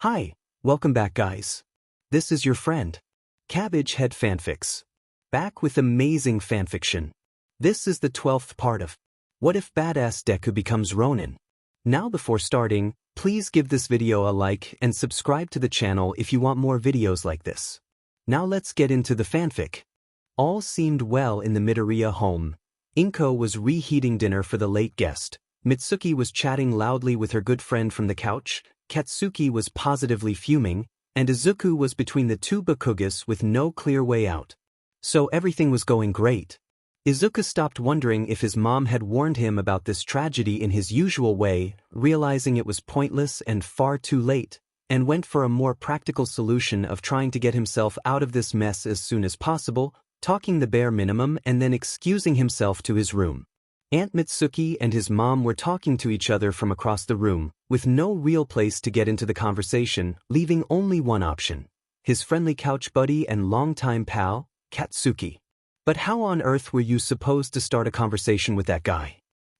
Hi, welcome back guys. This is your friend, Cabbage Head Fanfics. Back with amazing fanfiction. This is the 12th part of What If Badass Deku Becomes Ronin? Now before starting, please give this video a like and subscribe to the channel if you want more videos like this. Now let's get into the fanfic. All seemed well in the Midoriya home. Inko was reheating dinner for the late guest. Mitsuki was chatting loudly with her good friend from the couch. Katsuki was positively fuming, and Izuku was between the two Bakugas with no clear way out. So everything was going great. Izuku stopped wondering if his mom had warned him about this tragedy in his usual way, realizing it was pointless and far too late, and went for a more practical solution of trying to get himself out of this mess as soon as possible, talking the bare minimum and then excusing himself to his room. Aunt Mitsuki and his mom were talking to each other from across the room, with no real place to get into the conversation, leaving only one option: his friendly couch buddy and longtime pal, Katsuki. But how on earth were you supposed to start a conversation with that guy?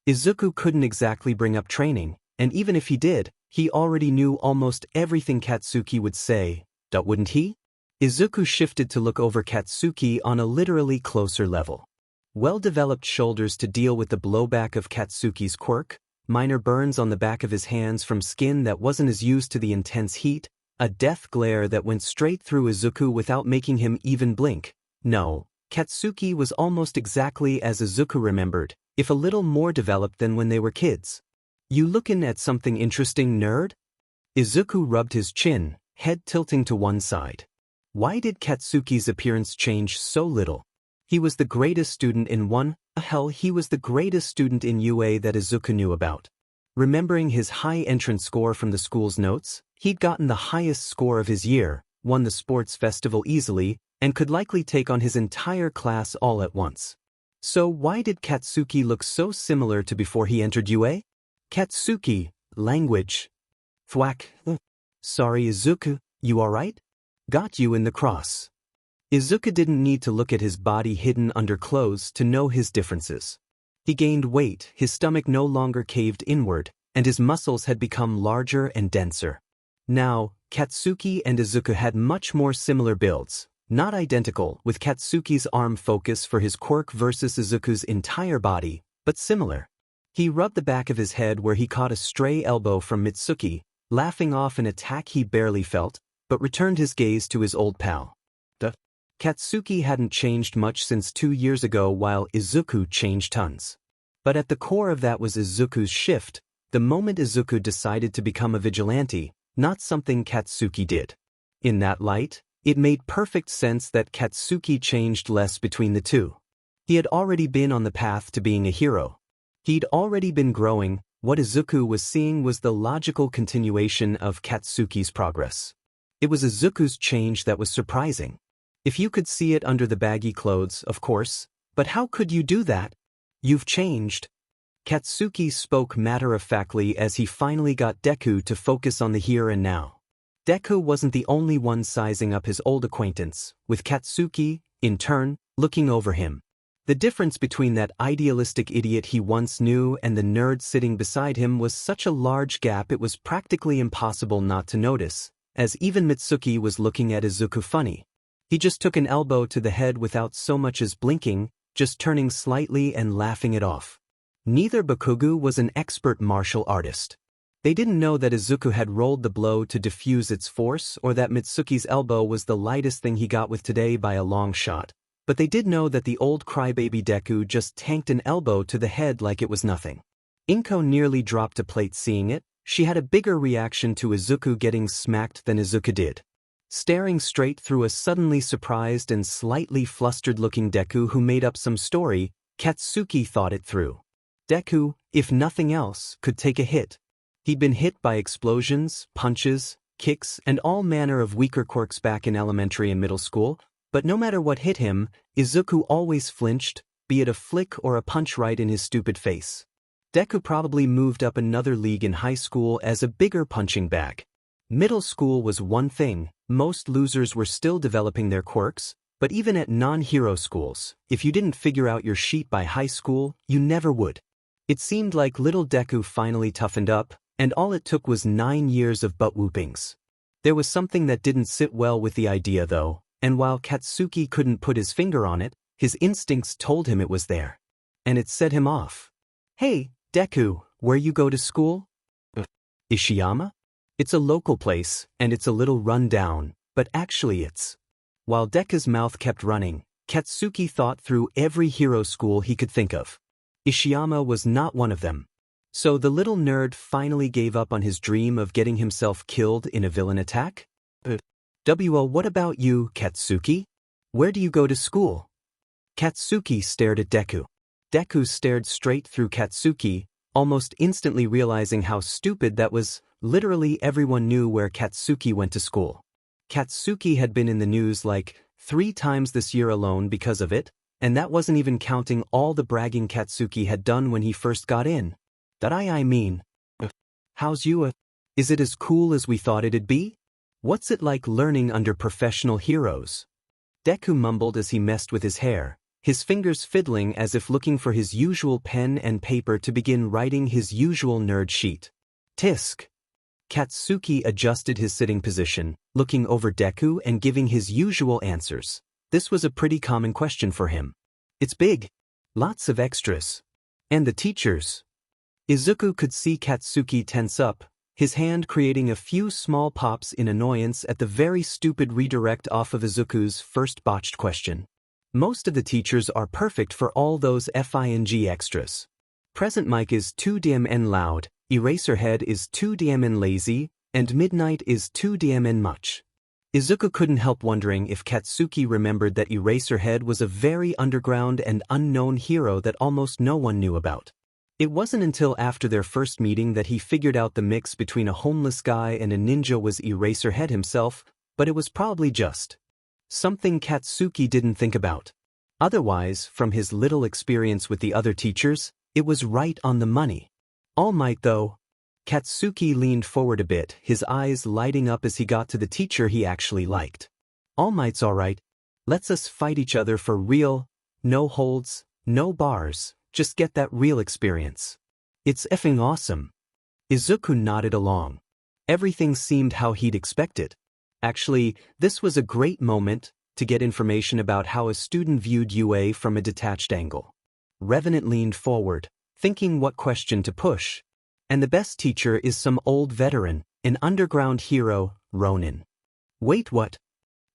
Izuku couldn't exactly bring up training, and even if he did, he already knew almost everything Katsuki would say, wouldn't he? Izuku shifted to look over Katsuki on a literally closer level. Well-developed shoulders to deal with the blowback of Katsuki's quirk, minor burns on the back of his hands from skin that wasn't as used to the intense heat, a death glare that went straight through Izuku without making him even blink. No, Katsuki was almost exactly as Izuku remembered, if a little more developed than when they were kids. You lookin' at something interesting, nerd? Izuku rubbed his chin, head tilting to one side. Why did Katsuki's appearance change so little? He was the greatest student in he was the greatest student in UA that Izuku knew about. Remembering his high entrance score from the school's notes, he'd gotten the highest score of his year, won the sports festival easily, and could likely take on his entire class all at once. So why did Katsuki look so similar to before he entered UA? Katsuki, language. Thwack. Sorry Izuku, you alright? Got you in the cross. Izuku didn't need to look at his body hidden under clothes to know his differences. He gained weight, his stomach no longer caved inward, and his muscles had become larger and denser. Now, Katsuki and Izuku had much more similar builds, not identical, with Katsuki's arm focus for his quirk versus Izuku's entire body, but similar. He rubbed the back of his head where he caught a stray elbow from Mitsuki, laughing off an attack he barely felt, but returned his gaze to his old pal. Katsuki hadn't changed much since 2 years ago while Izuku changed tons. But at the core of that was Izuku's shift, the moment Izuku decided to become a vigilante, not something Katsuki did. In that light, it made perfect sense that Katsuki changed less between the two. He had already been on the path to being a hero. He'd already been growing. What Izuku was seeing was the logical continuation of Katsuki's progress. It was Izuku's change that was surprising. If you could see it under the baggy clothes, of course, but how could you do that? You've changed. Katsuki spoke matter-of-factly as he finally got Deku to focus on the here and now. Deku wasn't the only one sizing up his old acquaintance, with Katsuki, in turn, looking over him. The difference between that idealistic idiot he once knew and the nerd sitting beside him was such a large gap it was practically impossible not to notice, as even Mitsuki was looking at Izuku funny. He just took an elbow to the head without so much as blinking, just turning slightly and laughing it off. Neither Bakugo was an expert martial artist. They didn't know that Izuku had rolled the blow to diffuse its force or that Mitsuki's elbow was the lightest thing he got with today by a long shot, but they did know that the old crybaby Deku just tanked an elbow to the head like it was nothing. Inko nearly dropped a plate seeing it. She had a bigger reaction to Izuku getting smacked than Izuku did. Staring straight through a suddenly surprised and slightly flustered-looking Deku who made up some story, Katsuki thought it through. Deku, if nothing else, could take a hit. He'd been hit by explosions, punches, kicks, and all manner of weaker quirks back in elementary and middle school, but no matter what hit him, Izuku always flinched, be it a flick or a punch right in his stupid face. Deku probably moved up another league in high school as a bigger punching bag. Middle school was one thing, most losers were still developing their quirks, but even at non-hero schools, if you didn't figure out your sheet by high school, you never would. It seemed like little Deku finally toughened up, and all it took was 9 years of butt whoopings. There was something that didn't sit well with the idea though, and while Katsuki couldn't put his finger on it, his instincts told him it was there. And it set him off. Hey, Deku, where you go to school? Ishiyama? It's a local place, and it's a little run down, but actually it's. While Deku's mouth kept running, Katsuki thought through every hero school he could think of. Ishiyama was not one of them. So the little nerd finally gave up on his dream of getting himself killed in a villain attack? Well, what about you, Katsuki? Where do you go to school? Katsuki stared at Deku. Deku stared straight through Katsuki, almost instantly realizing how stupid that was. Literally everyone knew where Katsuki went to school. Katsuki had been in the news like 3 times this year alone because of it, and that wasn't even counting all the bragging Katsuki had done when he first got in. I mean. How's you? Is it as cool as we thought it'd be? What's it like learning under professional heroes? Deku mumbled as he messed with his hair, his fingers fiddling as if looking for his usual pen and paper to begin writing his usual nerd sheet. Tisk. Katsuki adjusted his sitting position, looking over Deku and giving his usual answers. This was a pretty common question for him. It's big. Lots of extras. And the teachers. Izuku could see Katsuki tense up, his hand creating a few small pops in annoyance at the very stupid redirect off of Izuku's first botched question. Most of the teachers are perfect for all those FING extras. Present mic is too DMN loud, Eraserhead is too DMN lazy, and Midnight is too DMN much. Izuku couldn't help wondering if Katsuki remembered that Eraserhead was a very underground and unknown hero that almost no one knew about. It wasn't until after their first meeting that he figured out the mix between a homeless guy and a ninja was Eraserhead himself, but it was probably just something Katsuki didn't think about. Otherwise, from his little experience with the other teachers, it was right on the money. All Might though. Katsuki leaned forward a bit, his eyes lighting up as he got to the teacher he actually liked. All Might's alright. Lets us fight each other for real, no holds, no bars, just get that real experience. It's effing awesome. Izuku nodded along. Everything seemed how he'd expected. Actually, this was a great moment to get information about how a student viewed UA from a detached angle. Revenant leaned forward, thinking what question to push. And the best teacher is some old veteran, an underground hero, Ronin. Wait, what?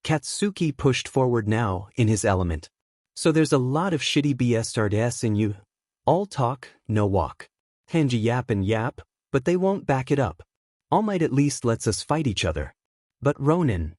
Katsuki pushed forward now, in his element. So there's a lot of shitty BS in you. All talk, no walk. Hanji yap and yap, but they won't back it up. All Might at least lets us fight each other. But Ronin.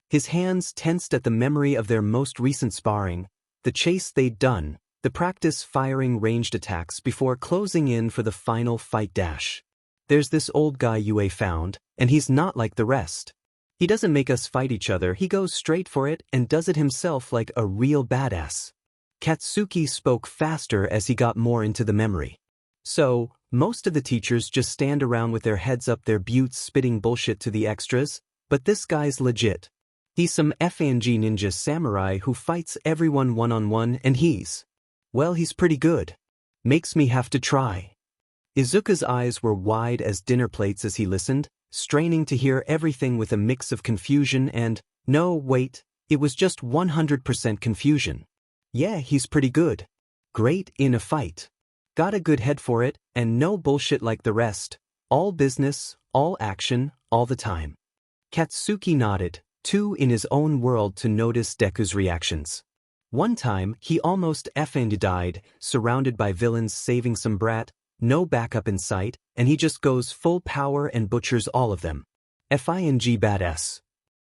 His hands tensed at the memory of their most recent sparring, the chase they'd done, the practice firing ranged attacks before closing in for the final fight dash. There's this old guy UA found, and he's not like the rest. He doesn't make us fight each other, he goes straight for it and does it himself like a real badass. Katsuki spoke faster as he got more into the memory. So, most of the teachers just stand around with their heads up their buttes spitting bullshit to the extras, but this guy's legit. He's some FNG ninja samurai who fights everyone one-on-one and he's pretty good. Makes me have to try. Izuku's eyes were wide as dinner plates as he listened, straining to hear everything with a mix of confusion and, no, wait, it was just 100% confusion. Yeah, he's pretty good. Great in a fight. Got a good head for it, and no bullshit like the rest. All business, all action, all the time. Katsuki nodded, too in his own world to notice Deku's reactions. One time, he almost effing died, surrounded by villains saving some brat, no backup in sight, and he just goes full power and butchers all of them. FING badass.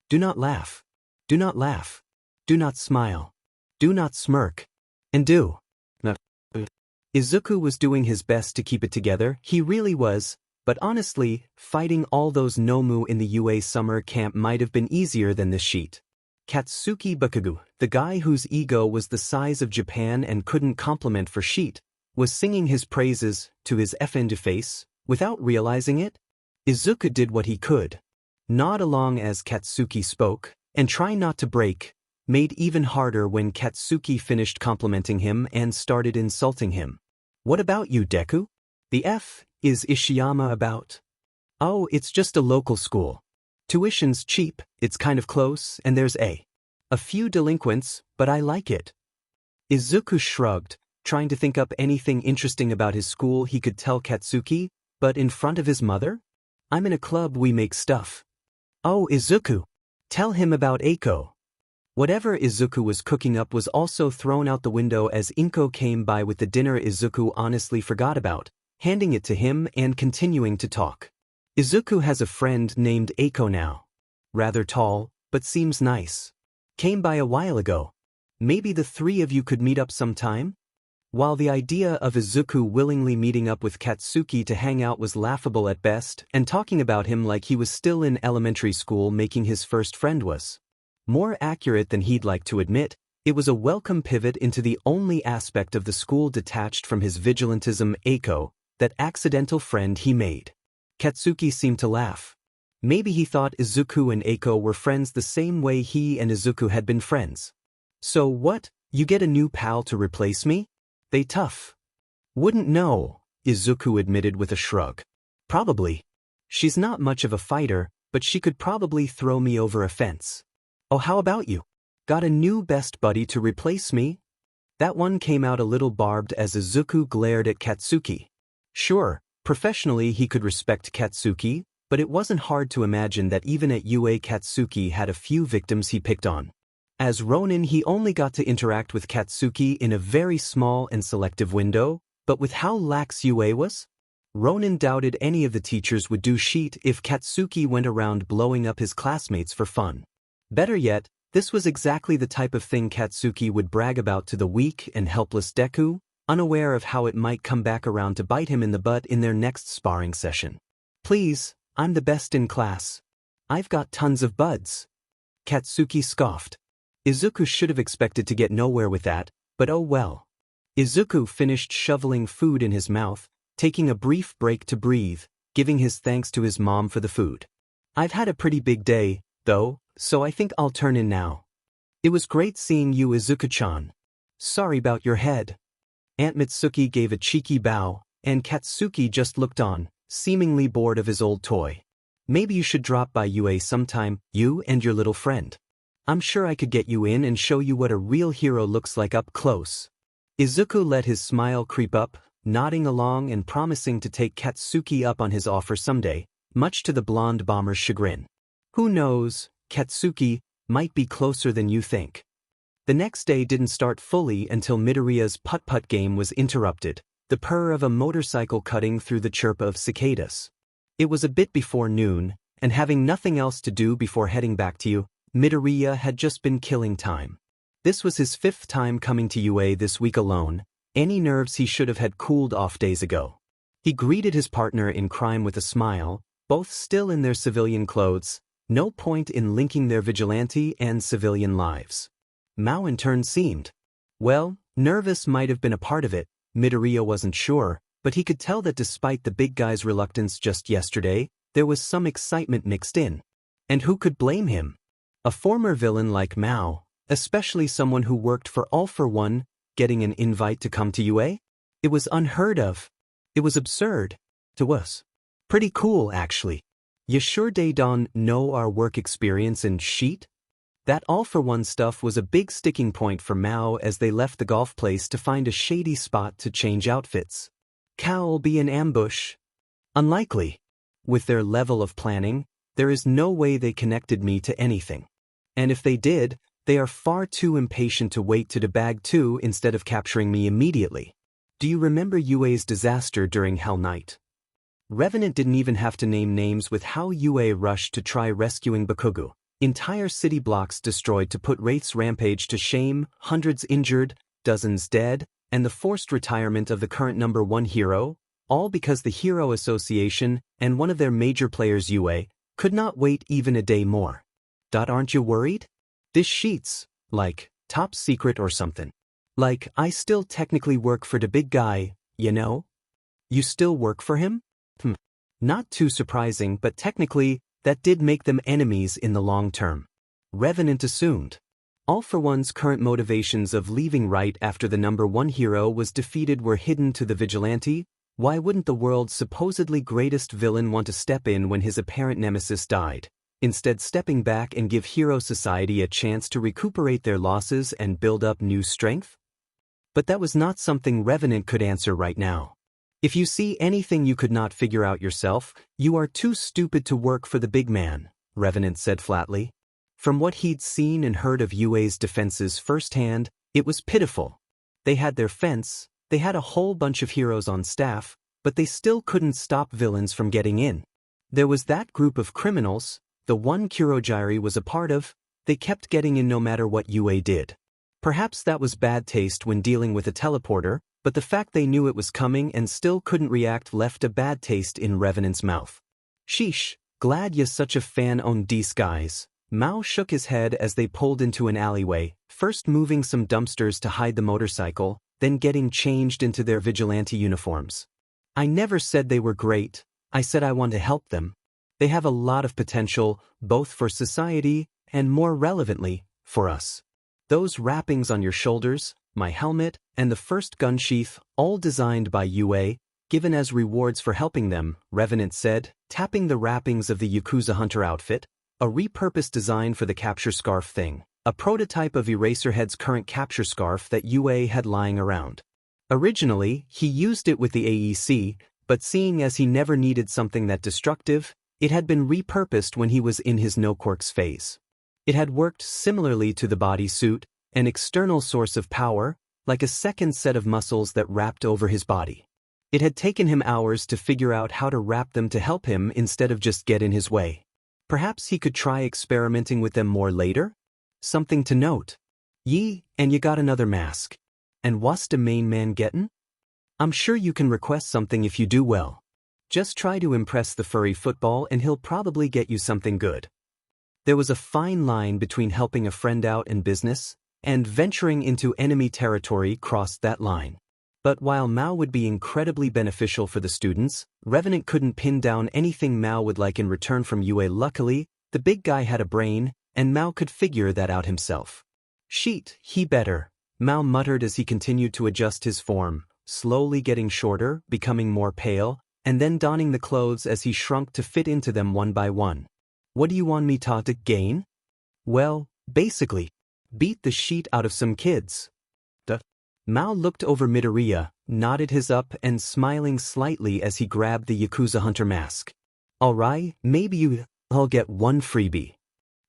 Do not laugh. Do not laugh. Do not smile. Do not smirk. And do. Izuku was doing his best to keep it together, he really was, but honestly, fighting all those Nomu in the UA summer camp might have been easier than this sheet. Katsuki Bakugu, the guy whose ego was the size of Japan and couldn't compliment for sheet, was singing his praises to his effing face, without realizing it. Izuku did what he could. Nod along as Katsuki spoke, and try not to break, made even harder when Katsuki finished complimenting him and started insulting him. What about you, Deku? The F is Ishiyama about? Oh, it's just a local school. Tuition's cheap, it's kind of close, and there's a few delinquents, but I like it. Izuku shrugged, trying to think up anything interesting about his school he could tell Katsuki, but in front of his mother? I'm in a club we make stuff. Oh, Izuku. Tell him about Eiko. Whatever Izuku was cooking up was also thrown out the window as Inko came by with the dinner Izuku honestly forgot about, handing it to him and continuing to talk. Izuku has a friend named Eiko now. Rather tall, but seems nice. Came by a while ago. Maybe the three of you could meet up sometime? While the idea of Izuku willingly meeting up with Katsuki to hang out was laughable at best, and talking about him like he was still in elementary school making his first friend was more accurate than he'd like to admit, it was a welcome pivot into the only aspect of the school detached from his vigilantism, Eiko, that accidental friend he made. Katsuki seemed to laugh. Maybe he thought Izuku and Eiko were friends the same way he and Izuku had been friends. So what, you get a new pal to replace me? They tough. Wouldn't know, Izuku admitted with a shrug. Probably. She's not much of a fighter, but she could probably throw me over a fence. Oh, how about you? Got a new best buddy to replace me? That one came out a little barbed as Izuku glared at Katsuki. Sure, professionally he could respect Katsuki, but it wasn't hard to imagine that even at UA Katsuki had a few victims he picked on. As Ronin he only got to interact with Katsuki in a very small and selective window, but with how lax UA was? Ronin doubted any of the teachers would do shit if Katsuki went around blowing up his classmates for fun. Better yet, this was exactly the type of thing Katsuki would brag about to the weak and helpless Deku, unaware of how it might come back around to bite him in the butt in their next sparring session. Please, I'm the best in class. I've got tons of buds. Katsuki scoffed. Izuku should have expected to get nowhere with that, but oh well. Izuku finished shoveling food in his mouth, taking a brief break to breathe, giving his thanks to his mom for the food. I've had a pretty big day, though, so I think I'll turn in now. It was great seeing you, Izuku-chan. Sorry about your head. Aunt Mitsuki gave a cheeky bow, and Katsuki just looked on, seemingly bored of his old toy. Maybe you should drop by UA sometime, you and your little friend. I'm sure I could get you in and show you what a real hero looks like up close. Izuku let his smile creep up, nodding along and promising to take Katsuki up on his offer someday, much to the blonde bomber's chagrin. Who knows, Katsuki might be closer than you think. The next day didn't start fully until Midoriya's putt-putt game was interrupted, the purr of a motorcycle cutting through the chirp of cicadas. It was a bit before noon, and having nothing else to do before heading back to you, Midoriya had just been killing time. This was his 5th time coming to UA this week alone, any nerves he should have had cooled off days ago. He greeted his partner in crime with a smile, both still in their civilian clothes, no point in linking their vigilante and civilian lives. Mao in turn seemed, well, nervous might have been a part of it, Midoriya wasn't sure, but he could tell that despite the big guy's reluctance just yesterday, there was some excitement mixed in. And who could blame him? A former villain like Mao, especially someone who worked for All for One, getting an invite to come to UA? It was unheard of. It was absurd. To us. Pretty cool, actually. You sure they don't know our work experience and sheet? That All for One stuff was a big sticking point for Mao as they left the golf place to find a shady spot to change outfits. Cow'll be an ambush. Unlikely. With their level of planning, there is no way they connected me to anything. And if they did, they are far too impatient to wait to debag too instead of capturing me immediately. Do you remember UA's disaster during Hell Night? Revenant didn't even have to name names with how UA rushed to try rescuing Bakugo. Entire city blocks destroyed to put Wraith's rampage to shame, hundreds injured, dozens dead, and the forced retirement of the current #1 hero, all because the Hero Association and one of their major players UA could not wait even a day more. Aren't you worried? This sheet's, like, top secret or something. Like, I still technically work for the big guy, you know? You still work for him? Not too surprising, but technically, that did make them enemies in the long term. Revenant assumed. All for One's current motivations of leaving right after the #1 hero was defeated were hidden to the vigilante. Why wouldn't the world's supposedly greatest villain want to step in when his apparent nemesis died? instead stepping back and give Hero Society a chance to recuperate their losses and build up new strength? But that was not something Revenant could answer right now. If you see anything you could not figure out yourself, you are too stupid to work for the big man, Revenant said flatly. From what he'd seen and heard of UA's defenses firsthand, it was pitiful. They had their fence, they had a whole bunch of heroes on staff, but they still couldn't stop villains from getting in. There was that group of criminals, the one Kurogiri was a part of, they kept getting in no matter what UA did. Perhaps that was bad taste when dealing with a teleporter, but the fact they knew it was coming and still couldn't react left a bad taste in Revenant's mouth. Sheesh, glad you're such a fan on these guys. Mao shook his head as they pulled into an alleyway, first moving some dumpsters to hide the motorcycle, then getting changed into their vigilante uniforms. I never said they were great, I said I want to help them. They have a lot of potential, both for society and, more relevantly, for us. Those wrappings on your shoulders, my helmet, and the first gun sheath, all designed by UA, given as rewards for helping them, Revenant said, tapping the wrappings of the Yakuza Hunter outfit, a repurposed design for the capture scarf thing, a prototype of Eraserhead's current capture scarf that UA had lying around. Originally, he used it with the AEC, but seeing as he never needed something that destructive, it had been repurposed when he was in his no quirks phase. It had worked similarly to the bodysuit, an external source of power, like a second set of muscles that wrapped over his body. It had taken him hours to figure out how to wrap them to help him instead of just get in his way. Perhaps he could try experimenting with them more later? Something to note. Yee, and you got another mask. And what's the main man gettin'? I'm sure you can request something if you do well. Just try to impress the furry football and he'll probably get you something good. There was a fine line between helping a friend out in business, and venturing into enemy territory crossed that line. But while Mao would be incredibly beneficial for the students, Revenant couldn't pin down anything Mao would like in return from UA. Luckily, the big guy had a brain, and Mao could figure that out himself. Sheet, he better, Mao muttered as he continued to adjust his form, slowly getting shorter, becoming more pale, and then donning the clothes as he shrunk to fit into them one by one. What do you want me to gain? Well, basically, beat the shit out of some kids. Mao looked over Midoriya, nodded his up and smiling slightly as he grabbed the Yakuza Hunter mask. Alright, maybe I'll get one freebie.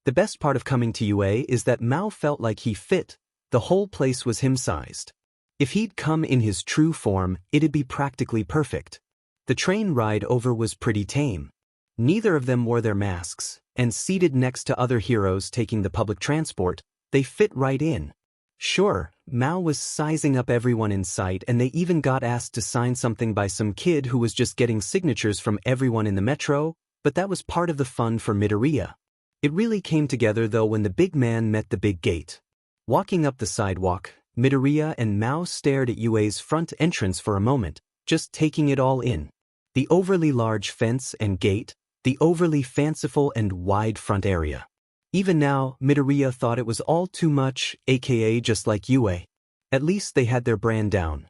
The best part of coming to UA is that Mao felt like he fit, the whole place was him-sized. If he'd come in his true form, it'd be practically perfect. The train ride over was pretty tame. Neither of them wore their masks, and seated next to other heroes taking the public transport, they fit right in. Sure, Mao was sizing up everyone in sight and they even got asked to sign something by some kid who was just getting signatures from everyone in the metro, but that was part of the fun for Midoriya. It really came together though when the big man met the big gate. Walking up the sidewalk, Midoriya and Mao stared at UA's front entrance for a moment, just taking it all in. The overly large fence and gate, the overly fanciful and wide front area. Even now, Midoriya thought it was all too much, aka just like UA. At least they had their brand down.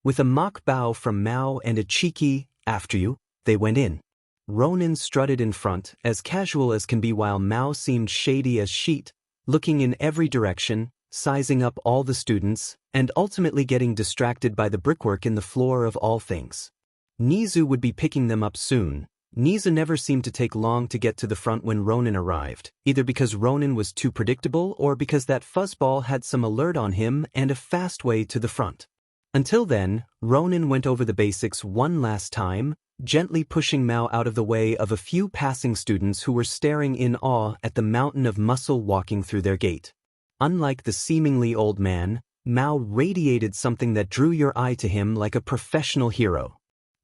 With a mock bow from Mao and a cheeky, after you, they went in. Ronin strutted in front, as casual as can be while Mao seemed shady as sheet, looking in every direction, sizing up all the students, and ultimately getting distracted by the brickwork in the floor of all things. Nizu would be picking them up soon. Nizu never seemed to take long to get to the front when Ronin arrived, either because Ronin was too predictable or because that fuzzball had some alert on him and a fast way to the front. Until then, Ronin went over the basics one last time, gently pushing Mao out of the way of a few passing students who were staring in awe at the mountain of muscle walking through their gate. Unlike the seemingly old man, Mao radiated something that drew your eye to him like a professional hero.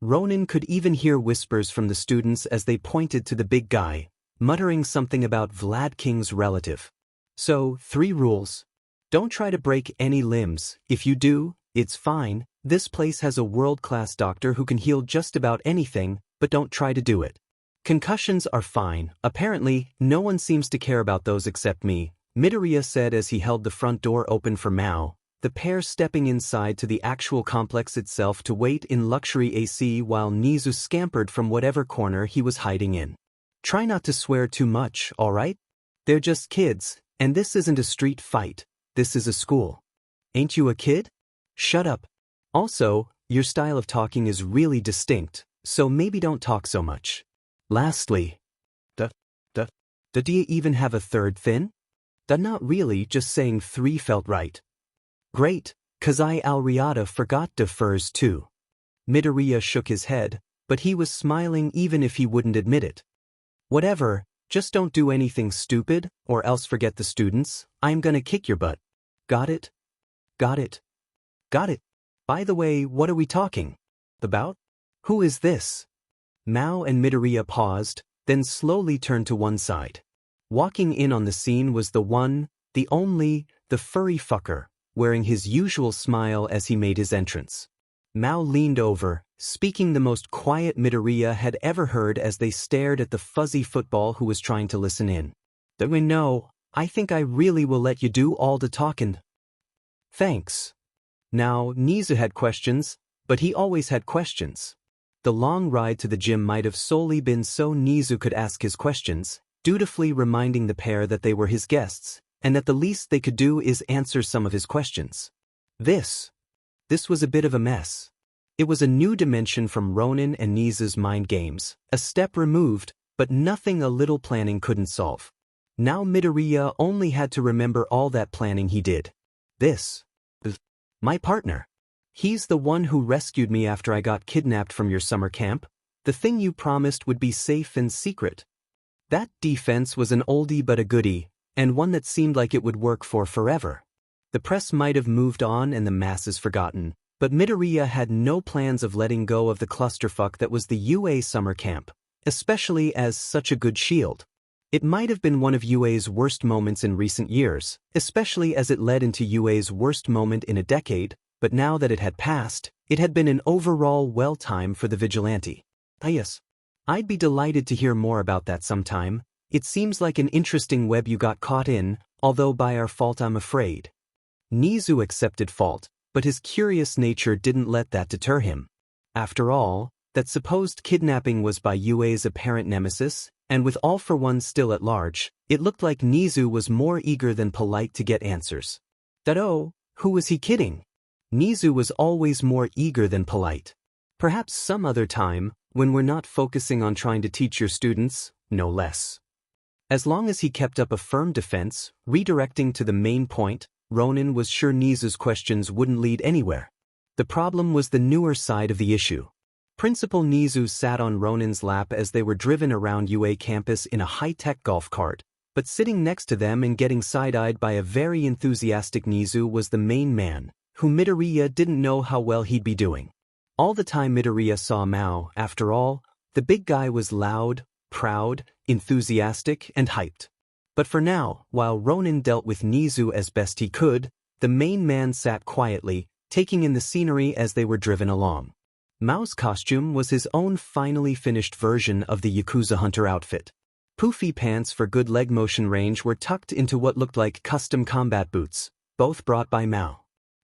Ronin could even hear whispers from the students as they pointed to the big guy, muttering something about Vlad King's relative. So, 3 rules. Don't try to break any limbs. If you do, it's fine. This place has a world-class doctor who can heal just about anything, but don't try to do it. Concussions are fine. Apparently, no one seems to care about those except me, Midoriya said as he held the front door open for Mao, the pair stepping inside to the actual complex itself to wait in luxury AC while Nizu scampered from whatever corner he was hiding in. Try not to swear too much, alright? They're just kids, and this isn't a street fight, this is a school. Ain't you a kid? Shut up. Also, your style of talking is really distinct, so maybe don't talk so much. Lastly, do you even have a third fin? Not really, just saying 3 felt right. Great, 'cause I Alriata forgot de furs too. Midoriya shook his head, but he was smiling even if he wouldn't admit it. Whatever, just don't do anything stupid, or else forget the students, I'm gonna kick your butt. Got it? Got it. Got it. By the way, what are we talking about? Who is this? Mao and Midoriya paused, then slowly turned to one side. Walking in on the scene was the one, the only, the furry fucker, wearing his usual smile as he made his entrance. Mao leaned over, speaking the most quiet Midoriya had ever heard as they stared at the fuzzy football who was trying to listen in. No, I think I really will let you do all the talking. Thanks. Now, Nizu had questions, but he always had questions. The long ride to the gym might have solely been so Nizu could ask his questions, dutifully reminding the pair that they were his guests, and that the least they could do is answer some of his questions. This was a bit of a mess. It was a new dimension from Ronin and Nizu's mind games, a step removed, but nothing a little planning couldn't solve. Now Midoriya only had to remember all that planning he did. My partner. He's the one who rescued me after I got kidnapped from your summer camp. The thing you promised would be safe and secret. That defense was an oldie but a goodie, and one that seemed like it would work for forever. The press might have moved on and the masses forgotten, but Midoriya had no plans of letting go of the clusterfuck that was the UA summer camp, especially as such a good shield. It might have been one of UA's worst moments in recent years, especially as it led into UA's worst moment in a decade, but now that it had passed, it had been an overall well time for the vigilante. Yes. I'd be delighted to hear more about that sometime. It seems like an interesting web you got caught in, although by our fault I'm afraid. Nizu accepted fault, but his curious nature didn't let that deter him. After all, that supposed kidnapping was by UA's apparent nemesis, and with All for One still at large, it looked like Nizu was more eager than polite to get answers. Who was he kidding? Nizu was always more eager than polite. Perhaps some other time, when we're not focusing on trying to teach your students, no less. As long as he kept up a firm defense, redirecting to the main point, Ronin was sure Nizu's questions wouldn't lead anywhere. The problem was the newer side of the issue. Principal Nizu sat on Ronin's lap as they were driven around UA campus in a high-tech golf cart, but sitting next to them and getting side-eyed by a very enthusiastic Nizu was the main man, who Midoriya didn't know how well he'd be doing. All the time Midoriya saw Mao, after all, the big guy was loud, proud, enthusiastic, and hyped. But for now, while Ronin dealt with Nizu as best he could, the main man sat quietly, taking in the scenery as they were driven along. Mao's costume was his own finally finished version of the Yakuza hunter outfit. Poofy pants for good leg motion range were tucked into what looked like custom combat boots, both brought by Mao.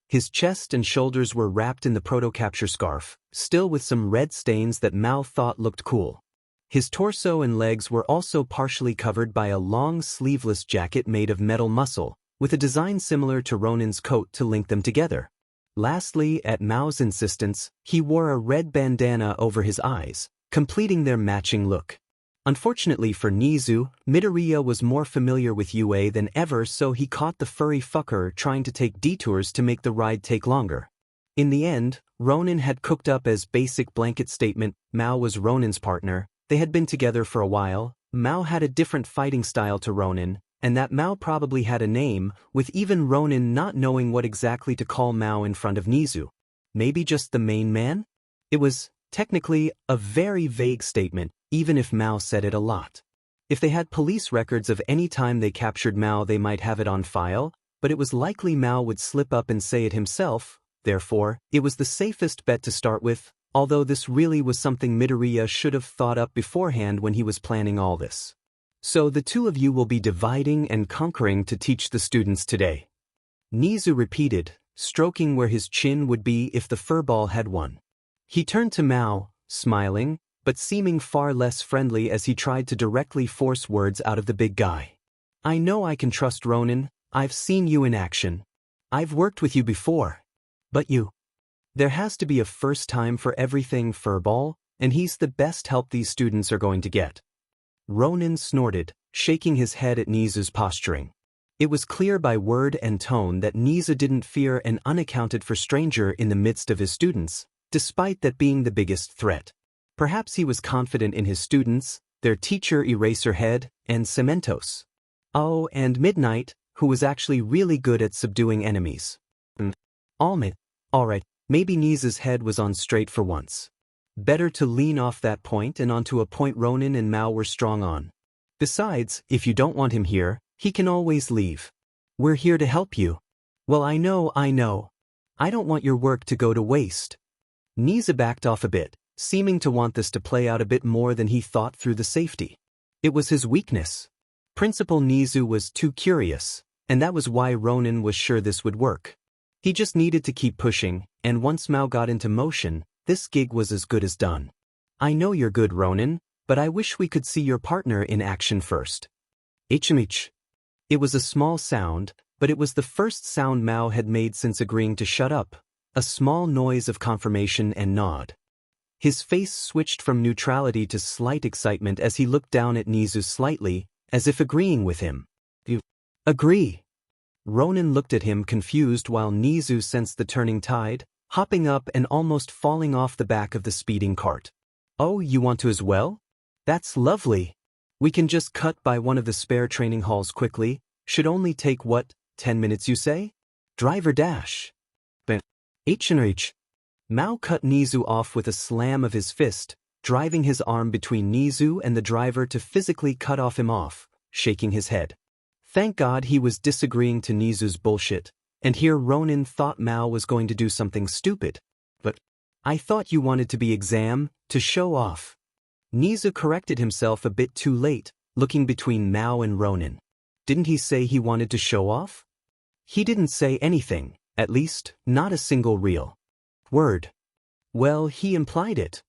His chest and shoulders were wrapped in the proto-capture scarf, still with some red stains that Mao thought looked cool. His torso and legs were also partially covered by a long sleeveless jacket made of metal muscle, with a design similar to Ronin's coat to link them together. Lastly, at Mao's insistence, he wore a red bandana over his eyes, completing their matching look. Unfortunately for Nizu, Midoriya was more familiar with UA than ever, so he caught the furry fucker trying to take detours to make the ride take longer. In the end, Ronin had cooked up as basic blanket statement, Mao was Ronin's partner, they had been together for a while, Mao had a different fighting style to Ronin, and that Mao probably had a name, with even Ronin not knowing what exactly to call Mao in front of Nizu. Maybe just the main man? It was, technically, a very vague statement, even if Mao said it a lot. If they had police records of any time they captured Mao, they might have it on file, but it was likely Mao would slip up and say it himself. Therefore, it was the safest bet to start with, although this really was something Midoriya should have thought up beforehand when he was planning all this. So the two of you will be dividing and conquering to teach the students today. Nizu repeated, stroking where his chin would be if the furball had won. He turned to Mao, smiling, but seeming far less friendly as he tried to directly force words out of the big guy. I know I can trust Ronin, I've seen you in action. I've worked with you before. But you. There has to be a first time for everything, furball, and he's the best help these students are going to get. Ronin snorted, shaking his head at Nizu's posturing. It was clear by word and tone that Nizu didn't fear an unaccounted-for stranger in the midst of his students, despite that being the biggest threat. Perhaps he was confident in his students, their teacher Eraserhead, and Cementos. Oh, and Midnight, who was actually really good at subduing enemies. Alright, maybe Nizu's head was on straight for once. Better to lean off that point and onto a point Ronin and Mao were strong on. Besides, if you don't want him here, he can always leave. We're here to help you. Well, I know. I don't want your work to go to waste. Nizu backed off a bit, seeming to want this to play out a bit more than he thought through the safety. It was his weakness. Principal Nizu was too curious, and that was why Ronin was sure this would work. He just needed to keep pushing, and once Mao got into motion, this gig was as good as done. I know you're good, Ronin, but I wish we could see your partner in action first. Ichimich. It was a small sound, but it was the first sound Mao had made since agreeing to shut up, a small noise of confirmation and nod. His face switched from neutrality to slight excitement as he looked down at Nizu slightly, as if agreeing with him. You agree? Ronin looked at him confused while Nizu sensed the turning tide, hopping up and almost falling off the back of the speeding cart. Oh, you want to as well? That's lovely. We can just cut by one of the spare training halls quickly. Should only take, 10 minutes you say? Driver dash. But H&H. Mao cut Nizu off with a slam of his fist, driving his arm between Nizu and the driver to physically cut him off, shaking his head. Thank God he was disagreeing to Nizu's bullshit, and here Ronin thought Mao was going to do something stupid. But I thought you wanted to be to show off. Nizu corrected himself a bit too late, looking between Mao and Ronin. Didn't he say he wanted to show off? He didn't say anything, at least, not a single real word. Well, he implied it.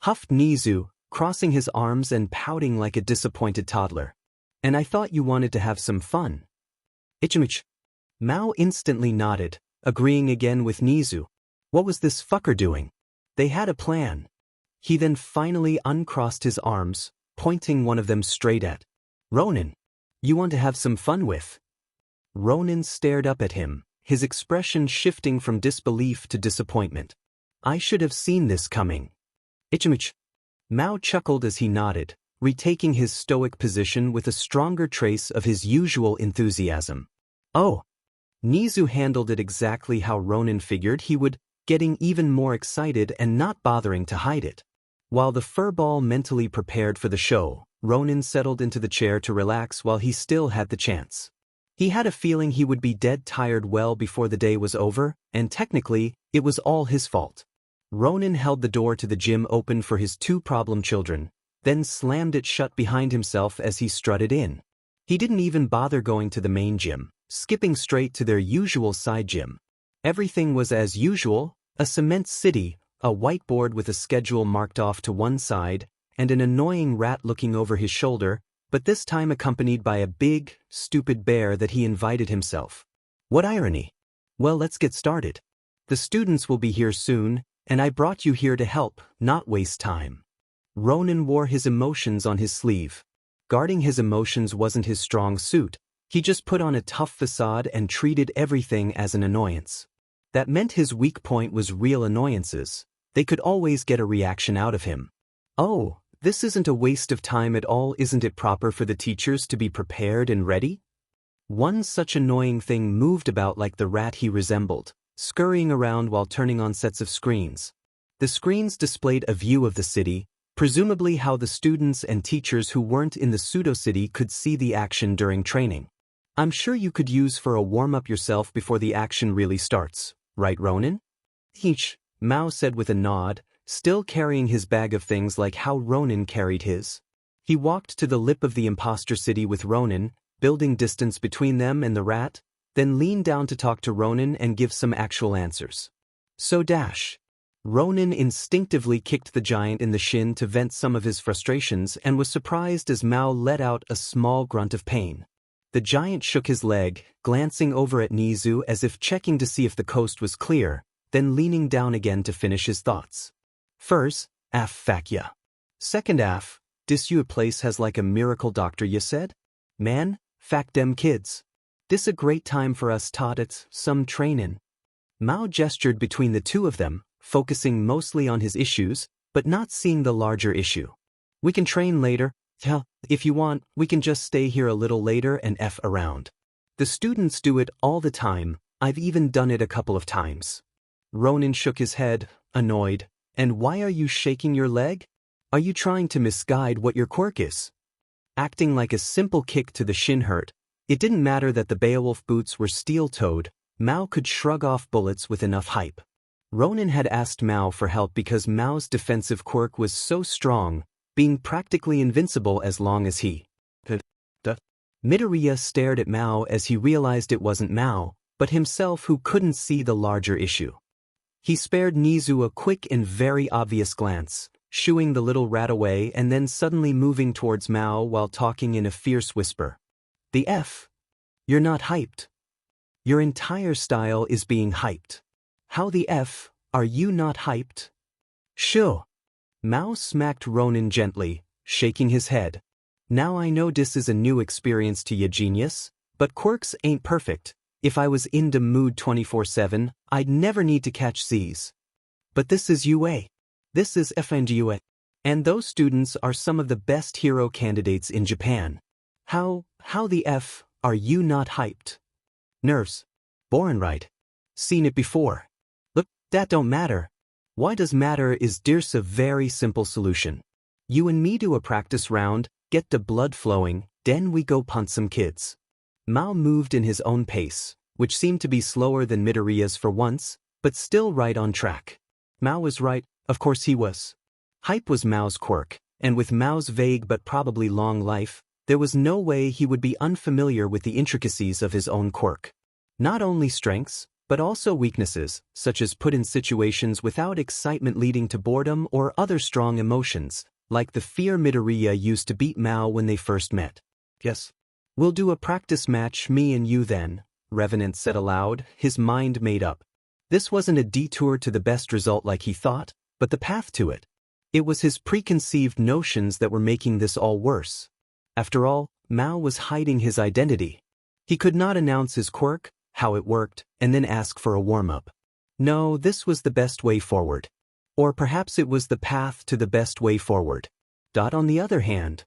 Huffed Nizu, crossing his arms and pouting like a disappointed toddler. And I thought you wanted to have some fun. Ichimich. Mao instantly nodded, agreeing again with Nizu. What was this fucker doing? They had a plan. He then finally uncrossed his arms, pointing one of them straight at Ronin. You want to have some fun with? Ronin stared up at him, his expression shifting from disbelief to disappointment. I should have seen this coming. Ichimich. Mao chuckled as he nodded, retaking his stoic position with a stronger trace of his usual enthusiasm. Oh. Nizu handled it exactly how Ronin figured he would, getting even more excited and not bothering to hide it. While the furball mentally prepared for the show, Ronin settled into the chair to relax while he still had the chance. He had a feeling he would be dead tired well before the day was over, and technically, it was all his fault. Ronin held the door to the gym open for his two problem children, then slammed it shut behind himself as he strutted in. He didn't even bother going to the main gym, skipping straight to their usual side gym. Everything was as usual, a cement city, a whiteboard with a schedule marked off to one side, and an annoying rat looking over his shoulder, but this time accompanied by a big, stupid bear that he invited himself. What irony! Well, let's get started. The students will be here soon, and I brought you here to help, not waste time. Ronin wore his emotions on his sleeve. Guarding his emotions wasn't his strong suit, he just put on a tough facade and treated everything as an annoyance. That meant his weak point was real annoyances. They could always get a reaction out of him. Oh, this isn't a waste of time at all. Isn't it proper for the teachers to be prepared and ready? One such annoying thing moved about like the rat he resembled, scurrying around while turning on sets of screens. The screens displayed a view of the city, presumably how the students and teachers who weren't in the pseudo-city could see the action during training. I'm sure you could use for a warm-up yourself before the action really starts, right, Ronin? Each, Mao said with a nod, still carrying his bag of things like how Ronin carried his. He walked to the lip of the imposter city with Ronin, building distance between them and the rat, then leaned down to talk to Ronin and give some actual answers. So Ronin instinctively kicked the giant in the shin to vent some of his frustrations and was surprised as Mao let out a small grunt of pain. The giant shook his leg, glancing over at Nizu as if checking to see if the coast was clear, then leaning down again to finish his thoughts. First, af fac ya. Second af, dis you place has like a miracle doctor you said? Man, fac dem kids. Dis a great time for us taught it, some trainin'. Mao gestured between the two of them, focusing mostly on his issues, but not seeing the larger issue. We can train later. Hell, if you want, we can just stay here a little later and F around. The students do it all the time, I've even done it a couple of times. Ronin shook his head, annoyed. And why are you shaking your leg? Are you trying to misguide what your quirk is? Acting like a simple kick to the shin hurt. It didn't matter that the Beowulf boots were steel-toed, Mao could shrug off bullets with enough hype. Ronin had asked Mao for help because Mao's defensive quirk was so strong, being practically invincible as long as he could. Midoriya stared at Mao as he realized it wasn't Mao, but himself who couldn't see the larger issue. He spared Nizu a quick and very obvious glance, shooing the little rat away and then suddenly moving towards Mao while talking in a fierce whisper. The F. You're not hyped. Your entire style is being hyped. How the F are you not hyped? Sure. Mao smacked Ronin gently, shaking his head. Now I know this is a new experience to ya genius, but quirks ain't perfect. If I was in the mood 24/7, I'd never need to catch C's. But this is UA. This is FNGUA. And those students are some of the best hero candidates in Japan. How the F are you not hyped? Nerves. Boring right. Seen it before. Look, that don't matter. Why does matter is there's a very simple solution. You and me do a practice round, get the blood flowing, then we go punt some kids. Mao moved in his own pace, which seemed to be slower than Midoriya's for once, but still right on track. Mao was right, of course he was. Hype was Mao's quirk, and with Mao's vague but probably long life, there was no way he would be unfamiliar with the intricacies of his own quirk. Not only strengths, but also weaknesses, such as put in situations without excitement leading to boredom or other strong emotions, like the fear Midoriya used to beat Mao when they first met. Yes. We'll do a practice match, me and you then, Revenant said aloud, his mind made up. This wasn't a detour to the best result like he thought, but the path to it. It was his preconceived notions that were making this all worse. After all, Mao was hiding his identity. He could not announce his quirk, how it worked, and then ask for a warm-up. No, this was the best way forward. Or perhaps it was the path to the best way forward. On the other hand,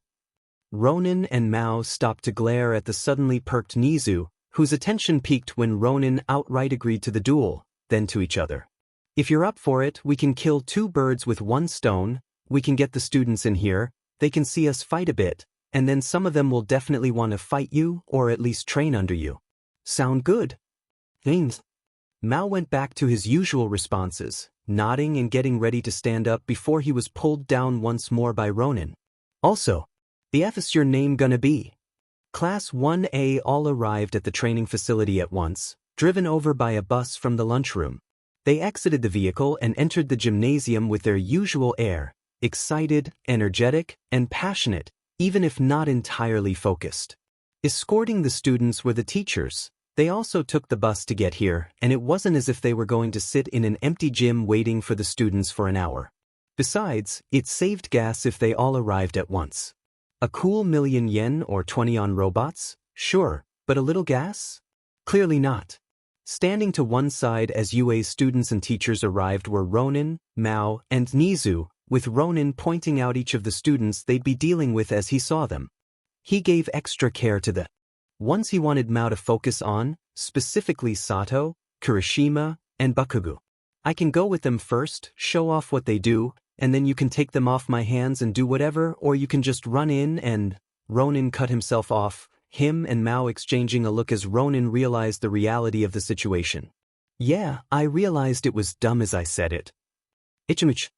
Ronin and Mao stopped to glare at the suddenly perked Nizu, whose attention peaked when Ronin outright agreed to the duel, then to each other. If you're up for it, we can kill two birds with one stone, we can get the students in here, they can see us fight a bit, and then some of them will definitely want to fight you or at least train under you. Sound good? Thanks. Mao went back to his usual responses, nodding and getting ready to stand up before he was pulled down once more by Ronin. Also, the F is your name gonna be? Class 1A all arrived at the training facility at once, driven over by a bus from the lunchroom. They exited the vehicle and entered the gymnasium with their usual air, excited, energetic, and passionate, even if not entirely focused. Escorting the students were the teachers. They also took the bus to get here, and it wasn't as if they were going to sit in an empty gym waiting for the students for an hour. Besides, it saved gas if they all arrived at once. A cool $1,000,000 or 20 on robots? Sure, but a little gas? Clearly not. Standing to one side as UA's students and teachers arrived were Ronin, Mao, and Nizu, with Ronin pointing out each of the students they'd be dealing with as he saw them. He gave extra care to the ones he wanted Mao to focus on, specifically Sato, Kirishima, and Bakugo. I can go with them first, show off what they do, and then you can take them off my hands and do whatever, or you can just run in and... Ronin cut himself off, him and Mao exchanging a look as Ronin realized the reality of the situation. Yeah, I realized it was dumb as I said it. Ichimich.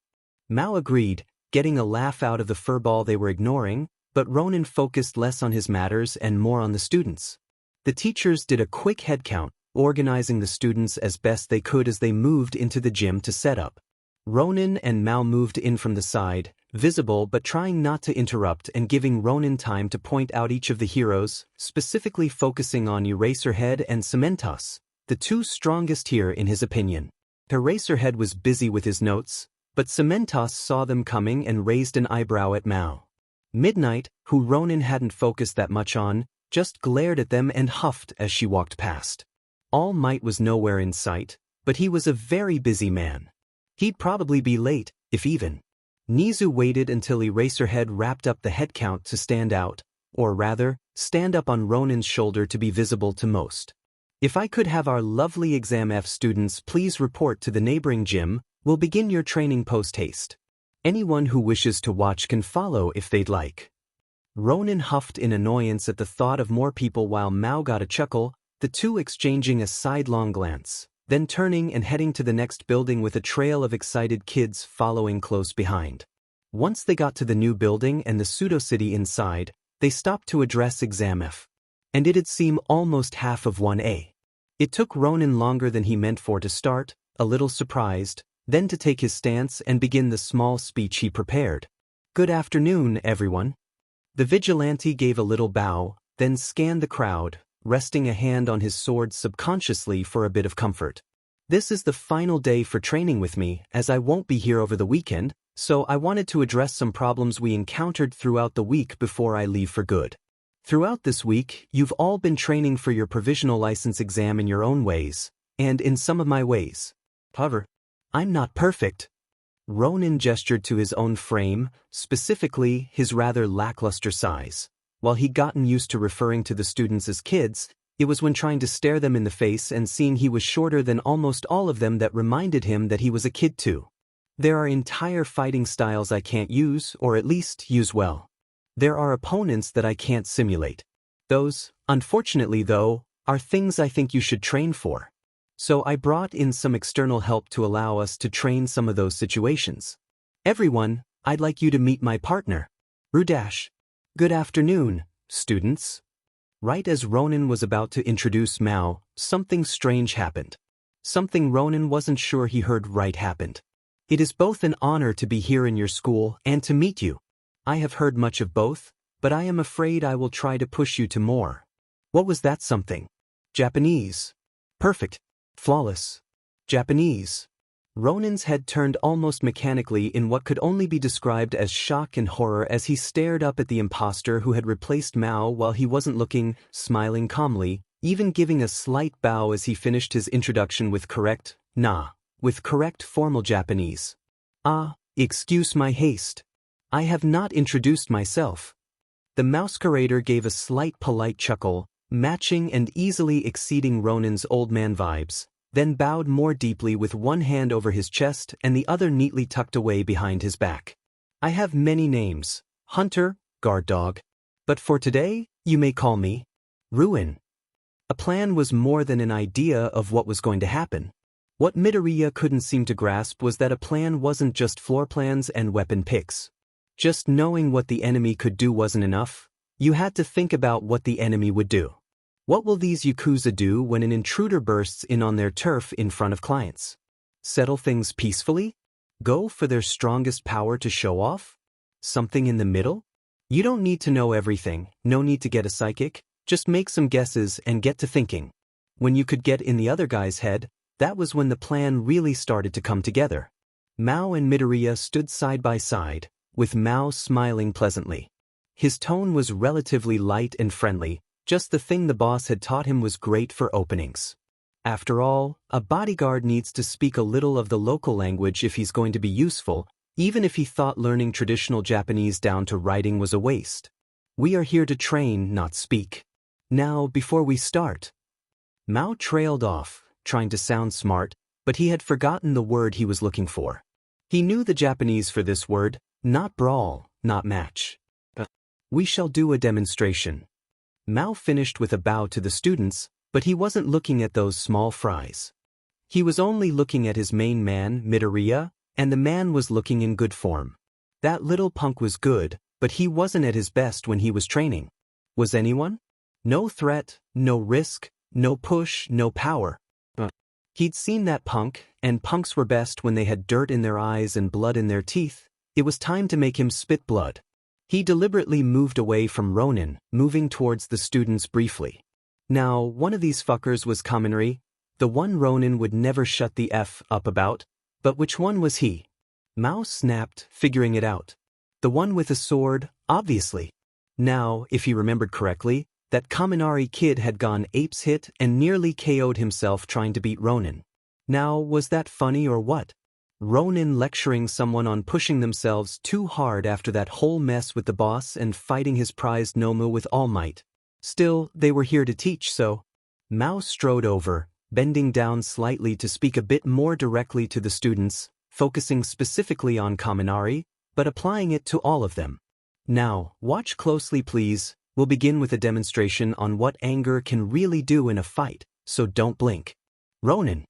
Mao agreed, getting a laugh out of the furball they were ignoring, but Ronin focused less on his matters and more on the students. The teachers did a quick head count, organizing the students as best they could as they moved into the gym to set up. Ronin and Mao moved in from the side, visible but trying not to interrupt and giving Ronin time to point out each of the heroes, specifically focusing on Eraserhead and Cementos, the two strongest here in his opinion. Eraserhead was busy with his notes, but Cementos saw them coming and raised an eyebrow at Mao. Midnight, who Ronin hadn't focused that much on, just glared at them and huffed as she walked past. All Might was nowhere in sight, but he was a very busy man. He'd probably be late, if even. Nizu waited until Eraserhead wrapped up the head count to stand out, or rather, stand up on Ronin's shoulder to be visible to most. If I could have our lovely Exam F students please report to the neighboring gym, we'll begin your training post-haste. Anyone who wishes to watch can follow if they'd like. Ronin huffed in annoyance at the thought of more people while Mao got a chuckle, the two exchanging a sidelong glance, then turning and heading to the next building with a trail of excited kids following close behind. Once they got to the new building and the pseudo-city inside, they stopped to address Exam F. And it'd seem almost half of 1A. It took Ronin longer than he meant for to start, a little surprised, then to take his stance and begin the small speech he prepared. Good afternoon, everyone. The vigilante gave a little bow, then scanned the crowd, resting a hand on his sword subconsciously for a bit of comfort. This is the final day for training with me, as I won't be here over the weekend, so I wanted to address some problems we encountered throughout the week before I leave for good. Throughout this week, you've all been training for your provisional license exam in your own ways, and in some of my ways. However, I'm not perfect. Ronin gestured to his own frame, specifically his rather lackluster size. While he'd gotten used to referring to the students as kids, it was when trying to stare them in the face and seeing he was shorter than almost all of them that reminded him that he was a kid too. There are entire fighting styles I can't use, or at least use well. There are opponents that I can't simulate. Those, unfortunately though, are things I think you should train for. So I brought in some external help to allow us to train some of those situations. Everyone, I'd like you to meet my partner, Rudash. Good afternoon, students. Right as Ronin was about to introduce Mao, something strange happened. Something Ronin wasn't sure he heard right happened. It is both an honor to be here in your school and to meet you. I have heard much of both, but I am afraid I will try to push you to more. What was that something? Japanese. Perfect. Flawless. Japanese. Ronin's head turned almost mechanically in what could only be described as shock and horror as he stared up at the imposter who had replaced Mao while he wasn't looking, smiling calmly, even giving a slight bow as he finished his introduction with correct formal Japanese. Excuse my haste. I have not introduced myself. The Mousecurator gave a slight polite chuckle, matching and easily exceeding Ronin's old man vibes, then bowed more deeply with one hand over his chest and the other neatly tucked away behind his back. I have many names, Hunter, Guard Dog, but for today, you may call me Ruin. A plan was more than an idea of what was going to happen. What Midoriya couldn't seem to grasp was that a plan wasn't just floor plans and weapon picks. Just knowing what the enemy could do wasn't enough. You had to think about what the enemy would do. What will these Yakuza do when an intruder bursts in on their turf in front of clients? Settle things peacefully? Go for their strongest power to show off? Something in the middle? You don't need to know everything, no need to get a psychic, just make some guesses and get to thinking. When you could get in the other guy's head, that was when the plan really started to come together. Mao and Midoriya stood side by side, with Mao smiling pleasantly. His tone was relatively light and friendly, just the thing the boss had taught him was great for openings. After all, a bodyguard needs to speak a little of the local language if he's going to be useful, even if he thought learning traditional Japanese down to writing was a waste. We are here to train, not speak. Now, before we start. Mao trailed off, trying to sound smart, but he had forgotten the word he was looking for. He knew the Japanese for this word, not brawl, not match. We shall do a demonstration. Mao finished with a bow to the students, but he wasn't looking at those small fries. He was only looking at his main man, Midoriya, and the man was looking in good form. That little punk was good, but he wasn't at his best when he was training. Was anyone? No threat, no risk, no push, no power. He'd seen that punk, and punks were best when they had dirt in their eyes and blood in their teeth. It was time to make him spit blood. He deliberately moved away from Ronin, moving towards the students briefly. Now, one of these fuckers was Kaminari, the one Ronin would never shut the F up about, but which one was he? Mao snapped, figuring it out. The one with a sword, obviously. Now, if he remembered correctly, that Kaminari kid had gone apes hit and nearly KO'd himself trying to beat Ronin. Now, was that funny or what? Ronin lecturing someone on pushing themselves too hard after that whole mess with the boss and fighting his prized Nomu with all might. Still, they were here to teach, so Mao strode over, bending down slightly to speak a bit more directly to the students, focusing specifically on Kaminari, but applying it to all of them. Now, watch closely please. We'll begin with a demonstration on what anger can really do in a fight, so don't blink. Ronin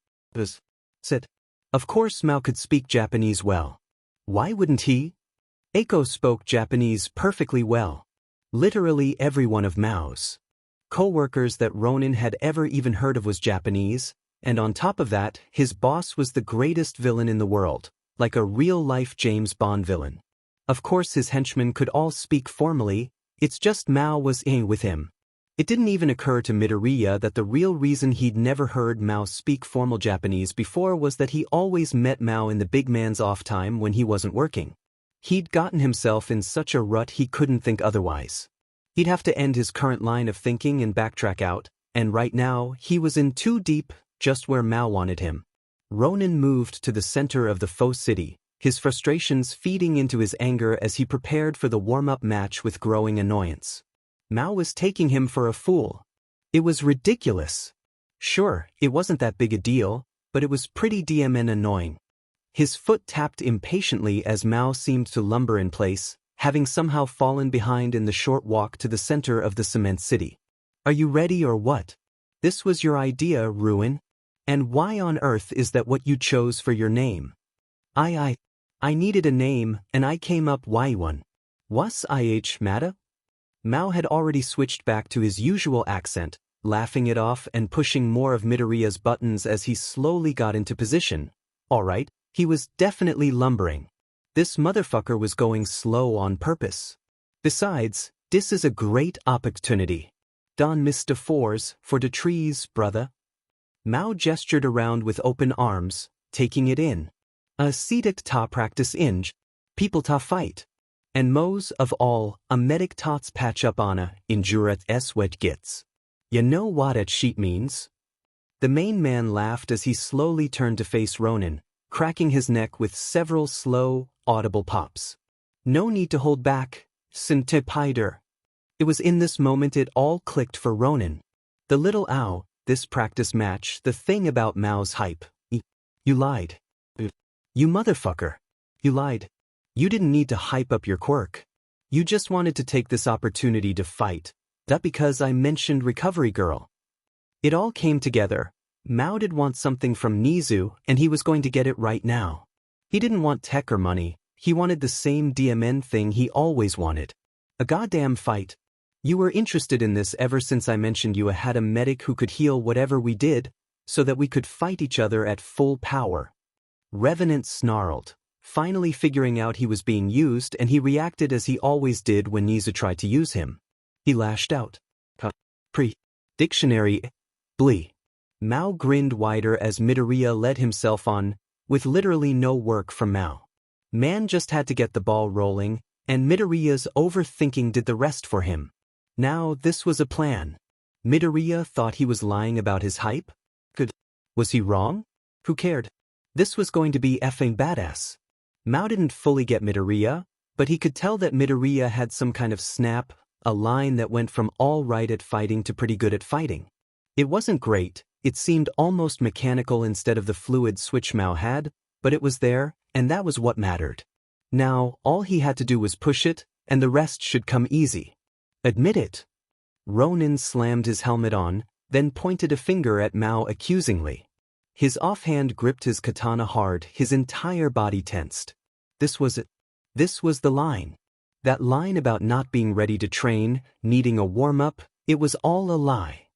said. Of course Mao could speak Japanese well. Why wouldn't he? Eiko spoke Japanese perfectly well. Literally every one of Mao's co-workers that Ronin had ever even heard of was Japanese, and on top of that, his boss was the greatest villain in the world, like a real-life James Bond villain. Of course his henchmen could all speak formally, it's just Mao was in with him. It didn't even occur to Midoriya that the real reason he'd never heard Mao speak formal Japanese before was that he always met Mao in the big man's off time when he wasn't working. He'd gotten himself in such a rut he couldn't think otherwise. He'd have to end his current line of thinking and backtrack out, and right now, he was in too deep, just where Mao wanted him. Ronin moved to the center of the faux city, his frustrations feeding into his anger as he prepared for the warm-up match with growing annoyance. Mao was taking him for a fool. It was ridiculous. Sure, it wasn't that big a deal, but it was pretty DMN annoying. His foot tapped impatiently as Mao seemed to lumber in place, having somehow fallen behind in the short walk to the center of the cement city. Are you ready or what? This was your idea, Ruin? And why on earth is that what you chose for your name? I needed a name, and I came up with one. Was ich matter? Mao had already switched back to his usual accent, laughing it off and pushing more of Midoriya's buttons as he slowly got into position. Alright, he was definitely lumbering. This motherfucker was going slow on purpose. Besides, this is a great opportunity. Don Mr. Fours for the trees, brother. Mao gestured around with open arms, taking it in. A seedict ta practice inj, people ta fight. And most of all, a medic tots patch up on a injurat s what gets. You know what that sheet means? The main man laughed as he slowly turned to face Ronin, cracking his neck with several slow, audible pops. No need to hold back, Sintepider. It was in this moment it all clicked for Ronin. The little ow, this practice match, the thing about Mao's hype. You lied. You motherfucker. You lied. You didn't need to hype up your quirk. You just wanted to take this opportunity to fight. That because I mentioned recovery girl. It all came together. Mao did want something from Nizu, and he was going to get it right now. He didn't want tech or money. He wanted the same DMN thing he always wanted. A goddamn fight. You were interested in this ever since I mentioned you had a medic who could heal whatever we did, so that we could fight each other at full power. Revenant snarled, finally figuring out he was being used, and he reacted as he always did when Nizu tried to use him. He lashed out. Dictionary. Blee. Mao grinned wider as Midoriya led himself on, with literally no work from Mao. Man just had to get the ball rolling, and Midoriya's overthinking did the rest for him. Now this was a plan. Midoriya thought he was lying about his hype? Was he wrong? Who cared? This was going to be effing badass. Mao didn't fully get Midoriya, but he could tell that Midoriya had some kind of snap, a line that went from all right at fighting to pretty good at fighting. It wasn't great, it seemed almost mechanical instead of the fluid switch Mao had, but it was there, and that was what mattered. Now, all he had to do was push it, and the rest should come easy. Admit it. Ronin slammed his helmet on, then pointed a finger at Mao accusingly. His offhand gripped his katana hard, his entire body tensed. This was it. This was the line. That line about not being ready to train, needing a warm-up, it was all a lie.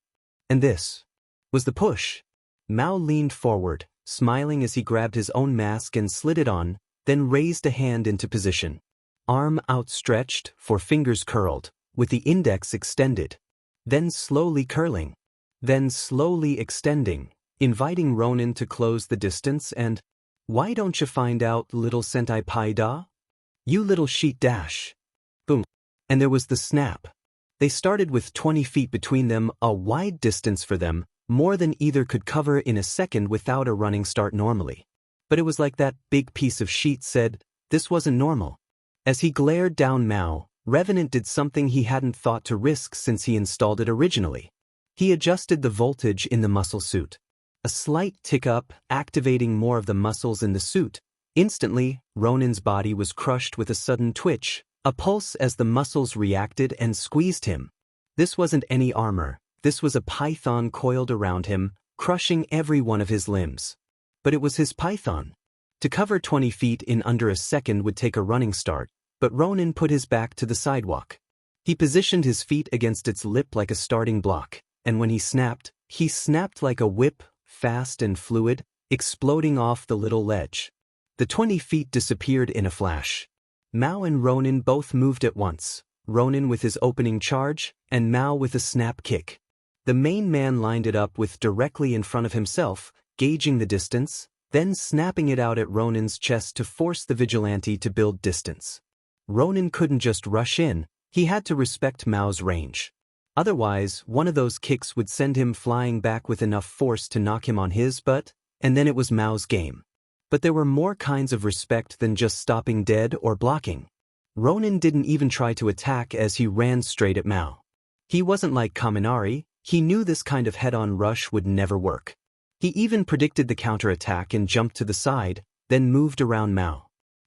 And this was the push. Mao leaned forward, smiling as he grabbed his own mask and slid it on, then raised a hand into position. Arm outstretched, for fingers curled, with the index extended. Then slowly curling. Then slowly extending, inviting Ronin to close the distance and, "Why don't you find out, little Sentai Pai-da? You little sheet dash." Boom. And there was the snap. They started with 20 feet between them, a wide distance for them, more than either could cover in a second without a running start normally. But it was like that big piece of sheet said, this wasn't normal. As he glared down Mao, Revenant did something he hadn't thought to risk since he installed it originally. He adjusted the voltage in the muscle suit. A slight tick up, activating more of the muscles in the suit. Instantly, Ronin's body was crushed with a sudden twitch, a pulse as the muscles reacted and squeezed him. This wasn't any armor, this was a python coiled around him, crushing every one of his limbs. But it was his python. To cover 20 feet in under a second would take a running start, but Ronin put his back to the sidewalk. He positioned his feet against its lip like a starting block, and when he snapped like a whip, fast and fluid, exploding off the little ledge. The 20 feet disappeared in a flash. Mao and Ronin both moved at once, Ronin with his opening charge, and Mao with a snap kick. The main man lined it up with directly in front of himself, gauging the distance, then snapping it out at Ronin's chest to force the vigilante to build distance. Ronin couldn't just rush in, he had to respect Mao's range. Otherwise, one of those kicks would send him flying back with enough force to knock him on his butt, and then it was Mao's game. But there were more kinds of respect than just stopping dead or blocking. Ronin didn't even try to attack as he ran straight at Mao. He wasn't like Kaminari, he knew this kind of head-on rush would never work. He even predicted the counterattack and jumped to the side, then moved around Mao.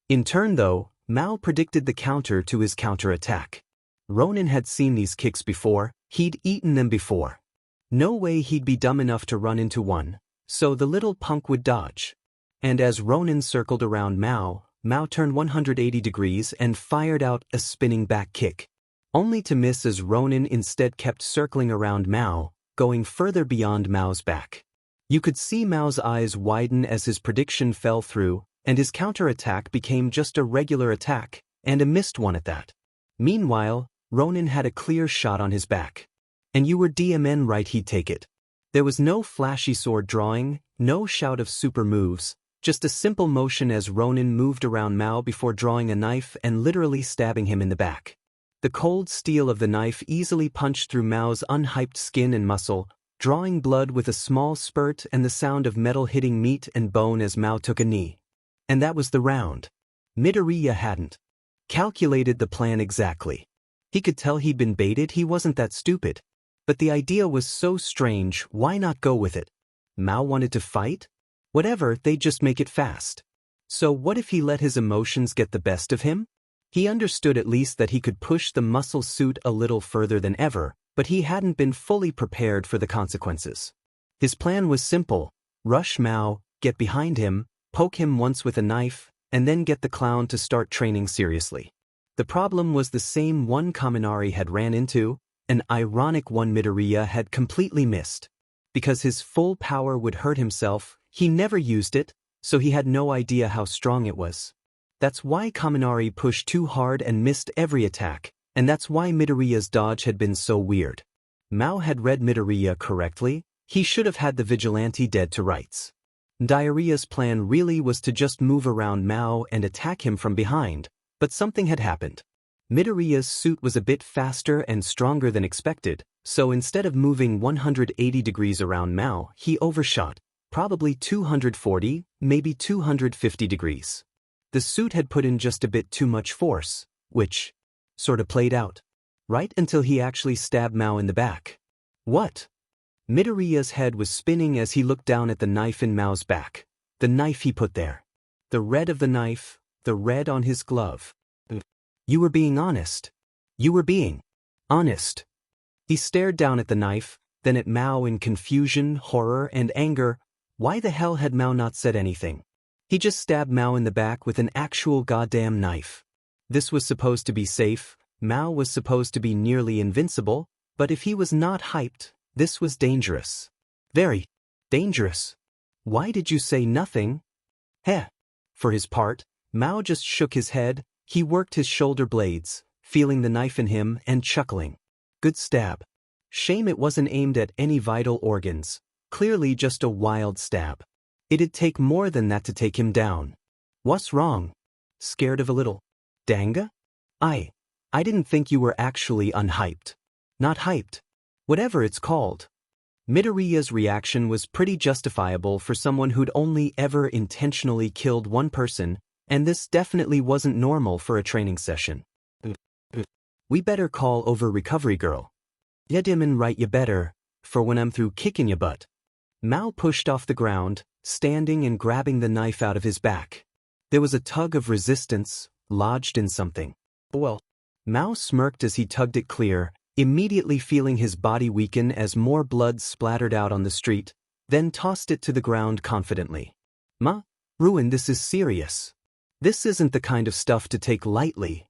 In turn though, Mao predicted the counter to his counterattack. Ronin had seen these kicks before, he'd eaten them before. No way he'd be dumb enough to run into one, so the little punk would dodge. And as Ronin circled around Mao, Mao turned 180 degrees and fired out a spinning back kick. Only to miss as Ronin instead kept circling around Mao, going further beyond Mao's back. You could see Mao's eyes widen as his prediction fell through, and his counterattack became just a regular attack, and a missed one at that. Meanwhile, Ronin had a clear shot on his back. And you were DMN right, he'd take it. There was no flashy sword drawing, no shout of super moves, just a simple motion as Ronin moved around Mao before drawing a knife and literally stabbing him in the back. The cold steel of the knife easily punched through Mao's unhyped skin and muscle, drawing blood with a small spurt and the sound of metal hitting meat and bone as Mao took a knee. And that was the round. Midoriya hadn't calculated the plan exactly. He could tell he'd been baited, he wasn't that stupid. But the idea was so strange, why not go with it? Mao wanted to fight? Whatever, they'd just make it fast. So what if he let his emotions get the best of him? He understood at least that he could push the muscle suit a little further than ever, but he hadn't been fully prepared for the consequences. His plan was simple: rush Mao, get behind him, poke him once with a knife, and then get the clown to start training seriously. The problem was the same one Kaminari had ran into, an ironic one Midoriya had completely missed. Because his full power would hurt himself, he never used it, so he had no idea how strong it was. That's why Kaminari pushed too hard and missed every attack, and that's why Midoriya's dodge had been so weird. Mao had read Midoriya correctly, he should have had the vigilante dead to rights. Diarrhea's plan really was to just move around Mao and attack him from behind, but something had happened. Midoriya's suit was a bit faster and stronger than expected, so instead of moving 180 degrees around Mao, he overshot, probably 240, maybe 250 degrees. The suit had put in just a bit too much force, which sort of played out. Right until he actually stabbed Mao in the back. What? Midoriya's head was spinning as he looked down at the knife in Mao's back. The knife he put there. The red of the knife, the red on his glove. You were being honest. You were being honest. He stared down at the knife, then at Mao in confusion, horror, and anger. Why the hell had Mao not said anything? He just stabbed Mao in the back with an actual goddamn knife. This was supposed to be safe, Mao was supposed to be nearly invincible, but if he was not hyped, this was dangerous. Very Dangerous. Why did you say nothing? Heh. For his part, Mao just shook his head. He worked his shoulder blades, feeling the knife in him and chuckling. Good stab. Shame it wasn't aimed at any vital organs. Clearly just a wild stab. It'd take more than that to take him down. What's wrong? Scared of a little danga? I didn't think you were actually unhyped. Not hyped. Whatever it's called. Midoriya's reaction was pretty justifiable for someone who'd only ever intentionally killed one person, and this definitely wasn't normal for a training session. We better call over recovery girl. Yeah, Dimon, right, you better, for when I'm through kicking your butt. Mao pushed off the ground, standing and grabbing the knife out of his back. There was a tug of resistance, lodged in something. Well, Mao smirked as he tugged it clear, immediately feeling his body weaken as more blood splattered out on the street, then tossed it to the ground confidently. Ruin, this is serious. This isn't the kind of stuff to take lightly.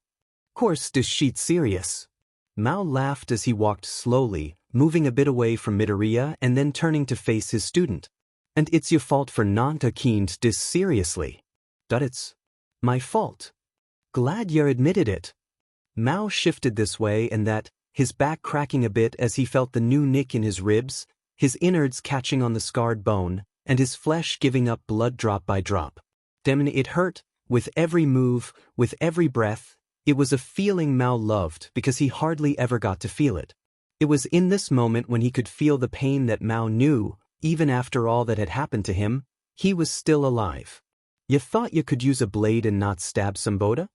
Course this shit serious. Mao laughed as he walked slowly, moving a bit away from Midoriya and then turning to face his student. And it's your fault for not taking this seriously. But it's my fault. Glad you admitted it. Mao shifted this way and that, his back cracking a bit as he felt the new nick in his ribs, his innards catching on the scarred bone, and his flesh giving up blood drop by drop. Demon, it hurt, with every move, with every breath. It was a feeling Mao loved because he hardly ever got to feel it. It was in this moment when he could feel the pain that Mao knew, even after all that had happened to him, he was still alive. You thought you could use a blade and not stab somebody?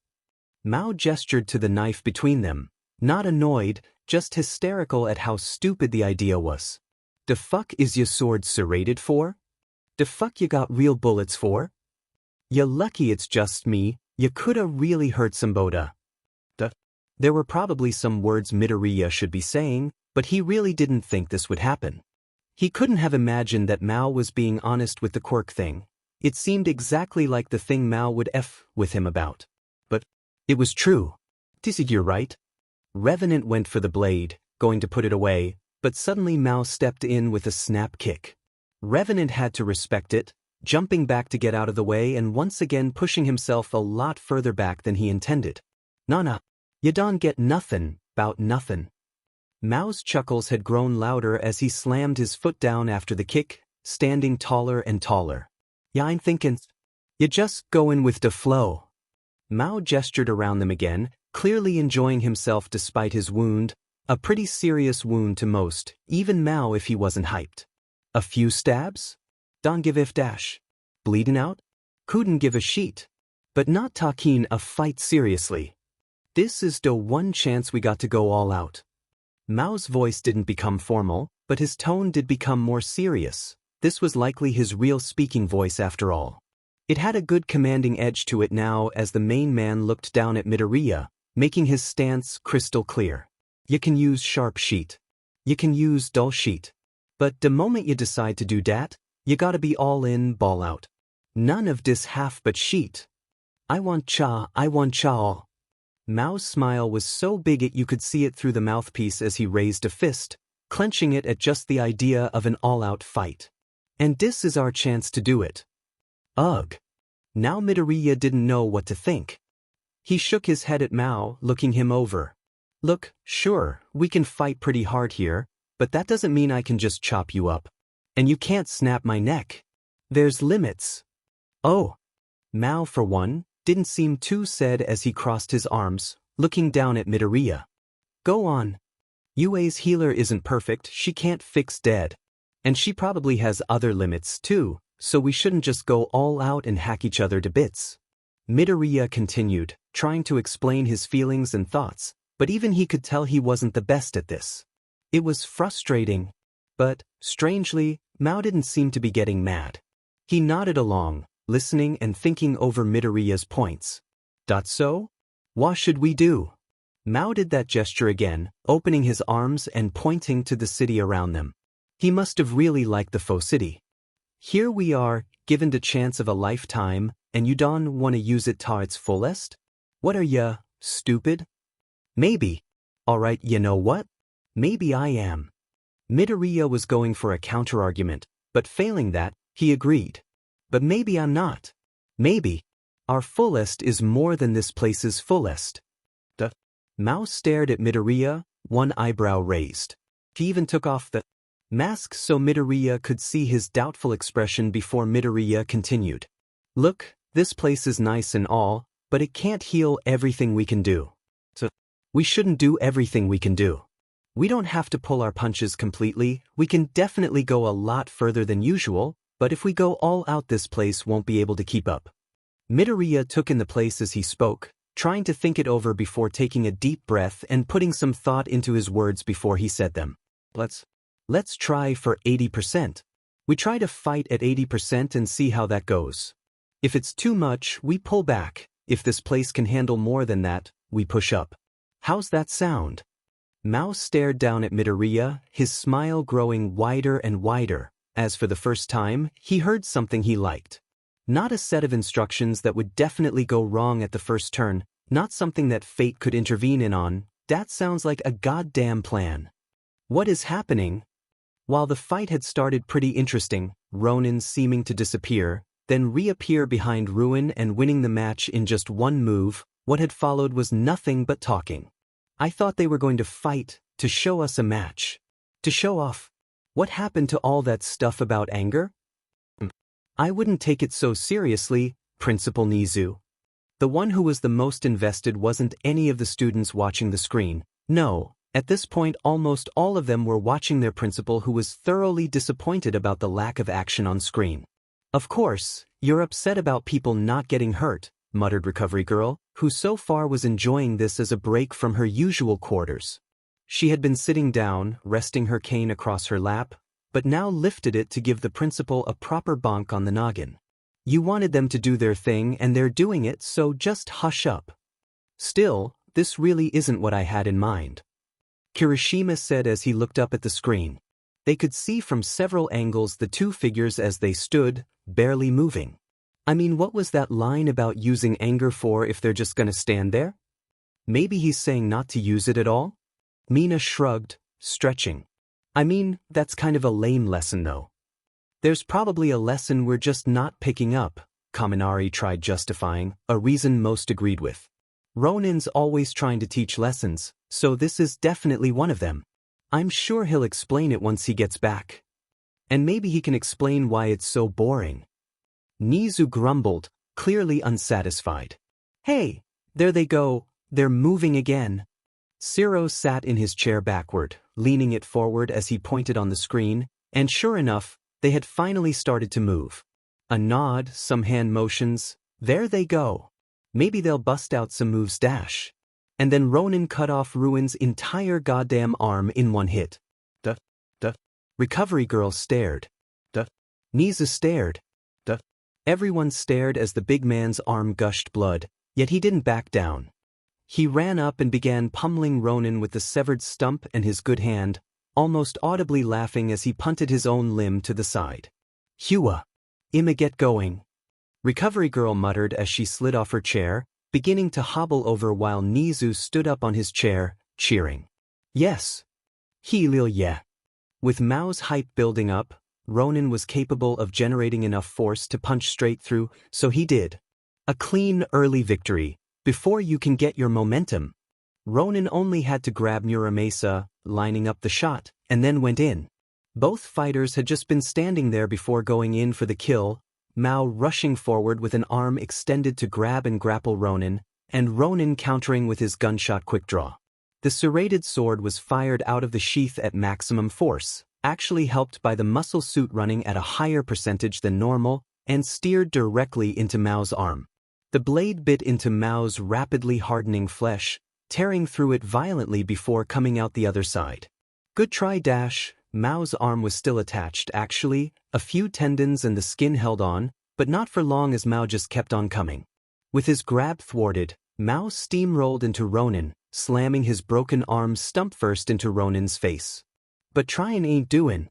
Mao gestured to the knife between them, not annoyed, just hysterical at how stupid the idea was. The fuck is your sword serrated for? The fuck you got real bullets for? You lucky it's just me, you coulda really hurt somebody. There were probably some words Midoriya should be saying, but he really didn't think this would happen. He couldn't have imagined that Mao was being honest with the quirk thing. It seemed exactly like the thing Mao would F with him about. But it was true. You're right. Revenant went for the blade, going to put it away, but suddenly Mao stepped in with a snap kick. Revenant had to respect it, jumping back to get out of the way and once again pushing himself a lot further back than he intended. Nah, you don't get nothing, bout nothing. Mao's chuckles had grown louder as he slammed his foot down after the kick, standing taller and taller. Yeah, I'm thinking, you just goin' with the flow. Mao gestured around them again, clearly enjoying himself despite his wound, a pretty serious wound to most, even Mao if he wasn't hyped. A few stabs? Don't give if dash. Bleeding out? Couldn't give a sheet. But not taking a fight seriously. This is the one chance we got to go all out. Mao's voice didn't become formal, but his tone did become more serious. This was likely his real speaking voice after all. It had a good commanding edge to it now as the main man looked down at Midoriya, making his stance crystal clear. You can use sharp sheet. You can use dull sheet. But the moment you decide to do that, you gotta be all in, ball out. None of this half but sheet. I want cha all. Mao's smile was so big you could see it through the mouthpiece as he raised a fist, clenching it at just the idea of an all-out fight. And this is our chance to do it. Ugh. Now Midoriya didn't know what to think. He shook his head at Mao, looking him over. Look, sure, we can fight pretty hard here, but that doesn't mean I can just chop you up. And you can't snap my neck. There's limits. Oh. Mao, for one, didn't seem too sad as he crossed his arms, looking down at Midoriya. Go on. Yue's healer isn't perfect, she can't fix dead. And she probably has other limits too, so we shouldn't just go all out and hack each other to bits. Midoriya continued, trying to explain his feelings and thoughts, but even he could tell he wasn't the best at this. It was frustrating. But, strangely, Mao didn't seem to be getting mad. He nodded along, listening and thinking over Midoriya's points. So? What should we do? Mao did that gesture again, opening his arms and pointing to the city around them. He must have really liked the faux city. Here we are, given the chance of a lifetime, and you don't want to use it to its fullest? What are ya, stupid? Maybe. Alright, you know what? Maybe I am. Midoriya was going for a counter-argument, but failing that, he agreed. But maybe I'm not. Maybe. Our fullest is more than this place's fullest. Duh. Mao stared at Midoriya, one eyebrow raised. He even took off the mask so Midoriya could see his doubtful expression before Midoriya continued. Look, this place is nice and all, but it can't heal everything we can do. So, we shouldn't do everything we can do. We don't have to pull our punches completely, we can definitely go a lot further than usual, but if we go all out this place won't be able to keep up. Midoriya took in the place as he spoke, trying to think it over before taking a deep breath and putting some thought into his words before he said them. Let's try for 80%. We try to fight at 80% and see how that goes. If it's too much, we pull back. If this place can handle more than that, we push up. How's that sound? Mao stared down at Midoriya, his smile growing wider and wider, as for the first time, he heard something he liked. Not a set of instructions that would definitely go wrong at the first turn, not something that fate could intervene in on, that sounds like a goddamn plan. What is happening? While the fight had started pretty interesting, Ronin seeming to disappear, then reappear behind Ruin and winning the match in just one move, what had followed was nothing but talking. I thought they were going to fight, to show us a match. To show off. What happened to all that stuff about anger? I wouldn't take it so seriously, Principal Nizu. The one who was the most invested wasn't any of the students watching the screen. No, at this point almost all of them were watching their principal who was thoroughly disappointed about the lack of action on screen. Of course, you're upset about people not getting hurt, muttered Recovery Girl, who so far was enjoying this as a break from her usual quarters. She had been sitting down, resting her cane across her lap, but now lifted it to give the principal a proper bonk on the noggin. You wanted them to do their thing and they're doing it, so just hush up. Still, this really isn't what I had in mind. Kirishima said as he looked up at the screen. They could see from several angles the two figures as they stood, barely moving. I mean, what was that line about using anger for if they're just gonna stand there? Maybe he's saying not to use it at all? Mina shrugged, stretching. I mean, that's kind of a lame lesson though. There's probably a lesson we're just not picking up, Kaminari tried justifying, a reason most agreed with. Ronin's always trying to teach lessons, so this is definitely one of them. I'm sure he'll explain it once he gets back. And maybe he can explain why it's so boring. Nizu grumbled, clearly unsatisfied. Hey, there they go, they're moving again. Zero sat in his chair backward, leaning it forward as he pointed on the screen, and sure enough, they had finally started to move. A nod, some hand motions, there they go. Maybe they'll bust out some moves dash. And then Ronin cut off Ruin's entire goddamn arm in one hit. Duh. Recovery Girl stared. Duh. Nizu stared. Duh. Everyone stared as the big man's arm gushed blood, yet he didn't back down. He ran up and began pummeling Ronin with the severed stump and his good hand, almost audibly laughing as he punted his own limb to the side. Hua! I'ma get going. Recovery Girl muttered as she slid off her chair, beginning to hobble over while Nizu stood up on his chair, cheering. Yes. Yeah. With Mao's hype building up, Ronin was capable of generating enough force to punch straight through, so he did. A clean, early victory, before you can get your momentum. Ronin only had to grab Muramasa, lining up the shot, and then went in. Both fighters had just been standing there before going in for the kill, Mao rushing forward with an arm extended to grab and grapple Ronin, and Ronin countering with his gunshot quick draw. The serrated sword was fired out of the sheath at maximum force, actually helped by the muscle suit running at a higher percentage than normal, and steered directly into Mao's arm. The blade bit into Mao's rapidly hardening flesh, tearing through it violently before coming out the other side. Good try dash. Mao's arm was still attached actually, a few tendons and the skin held on, but not for long as Mao just kept on coming. With his grab thwarted, Mao steamrolled into Ronin, slamming his broken arm stump first into Ronin's face. But tryin' ain't doin'.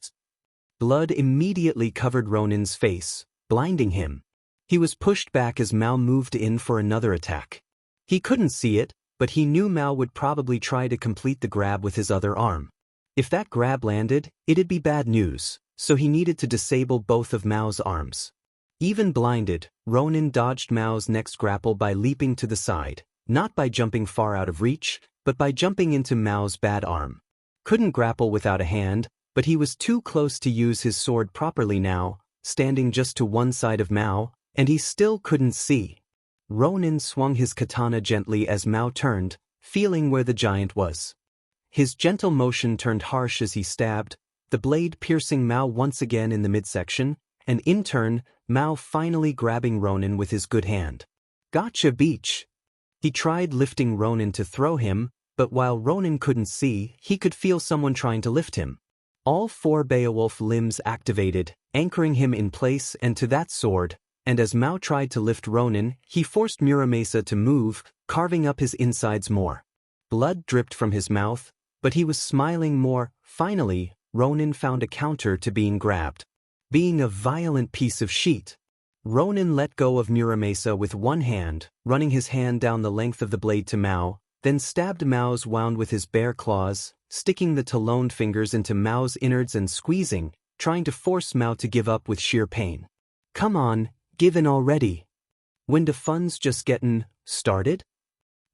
Blood immediately covered Ronin's face, blinding him. He was pushed back as Mao moved in for another attack. He couldn't see it, but he knew Mao would probably try to complete the grab with his other arm. If that grab landed, it'd be bad news, so he needed to disable both of Mao's arms. Even blinded, Ronin dodged Mao's next grapple by leaping to the side, not by jumping far out of reach, but by jumping into Mao's bad arm. Couldn't grapple without a hand, but he was too close to use his sword properly now, standing just to one side of Mao, and he still couldn't see. Ronin swung his katana gently as Mao turned, feeling where the giant was. His gentle motion turned harsh as he stabbed, the blade piercing Mao once again in the midsection, and in turn, Mao finally grabbing Ronin with his good hand. Gotcha beach! He tried lifting Ronin to throw him, but while Ronin couldn't see, he could feel someone trying to lift him. All 4 Beowulf limbs activated, anchoring him in place and to that sword, and as Mao tried to lift Ronin, he forced Muramasa to move, carving up his insides more. Blood dripped from his mouth, but he was smiling more. Finally, Ronin found a counter to being grabbed. Being a violent piece of shit. Ronin let go of Muramasa with one hand, running his hand down the length of the blade to Mao, then stabbed Mao's wound with his bare claws, sticking the taloned fingers into Mao's innards and squeezing, trying to force Mao to give up with sheer pain. Come on, give in already. When the fun's just gettin' started?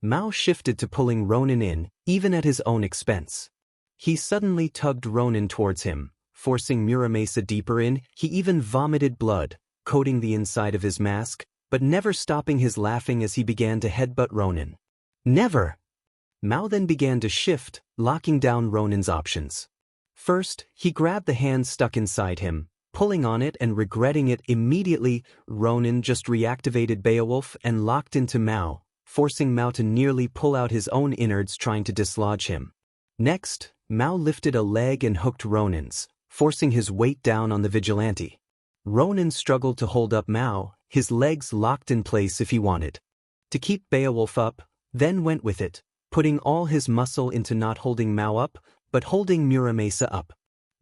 Mao shifted to pulling Ronin in, even at his own expense. He suddenly tugged Ronin towards him, forcing Muramasa deeper in. He even vomited blood, coating the inside of his mask, but never stopping his laughing as he began to headbutt Ronin. Never! Mao then began to shift, locking down Ronin's options. First, he grabbed the hand stuck inside him, pulling on it and regretting it immediately. Ronin just reactivated Beowulf and locked into Mao, forcing Mao to nearly pull out his own innards trying to dislodge him. Next, Mao lifted a leg and hooked Ronin's, forcing his weight down on the vigilante. Ronin struggled to hold up Mao, his legs locked in place if he wanted to keep Beowulf up, then went with it, putting all his muscle into not holding Mao up, but holding Muramasa up.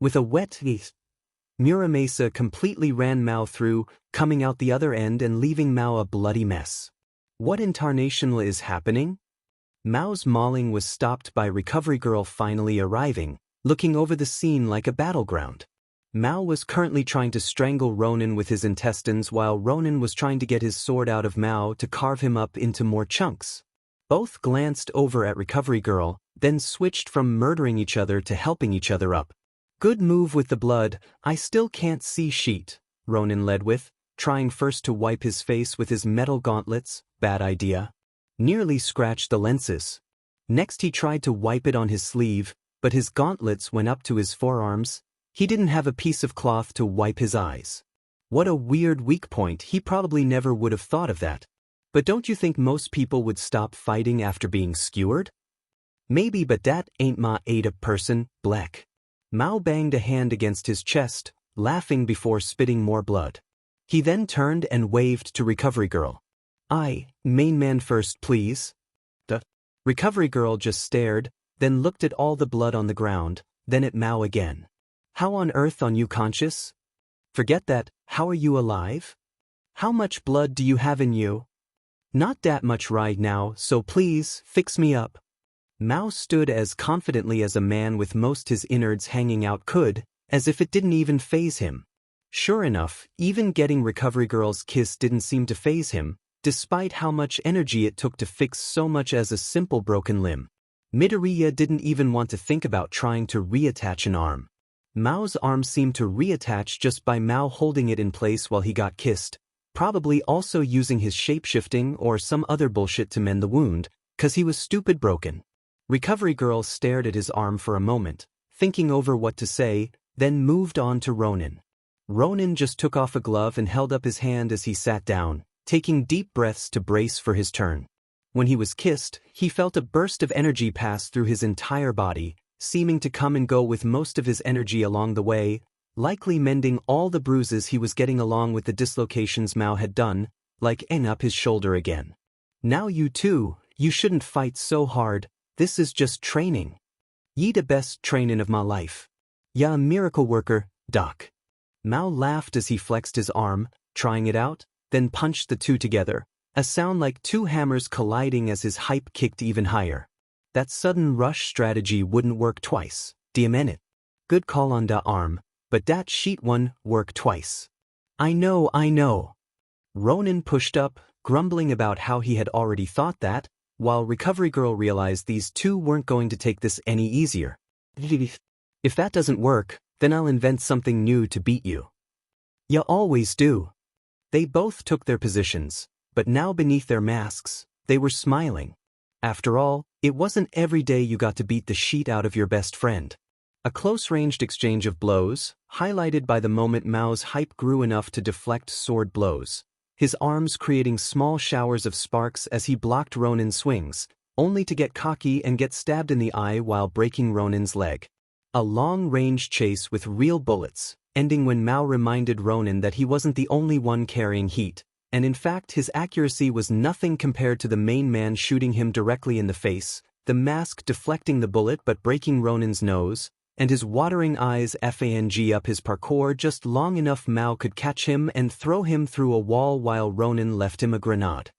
With a wet Muramasa completely ran Mao through, coming out the other end and leaving Mao a bloody mess. What in tarnation is happening? Mao's mauling was stopped by Recovery Girl finally arriving, looking over the scene like a battleground. Mao was currently trying to strangle Ronin with his intestines while Ronin was trying to get his sword out of Mao to carve him up into more chunks. Both glanced over at Recovery Girl, then switched from murdering each other to helping each other up. Good move with the blood. I still can't see sheet, Ronin led with, trying first to wipe his face with his metal gauntlets. Bad idea. Nearly scratched the lenses. Next he tried to wipe it on his sleeve, but his gauntlets went up to his forearms. He didn't have a piece of cloth to wipe his eyes. What a weird weak point. He probably never would have thought of that. But don't you think most people would stop fighting after being skewered? Maybe, but that ain't my Ada person, Black. Mao banged a hand against his chest, laughing before spitting more blood. He then turned and waved to Recovery Girl. Main man first, please. The Recovery Girl just stared, then looked at all the blood on the ground, then at Mao again. How on earth are you conscious? Forget that, how are you alive? How much blood do you have in you? Not that much right now, so please, fix me up. Mao stood as confidently as a man with most his innards hanging out could, as if it didn't even faze him. Sure enough, even getting Recovery Girl's kiss didn't seem to faze him, despite how much energy it took to fix so much as a simple broken limb. Midoriya didn't even want to think about trying to reattach an arm. Mao's arm seemed to reattach just by Mao holding it in place while he got kissed, probably also using his shapeshifting or some other bullshit to mend the wound, 'cause he was stupid broken. Recovery Girl stared at his arm for a moment, thinking over what to say, then moved on to Ronin. Ronin just took off a glove and held up his hand as he sat down, taking deep breaths to brace for his turn. When he was kissed, he felt a burst of energy pass through his entire body, seeming to come and go with most of his energy along the way, likely mending all the bruises he was getting along with the dislocations Mao had done, like up his shoulder again. Now you too, you shouldn't fight so hard, this is just training. Ye the best trainin' of my life. Ya a miracle worker, Doc. Mao laughed as he flexed his arm, trying it out, then punched the two together, a sound like two hammers colliding as his hype kicked even higher. That sudden rush strategy wouldn't work twice, it? Good call on da arm, but that sheet one work twice. I know. Ronin pushed up, grumbling about how he had already thought that, while Recovery Girl realized these two weren't going to take this any easier. If that doesn't work, then I'll invent something new to beat you. Ya always do. They both took their positions, but now beneath their masks, they were smiling. After all, it wasn't every day you got to beat the sheet out of your best friend. A close-ranged exchange of blows, highlighted by the moment Mao's hype grew enough to deflect sword blows, his arms creating small showers of sparks as he blocked Ronin's swings, only to get cocky and get stabbed in the eye while breaking Ronin's leg. A long-range chase with real bullets, ending when Mao reminded Ronin that he wasn't the only one carrying heat, and in fact his accuracy was nothing compared to the main man shooting him directly in the face, the mask deflecting the bullet but breaking Ronin's nose, and his watering eyes fang up his parkour just long enough Mao could catch him and throw him through a wall while Ronin left him a grenade.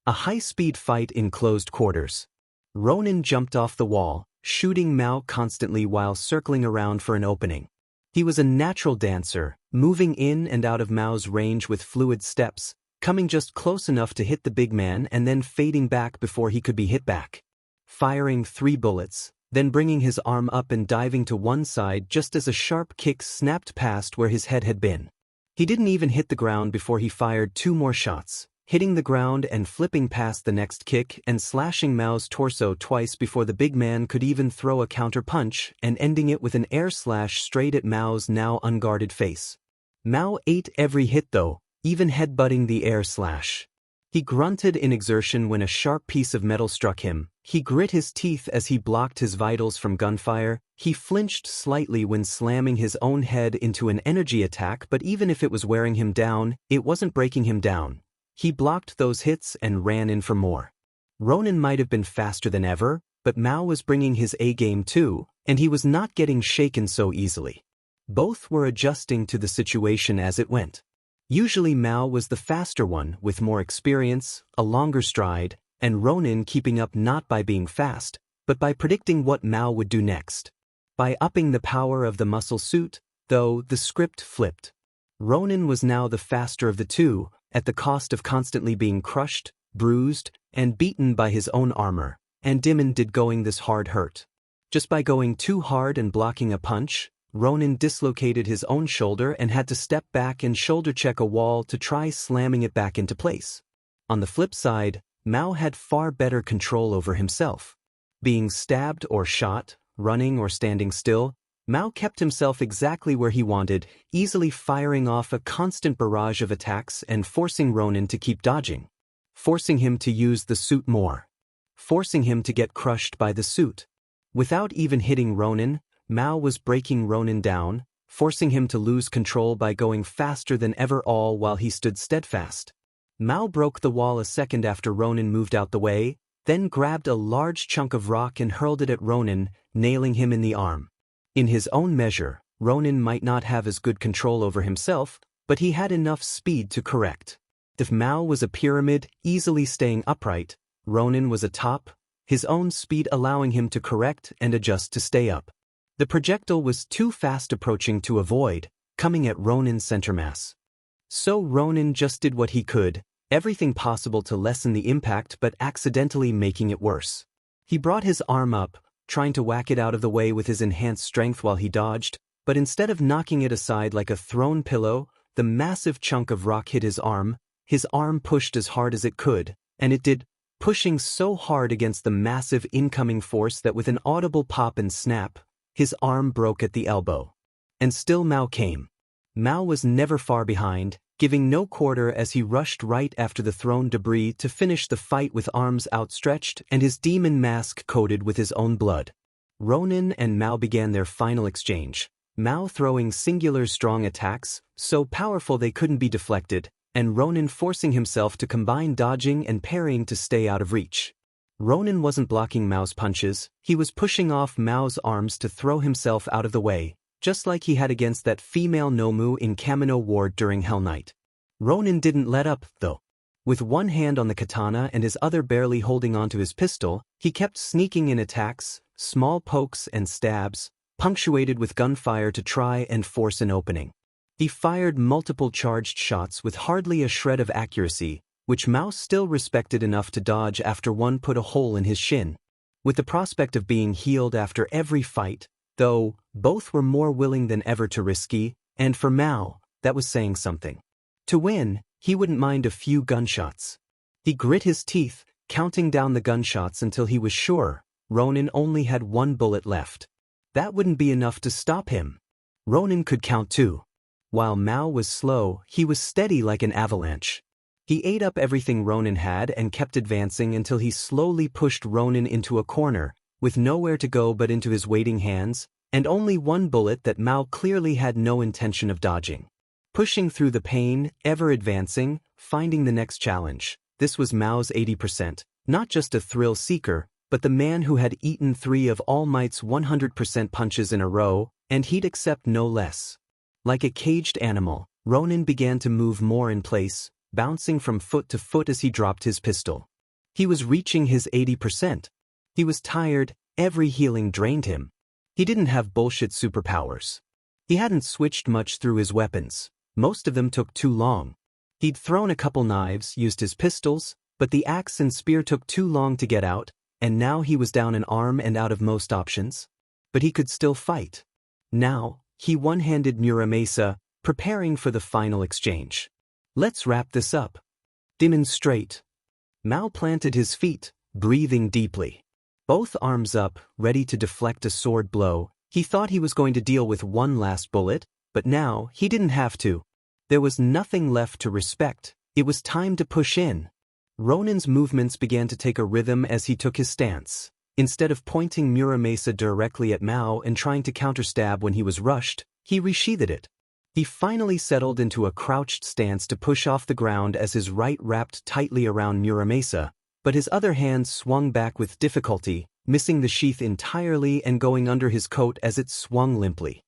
A high-speed fight in closed quarters. Ronin jumped off the wall, shooting Mao constantly while circling around for an opening. He was a natural dancer, moving in and out of Mao's range with fluid steps, coming just close enough to hit the big man and then fading back before he could be hit back. Firing 3 bullets, then bringing his arm up and diving to one side just as a sharp kick snapped past where his head had been. He didn't even hit the ground before he fired 2 more shots, hitting the ground and flipping past the next kick and slashing Mao's torso twice before the big man could even throw a counter punch and ending it with an air slash straight at Mao's now unguarded face. Mao ate every hit though, even headbutting the air slash. He grunted in exertion when a sharp piece of metal struck him. He grit his teeth as he blocked his vitals from gunfire. He flinched slightly when slamming his own head into an energy attack, but even if it was wearing him down, it wasn't breaking him down. He blocked those hits and ran in for more. Ronin might have been faster than ever, but Mao was bringing his A-game too, and he was not getting shaken so easily. Both were adjusting to the situation as it went. Usually Mao was the faster one with more experience, a longer stride, and Ronin keeping up not by being fast, but by predicting what Mao would do next. By upping the power of the muscle suit, though, the script flipped. Ronin was now the faster of the two, at the cost of constantly being crushed, bruised, and beaten by his own armor, and Dimon did going this hard hurt. Just by going too hard and blocking a punch, Ronin dislocated his own shoulder and had to step back and shoulder check a wall to try slamming it back into place. On the flip side, Mao had far better control over himself. Being stabbed or shot, running or standing still, Mao kept himself exactly where he wanted, easily firing off a constant barrage of attacks and forcing Ronin to keep dodging. Forcing him to use the suit more. Forcing him to get crushed by the suit. Without even hitting Ronin, Mao was breaking Ronin down, forcing him to lose control by going faster than ever all while he stood steadfast. Mao broke the wall a second after Ronin moved out the way, then grabbed a large chunk of rock and hurled it at Ronin, nailing him in the arm. In his own measure, Ronin might not have as good control over himself, but he had enough speed to correct. If Mao was a pyramid, easily staying upright, Ronin was a top, his own speed allowing him to correct and adjust to stay up. The projectile was too fast approaching to avoid, coming at Ronin's center mass. So Ronin just did what he could, everything possible to lessen the impact but accidentally making it worse. He brought his arm up, trying to whack it out of the way with his enhanced strength while he dodged, but instead of knocking it aside like a thrown pillow, the massive chunk of rock hit his arm pushed as hard as it could, and it did, pushing so hard against the massive incoming force that with an audible pop and snap, his arm broke at the elbow. And still Mao came. Mao was never far behind, giving no quarter as he rushed right after the thrown debris to finish the fight with arms outstretched and his demon mask coated with his own blood. Ronin and Mao began their final exchange, Mao throwing singular strong attacks, so powerful they couldn't be deflected, and Ronin forcing himself to combine dodging and parrying to stay out of reach. Ronin wasn't blocking Mao's punches, he was pushing off Mao's arms to throw himself out of the way, just like he had against that female Nomu in Kamino Ward during Hell Night. Ronin didn't let up, though. With one hand on the katana and his other barely holding onto his pistol, he kept sneaking in attacks, small pokes and stabs, punctuated with gunfire to try and force an opening. He fired multiple charged shots with hardly a shred of accuracy, which Mao still respected enough to dodge after one put a hole in his shin. With the prospect of being healed after every fight, though, both were more willing than ever to risky, and for Mao, that was saying something. To win, he wouldn't mind a few gunshots. He grit his teeth, counting down the gunshots until he was sure Ronin only had one bullet left. That wouldn't be enough to stop him. Ronin could count too. While Mao was slow, he was steady like an avalanche. He ate up everything Ronin had and kept advancing until he slowly pushed Ronin into a corner, with nowhere to go but into his waiting hands, and only one bullet that Mao clearly had no intention of dodging. Pushing through the pain, ever advancing, finding the next challenge. This was Mao's 80%, not just a thrill seeker, but the man who had eaten 3 of All Might's 100% punches in a row, and he'd accept no less. Like a caged animal, Ronin began to move more in place, bouncing from foot to foot as he dropped his pistol. He was reaching his 80%. He was tired, every healing drained him. He didn't have bullshit superpowers. He hadn't switched much through his weapons. Most of them took too long. He'd thrown a couple knives, used his pistols, but the axe and spear took too long to get out, and now he was down an arm and out of most options. But he could still fight. Now, he one-handed Muramasa, preparing for the final exchange. Let's wrap this up. Demonstrate. Mao planted his feet, breathing deeply. Both arms up, ready to deflect a sword blow. He thought he was going to deal with one last bullet, but now he didn't have to. There was nothing left to respect. It was time to push in. Ronin's movements began to take a rhythm as he took his stance. Instead of pointing Muramasa directly at Mao and trying to counterstab when he was rushed, he resheathed it. He finally settled into a crouched stance to push off the ground as his right wrapped tightly around Muramasa, but his other hand swung back with difficulty, missing the sheath entirely and going under his coat as it swung limply.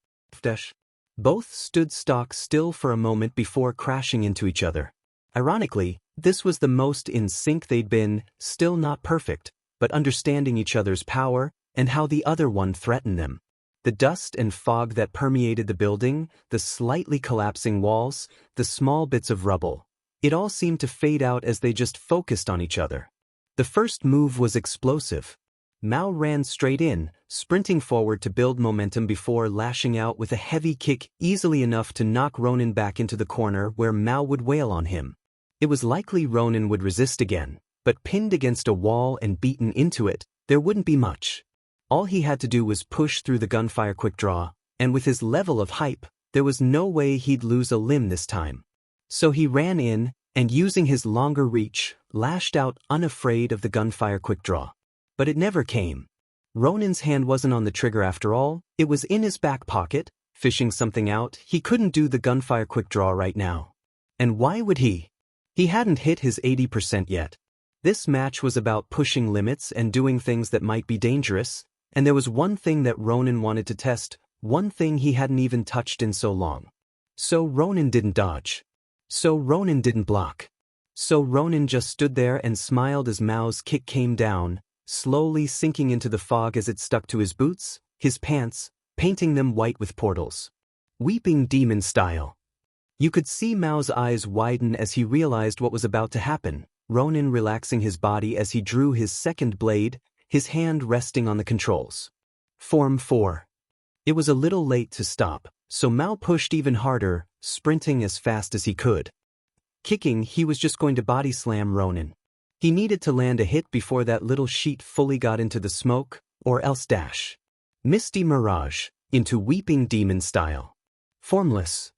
Both stood stock still for a moment before crashing into each other. Ironically, this was the most in sync they'd been, still not perfect, but understanding each other's power and how the other one threatened them. The dust and fog that permeated the building, the slightly collapsing walls, the small bits of rubble. It all seemed to fade out as they just focused on each other. The first move was explosive. Mao ran straight in, sprinting forward to build momentum before lashing out with a heavy kick easily enough to knock Ronin back into the corner where Mao would wail on him. It was likely Ronin would resist again, but pinned against a wall and beaten into it, there wouldn't be much. All he had to do was push through the gunfire quick draw, and with his level of hype, there was no way he'd lose a limb this time. So he ran in, and using his longer reach, lashed out unafraid of the gunfire quick draw. But it never came. Ronin's hand wasn't on the trigger after all, it was in his back pocket, fishing something out. He couldn't do the gunfire quick draw right now. And why would he? He hadn't hit his 80% yet. This match was about pushing limits and doing things that might be dangerous, and there was one thing that Ronin wanted to test, one thing he hadn't even touched in so long. So Ronin didn't dodge. So Ronin didn't block. So Ronin just stood there and smiled as Mao's kick came down, slowly sinking into the fog as it stuck to his boots, his pants, painting them white with portals. Weeping demon style. You could see Mao's eyes widen as he realized what was about to happen, Ronin relaxing his body as he drew his second blade, his hand resting on the controls. Form 4. It was a little late to stop, so Mao pushed even harder, sprinting as fast as he could. Kicking, he was just going to body slam Ronin. He needed to land a hit before that little sheet fully got into the smoke, or else dash. Misty Mirage, into Weeping Demon style. Formless.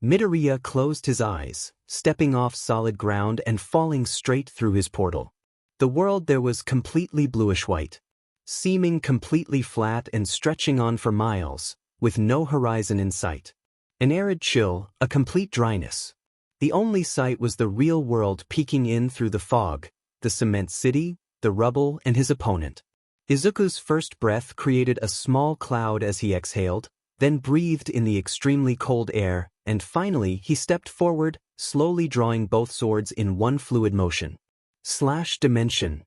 Midoriya closed his eyes, stepping off solid ground and falling straight through his portal. The world there was completely bluish-white, seeming completely flat and stretching on for miles, with no horizon in sight. An arid chill, a complete dryness. The only sight was the real world peeking in through the fog, the cement city, the rubble, and his opponent. Izuku's first breath created a small cloud as he exhaled, then breathed in the extremely cold air, and finally he stepped forward, slowly drawing both swords in one fluid motion. Slash dimension.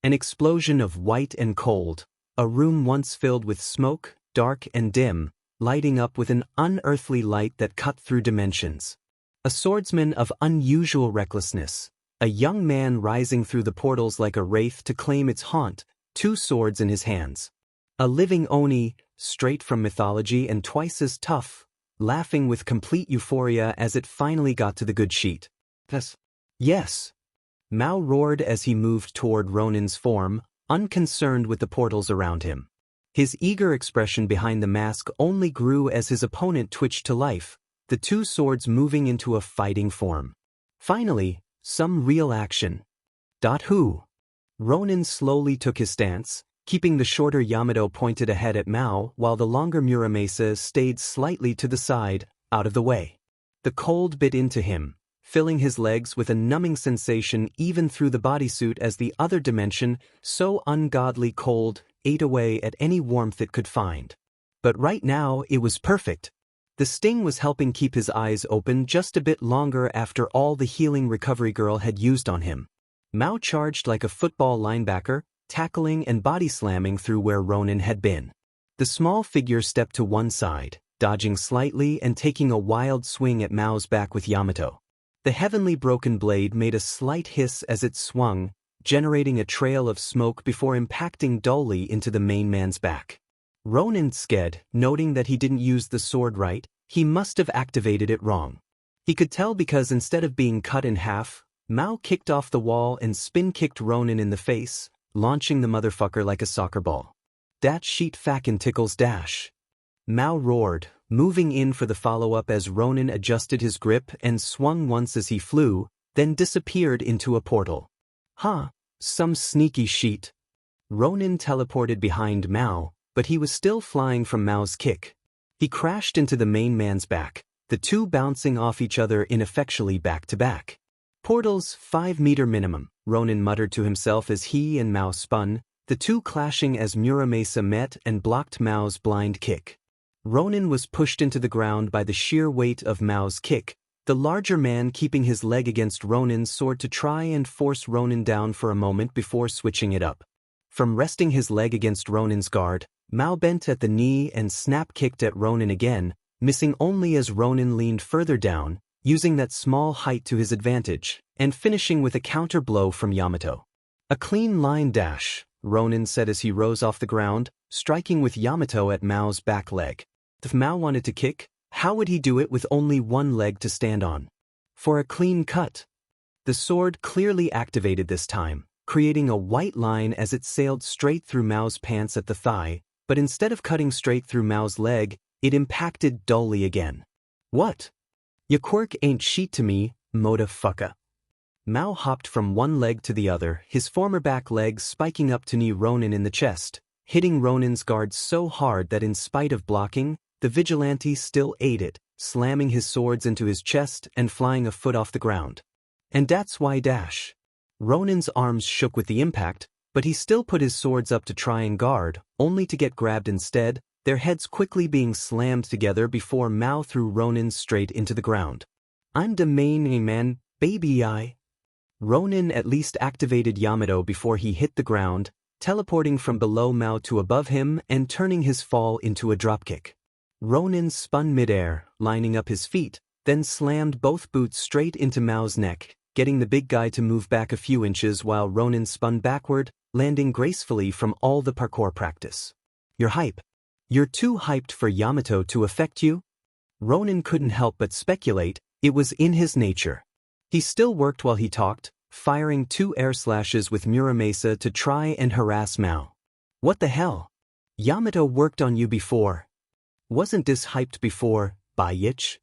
An explosion of white and cold, a room once filled with smoke, dark and dim, lighting up with an unearthly light that cut through dimensions. A swordsman of unusual recklessness, a young man rising through the portals like a wraith to claim its haunt, 2 swords in his hands. A living Oni, straight from mythology and twice as tough, laughing with complete euphoria as it finally got to the good sheet. Yes. Mao roared as he moved toward Ronin's form, unconcerned with the portals around him. His eager expression behind the mask only grew as his opponent twitched to life, the 2 swords moving into a fighting form. Finally, some real action. Who? Ronin slowly took his stance, keeping the shorter Yamato pointed ahead at Mao while the longer Muramasa stayed slightly to the side, out of the way. The cold bit into him, filling his legs with a numbing sensation even through the bodysuit as the other dimension, so ungodly cold, ate away at any warmth it could find. But right now it was perfect. The sting was helping keep his eyes open just a bit longer after all the healing recovery girl had used on him. Mao charged like a football linebacker, tackling and body slamming through where Ronin had been. The small figure stepped to one side, dodging slightly and taking a wild swing at Mao's back with Yamato. The heavenly broken blade made a slight hiss as it swung, generating a trail of smoke before impacting dully into the main man's back. Ronin sked, noting that he didn't use the sword right. He must have activated it wrong. He could tell because instead of being cut in half, Mao kicked off the wall and spin-kicked Ronin in the face, launching the motherfucker like a soccer ball. Dat sheet fakin' tickles dash. Mao roared, moving in for the follow-up as Ronin adjusted his grip and swung once as he flew, then disappeared into a portal. Some sneaky sheet. Ronin teleported behind Mao, but he was still flying from Mao's kick. He crashed into the main man's back, the 2 bouncing off each other ineffectually back to back. Portals 5-meter minimum, Ronin muttered to himself as he and Mao spun, the 2 clashing as Muramasa met and blocked Mao's blind kick. Ronin was pushed into the ground by the sheer weight of Mao's kick, the larger man keeping his leg against Ronin's sword to try and force Ronin down for a moment before switching it up. From resting his leg against Ronin's guard, Mao bent at the knee and snap-kicked at Ronin again, missing only as Ronin leaned further down, using that small height to his advantage, and finishing with a counter-blow from Yamato. A clean line dash, Ronin said as he rose off the ground, striking with Yamato at Mao's back leg. If Mao wanted to kick, how would he do it with only one leg to stand on? For a clean cut. The sword clearly activated this time, creating a white line as it sailed straight through Mao's pants at the thigh, but instead of cutting straight through Mao's leg, it impacted dully again. What? Ya quirk ain't shit to me, motherfucker. Mao hopped from one leg to the other, his former back leg spiking up to knee Ronin in the chest, hitting Ronin's guard so hard that in spite of blocking, the vigilante still ate it, slamming his swords into his chest and flying a foot off the ground. And that's why dash. Ronin's arms shook with the impact, but he still put his swords up to try and guard, only to get grabbed instead, their heads quickly being slammed together before Mao threw Ronin straight into the ground. I'm the main man, baby I. Ronin at least activated Yamato before he hit the ground, teleporting from below Mao to above him and turning his fall into a dropkick. Ronin spun midair, lining up his feet, then slammed both boots straight into Mao's neck, getting the big guy to move back a few inches while Ronin spun backward, landing gracefully from all the parkour practice. You're hype. You're too hyped for Yamato to affect you? Ronin couldn't help but speculate, it was in his nature. He still worked while he talked, firing 2 air slashes with Muramasa to try and harass Mao. What the hell? Yamato worked on you before. Wasn't this hyped before, Bayich?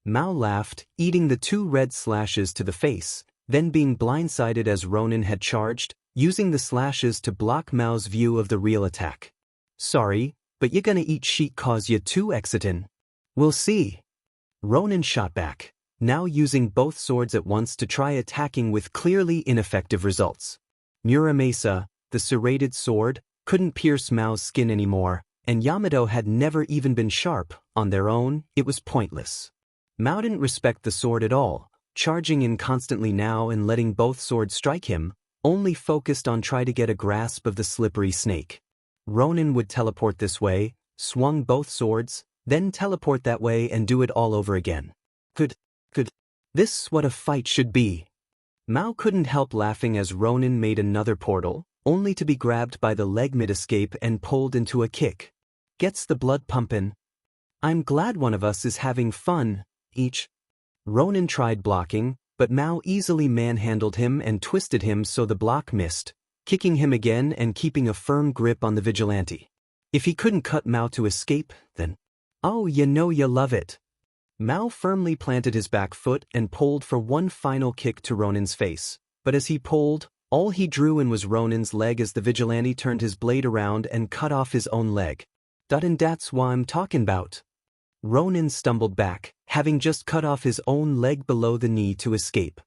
Mao laughed, eating the 2 red slashes to the face, then being blindsided as Ronin had charged, using the slashes to block Mao's view of the real attack. Sorry, but you're gonna eat shit cause you too exitin'. We'll see. Ronin shot back, now using both swords at once to try attacking with clearly ineffective results. Muramasa, the serrated sword, couldn't pierce Mao's skin anymore, and Yamato had never even been sharp. On their own, it was pointless. Mao didn't respect the sword at all, charging in constantly now and letting both swords strike him, only focused on trying to get a grasp of the slippery snake. Ronin would teleport this way, swung both swords, then teleport that way and do it all over again. Could this what a fight should be? Mao couldn't help laughing as Ronin made another portal, only to be grabbed by the leg mid-escape and pulled into a kick. Gets the blood pumpin'. I'm glad one of us is having fun, each. Ronin tried blocking, but Mao easily manhandled him and twisted him so the block missed, kicking him again and keeping a firm grip on the vigilante. If he couldn't cut Mao to escape, then, oh, you know you love it. Mao firmly planted his back foot and pulled for one final kick to Ronin's face, but as he pulled, all he drew in was Ronin's leg as the vigilante turned his blade around and cut off his own leg. And that's what I'm talking about. Ronin stumbled back, having just cut off his own leg below the knee to escape.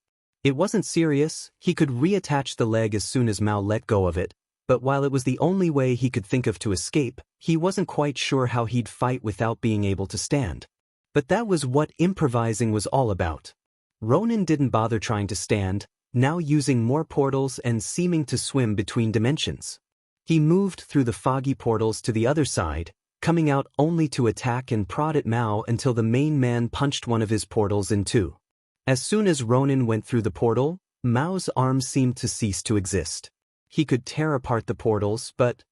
It wasn't serious, he could reattach the leg as soon as Mao let go of it, but while it was the only way he could think of to escape, he wasn't quite sure how he'd fight without being able to stand. But that was what improvising was all about. Ronin didn't bother trying to stand, now using more portals and seeming to swim between dimensions. He moved through the foggy portals to the other side, coming out only to attack and prod at Mao until the main man punched one of his portals in two. As soon as Ronin went through the portal, Mao's arms seemed to cease to exist. He could tear apart the portals, but...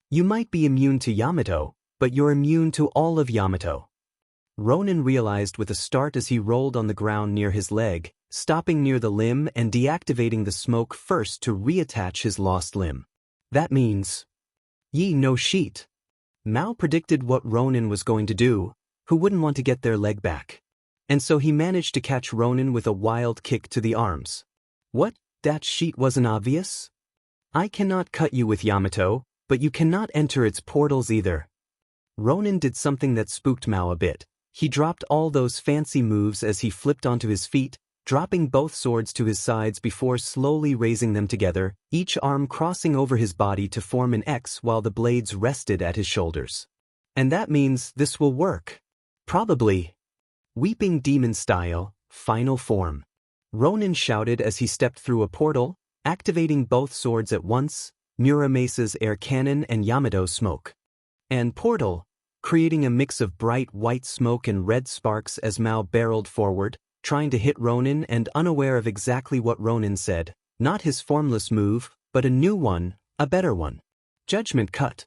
You might be immune to Yamato, but you're immune to all of Yamato. Ronin realized with a start as he rolled on the ground near his leg, stopping near the limb and deactivating the smoke first to reattach his lost limb. That means... Ye no sheet. Mao predicted what Ronin was going to do, who wouldn't want to get their leg back. And so he managed to catch Ronin with a wild kick to the arms. What, that sheet wasn't obvious? I cannot cut you with Yamato, but you cannot enter its portals either. Ronin did something that spooked Mao a bit. He dropped all those fancy moves as he flipped onto his feet, dropping both swords to his sides before slowly raising them together, each arm crossing over his body to form an X while the blades rested at his shoulders. And that means this will work. Probably. Weeping Demon style, final form. Ronin shouted as he stepped through a portal, activating both swords at once, Muramesa's air cannon and Yamato's smoke. And portal, creating a mix of bright white smoke and red sparks as Mao barreled forward, trying to hit Ronin and unaware of exactly what Ronin said, not his formless move, but a new one, a better one. Judgment cut.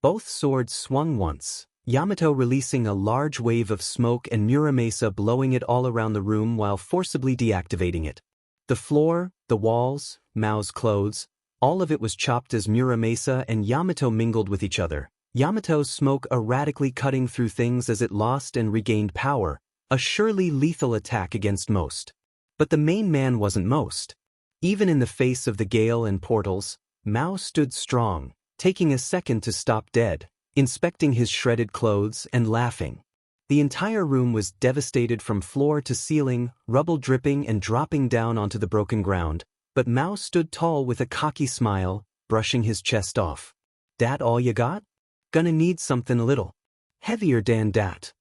Both swords swung once, Yamato releasing a large wave of smoke and Muramesa blowing it all around the room while forcibly deactivating it. The floor, the walls, Mao's clothes, all of it was chopped as Muramesa and Yamato mingled with each other. Yamato's smoke erratically cutting through things as it lost and regained power, a surely lethal attack against most. But the main man wasn't most. Even in the face of the gale and portals, Mao stood strong, taking a second to stop dead, inspecting his shredded clothes and laughing. The entire room was devastated from floor to ceiling, rubble dripping and dropping down onto the broken ground, but Mao stood tall with a cocky smile, brushing his chest off. Dat all you got? Gonna need something a little heavier than dat.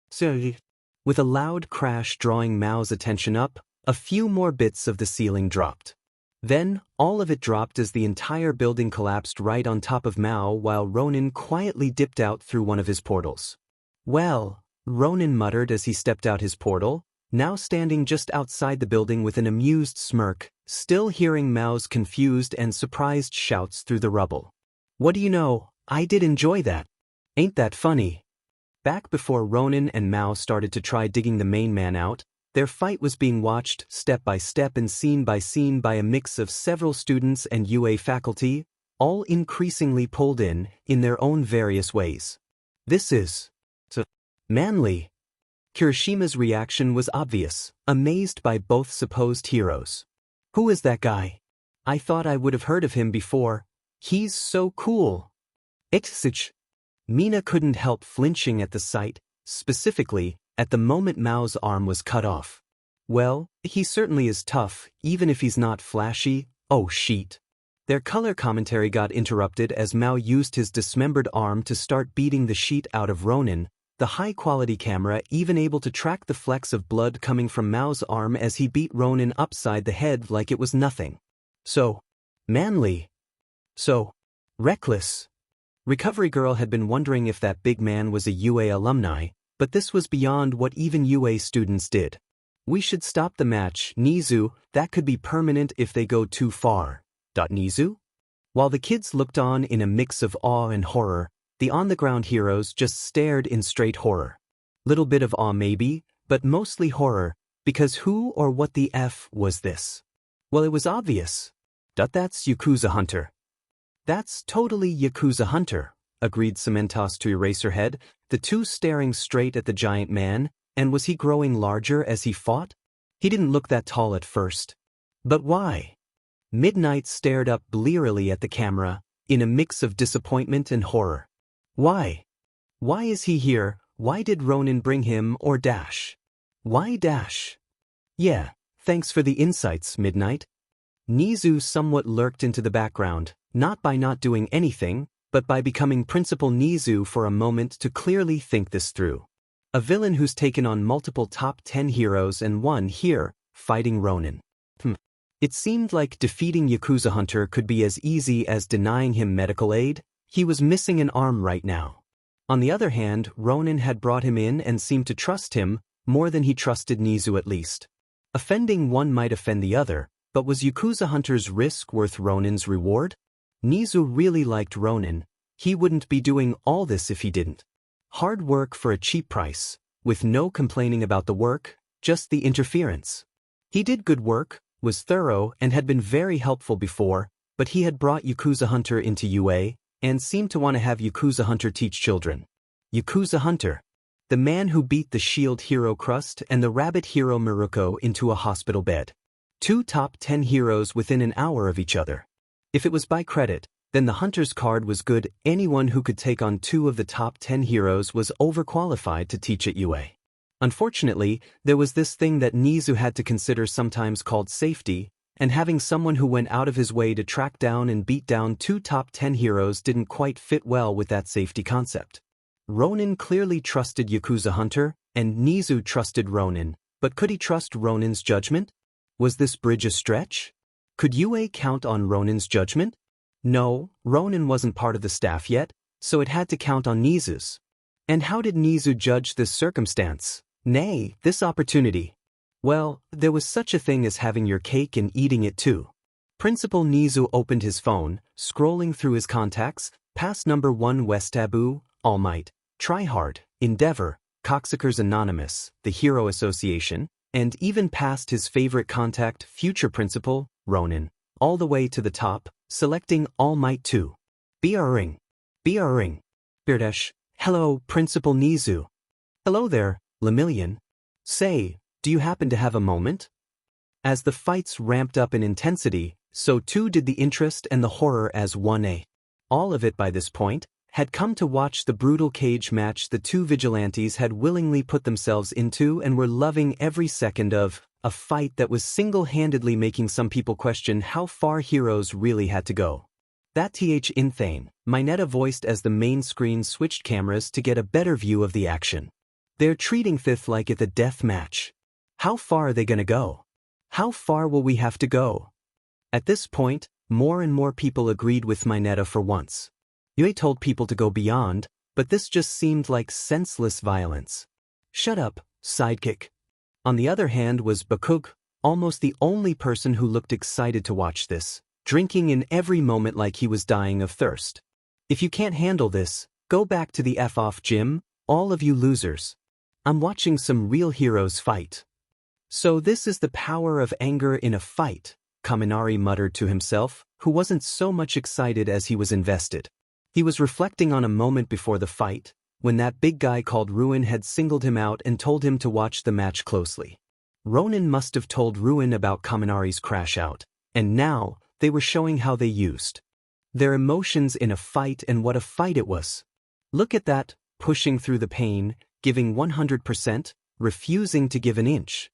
So, with a loud crash drawing Mao's attention up, a few more bits of the ceiling dropped. Then, all of it dropped as the entire building collapsed right on top of Mao while Ronin quietly dipped out through one of his portals. Well, Ronin muttered as he stepped out his portal, now standing just outside the building with an amused smirk, still hearing Mao's confused and surprised shouts through the rubble. What do you know, I did enjoy that. Ain't that funny? Back before Ronin and Mao started to try digging the main man out, their fight was being watched step by step and scene by scene by a mix of several students and UA faculty, all increasingly pulled in their own various ways. This is so manly. Kirishima's reaction was obvious, amazed by both supposed heroes. Who is that guy? I thought I would have heard of him before. He's so cool. Ixich. Mina couldn't help flinching at the sight, specifically, at the moment Mao's arm was cut off. Well, he certainly is tough, even if he's not flashy. Oh sheet. Their color commentary got interrupted as Mao used his dismembered arm to start beating the sheet out of Ronin, the high-quality camera even able to track the flecks of blood coming from Mao's arm as he beat Ronin upside the head like it was nothing. So manly. So reckless. Recovery Girl had been wondering if that big man was a UA alumni, but this was beyond what even UA students did. We should stop the match, Nizu, that could be permanent if they go too far. Nizu? While the kids looked on in a mix of awe and horror, the on-the-ground heroes just stared in straight horror. Little bit of awe maybe, but mostly horror, because who or what the F was this? Well, it was obvious. That's Yakuza Hunter. That's totally Yakuza Hunter, agreed Cementos to Eraserhead, the two staring straight at the giant man. And was he growing larger as he fought? He didn't look that tall at first. But why? Midnight stared up blearily at the camera, in a mix of disappointment and horror. Why? Why is he here? Why did Ronin bring him or Dash? Why Dash? Yeah, thanks for the insights, Midnight. Nizu somewhat lurked into the background, not by not doing anything, but by becoming Principal Nizu for a moment to clearly think this through. A villain who's taken on multiple top 10 heroes and won here, fighting Ronin. It seemed like defeating Yakuza Hunter could be as easy as denying him medical aid. He was missing an arm right now. On the other hand, Ronin had brought him in and seemed to trust him, more than he trusted Nizu at least. Offending one might offend the other, but was Yakuza Hunter's risk worth Ronin's reward? Nizu really liked Ronin. He wouldn't be doing all this if he didn't. Hard work for a cheap price, with no complaining about the work, just the interference. He did good work, was thorough and had been very helpful before, but he had brought Yakuza Hunter into UA, and seemed to want to have Yakuza Hunter teach children. Yakuza Hunter. The man who beat the Shield hero Crust and the Rabbit hero Miruko into a hospital bed. Two top 10 heroes within an hour of each other. If it was by credit, then the Hunter's card was good. Anyone who could take on two of the top 10 heroes was overqualified to teach at UA. Unfortunately, there was this thing that Nizu had to consider, sometimes called safety, and having someone who went out of his way to track down and beat down two top 10 heroes didn't quite fit well with that safety concept. Ronin clearly trusted Yakuza Hunter, and Nizu trusted Ronin, but could he trust Ronin's judgment? Was this bridge a stretch? Could UA count on Ronin's judgment? No, Ronin wasn't part of the staff yet, so it had to count on Nizu's. And how did Nizu judge this circumstance? Nay, this opportunity. Well, there was such a thing as having your cake and eating it too. Principal Nizu opened his phone, scrolling through his contacts, past number 1 Westabu, All Might, Tryhard, Endeavor, Cocksuckers Anonymous, the Hero Association, and even past his favorite contact, future principal, Ronin, all the way to the top, selecting All Might 2. BRing. Birdash. Hello, Principal Nizu. Hello there, Lemillion. Say, do you happen to have a moment? As the fights ramped up in intensity, so too did the interest and the horror as 1A. All of it by this point had come to watch the brutal cage match the two vigilantes had willingly put themselves into and were loving every second of, a fight that was single-handedly making some people question how far heroes really had to go. That insane, Mineta voiced as the main screen switched cameras to get a better view of the action. They're treating Fifth like it's a death match. How far are they gonna go? How far will we have to go? At this point, more and more people agreed with Mineta for once. UA told people to go beyond, but this just seemed like senseless violence. Shut up, sidekick. On the other hand was Bakug, almost the only person who looked excited to watch this, drinking in every moment like he was dying of thirst. If you can't handle this, go back to the F-off gym, all of you losers. I'm watching some real heroes fight. So this is the power of anger in a fight, Kaminari muttered to himself, who wasn't so much excited as he was invested. He was reflecting on a moment before the fight, when that big guy called Ruin had singled him out and told him to watch the match closely. Ronin must have told Ruin about Kaminari's crash out, and now they were showing how they used their emotions in a fight, and what a fight it was. Look at that, pushing through the pain, giving 100%, refusing to give an inch.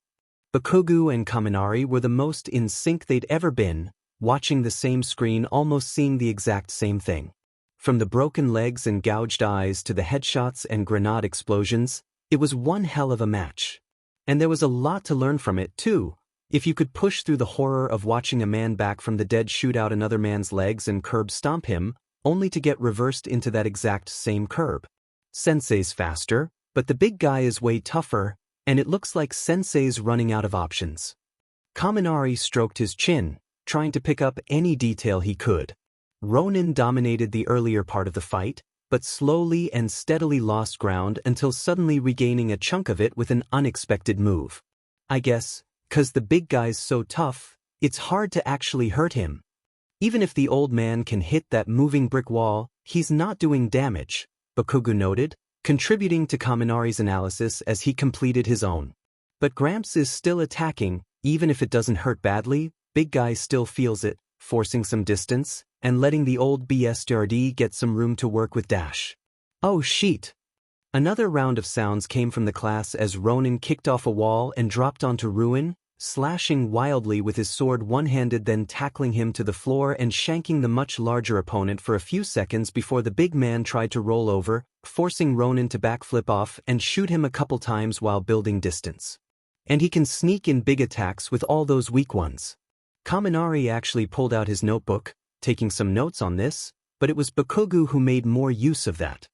Bakugu and Kaminari were the most in sync they'd ever been, watching the same screen, almost seeing the exact same thing. From the broken legs and gouged eyes to the headshots and grenade explosions, it was one hell of a match. And there was a lot to learn from it, too. If you could push through the horror of watching a man back from the dead shoot out another man's legs and curb stomp him, only to get reversed into that exact same curb. Sensei's faster, but the big guy is way tougher, and it looks like Sensei's running out of options. Kaminari stroked his chin, trying to pick up any detail he could. Ronin dominated the earlier part of the fight, but slowly and steadily lost ground until suddenly regaining a chunk of it with an unexpected move. I guess, 'cause the big guy's so tough, it's hard to actually hurt him. Even if the old man can hit that moving brick wall, he's not doing damage, Bakugo noted, contributing to Kaminari's analysis as he completed his own. But Gramps is still attacking, even if it doesn't hurt badly, big guy still feels it, forcing some distance, and letting the old BSTRD get some room to work with dash. Oh shit! Another round of sounds came from the class as Ronin kicked off a wall and dropped onto Ruin, slashing wildly with his sword one-handed, then tackling him to the floor and shanking the much larger opponent for a few seconds before the big man tried to roll over, forcing Ronin to backflip off and shoot him a couple times while building distance. And he can sneak in big attacks with all those weak ones. Kaminari actually pulled out his notebook, taking some notes on this, but it was Bakugo who made more use of that.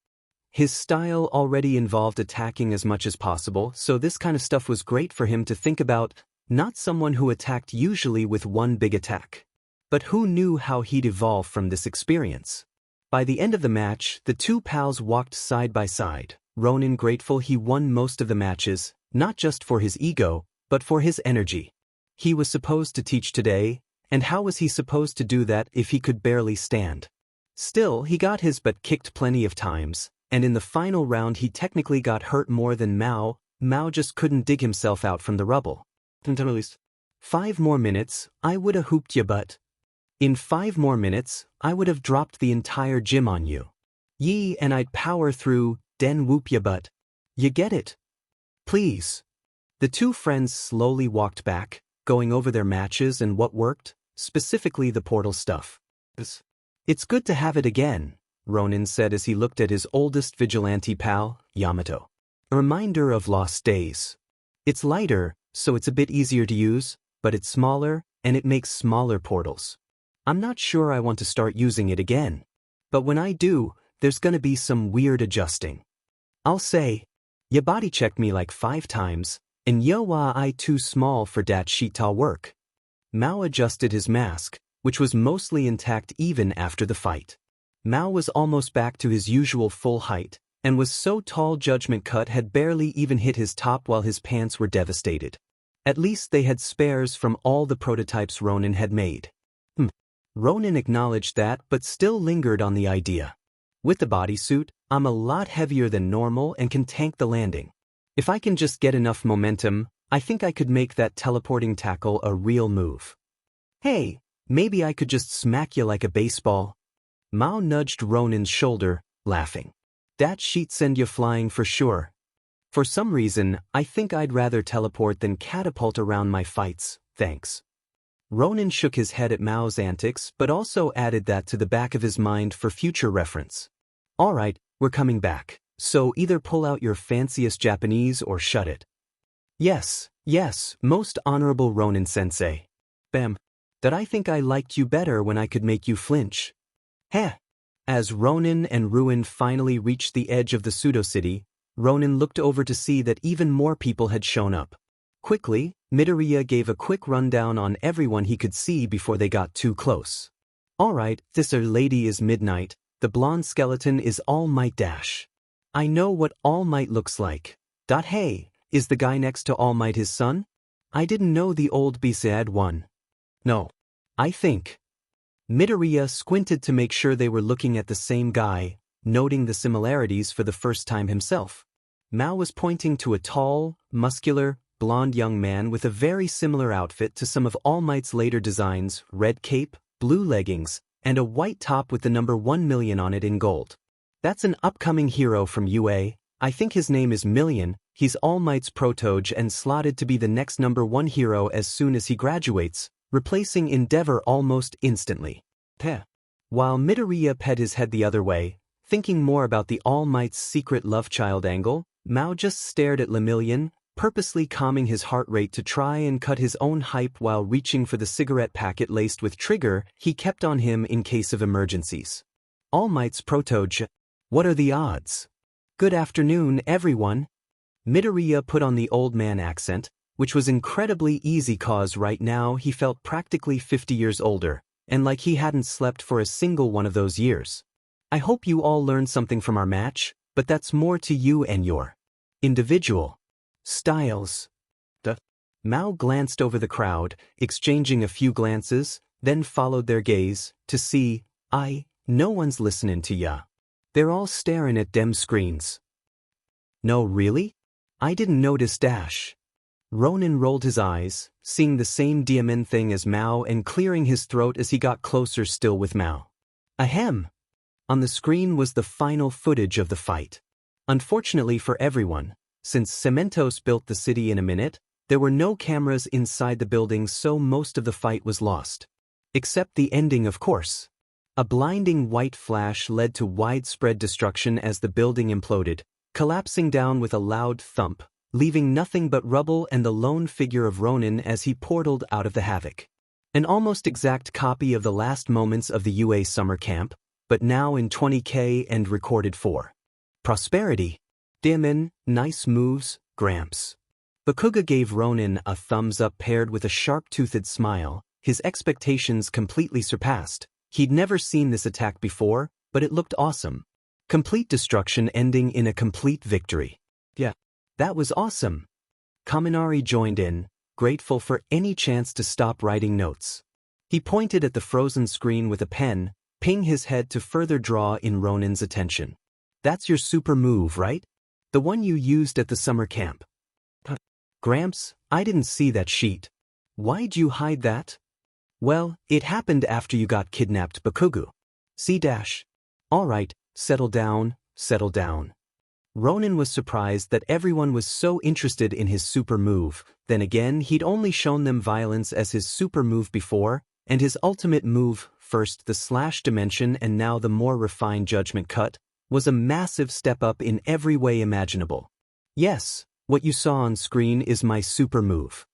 His style already involved attacking as much as possible, so this kind of stuff was great for him to think about, not someone who attacked usually with one big attack. But who knew how he'd evolve from this experience? By the end of the match, the two pals walked side by side, Ronin grateful he won most of the matches, not just for his ego, but for his energy. He was supposed to teach today, and how was he supposed to do that if he could barely stand? Still, he got his butt kicked plenty of times, and in the final round he technically got hurt more than Mao. Mao just couldn't dig himself out from the rubble. 5 more minutes, I woulda hooped ya butt. In 5 more minutes, I would have dropped the entire gym on you. Yee, and I'd power through, den whoop ya butt. You get it? Please. The two friends slowly walked back, going over their matches and what worked, specifically the portal stuff. It's good to have it again, Ronin said as he looked at his oldest vigilante pal, Yamato. A reminder of lost days. It's lighter, so it's a bit easier to use, but it's smaller, and it makes smaller portals. I'm not sure I want to start using it again. But when I do, there's gonna be some weird adjusting. I'll say, ya body checked me like 5 times, and yo wa I too small for dat shita work. Mao adjusted his mask, which was mostly intact even after the fight. Mao was almost back to his usual full height, and was so tall Judgment Cut had barely even hit his top while his pants were devastated. At least they had spares from all the prototypes Ronin had made. Ronin acknowledged that but still lingered on the idea. With the bodysuit, I'm a lot heavier than normal and can tank the landing. If I can just get enough momentum, I think I could make that teleporting tackle a real move. Hey, maybe I could just smack you like a baseball. Mao nudged Ronin's shoulder, laughing. That she'd send you flying for sure. For some reason, I think I'd rather teleport than catapult around my fights, thanks. Ronin shook his head at Mao's antics but also added that to the back of his mind for future reference. Alright, we're coming back, so either pull out your fanciest Japanese or shut it. Yes, most honorable Ronin-sensei. Bam. That I think I liked you better when I could make you flinch. Heh. As Ronin and Ruin finally reached the edge of the pseudo-city, Ronin looked over to see that even more people had shown up. Quickly, Midoriya gave a quick rundown on everyone he could see before they got too close. Alright, this lady is Midnight, the blonde skeleton is All Might Dash. I know what All Might looks like. Hey, is the guy next to All Might his son? I didn't know the old beast had one. No. I think. Midoriya squinted to make sure they were looking at the same guy, noting the similarities for the first time himself. Mao was pointing to a tall, muscular, blonde young man with a very similar outfit to some of All Might's later designs, red cape, blue leggings, and a white top with the number 1,000,000 on it in gold. That's an upcoming hero from UA, I think his name is Million, he's All Might's protoge and slotted to be the next number 1 hero as soon as he graduates, replacing Endeavor almost instantly. While Midoriya ped his head the other way, thinking more about the All Might's secret love child angle, Mao just stared at Lemillion, purposely calming his heart rate to try and cut his own hype while reaching for the cigarette packet laced with trigger he kept on him in case of emergencies. All Might's Protoge. What are the odds? Good afternoon, everyone. Midoriya put on the old man accent, which was incredibly easy cause right now he felt practically 50 years older, and like he hadn't slept for a single one of those years. I hope you all learned something from our match, but that's more to you and your individual styles. Mao glanced over the crowd, exchanging a few glances, then followed their gaze, to see, no one's listening to ya. They're all staring at dem screens. No, really? I didn't notice dash. Ronin rolled his eyes, seeing the same diamond thing as Mao and clearing his throat as he got closer still with Mao. Ahem! On the screen was the final footage of the fight. Unfortunately for everyone, since Cementos built the city in a minute, there were no cameras inside the building, so most of the fight was lost. Except the ending, of course. A blinding white flash led to widespread destruction as the building imploded, collapsing down with a loud thump, leaving nothing but rubble and the lone figure of Ronin as he portaled out of the havoc. An almost exact copy of the last moments of the UA summer camp, but now in 20K and recorded for prosperity. Daemon, nice moves, Gramps. Bakuga gave Ronin a thumbs up paired with a sharp-toothed smile, his expectations completely surpassed. He'd never seen this attack before, but it looked awesome. Complete destruction ending in a complete victory. Yeah, that was awesome. Kaminari joined in, grateful for any chance to stop writing notes. He pointed at the frozen screen with a pen, ping his head to further draw in Ronin's attention. That's your super move, right? The one you used at the summer camp. Gramps, I didn't see that sheet. Why'd you hide that? Well, it happened after you got kidnapped, Bakugu. See dash. Alright, settle down, settle down. Ronin was surprised that everyone was so interested in his super move. Then again, he'd only shown them violence as his super move before, and his ultimate move, first the slash dimension and now the more refined judgment cut, was a massive step up in every way imaginable. Yes, what you saw on screen is my super move.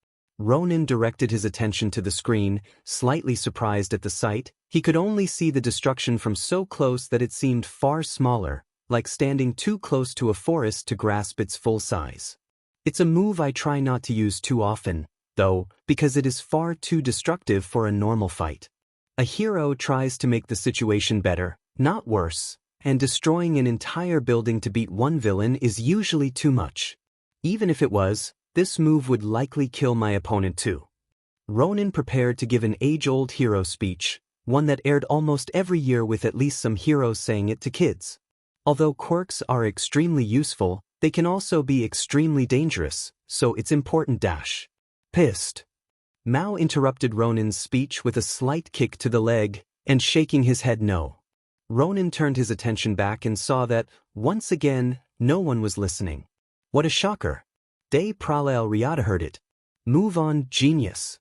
Ronin directed his attention to the screen, slightly surprised at the sight. He could only see the destruction from so close that it seemed far smaller, like standing too close to a forest to grasp its full size. It's a move I try not to use too often, though, because it is far too destructive for a normal fight. A hero tries to make the situation better, not worse, and destroying an entire building to beat one villain is usually too much. Even if it was, this move would likely kill my opponent too. Ronin prepared to give an age-old hero speech, one that aired almost every year with at least some heroes saying it to kids. Although quirks are extremely useful, they can also be extremely dangerous, so it's important dash. Pissed. Mao interrupted Ronin's speech with a slight kick to the leg, and shaking his head no. Ronin turned his attention back and saw that, once again, no one was listening. What a shocker. De Pralel Riata heard it. Move on, genius.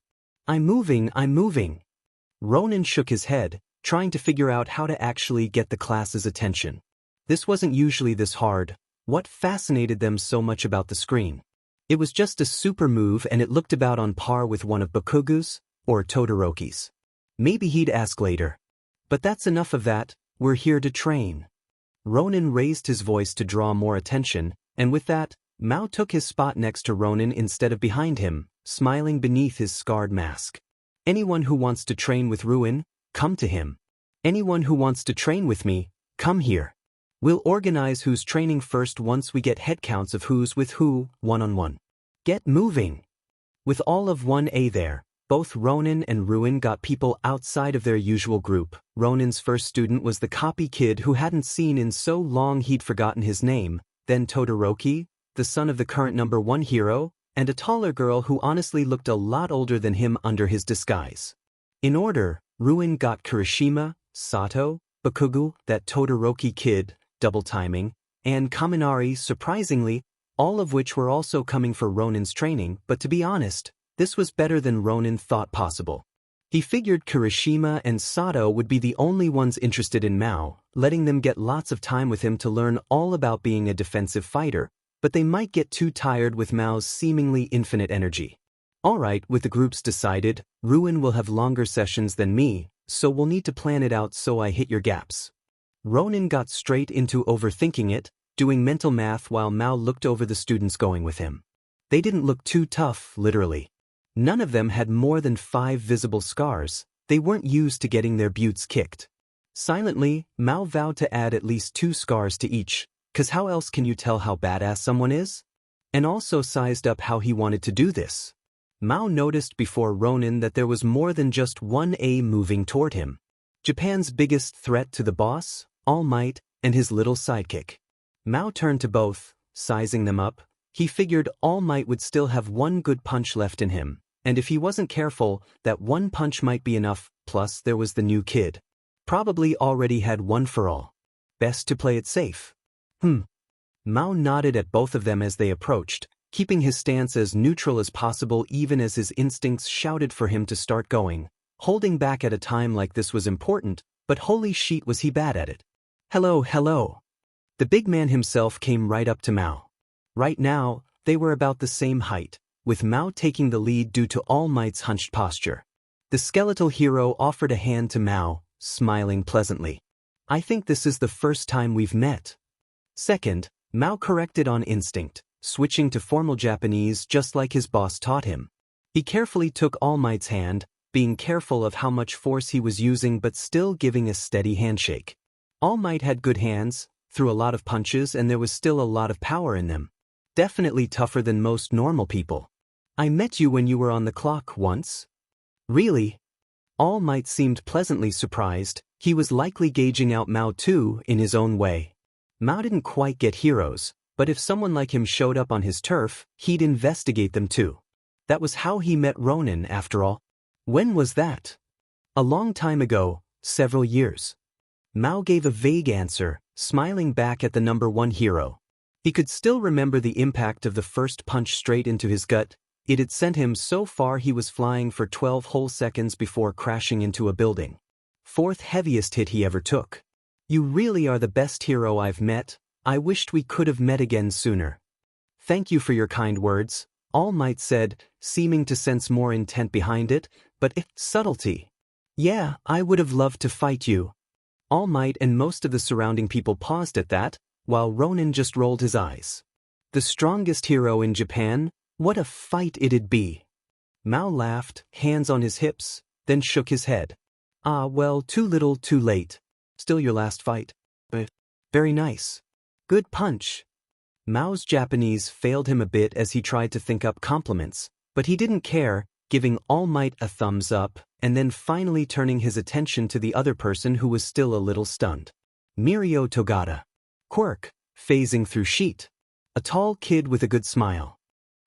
I'm moving. Ronin shook his head, trying to figure out how to actually get the class's attention. This wasn't usually this hard. What fascinated them so much about the screen? It was just a super move and it looked about on par with one of Bakugu's, or Todoroki's. Maybe he'd ask later. But that's enough of that, we're here to train. Ronin raised his voice to draw more attention, and with that, Mao took his spot next to Ronin instead of behind him, smiling beneath his scarred mask. Anyone who wants to train with Ruin, come to him. Anyone who wants to train with me, come here. We'll organize who's training first once we get headcounts of who's with who, one-on-one. Get moving. With all of 1A there, both Ronin and Ruin got people outside of their usual group. Ronin's first student was the copy kid who hadn't seen in so long he'd forgotten his name, then Todoroki, the son of the current #1 hero, and a taller girl who honestly looked a lot older than him under his disguise. In order, Ruin got Kirishima, Sato, Bakugu, that Todoroki kid, double timing, and Kaminari, surprisingly, all of which were also coming for Ronin's training, but to be honest, this was better than Ronin thought possible. He figured Kirishima and Sato would be the only ones interested in Mao, letting them get lots of time with him to learn all about being a defensive fighter, but they might get too tired with Mao's seemingly infinite energy. Alright, with the groups decided, Ruin will have longer sessions than me, so we'll need to plan it out so I hit your gaps. Ronin got straight into overthinking it, doing mental math while Mao looked over the students going with him. They didn't look too tough, literally. None of them had more than 5 visible scars. They weren't used to getting their butts kicked. Silently, Mao vowed to add at least 2 scars to each, 'cause how else can you tell how badass someone is? And also sized up how he wanted to do this. Mao noticed before Ronin that there was more than just one A moving toward him. Japan's biggest threat to the boss, All Might, and his little sidekick. Mao turned to both, sizing them up. He figured All Might would still have one good punch left in him, and if he wasn't careful, that one punch might be enough, plus there was the new kid. Probably already had one for all. Best to play it safe. Mao nodded at both of them as they approached, keeping his stance as neutral as possible even as his instincts shouted for him to start going. Holding back at a time like this was important, but holy shit was he bad at it. Hello, hello. The big man himself came right up to Mao. Right now, they were about the same height, with Mao taking the lead due to All Might's hunched posture. The skeletal hero offered a hand to Mao, smiling pleasantly. I think this is the first time we've met. Second, Mao corrected on instinct, switching to formal Japanese just like his boss taught him. He carefully took All Might's hand, being careful of how much force he was using but still giving a steady handshake. All Might had good hands, threw a lot of punches, and there was still a lot of power in them. Definitely tougher than most normal people. I met you when you were on the clock once. Really? All Might seemed pleasantly surprised. He was likely gauging out Mao too, in his own way. Mao didn't quite get heroes, but if someone like him showed up on his turf, he'd investigate them too. That was how he met Ronin, after all. When was that? A long time ago, several years. Mao gave a vague answer, smiling back at the number 1 hero. He could still remember the impact of the first punch straight into his gut. It had sent him so far he was flying for 12 whole seconds before crashing into a building. 4th heaviest hit he ever took. You really are the best hero I've met. I wished we could have met again sooner. Thank you for your kind words, All Might said, seeming to sense more intent behind it, but subtlety. Yeah, I would have loved to fight you. All Might and most of the surrounding people paused at that, while Ronin just rolled his eyes. The strongest hero in Japan? What a fight it'd be. Mao laughed, hands on his hips, then shook his head. Ah, well, too little, too late. Still your last fight. Very nice. Good punch. Mao's Japanese failed him a bit as he tried to think up compliments, but he didn't care, giving All Might a thumbs up, and then finally turning his attention to the other person who was still a little stunned. Mirio Togata. Quirk, phasing through sheet. A tall kid with a good smile.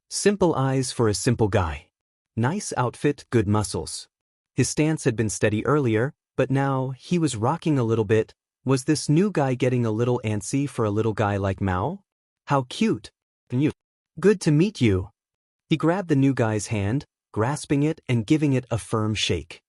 Simple eyes for a simple guy. Nice outfit, good muscles. His stance had been steady earlier, but now he was rocking a little bit. Was this new guy getting a little antsy for a little guy like Mao? How cute. Good to meet you. He grabbed the new guy's hand, grasping it and giving it a firm shake.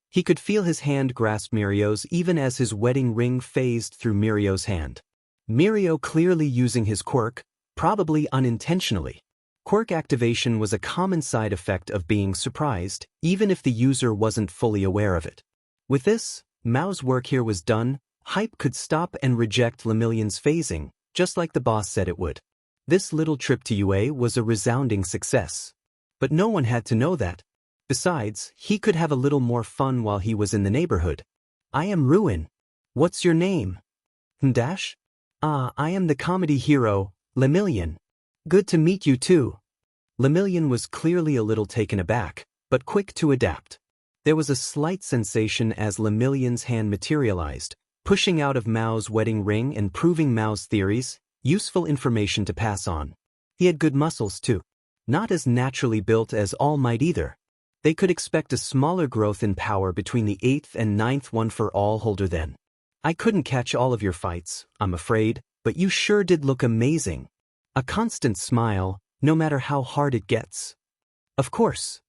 He could feel his hand grasp Mirio's even as his wedding ring phased through Mirio's hand. Mirio clearly using his quirk, probably unintentionally. Quirk activation was a common side effect of being surprised, even if the user wasn't fully aware of it. With this, Mao's work here was done. Hype could stop and reject Lemillion's phasing, just like the boss said it would. This little trip to UA was a resounding success. But no one had to know that. Besides, he could have a little more fun while he was in the neighborhood. I am Ruin. What's your name? Dash? Ah, I am the comedy hero, Lemillion. Good to meet you too. Lemillion was clearly a little taken aback, but quick to adapt. There was a slight sensation as Lemillion's hand materialized, pushing out of Mao's wedding ring and proving Mao's theories, useful information to pass on. He had good muscles too. Not as naturally built as All Might either. They could expect a smaller growth in power between the 8th and 9th one-for-all holder then. I couldn't catch all of your fights, I'm afraid, but you sure did look amazing. A constant smile, no matter how hard it gets. Of course.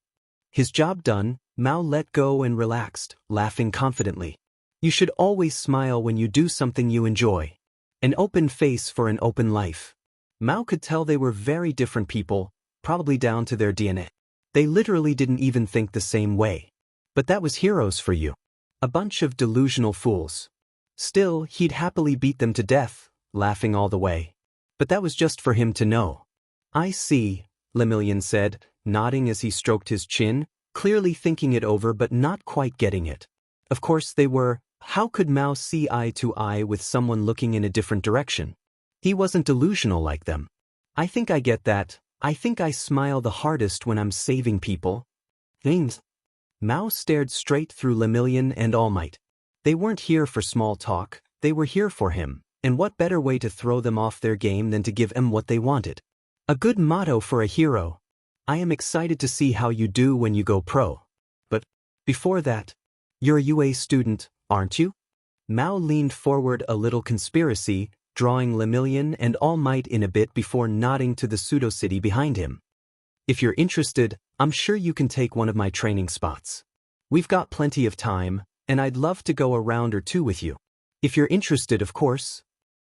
His job done, Mao let go and relaxed, laughing confidently. You should always smile when you do something you enjoy. An open face for an open life. Mao could tell they were very different people, probably down to their DNA. They literally didn't even think the same way. But that was heroes for you. A bunch of delusional fools. Still, he'd happily beat them to death, laughing all the way. But that was just for him to know. I see, Lemillion said, nodding as he stroked his chin, clearly thinking it over but not quite getting it. Of course they were. How could Mao see eye to eye with someone looking in a different direction? He wasn't delusional like them. I think I get that. I think I smile the hardest when I'm saving people. Things. Mao stared straight through Lemillion and All Might. They weren't here for small talk, they were here for him, and what better way to throw them off their game than to give them what they wanted? A good motto for a hero. I am excited to see how you do when you go pro. But, before that, you're a UA student, aren't you? Mao leaned forward a little conspiracy, drawing Lemillion and All Might in a bit before nodding to the pseudo-city behind him. If you're interested, I'm sure you can take one of my training spots. We've got plenty of time, and I'd love to go a round or two with you. If you're interested, of course.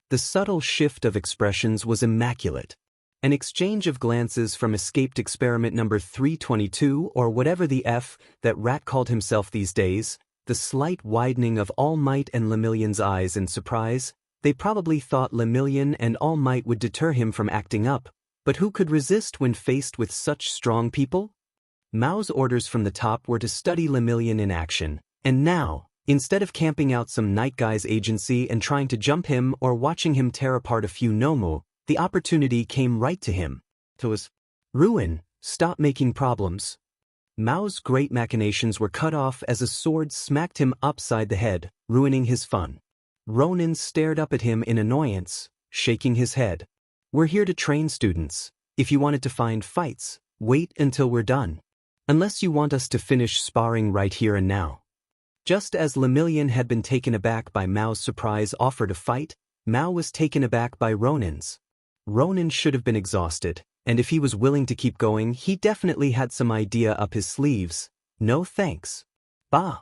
The subtle shift of expressions was immaculate. An exchange of glances from escaped experiment number 322 or whatever the F that Rat called himself these days, the slight widening of All Might and Lemillion's eyes in surprise. They probably thought Lemillion and All Might would deter him from acting up, but who could resist when faced with such strong people? Mao's orders from the top were to study Lemillion in action, and now, instead of camping out some night guy's agency and trying to jump him or watching him tear apart a few Nomu, the opportunity came right to him. It was, Ruin, stop making problems. Mao's great machinations were cut off as a sword smacked him upside the head, ruining his fun. Ronin stared up at him in annoyance, shaking his head. We're here to train students. If you wanted to find fights, wait until we're done. Unless you want us to finish sparring right here and now. Just as Lemillion had been taken aback by Mao's surprise offer to fight, Mao was taken aback by Ronin's. Ronin should have been exhausted, and if he was willing to keep going, he definitely had some idea up his sleeves. No thanks. Bah.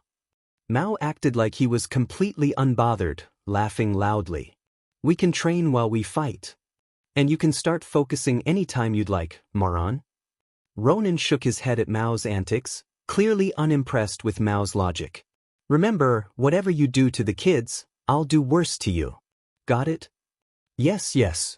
Mao acted like he was completely unbothered, laughing loudly. We can train while we fight. And you can start focusing anytime you'd like, moron. Ronin shook his head at Mao's antics, clearly unimpressed with Mao's logic. Remember, whatever you do to the kids, I'll do worse to you. Got it? Yes, yes.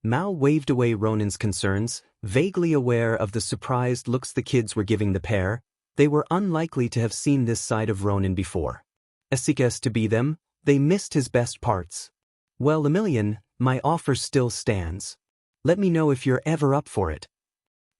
Mao waved away Ronin's concerns, vaguely aware of the surprised looks the kids were giving the pair. They were unlikely to have seen this side of Ronin before. As to be them, they missed his best parts. Well, Lemillion, my offer still stands. Let me know if you're ever up for it.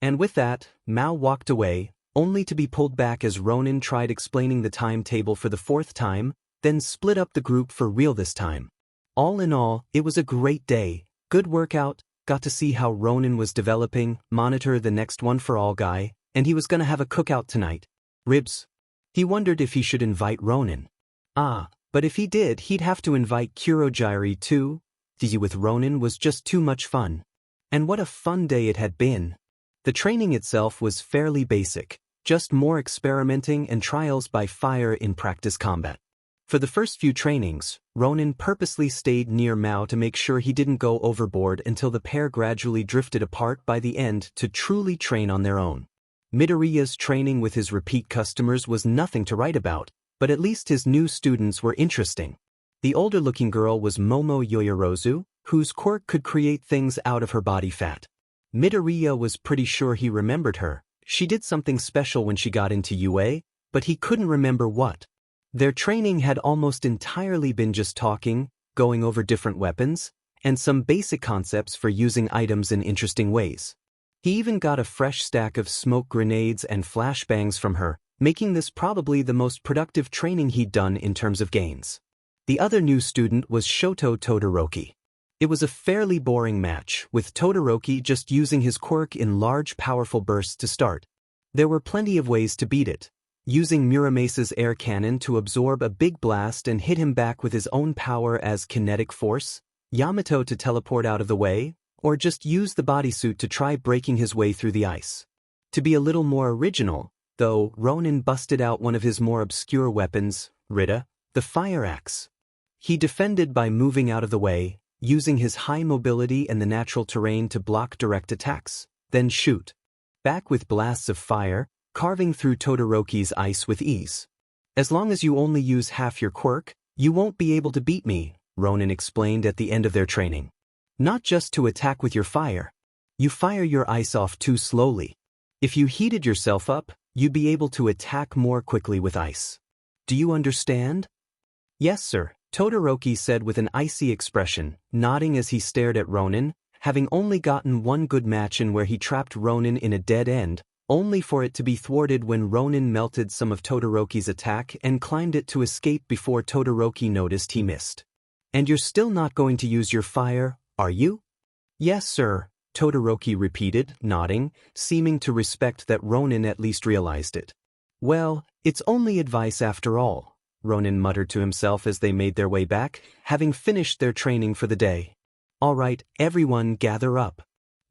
And with that, Mao walked away, only to be pulled back as Ronin tried explaining the timetable for the fourth time, then split up the group for real this time. All in all, it was a great day. Good workout, got to see how Ronin was developing, monitor the next one for all guy, and he was gonna have a cookout tonight. Ribs. He wondered if he should invite Ronin. But if he did, he'd have to invite Kurogyri too. Dizzy with Ronin was just too much fun. And what a fun day it had been. The training itself was fairly basic, just more experimenting and trials by fire in practice combat. For the first few trainings, Ronin purposely stayed near Mao to make sure he didn't go overboard until the pair gradually drifted apart by the end to truly train on their own. Midoriya's training with his repeat customers was nothing to write about, but at least his new students were interesting. The older-looking girl was Momo Yoyorozu, whose quirk could create things out of her body fat. Midoriya was pretty sure he remembered her. She did something special when she got into UA, but he couldn't remember what. Their training had almost entirely been just talking, going over different weapons, and some basic concepts for using items in interesting ways. He even got a fresh stack of smoke grenades and flashbangs from her, making this probably the most productive training he'd done in terms of gains. The other new student was Shoto Todoroki. It was a fairly boring match, with Todoroki just using his quirk in large powerful bursts to start. There were plenty of ways to beat it. Using Muramace's air cannon to absorb a big blast and hit him back with his own power as kinetic force, Yamato to teleport out of the way, or just use the bodysuit to try breaking his way through the ice. To be a little more original, though, Ronin busted out one of his more obscure weapons, Rita, the fire axe. He defended by moving out of the way, using his high mobility and the natural terrain to block direct attacks, then shoot back with blasts of fire, carving through Todoroki's ice with ease. As long as you only use half your quirk, You won't be able to beat me, Ronin explained at the end of their training. Not just to attack with your fire. You fire your ice off too slowly. If you heated yourself up, you'd be able to attack more quickly with ice. Do you understand? Yes, sir, Todoroki said with an icy expression, nodding as he stared at Ronin, having only gotten one good match in where he trapped Ronin in a dead end, only for it to be thwarted when Ronin melted some of Todoroki's attack and climbed it to escape before Todoroki noticed he missed. And you're still not going to use your fire, are you? Yes, sir, Todoroki repeated, nodding, seeming to respect that Ronin at least realized it. Well, it's only advice after all, Ronin muttered to himself as they made their way back, having finished their training for the day. All right, everyone gather up.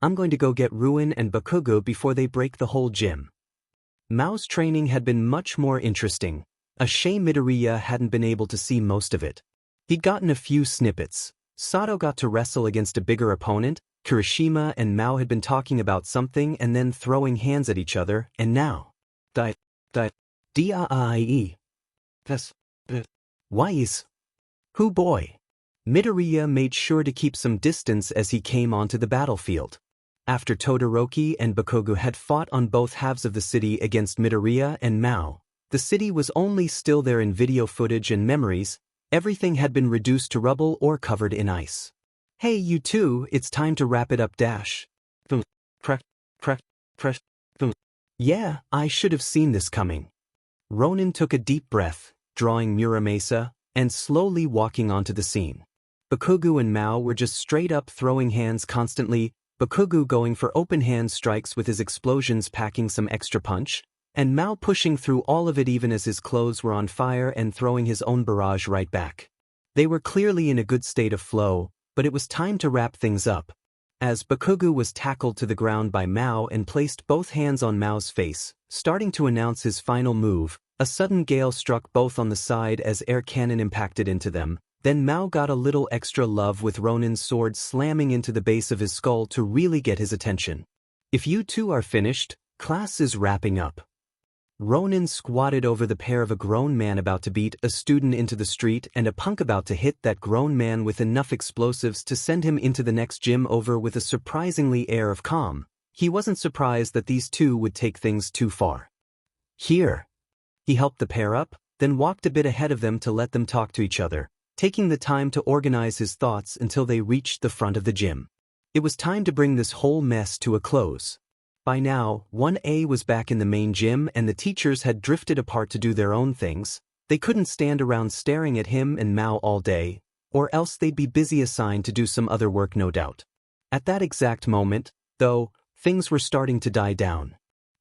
I'm going to go get Ruin and Bakugo before they break the whole gym. Mao's training had been much more interesting. A shame Midoriya hadn't been able to see most of it. He'd gotten a few snippets. Sato got to wrestle against a bigger opponent, Kirishima and Mao had been talking about something and then throwing hands at each other, and now. D-I-E. Wise. Who boy? Midoriya made sure to keep some distance as he came onto the battlefield. After Todoroki and Bakugo had fought on both halves of the city against Midoriya and Mao, the city was only still there in video footage and memories. Everything had been reduced to rubble or covered in ice. Hey, you two, it's time to wrap it up. Yeah, I should have seen this coming. Ronin took a deep breath, drawing Muramasa, and slowly walking onto the scene. Bakugo and Mao were just straight up throwing hands constantly, Bakugo going for open hand strikes with his explosions packing some extra punch, and Mao pushing through all of it even as his clothes were on fire and throwing his own barrage right back. They were clearly in a good state of flow, but it was time to wrap things up. As Bakugo was tackled to the ground by Mao and placed both hands on Mao's face, starting to announce his final move, a sudden gale struck both on the side as air cannon impacted into them. Then Mao got a little extra love with Ronin's sword slamming into the base of his skull to really get his attention. If you two are finished, class is wrapping up. Ronin squatted over the pair of a grown man about to beat a student into the street and a punk about to hit that grown man with enough explosives to send him into the next gym over with a surprisingly air of calm. He wasn't surprised that these two would take things too far. Here. He helped the pair up, then walked a bit ahead of them to let them talk to each other, taking the time to organize his thoughts until they reached the front of the gym. It was time to bring this whole mess to a close. By now, 1A was back in the main gym and the teachers had drifted apart to do their own things. They couldn't stand around staring at him and Mao all day, or else they'd be busy assigned to do some other work no doubt. At that exact moment, though, things were starting to die down.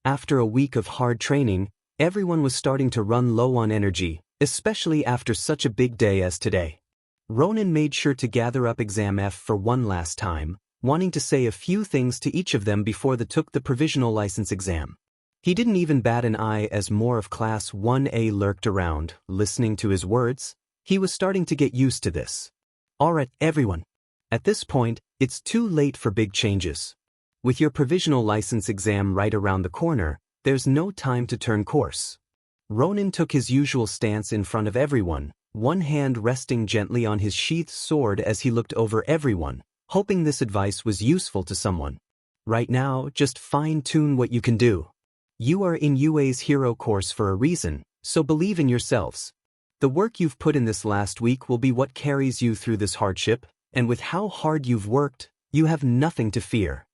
After a week of hard training, everyone was starting to run low on energy, especially after such a big day as today. Ronin made sure to gather up Exam F for one last time, wanting to say a few things to each of them before they took the provisional license exam. He didn't even bat an eye as more of Class 1A lurked around, listening to his words. He was starting to get used to this. Alright, everyone. At this point, it's too late for big changes. With your provisional license exam right around the corner, there's no time to turn course. Ronin took his usual stance in front of everyone, one hand resting gently on his sheathed sword as he looked over everyone, hoping this advice was useful to someone. Right now, just fine-tune what you can do. You are in UA's hero course for a reason, so believe in yourselves. The work you've put in this last week will be what carries you through this hardship, and with how hard you've worked, you have nothing to fear.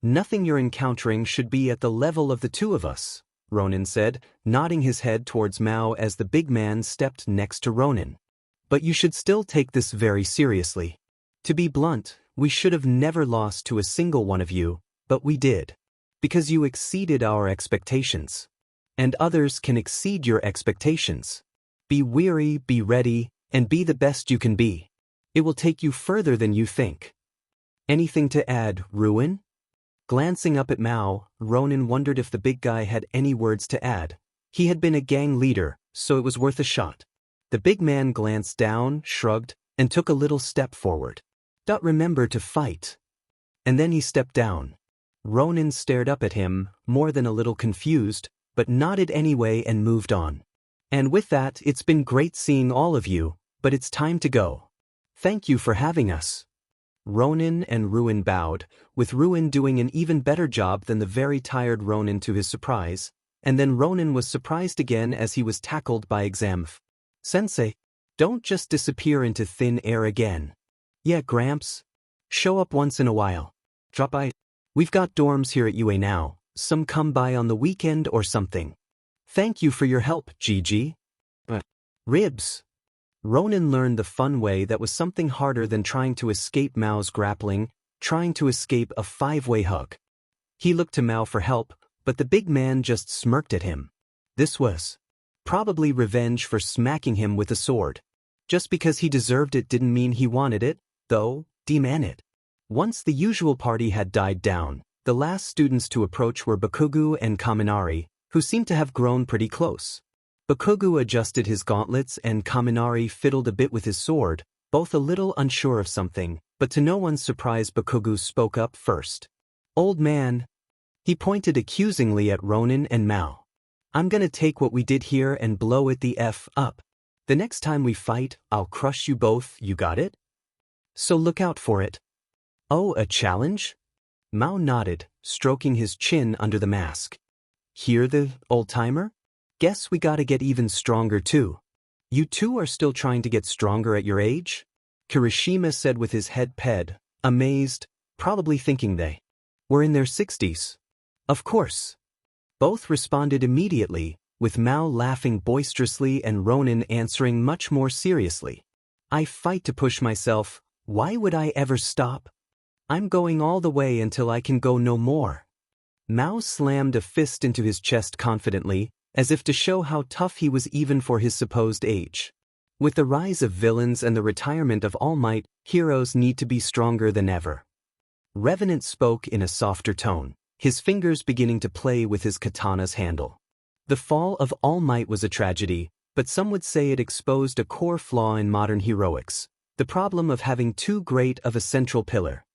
Nothing you're encountering should be at the level of the two of us, Ronin said, nodding his head towards Mao as the big man stepped next to Ronin. But you should still take this very seriously. To be blunt, we should have never lost to a single one of you, but we did. Because you exceeded our expectations. And others can exceed your expectations. Be weary, be ready, and be the best you can be. It will take you further than you think. Anything to add, Ruin? Glancing up at Mao, Ronin wondered if the big guy had any words to add. He had been a gang leader, so it was worth a shot. The big man glanced down, shrugged, and took a little step forward. Remember to fight. And then he stepped down. Ronin stared up at him, more than a little confused, but nodded anyway and moved on. And with that, it's been great seeing all of you. but it's time to go. Thank you for having us. Ronin and Ruin bowed, with Ruin doing an even better job than the very tired Ronin to his surprise, and then Ronin was surprised again as he was tackled by Examf. Sensei, don't just disappear into thin air again. Yeah, Gramps. Show up once in a while. Drop by. We've got dorms here at UA now, some come by on the weekend or something. Thank you for your help, Gigi. Ribs. Ronin learned the fun way that was something harder than trying to escape Mao's grappling, trying to escape a five-way hug. He looked to Mao for help, but the big man just smirked at him. This was probably revenge for smacking him with a sword. Just because he deserved it didn't mean he wanted it, though, demand it. Once the usual party had died down, the last students to approach were Bakugu and Kaminari, who seemed to have grown pretty close. Bakugu adjusted his gauntlets and Kaminari fiddled a bit with his sword, both a little unsure of something, but to no one's surprise Bakugu spoke up first. Old man. He pointed accusingly at Ronin and Mao. I'm gonna take what we did here and blow it the F up. The next time we fight, I'll crush you both, you got it? So look out for it. Oh, a challenge? Mao nodded, stroking his chin under the mask. Hear the old-timer? Guess we gotta get even stronger too. You two are still trying to get stronger at your age? Kirishima said with his head ped, amazed, probably thinking they were in their 60s. Of course. Both responded immediately, with Mao laughing boisterously and Ronin answering much more seriously. I fight to push myself, why would I ever stop? I'm going all the way until I can go no more. Mao slammed a fist into his chest confidently, as if to show how tough he was even for his supposed age. With the rise of villains and the retirement of All Might, heroes need to be stronger than ever. Revenant spoke in a softer tone, his fingers beginning to play with his katana's handle. The fall of All Might was a tragedy, but some would say it exposed a core flaw in modern heroics, the problem of having too great of a central pillar.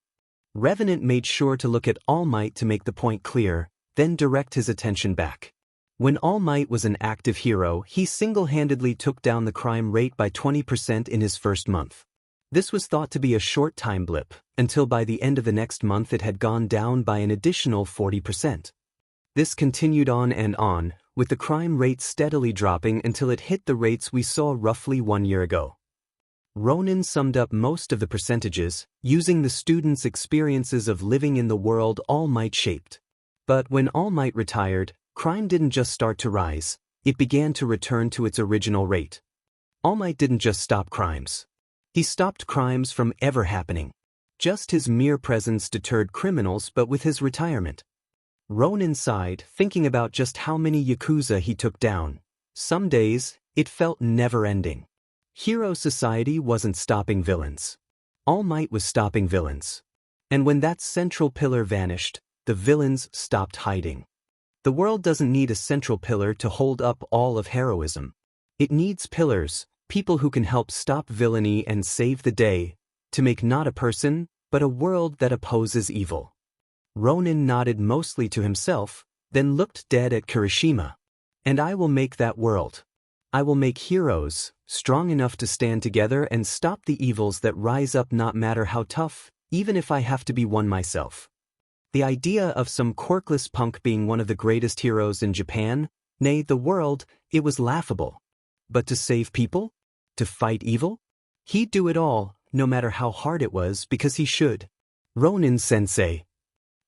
Revenant made sure to look at All Might to make the point clear, then direct his attention back. When All Might was an active hero, he single-handedly took down the crime rate by 20% in his first month. This was thought to be a short time blip, until by the end of the next month it had gone down by an additional 40%. This continued on, with the crime rate steadily dropping until it hit the rates we saw roughly 1 year ago. Ronin summed up most of the percentages, using the students' experiences of living in the world All Might shaped. But when All Might retired, crime didn't just start to rise, it began to return to its original rate. All Might didn't just stop crimes. He stopped crimes from ever happening. Just his mere presence deterred criminals, but with his retirement. Ronin sighed, thinking about just how many Yakuza he took down. Some days, it felt never-ending. Hero society wasn't stopping villains. All Might was stopping villains. And when that central pillar vanished, the villains stopped hiding. The world doesn't need a central pillar to hold up all of heroism. It needs pillars, people who can help stop villainy and save the day, to make not a person, but a world that opposes evil. Ronin nodded mostly to himself, then looked dead at Kirishima. And I will make that world. I will make heroes, strong enough to stand together and stop the evils that rise up, not matter how tough, even if I have to be one myself. The idea of some quirkless punk being one of the greatest heroes in Japan, nay, the world, it was laughable. But to save people? To fight evil? He'd do it all, no matter how hard it was, because he should. Ronin-sensei.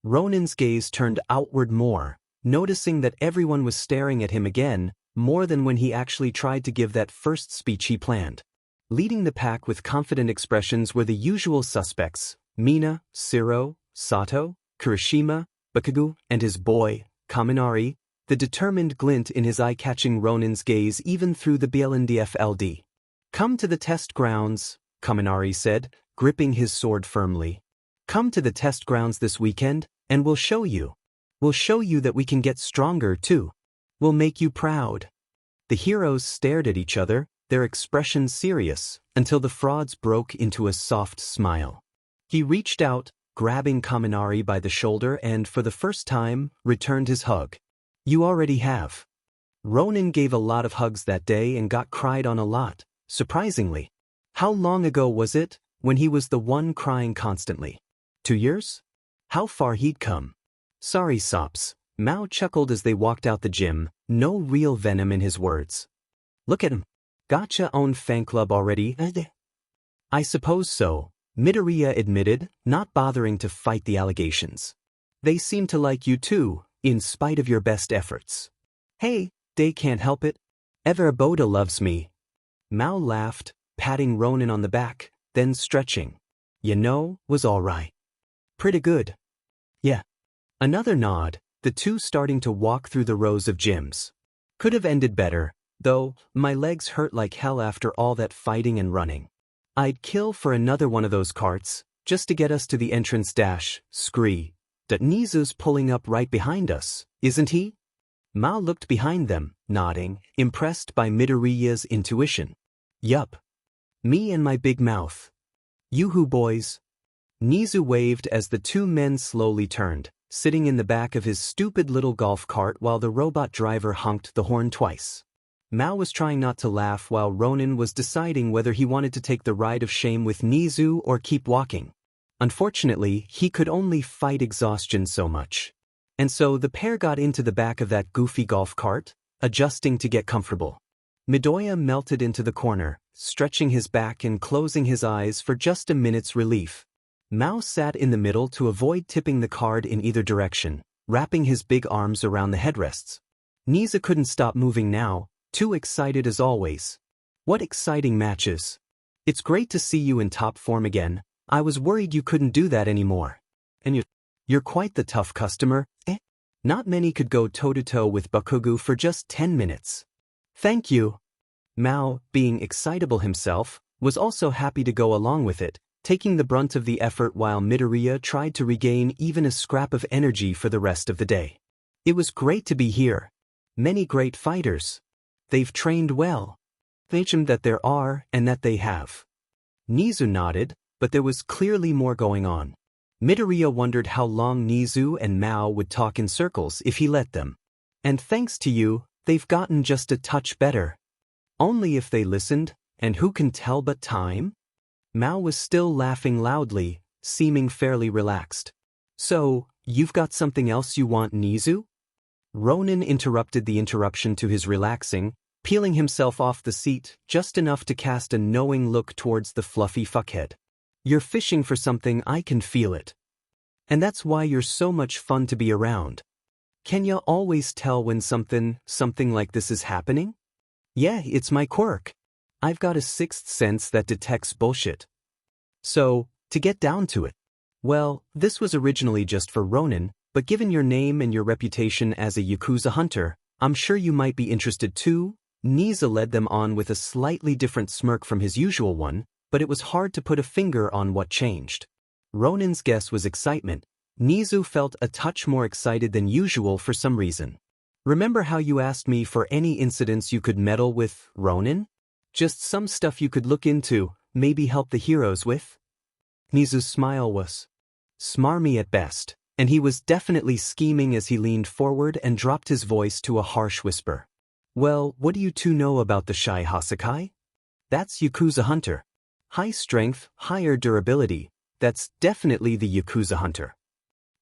Ronin's gaze turned outward more, noticing that everyone was staring at him again, more than when he actually tried to give that first speech he planned. Leading the pack with confident expressions were the usual suspects, Mina, Siro, Sato, Kirishima, Bakugu, and his boy, Kaminari, the determined glint in his eye catching Ronin's gaze even through the BLNDFLD. Come to the test grounds, Kaminari said, gripping his sword firmly. Come to the test grounds this weekend, and we'll show you. We'll show you that we can get stronger too. We'll make you proud. The heroes stared at each other, their expressions serious, until the frauds broke into a soft smile. He reached out, grabbing Kaminari by the shoulder and, for the first time, returned his hug. You already have. Ronin gave a lot of hugs that day and got cried on a lot, surprisingly. How long ago was it, when he was the one crying constantly? 2 years? How far he'd come. Sorry, Sops. Mao chuckled as they walked out the gym, no real venom in his words. Look at him. Gotcha own fan club already? I suppose so, Midoriya admitted, not bothering to fight the allegations. They seem to like you too, in spite of your best efforts. Hey, they can't help it. Everboda loves me. Mao laughed, patting Ronin on the back, then stretching. You know, was alright. Pretty good. Yeah. Another nod, the two starting to walk through the rows of gyms. Could have ended better, though, my legs hurt like hell after all that fighting and running. I'd kill for another one of those carts, just to get us to the entrance dash, scree. That Nizu's pulling up right behind us, isn't he? Mao looked behind them, nodding, impressed by Midoriya's intuition. Yup. Me and my big mouth. Yoo-hoo boys. Nizu waved as the two men slowly turned, sitting in the back of his stupid little golf cart while the robot driver honked the horn twice. Mao was trying not to laugh while Ronin was deciding whether he wanted to take the ride of shame with Nizu or keep walking. Unfortunately, he could only fight exhaustion so much. And so the pair got into the back of that goofy golf cart, adjusting to get comfortable. Midoriya melted into the corner, stretching his back and closing his eyes for just a minute's relief. Mao sat in the middle to avoid tipping the card in either direction, wrapping his big arms around the headrests. Nizu couldn't stop moving now, too excited as always. What exciting matches. It's great to see you in top form again. I was worried you couldn't do that anymore. And you're quite the tough customer, eh? Not many could go toe-to-toe with Bakugo for just 10 minutes. Thank you. Mao, being excitable himself, was also happy to go along with it, taking the brunt of the effort while Midoriya tried to regain even a scrap of energy for the rest of the day. It was great to be here. Many great fighters. They've trained well. Mentioned that there are and that they have. Nizu nodded, but there was clearly more going on. Midoriya wondered how long Nizu and Mao would talk in circles if he let them. And thanks to you, they've gotten just a touch better. Only if they listened, and who can tell but time? Mao was still laughing loudly, seeming fairly relaxed. So, you've got something else you want, Nizu? Ronin interrupted the interruption to his relaxing, peeling himself off the seat just enough to cast a knowing look towards the fluffy fuckhead. You're fishing for something, I can feel it. And that's why you're so much fun to be around. Can ya always tell when something like this is happening? Yeah, it's my quirk. I've got a sixth sense that detects bullshit. So, to get down to it. Well, this was originally just for Ronin, but given your name and your reputation as a Yakuza hunter, I'm sure you might be interested too. Nizu led them on with a slightly different smirk from his usual one, but it was hard to put a finger on what changed. Ronin's guess was excitement. Nizu felt a touch more excited than usual for some reason. Remember how you asked me for any incidents you could meddle with, Ronin? Just some stuff you could look into, maybe help the heroes with? Nizu's smile was smarmy at best, and he was definitely scheming as he leaned forward and dropped his voice to a harsh whisper. Well, what do you two know about the Shy Hasakai? That's Yakuza Hunter. High strength, higher durability. That's definitely the Yakuza Hunter.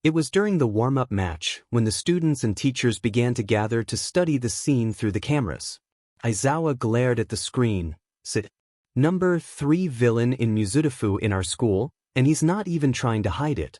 It was during the warm-up match when the students and teachers began to gather to study the scene through the cameras. Aizawa glared at the screen, said, "Number 3 villain in Muzutafu in our school, and he's not even trying to hide it."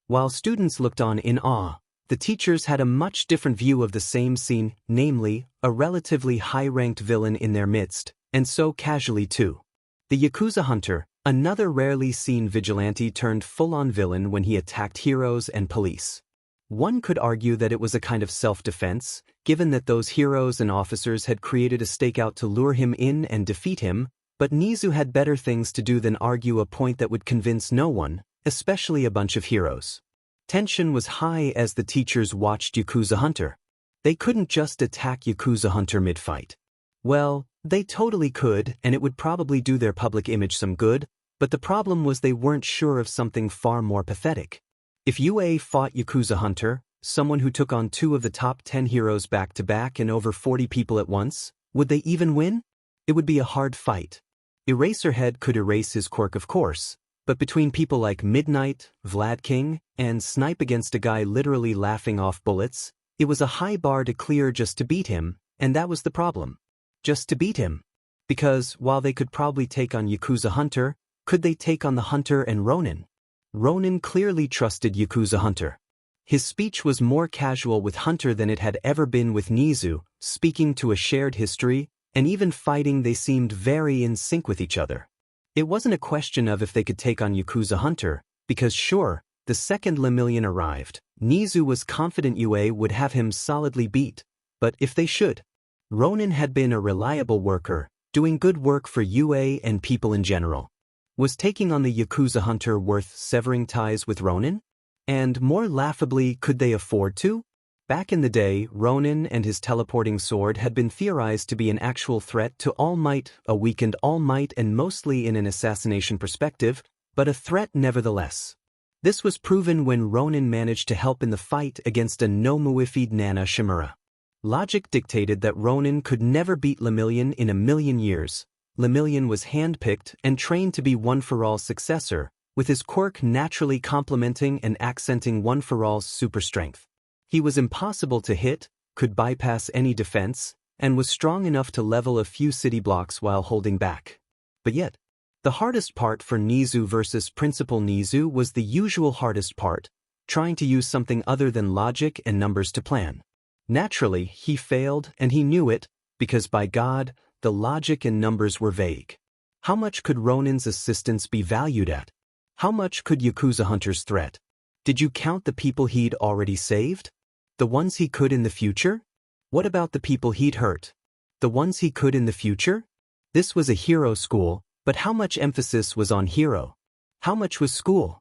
While students looked on in awe, the teachers had a much different view of the same scene, namely, a relatively high-ranked villain in their midst, and so casually too. The Yakuza Hunter, another rarely seen vigilante turned full-on villain when he attacked heroes and police. One could argue that it was a kind of self-defense, given that those heroes and officers had created a stakeout to lure him in and defeat him, but Nizu had better things to do than argue a point that would convince no one, especially a bunch of heroes. Tension was high as the teachers watched Yakuza Hunter. They couldn't just attack Yakuza Hunter mid-fight. Well, they totally could, and it would probably do their public image some good, but the problem was they weren't sure of something far more pathetic. If UA fought Yakuza Hunter, someone who took on 2 of the top 10 heroes back-to-back and over 40 people at once, would they even win? It would be a hard fight. Eraserhead could erase his quirk of course, but between people like Midnight, Vlad King, and Snipe against a guy literally laughing off bullets, it was a high bar to clear just to beat him, and that was the problem. Just to beat him. Because, while they could probably take on Yakuza Hunter, could they take on the Hunter and Ronin? Ronin clearly trusted Yakuza Hunter. His speech was more casual with Hunter than it had ever been with Nizu, speaking to a shared history, and even fighting they seemed very in sync with each other. It wasn't a question of if they could take on Yakuza Hunter, because sure, the second Lemillion arrived, Nizu was confident UA would have him solidly beat, but if they should. Ronin had been a reliable worker, doing good work for UA and people in general. Was taking on the Yakuza Hunter worth severing ties with Ronin? And more laughably, could they afford to? Back in the day, Ronin and his teleporting sword had been theorized to be an actual threat to All Might, a weakened All Might and mostly in an assassination perspective, but a threat nevertheless. This was proven when Ronin managed to help in the fight against a no-muified Nana Shimura. Logic dictated that Ronin could never beat Lemillion in a million years. Lemillion was handpicked and trained to be One-For-All's successor, with his quirk naturally complementing and accenting One-For-All's super strength. He was impossible to hit, could bypass any defense, and was strong enough to level a few city blocks while holding back. But yet, the hardest part for Nizu versus Principal Nizu was the usual hardest part, trying to use something other than logic and numbers to plan. Naturally, he failed, and he knew it, because by God, the logic and numbers were vague. How much could Ronin's assistance be valued at? How much could Yakuza Hunter's threat? Did you count the people he'd already saved? The ones he could in the future? What about the people he'd hurt? The ones he could in the future? This was a hero school, but how much emphasis was on hero? How much was school?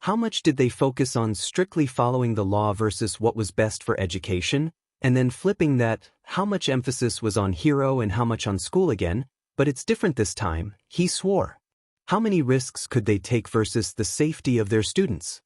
How much did they focus on strictly following the law versus what was best for education? And then flipping that, how much emphasis was on hero and how much on school again, but it's different this time, he swore. How many risks could they take versus the safety of their students?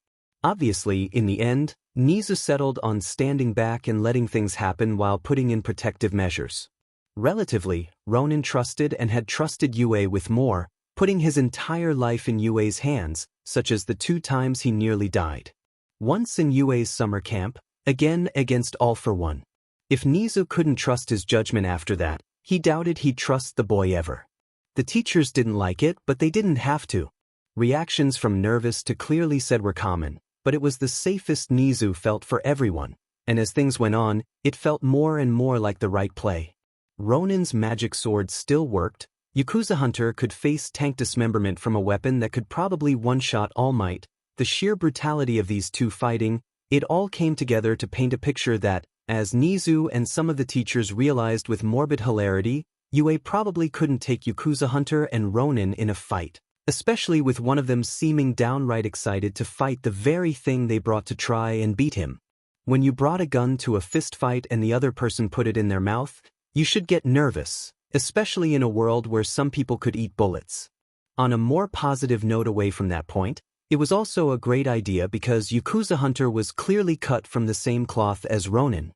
Obviously, in the end, Nizu settled on standing back and letting things happen while putting in protective measures. Relatively, Ronin trusted and had trusted UA with more, putting his entire life in UA's hands, such as the 2 times he nearly died. Once in UA's summer camp, again against All for One. If Nizu couldn't trust his judgment after that, he doubted he'd trust the boy ever. The teachers didn't like it, but they didn't have to. Reactions from nervous to clearly said were common, but it was the safest Nizu felt for everyone, and as things went on, it felt more and more like the right play. Ronin's magic sword still worked. Yakuza Hunter could face tank dismemberment from a weapon that could probably one-shot All Might. The sheer brutality of these two fighting, it all came together to paint a picture that, as Nizu and some of the teachers realized with morbid hilarity, UA probably couldn't take Yakuza Hunter and Ronin in a fight, especially with one of them seeming downright excited to fight the very thing they brought to try and beat him. When you brought a gun to a fist fight and the other person put it in their mouth, you should get nervous, especially in a world where some people could eat bullets. On a more positive note away from that point, it was also a great idea because Yakuza Hunter was clearly cut from the same cloth as Ronin.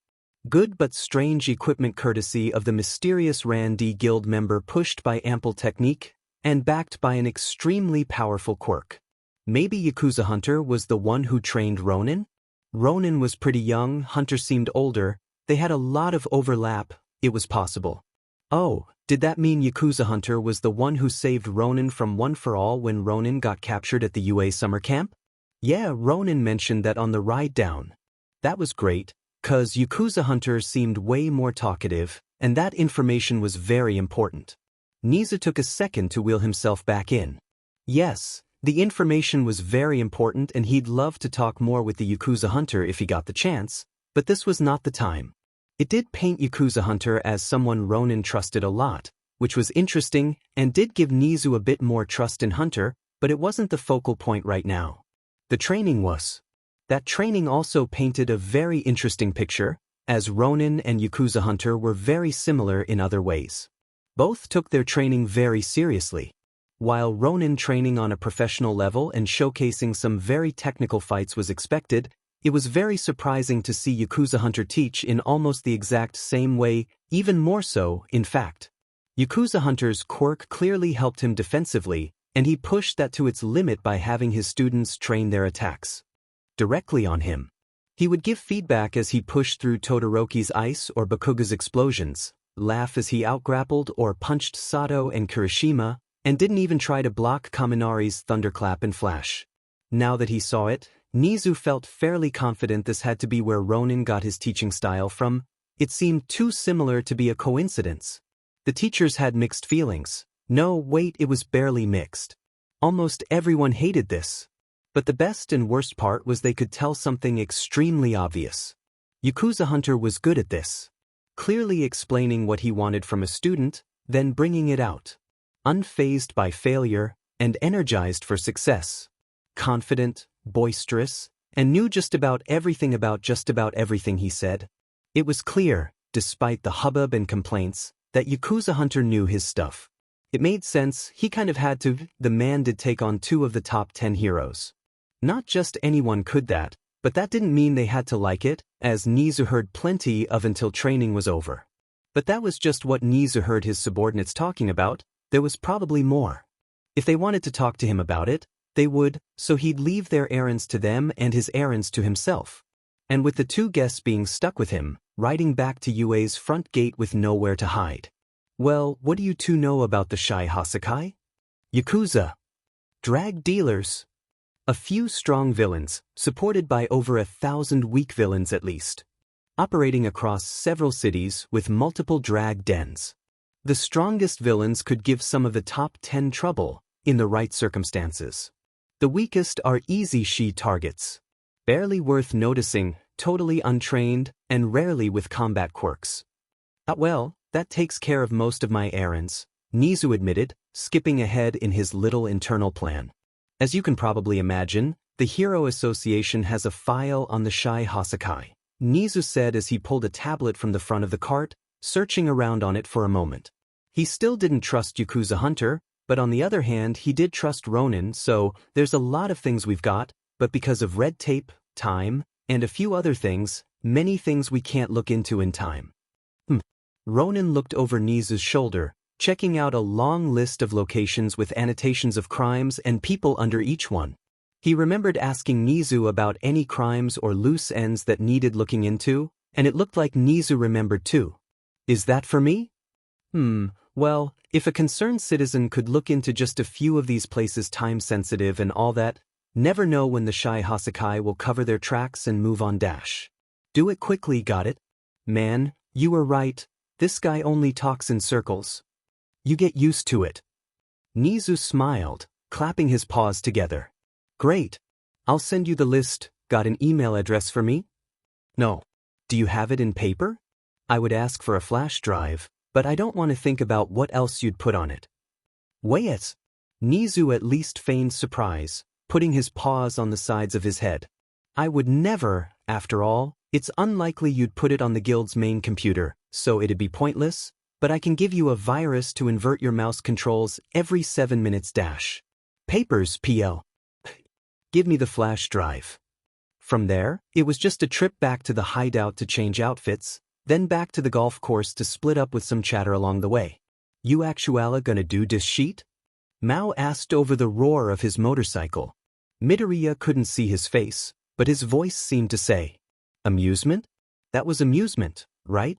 Good but strange equipment courtesy of the mysterious Randy Guild member pushed by ample technique, and backed by an extremely powerful quirk. Maybe Yakuza Hunter was the one who trained Ronin? Ronin was pretty young, Hunter seemed older, they had a lot of overlap, it was possible. Oh, did that mean Yakuza Hunter was the one who saved Ronin from One for All when Ronin got captured at the UA summer camp? Yeah, Ronin mentioned that on the ride down. That was great, 'cause Yakuza Hunter seemed way more talkative, and that information was very important. Nizu took a second to wheel himself back in. Yes, the information was very important and he'd love to talk more with the Yakuza Hunter if he got the chance, but this was not the time. It did paint Yakuza Hunter as someone Ronin trusted a lot, which was interesting and did give Nizu a bit more trust in Hunter, but it wasn't the focal point right now. The training was. That training also painted a very interesting picture, as Ronin and Yakuza Hunter were very similar in other ways. Both took their training very seriously. While Ronin training on a professional level and showcasing some very technical fights was expected, it was very surprising to see Yakuza Hunter teach in almost the exact same way, even more so, in fact. Yakuza Hunter's quirk clearly helped him defensively, and he pushed that to its limit by having his students train their attacks directly on him. He would give feedback as he pushed through Todoroki's ice or Bakuga's explosions, laugh as he outgrappled or punched Sato and Kirishima, and didn't even try to block Kaminari's thunderclap and flash. Now that he saw it, Nizu felt fairly confident this had to be where Ronin got his teaching style from. It seemed too similar to be a coincidence. The teachers had mixed feelings. No, wait, it was barely mixed. Almost everyone hated this. But the best and worst part was they could tell something extremely obvious. Yakuza Hunter was good at this. Clearly explaining what he wanted from a student, then bringing it out. Unfazed by failure, and energized for success. Confident, boisterous, and knew just about everything he said. It was clear, despite the hubbub and complaints, that Yakuza Hunter knew his stuff. It made sense, he kind of had to. The man did take on 2 of the top 10 heroes. Not just anyone could that, but that didn't mean they had to like it, as Nizu heard plenty of until training was over. But that was just what Nizu heard his subordinates talking about. There was probably more. If they wanted to talk to him about it, they would, so he'd leave their errands to them and his errands to himself. And with the 2 guests being stuck with him, riding back to UA's front gate with nowhere to hide. Well, what do you 2 know about the Shy Hasakai? Yakuza. Drag dealers. A few strong villains, supported by over 1,000 weak villains at least. Operating across several cities with multiple drag dens. The strongest villains could give some of the top 10 trouble, in the right circumstances. The weakest are easy Shi targets. Barely worth noticing, totally untrained, and rarely with combat quirks. Well, that takes care of most of my errands, Nizu admitted, skipping ahead in his little internal plan. As you can probably imagine, the Hero Association has a file on the Shy Hasakai, Nizu said as he pulled a tablet from the front of the cart, searching around on it for a moment. He still didn't trust Yakuza Hunter, but on the other hand he did trust Ronin, so there's a lot of things we've got, but because of red tape, time, and a few other things, many things we can't look into in time. Ronin looked over Nizu's shoulder, checking out a long list of locations with annotations of crimes and people under each one. He remembered asking Nizu about any crimes or loose ends that needed looking into, and it looked like Nizu remembered too. Is that for me? Well, if a concerned citizen could look into just a few of these places time-sensitive and all that, never know when the Shy Hasakai will cover their tracks and move on dash. Do it quickly, got it? Man, you were right, this guy only talks in circles. You get used to it. Nizu smiled, clapping his paws together. Great. I'll send you the list. Got an email address for me? No. Do you have it in paper? I would ask for a flash drive, but I don't want to think about what else you'd put on it. Wait. Nizu at least feigned surprise, putting his paws on the sides of his head. I would never, after all, it's unlikely you'd put it on the guild's main computer, so it'd be pointless, but I can give you a virus to invert your mouse controls every 7 minutes dash. Papers, PL. Give me the flash drive. From there, it was just a trip back to the hideout to change outfits, then back to the golf course to split up with some chatter along the way. You actually gonna do this sheet? Mao asked over the roar of his motorcycle. Midoriya couldn't see his face, but his voice seemed to say, amusement? That was amusement, right?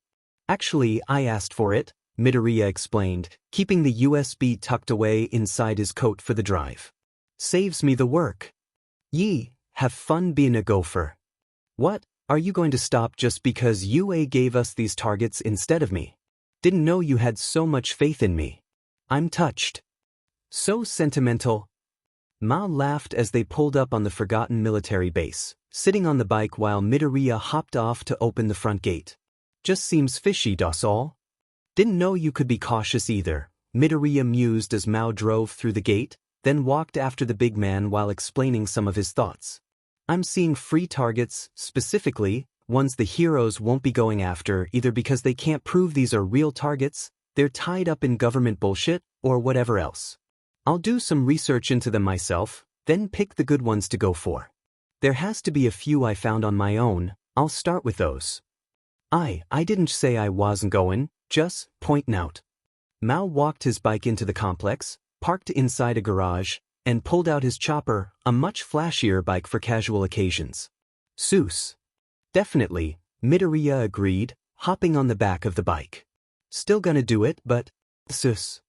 Actually, I asked for it, Midoriya explained, keeping the USB tucked away inside his coat for the drive. Saves me the work. Yee, have fun being a gopher. What, are you going to stop just because UA gave us these targets instead of me? Didn't know you had so much faith in me. I'm touched. So sentimental. Ma laughed as they pulled up on the forgotten military base, sitting on the bike while Midoriya hopped off to open the front gate. Just seems fishy, das all. Didn't know you could be cautious either, Midoriya mused as Mao drove through the gate, then walked after the big man while explaining some of his thoughts. I'm seeing free targets, specifically, ones the heroes won't be going after either because they can't prove these are real targets, they're tied up in government bullshit, or whatever else. I'll do some research into them myself, then pick the good ones to go for. There has to be a few I found on my own, I'll start with those. I didn't say I wasn't going, just pointing out. Mao walked his bike into the complex, parked inside a garage, and pulled out his chopper, a much flashier bike for casual occasions. Soos. Definitely, Midoriya agreed, hopping on the back of the bike. Still gonna do it, but soos.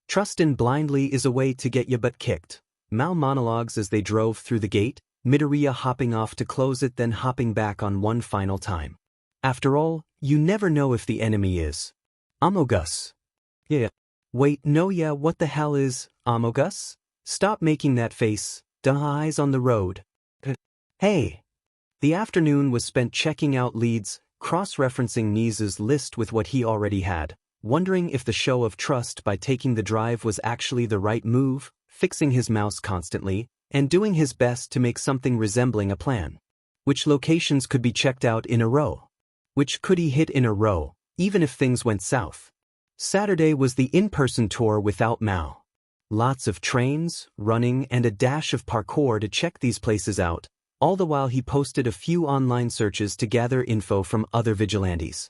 Trustin' blindly is a way to get your butt kicked. Mao monologues as they drove through the gate, Midoriya hopping off to close it then hopping back on one final time. After all, you never know if the enemy is Amogus. Yeah. Wait, no, yeah, what the hell is Amogus? Stop making that face, duh, eyes on the road. Hey. The afternoon was spent checking out leads, cross-referencing Nizu's list with what he already had, wondering if the show of trust by taking the drive was actually the right move, fixing his mouse constantly, and doing his best to make something resembling a plan. Which locations could be checked out in a row? Which could he hit in a row, even if things went south? Saturday was the in-person tour without Mao. Lots of trains, running, and a dash of parkour to check these places out, all the while he posted a few online searches to gather info from other vigilantes.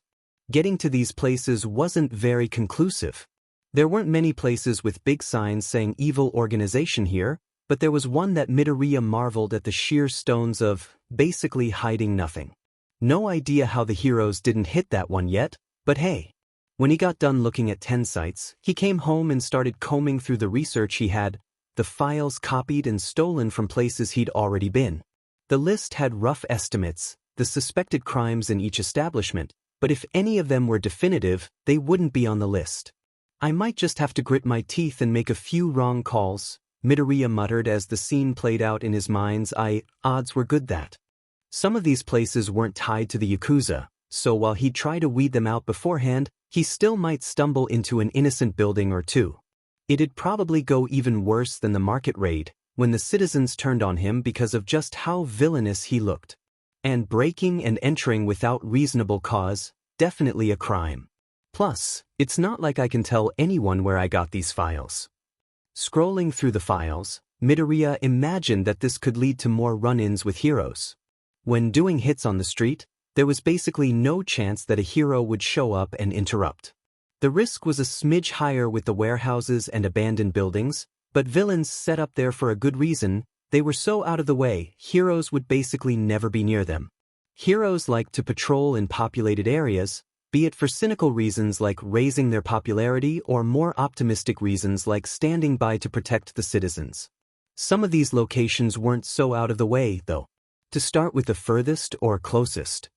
Getting to these places wasn't very conclusive. There weren't many places with big signs saying evil organization here, but there was one that Midoriya marveled at the sheer stones of, basically hiding nothing. No idea how the heroes didn't hit that one yet, but hey. When he got done looking at 10 sites, he came home and started combing through the research he had, the files copied and stolen from places he'd already been. The list had rough estimates, the suspected crimes in each establishment, but if any of them were definitive, they wouldn't be on the list. I might just have to grit my teeth and make a few wrong calls, Midoriya muttered as the scene played out in his mind's eye. Odds were good that some of these places weren't tied to the Yakuza, so while he'd try to weed them out beforehand, he still might stumble into an innocent building or two. It'd probably go even worse than the market raid, when the citizens turned on him because of just how villainous he looked. And breaking and entering without reasonable cause, definitely a crime. Plus, it's not like I can tell anyone where I got these files. Scrolling through the files, Midoriya imagined that this could lead to more run-ins with heroes. When doing hits on the street, there was basically no chance that a hero would show up and interrupt. The risk was a smidge higher with the warehouses and abandoned buildings, but villains set up there for a good reason. They were so out of the way, heroes would basically never be near them. Heroes like to patrol in populated areas, be it for cynical reasons like raising their popularity or more optimistic reasons like standing by to protect the citizens. Some of these locations weren't so out of the way, though. To start with the furthest or closest.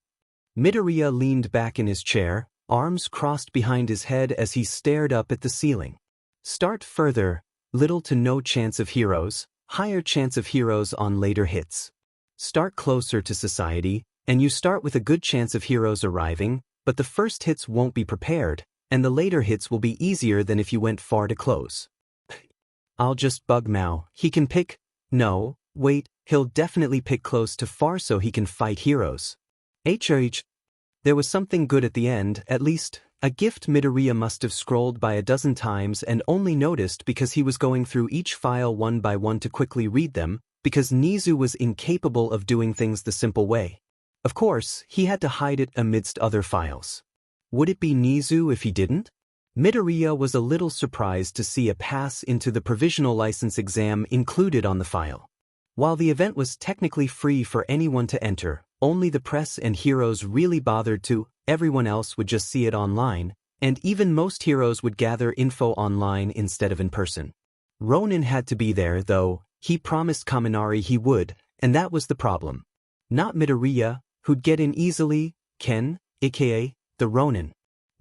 Midoriya leaned back in his chair, arms crossed behind his head as he stared up at the ceiling. Start further, little to no chance of heroes, higher chance of heroes on later hits. Start closer to society, and you start with a good chance of heroes arriving, but the first hits won't be prepared, and the later hits will be easier than if you went far to close. I'll just bug Mao, he can pick. No, wait, he'll definitely pick close to far so he can fight heroes. There was something good at the end, at least, a gift Midoriya must have scrolled by a dozen times and only noticed because he was going through each file one by one to quickly read them, because Nizu was incapable of doing things the simple way. Of course, he had to hide it amidst other files. Would it be Nizu if he didn't? Midoriya was a little surprised to see a pass into the provisional license exam included on the file. While the event was technically free for anyone to enter, only the press and heroes really bothered to, everyone else would just see it online, and even most heroes would gather info online instead of in person. Ronin had to be there, though. He promised Kaminari he would, and that was the problem. Not Midoriya, who'd get in easily, Ken, aka the Ronin.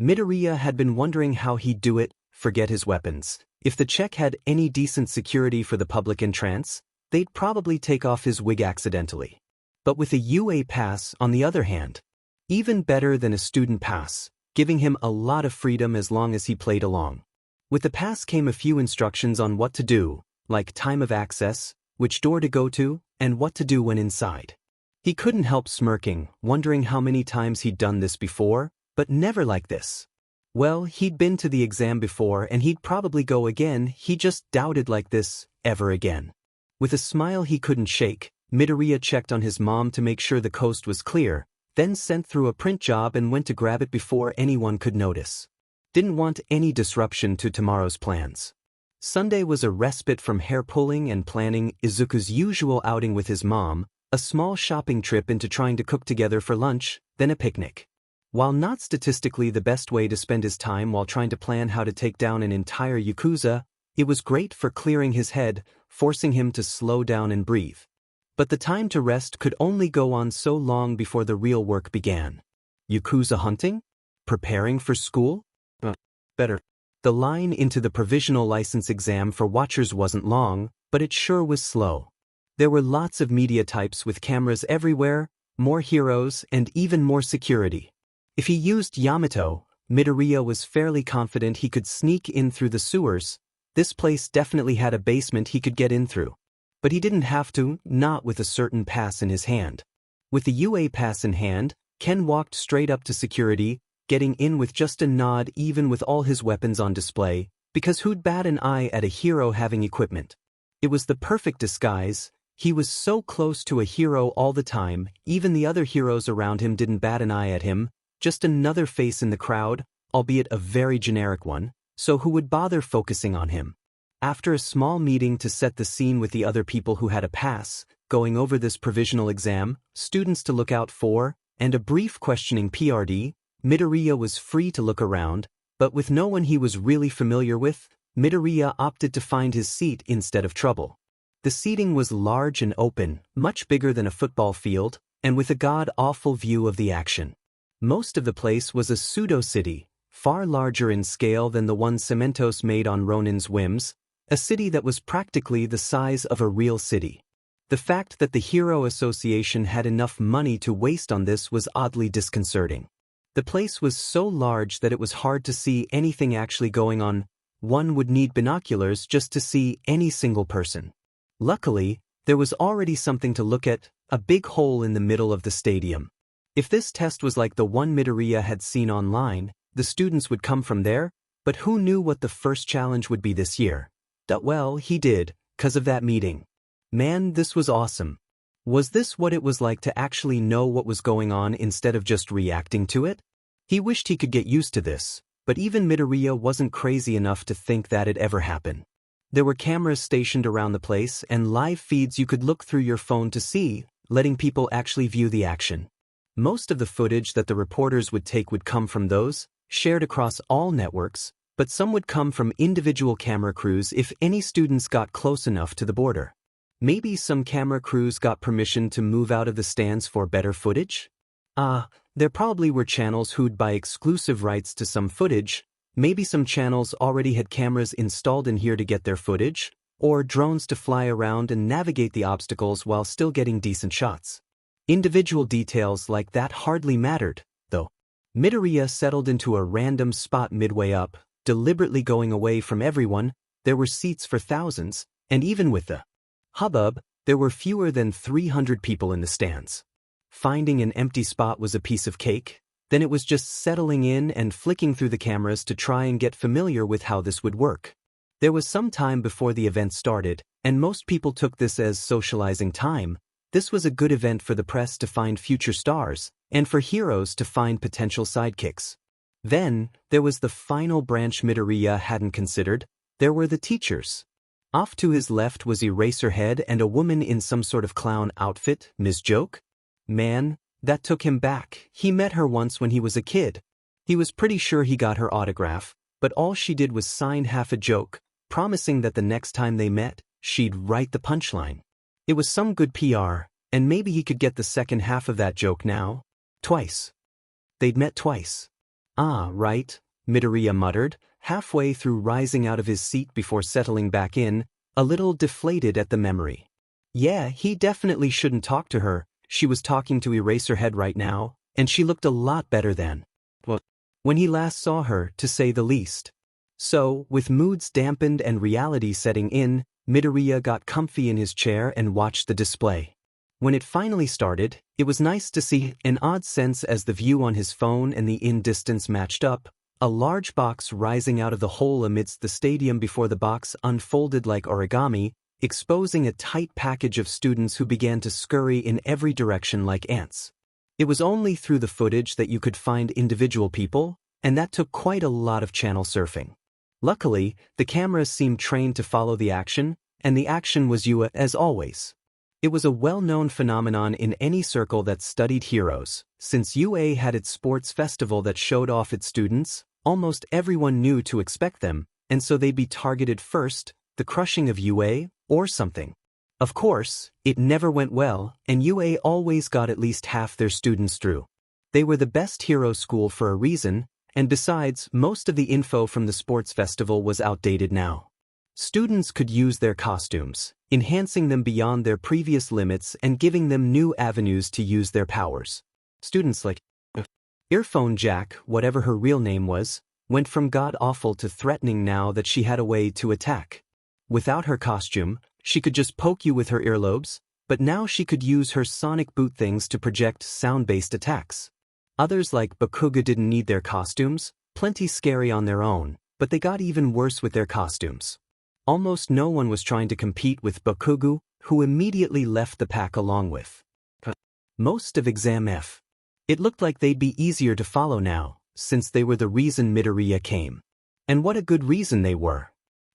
Midoriya had been wondering how he'd do it, forget his weapons. If the check had any decent security for the public entrance, they'd probably take off his wig accidentally. But with a UA pass, on the other hand, even better than a student pass, giving him a lot of freedom as long as he played along. With the pass came a few instructions on what to do, like time of access, which door to go to, and what to do when inside. He couldn't help smirking, wondering how many times he'd done this before, but never like this. Well, he'd been to the exam before and he'd probably go again, he just doubted like this, ever again. With a smile he couldn't shake, Midoriya checked on his mom to make sure the coast was clear, then sent through a print job and went to grab it before anyone could notice. didn't want any disruption to tomorrow's plans. Sunday was a respite from hair-pulling and planning Izuku's usual outing with his mom, a small shopping trip into trying to cook together for lunch, then a picnic. While not statistically the best way to spend his time while trying to plan how to take down an entire Yakuza, it was great for clearing his head, forcing him to slow down and breathe. But the time to rest could only go on so long before the real work began. Yakuza hunting? Preparing for school? Better. The line into the provisional license exam for watchers wasn't long, but it sure was slow. There were lots of media types with cameras everywhere, more heroes, and even more security. If he used Yamato, Midoriya was fairly confident he could sneak in through the sewers. This place definitely had a basement he could get in through. But he didn't have to, not with a certain pass in his hand. With the UA pass in hand, Ken walked straight up to security, getting in with just a nod even with all his weapons on display, because who'd bat an eye at a hero having equipment? It was the perfect disguise. He was so close to a hero all the time, even the other heroes around him didn't bat an eye at him, just another face in the crowd, albeit a very generic one, so who would bother focusing on him? After a small meeting to set the scene with the other people who had a pass, going over this provisional exam, students to look out for, and a brief questioning PRD, Midoriya was free to look around, but with no one he was really familiar with, Midoriya opted to find his seat instead of trouble. The seating was large and open, much bigger than a football field, and with a god-awful view of the action. Most of the place was a pseudo-city, far larger in scale than the one Cementos made on Ronin's whims, a city that was practically the size of a real city. The fact that the Hero Association had enough money to waste on this was oddly disconcerting. The place was so large that it was hard to see anything actually going on. One would need binoculars just to see any single person. Luckily, there was already something to look at, a big hole in the middle of the stadium. If this test was like the one Midoriya had seen online, the students would come from there, but who knew what the first challenge would be this year? Well, he did, 'cause of that meeting. Man, this was awesome. Was this what it was like to actually know what was going on instead of just reacting to it? He wished he could get used to this, but even Midoriya wasn't crazy enough to think that'd ever happen. There were cameras stationed around the place and live feeds you could look through your phone to see, letting people actually view the action. Most of the footage that the reporters would take would come from those, shared across all networks, but some would come from individual camera crews if any students got close enough to the border. Maybe some camera crews got permission to move out of the stands for better footage? There probably were channels who'd buy exclusive rights to some footage. Maybe some channels already had cameras installed in here to get their footage, or drones to fly around and navigate the obstacles while still getting decent shots. Individual details like that hardly mattered, though. Midoriya settled into a random spot midway up, deliberately going away from everyone. There were seats for thousands, and even with the hubbub, there were fewer than 300 people in the stands. Finding an empty spot was a piece of cake. Then it was just settling in and flicking through the cameras to try and get familiar with how this would work. There was some time before the event started, and most people took this as socializing time. This was a good event for the press to find future stars, and for heroes to find potential sidekicks. Then, there was the final branch Midoriya hadn't considered. There were the teachers. Off to his left was Eraserhead and a woman in some sort of clown outfit, Ms. Joke. Man, that took him back. He met her once when he was a kid. He was pretty sure he got her autograph, but all she did was sign half a joke, promising that the next time they met, she'd write the punchline. It was some good PR, and maybe he could get the second half of that joke now. Twice. They'd met twice. Ah, right, Midoriya muttered, halfway through rising out of his seat before settling back in, a little deflated at the memory. Yeah, he definitely shouldn't talk to her. She was talking to Eraserhead right now, and she looked a lot better than when he last saw her, to say the least. So, with moods dampened and reality setting in, Midoriya got comfy in his chair and watched the display. When it finally started, it was nice to see, an odd sense as the view on his phone and the in-distance matched up, a large box rising out of the hole amidst the stadium before the box unfolded like origami, exposing a tight package of students who began to scurry in every direction like ants. It was only through the footage that you could find individual people, and that took quite a lot of channel surfing. Luckily, the cameras seemed trained to follow the action, and the action was Yue as always. It was a well-known phenomenon in any circle that studied heroes. Since UA had its sports festival that showed off its students, almost everyone knew to expect them, and so they'd be targeted first, the crushing of UA, or something. Of course, it never went well, and UA always got at least half their students through. They were the best hero school for a reason, and besides, most of the info from the sports festival was outdated now. Students could use their costumes, enhancing them beyond their previous limits and giving them new avenues to use their powers. Students like Earphone Jack, whatever her real name was, went from god-awful to threatening now that she had a way to attack. Without her costume, she could just poke you with her earlobes, but now she could use her sonic boot things to project sound-based attacks. Others like Bakuga didn't need their costumes, plenty scary on their own, but they got even worse with their costumes. Almost no one was trying to compete with Bakugo, who immediately left the pack along with most of Exam F. It looked like they'd be easier to follow now, since they were the reason Midoriya came. And what a good reason they were.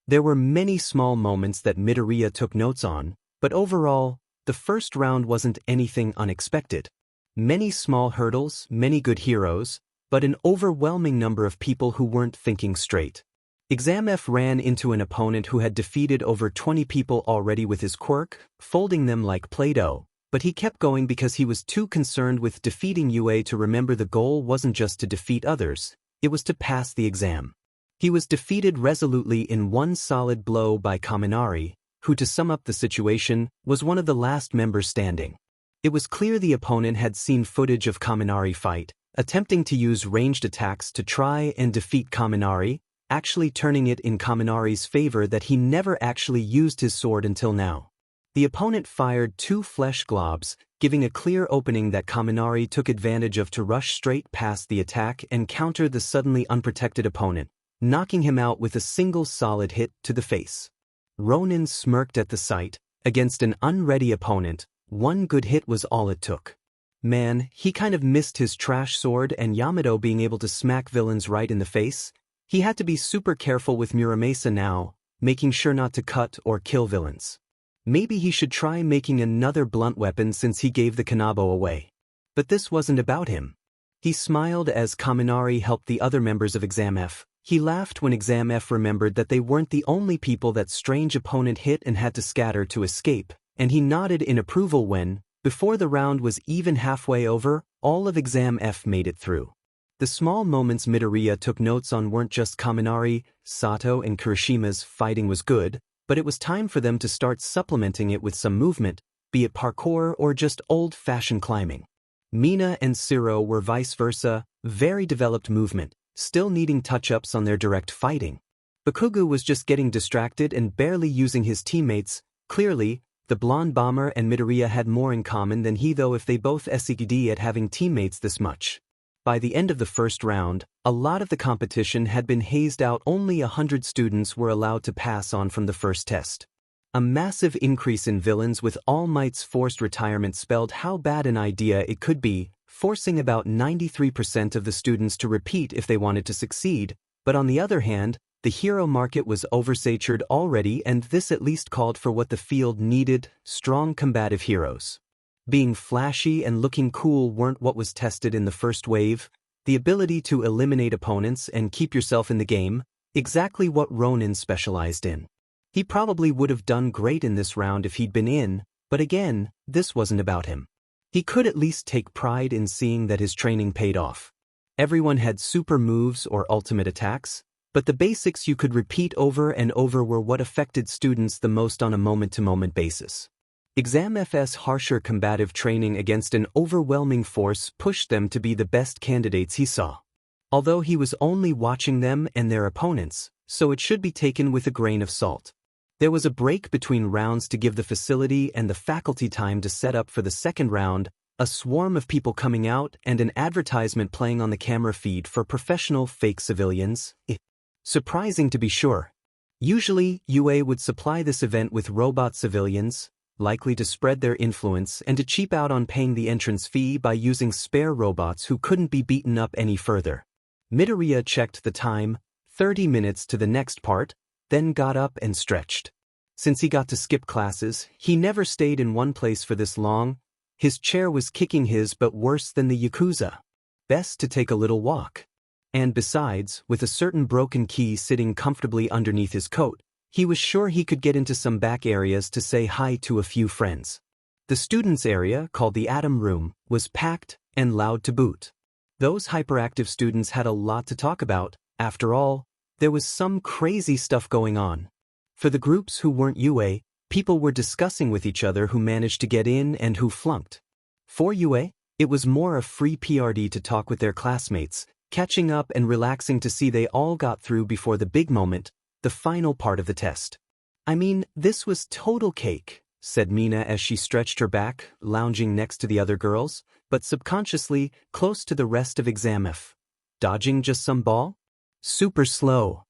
There were many small moments that Midoriya took notes on, but overall, the first round wasn't anything unexpected. Many small hurdles, many good heroes, but an overwhelming number of people who weren't thinking straight. Exam F ran into an opponent who had defeated over 20 people already with his quirk, folding them like Play-Doh, but he kept going because he was too concerned with defeating UA to remember the goal wasn't just to defeat others, it was to pass the exam. He was defeated resolutely in one solid blow by Kaminari, who, to sum up the situation, was one of the last members standing. It was clear the opponent had seen footage of Kaminari fight, attempting to use ranged attacks to try and defeat Kaminari, actually turning it in Kaminari's favor that he never actually used his sword until now. The opponent fired 2 flesh globs, giving a clear opening that Kaminari took advantage of to rush straight past the attack and counter the suddenly unprotected opponent, knocking him out with a single solid hit to the face. Ronin smirked at the sight. Against an unready opponent, one good hit was all it took. Man, he kind of missed his trash sword and Yamato being able to smack villains right in the face. He had to be super careful with Muramasa now, making sure not to cut or kill villains. Maybe he should try making another blunt weapon since he gave the Kanabo away. But this wasn't about him. He smiled as Kaminari helped the other members of Exam F. He laughed when Exam F remembered that they weren't the only people that strange opponent hit and had to scatter to escape, and he nodded in approval when, before the round was even halfway over, all of Exam F made it through. The small moments Midoriya took notes on weren't just Kaminari, Sato and Kirishima's fighting was good, but it was time for them to start supplementing it with some movement, be it parkour or just old-fashioned climbing. Mina and Siro were vice versa, very developed movement, still needing touch-ups on their direct fighting. Bakugo was just getting distracted and barely using his teammates. Clearly, the blonde bomber and Midoriya had more in common than he, though, if they both succeeded at having teammates this much. By the end of the first round, a lot of the competition had been hazed out. Only 100 students were allowed to pass on from the first test. A massive increase in villains with All Might's forced retirement spelled how bad an idea it could be, forcing about 93% of the students to repeat if they wanted to succeed. But on the other hand, the hero market was oversaturated already, and this at least called for what the field needed: strong combative heroes. Being flashy and looking cool weren't what was tested in the first wave. The ability to eliminate opponents and keep yourself in the game, exactly what Ronin specialized in. He probably would have done great in this round if he'd been in, but again, this wasn't about him. He could at least take pride in seeing that his training paid off. Everyone had super moves or ultimate attacks, but the basics you could repeat over and over were what affected students the most on a moment-to-moment basis. Exam F's harsher combative training against an overwhelming force pushed them to be the best candidates he saw. Although he was only watching them and their opponents, so it should be taken with a grain of salt. There was a break between rounds to give the facility and the faculty time to set up for the second round, a swarm of people coming out and an advertisement playing on the camera feed for professional fake civilians. Surprising to be sure. Usually, UA would supply this event with robot civilians, likely to spread their influence and to cheap out on paying the entrance fee by using spare robots who couldn't be beaten up any further. Midoriya checked the time, 30 minutes to the next part, then got up and stretched. Since he got to skip classes, he never stayed in one place for this long. His chair was kicking his butt worse than the Yakuza. Best to take a little walk. And besides, with a certain broken key sitting comfortably underneath his coat, he was sure he could get into some back areas to say hi to a few friends. The students' area, called the Atom Room, was packed and loud to boot. Those hyperactive students had a lot to talk about. After all, there was some crazy stuff going on. For the groups who weren't UA, people were discussing with each other who managed to get in and who flunked. For UA, it was more a free PRD to talk with their classmates, catching up and relaxing to see they all got through before the big moment, the final part of the test. I mean, this was total cake, said Mina as she stretched her back, lounging next to the other girls, but subconsciously close to the rest of Exam F. Dodging just some ball? Super slow.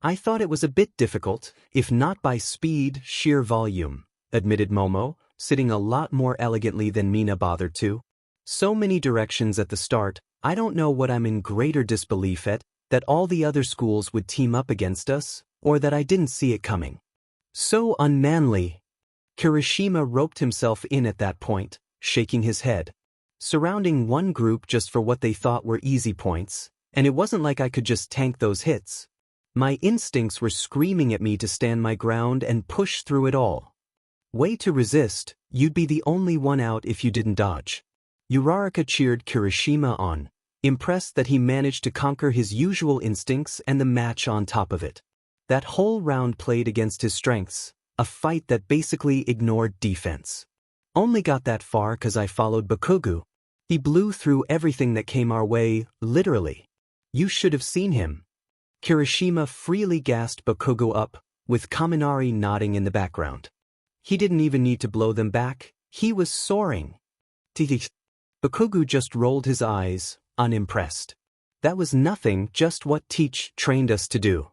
I thought it was a bit difficult, if not by speed, sheer volume, admitted Momo, sitting a lot more elegantly than Mina bothered to. So many directions at the start, I don't know what I'm in greater disbelief at, that all the other schools would team up against us, or that I didn't see it coming. So unmanly. Kirishima roped himself in at that point, shaking his head. Surrounding one group just for what they thought were easy points, and it wasn't like I could just tank those hits. My instincts were screaming at me to stand my ground and push through it all. Way to resist, you'd be the only one out if you didn't dodge. Uraraka cheered Kirishima on, impressed that he managed to conquer his usual instincts and the match on top of it. That whole round played against his strengths, a fight that basically ignored defense. Only got that far cause I followed Bakugo. He blew through everything that came our way, literally. You should have seen him. Kirishima freely gassed Bakugo up, with Kaminari nodding in the background. He didn't even need to blow them back, he was soaring. Bakugo just rolled his eyes, unimpressed. That was nothing, just what Teach trained us to do.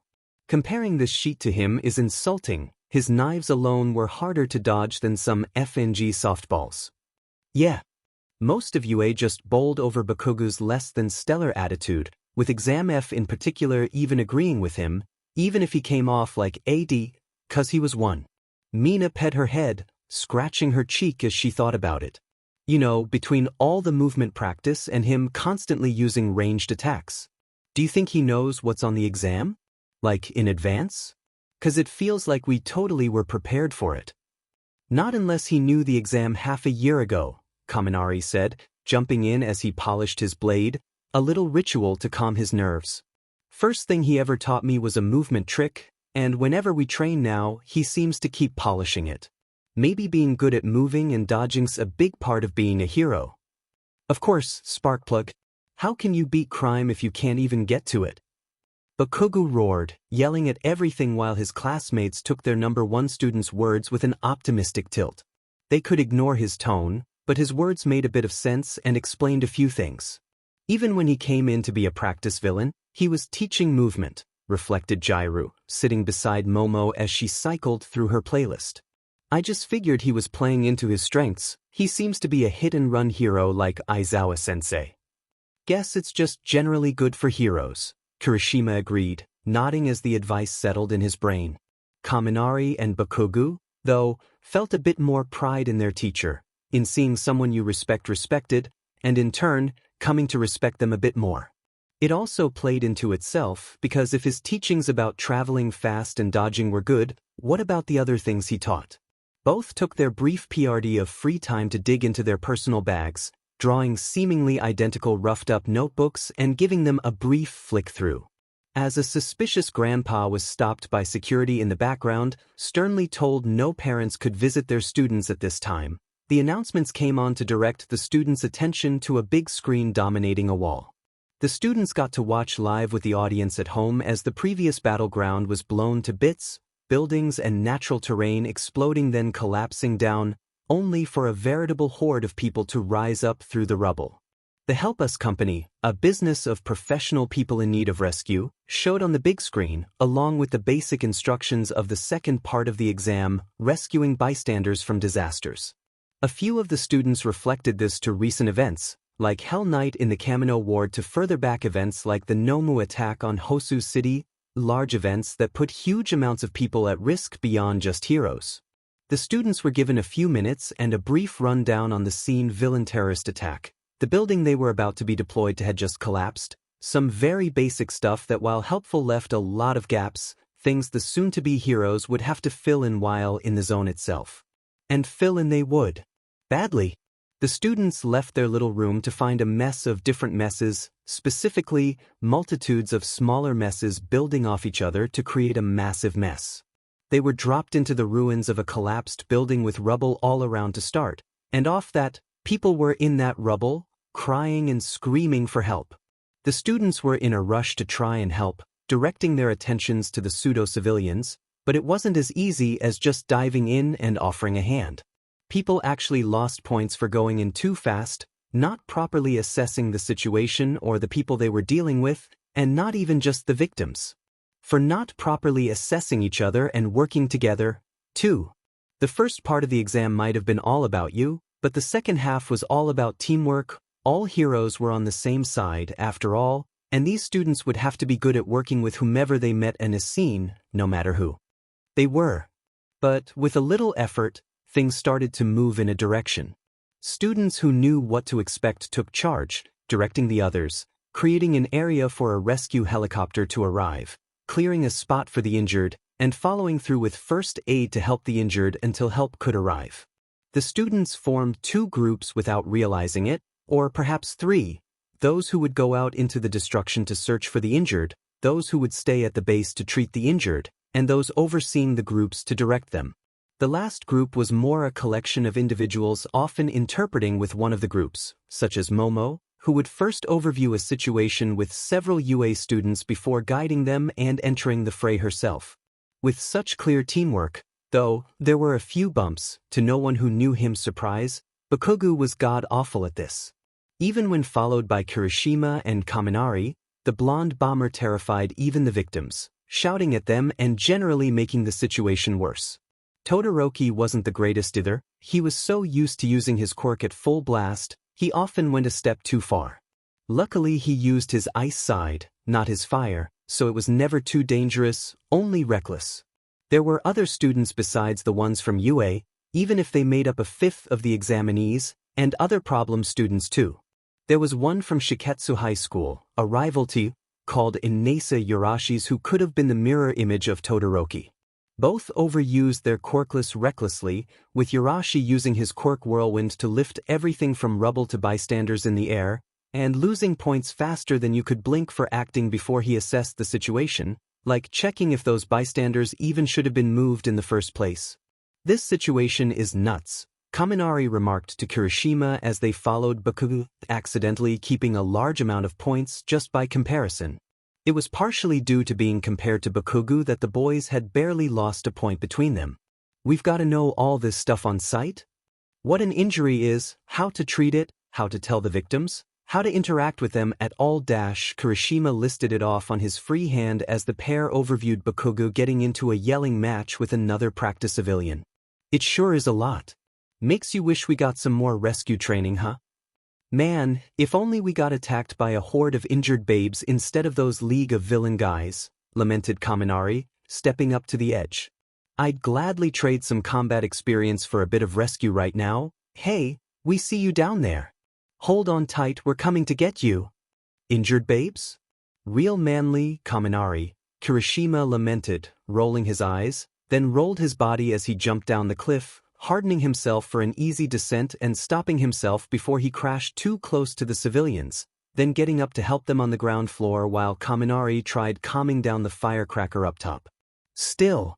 Comparing this sheet to him is insulting, his knives alone were harder to dodge than some FNG softballs. Yeah. Most of UA just bowled over Bakugo's less than stellar attitude, with Exam F in particular even agreeing with him, even if he came off like AD, cause he was one. Mina pet her head, scratching her cheek as she thought about it. You know, between all the movement practice and him constantly using ranged attacks. Do you think he knows what's on the exam? Like, in advance? Cause it feels like we totally were prepared for it. Not unless he knew the exam half a year ago, Kaminari said, jumping in as he polished his blade, a little ritual to calm his nerves. First thing he ever taught me was a movement trick, and whenever we train now, he seems to keep polishing it. Maybe being good at moving and dodging's a big part of being a hero. Of course, Sparkplug, how can you beat crime if you can't even get to it? Bakugo roared, yelling at everything while his classmates took their number one student's words with an optimistic tilt. They could ignore his tone, but his words made a bit of sense and explained a few things. Even when he came in to be a practice villain, he was teaching movement, reflected Jairu, sitting beside Momo as she cycled through her playlist. I just figured he was playing into his strengths. He seems to be a hit-and-run hero like Aizawa-sensei. Guess it's just generally good for heroes, Kirishima agreed, nodding as the advice settled in his brain. Kaminari and Bakugo, though, felt a bit more pride in their teacher, in seeing someone you respect respected, and in turn, coming to respect them a bit more. It also played into itself because if his teachings about traveling fast and dodging were good, what about the other things he taught? Both took their brief PRD of free time to dig into their personal bags, drawing seemingly identical roughed-up notebooks and giving them a brief flick-through. As a suspicious grandpa was stopped by security in the background, sternly told no parents could visit their students at this time, the announcements came on to direct the students' attention to a big screen dominating a wall. The students got to watch live with the audience at home as the previous battleground was blown to bits, buildings and natural terrain exploding then collapsing down, only for a veritable horde of people to rise up through the rubble. The Help Us Company, a business of professional people in need of rescue, showed on the big screen, along with the basic instructions of the second part of the exam, rescuing bystanders from disasters. A few of the students reflected this to recent events, like Hell Knight in the Kamino Ward, to further back events like the Nomu attack on Hosu City, large events that put huge amounts of people at risk beyond just heroes. The students were given a few minutes and a brief rundown on the scene villain terrorist attack. The building they were about to be deployed to had just collapsed. Some very basic stuff that, while helpful, left a lot of gaps, things the soon-to-be heroes would have to fill in while in the zone itself. And fill in they would. Badly. The students left their little room to find a mess of different messes, specifically multitudes of smaller messes building off each other to create a massive mess. They were dropped into the ruins of a collapsed building with rubble all around to start, and off that, people were in that rubble, crying and screaming for help. The students were in a rush to try and help, directing their attentions to the pseudo-civilians, but it wasn't as easy as just diving in and offering a hand. People actually lost points for going in too fast, not properly assessing the situation or the people they were dealing with, and not even just the victims. For not properly assessing each other and working together, too. The first part of the exam might have been all about you, but the second half was all about teamwork. All heroes were on the same side, after all, and these students would have to be good at working with whomever they met in a scene, no matter who they were. But with a little effort, things started to move in a direction. Students who knew what to expect took charge, directing the others, creating an area for a rescue helicopter to arrive, clearing a spot for the injured, and following through with first aid to help the injured until help could arrive. The students formed two groups without realizing it, or perhaps three: those who would go out into the destruction to search for the injured, those who would stay at the base to treat the injured, and those overseeing the groups to direct them. The last group was more a collection of individuals often interpreting with one of the groups, such as Momo, who would first overview a situation with several UA students before guiding them and entering the fray herself. With such clear teamwork, though there were a few bumps, to no one who knew him's surprise, Bakugu was god-awful at this. Even when followed by Kirishima and Kaminari, the blonde bomber terrified even the victims, shouting at them and generally making the situation worse. Todoroki wasn't the greatest either. He was so used to using his quirk at full blast, he often went a step too far. Luckily he used his ice side, not his fire, so it was never too dangerous, only reckless. There were other students besides the ones from UA, even if they made up a fifth of the examinees, and other problem students too. There was one from Shiketsu High School, a rival to, called Inasa Yorashis, who could have been the mirror image of Todoroki. Both overused their quirkless recklessly, with Yurashi using his quirk whirlwind to lift everything from rubble to bystanders in the air, and losing points faster than you could blink for acting before he assessed the situation, like checking if those bystanders even should have been moved in the first place. This situation is nuts, Kaminari remarked to Kirishima as they followed Bakugu, accidentally keeping a large amount of points just by comparison. It was partially due to being compared to Bakugu that the boys had barely lost a point between them. We've got to know all this stuff on site? What an injury is, how to treat it, how to tell the victims, how to interact with them at all. Kirishima listed it off on his free hand as the pair overviewed Bakugu getting into a yelling match with another practice civilian. It sure is a lot. Makes you wish we got some more rescue training, huh? Man, if only we got attacked by a horde of injured babes instead of those League of Villain guys, lamented Kaminari, stepping up to the edge. I'd gladly trade some combat experience for a bit of rescue right now. Hey, we see you down there. Hold on tight, we're coming to get you. Injured babes? Real manly, Kaminari, Kirishima lamented, rolling his eyes, then rolled his body as he jumped down the cliff, hardening himself for an easy descent and stopping himself before he crashed too close to the civilians, then getting up to help them on the ground floor while Kaminari tried calming down the firecracker up top. Still,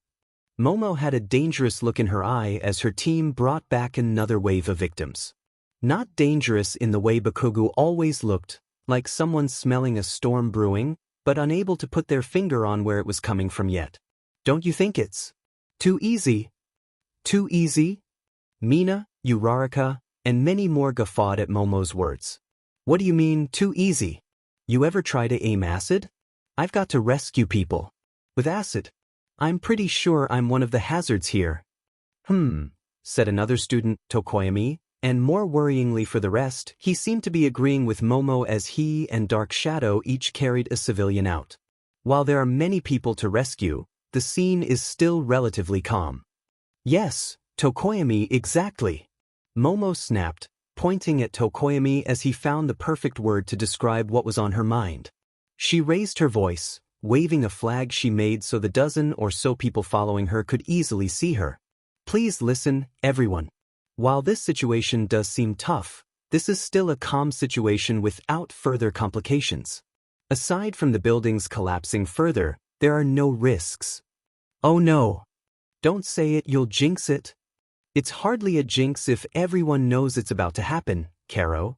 Momo had a dangerous look in her eye as her team brought back another wave of victims. Not dangerous in the way Bakugu always looked, like someone smelling a storm brewing, but unable to put their finger on where it was coming from yet. Don't you think it's too easy? Too easy? Mina, Uraraka, and many more guffawed at Momo's words. What do you mean, too easy? You ever try to aim acid? I've got to rescue people. With acid? I'm pretty sure I'm one of the hazards here. Said another student, Tokoyami, and more worryingly for the rest, he seemed to be agreeing with Momo as he and Dark Shadow each carried a civilian out. While there are many people to rescue, the scene is still relatively calm. Yes, Tokoyami, exactly. Momo snapped, pointing at Tokoyami as he found the perfect word to describe what was on her mind. She raised her voice, waving a flag she made so the dozen or so people following her could easily see her. Please listen, everyone. While this situation does seem tough, this is still a calm situation without further complications. Aside from the buildings collapsing further, there are no risks. Oh no. Don't say it, you'll jinx it. It's hardly a jinx if everyone knows it's about to happen, Caro.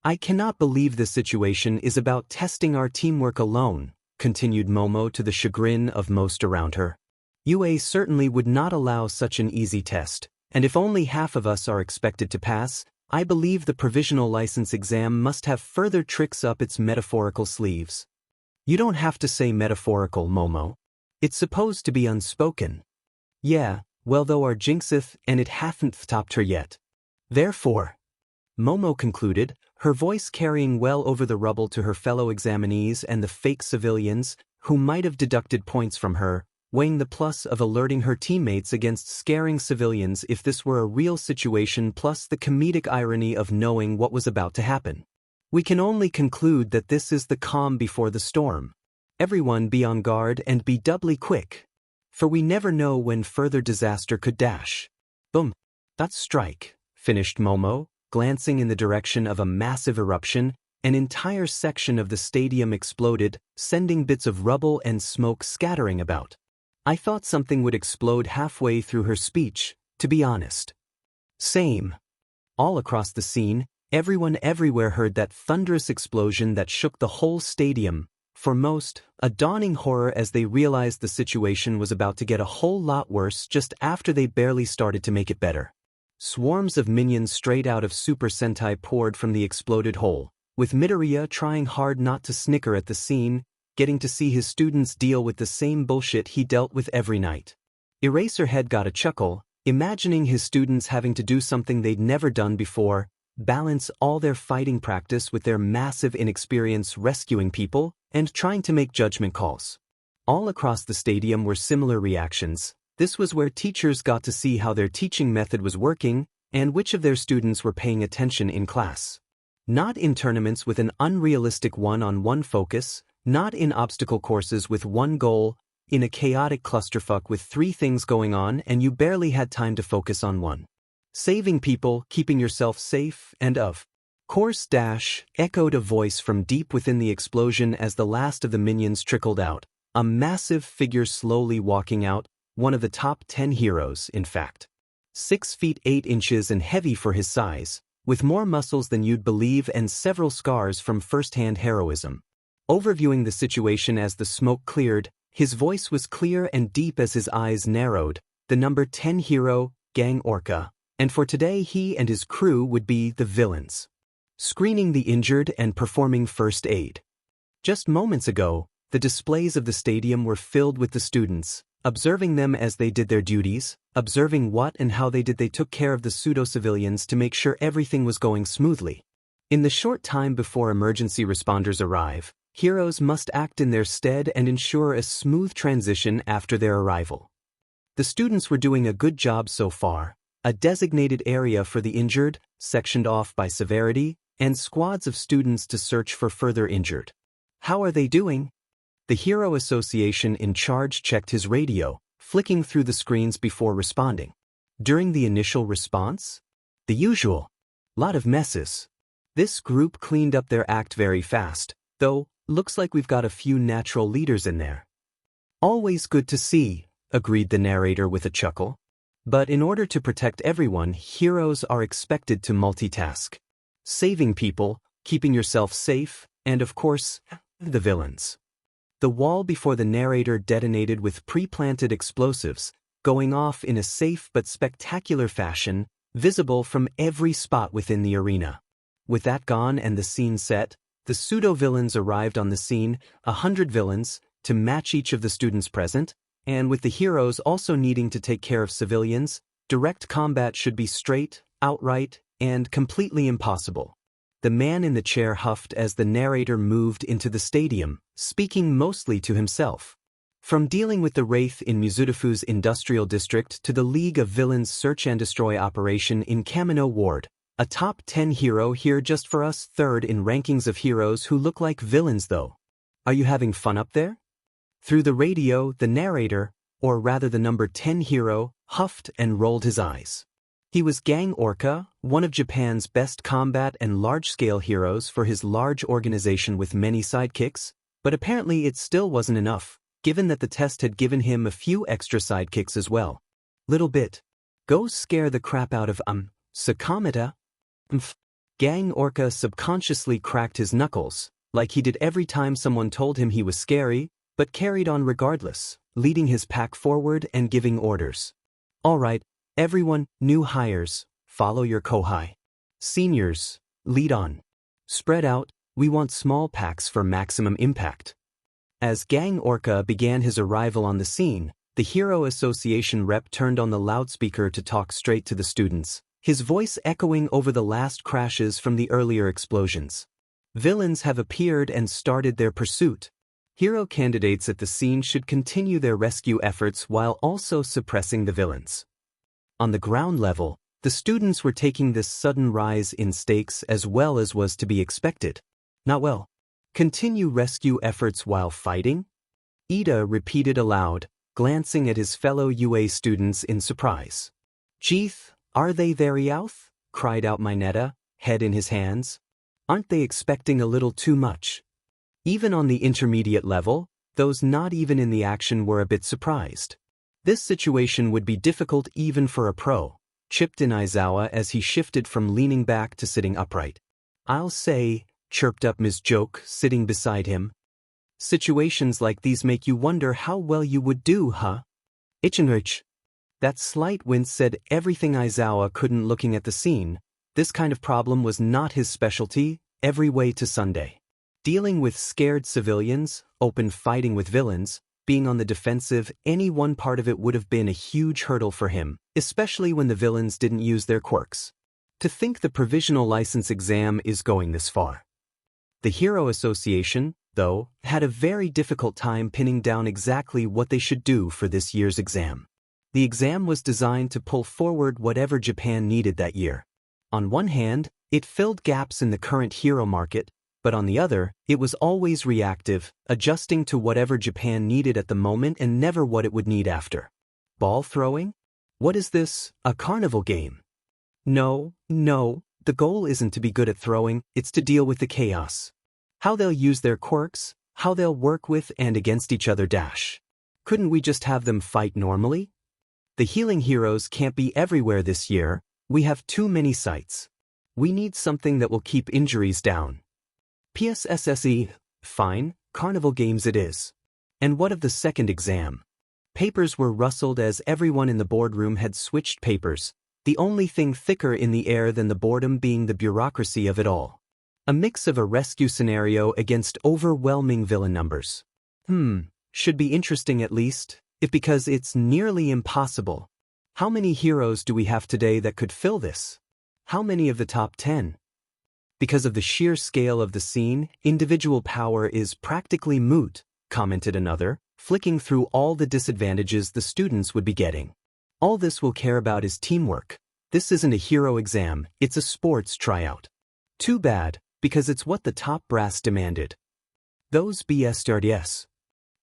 I cannot believe this situation is about testing our teamwork alone, continued Momo to the chagrin of most around her. UA certainly would not allow such an easy test, and if only half of us are expected to pass, I believe the provisional license exam must have further tricks up its metaphorical sleeves. You don't have to say metaphorical, Momo. It's supposed to be unspoken. Yeah, well though our jinxeth and it hath'n't topped her yet. Therefore, Momo concluded, her voice carrying well over the rubble to her fellow examinees and the fake civilians, who might have deducted points from her, weighing the plus of alerting her teammates against scaring civilians if this were a real situation plus the comedic irony of knowing what was about to happen. We can only conclude that this is the calm before the storm. Everyone be on guard and be doubly quick. For we never know when further disaster could dash. Boom. That's strike, finished Momo, glancing in the direction of a massive eruption. An entire section of the stadium exploded, sending bits of rubble and smoke scattering about. I thought something would explode halfway through her speech, to be honest. Same. All across the scene, everyone everywhere heard that thunderous explosion that shook the whole stadium. For most, a dawning horror as they realized the situation was about to get a whole lot worse just after they barely started to make it better. Swarms of minions straight out of Super Sentai poured from the exploded hole, with Midoriya trying hard not to snicker at the scene, getting to see his students deal with the same bullshit he dealt with every night. Eraserhead got a chuckle, imagining his students having to do something they'd never done before, balance all their fighting practice with their massive inexperience rescuing people, and trying to make judgment calls. All across the stadium were similar reactions. This was where teachers got to see how their teaching method was working, and which of their students were paying attention in class. Not in tournaments with an unrealistic one-on-one focus, not in obstacle courses with one goal, in a chaotic clusterfuck with 3 things going on and you barely had time to focus on one. Saving people, keeping yourself safe, and of course echoed a voice from deep within the explosion as the last of the minions trickled out, a massive figure slowly walking out, one of the top 10 heroes, in fact. 6 feet 8 inches and heavy for his size, with more muscles than you'd believe and several scars from first-hand heroism. Overviewing the situation as the smoke cleared, his voice was clear and deep as his eyes narrowed, the number 10 hero, Gang Orca, and for today he and his crew would be the villains. Screening the injured and performing first aid. Just moments ago, the displays of the stadium were filled with the students, observing them as they did their duties, observing what and how they took care of the pseudo-civilians to make sure everything was going smoothly. In the short time before emergency responders arrive, heroes must act in their stead and ensure a smooth transition after their arrival. The students were doing a good job so far, a designated area for the injured, sectioned off by severity, and squads of students to search for further injured. How are they doing? The Hero Association in charge checked his radio, flicking through the screens before responding. During the initial response? The usual. Lot of messes. This group cleaned up their act very fast, though, looks like we've got a few natural leaders in there. Always good to see, agreed the narrator with a chuckle. But in order to protect everyone, heroes are expected to multitask. Saving people, keeping yourself safe, and of course, the villains. The wall before the narrator detonated with pre-planted explosives, going off in a safe but spectacular fashion, visible from every spot within the arena. With that gone and the scene set, the pseudo-villains arrived on the scene, 100 villains, to match each of the students present, and with the heroes also needing to take care of civilians, direct combat should be straight, outright, and completely impossible. The man in the chair huffed as the narrator moved into the stadium, speaking mostly to himself. From dealing with the Wraith in Mizudafu's industrial district to the League of Villains search and destroy operation in Kamino Ward, a top 10 hero here just for us, third in rankings of heroes who look like villains though. Are you having fun up there? Through the radio, the narrator, or rather the number 10 hero, huffed and rolled his eyes. He was Gang Orca, one of Japan's best combat and large-scale heroes for his large organization with many sidekicks, but apparently it still wasn't enough, given that the test had given him a few extra sidekicks as well. Little bit. Go scare the crap out of Sakamata. Gang Orca subconsciously cracked his knuckles, like he did every time someone told him he was scary, but carried on regardless, leading his pack forward and giving orders. All right, everyone, new hires, follow your kohai. Seniors, lead on. Spread out, we want small packs for maximum impact. As Gang Orca began his arrival on the scene, the Hero Association rep turned on the loudspeaker to talk straight to the students, his voice echoing over the last crashes from the earlier explosions. Villains have appeared and started their pursuit. Hero candidates at the scene should continue their rescue efforts while also suppressing the villains. On the ground level, the students were taking this sudden rise in stakes as well as was to be expected. Not well. Continue rescue efforts while fighting? Ida repeated aloud, glancing at his fellow UA students in surprise. Jeeth, are they there Youth? Cried out Mineta, head in his hands. Aren't they expecting a little too much? Even on the intermediate level, those not even in the action were a bit surprised. This situation would be difficult even for a pro, chipped in Aizawa as he shifted from leaning back to sitting upright. I'll say, chirped up Ms. Joke, sitting beside him. Situations like these make you wonder how well you would do, huh? Ichinrich. That slight wince said everything Aizawa couldn't looking at the scene. This kind of problem was not his specialty, every way to Sunday. Dealing with scared civilians, open fighting with villains, being on the defensive, any one part of it would have been a huge hurdle for him, especially when the villains didn't use their quirks. To think the provisional license exam is going this far. The Hero Association, though, had a very difficult time pinning down exactly what they should do for this year's exam. The exam was designed to pull forward whatever Japan needed that year. On one hand, it filled gaps in the current hero market, but on the other, it was always reactive, adjusting to whatever Japan needed at the moment and never what it would need after. Ball throwing? What is this, a carnival game? No, the goal isn't to be good at throwing, it's to deal with the chaos. How they'll use their quirks, how they'll work with and against each other dash. Couldn't we just have them fight normally? The healing heroes can't be everywhere this year, we have too many sites. We need something that will keep injuries down. PSSSE, fine, carnival games it is. And what of the second exam? Papers were rustled as everyone in the boardroom had switched papers, the only thing thicker in the air than the boredom being the bureaucracy of it all. A mix of a rescue scenario against overwhelming villain numbers. Should be interesting at least, if because it's nearly impossible. How many heroes do we have today that could fill this? How many of the top 10? Because of the sheer scale of the scene, individual power is practically moot, commented another, flicking through all the disadvantages the students would be getting. All this we'll care about is teamwork. This isn't a hero exam, it's a sports tryout. Too bad, because it's what the top brass demanded. Those BSRDS.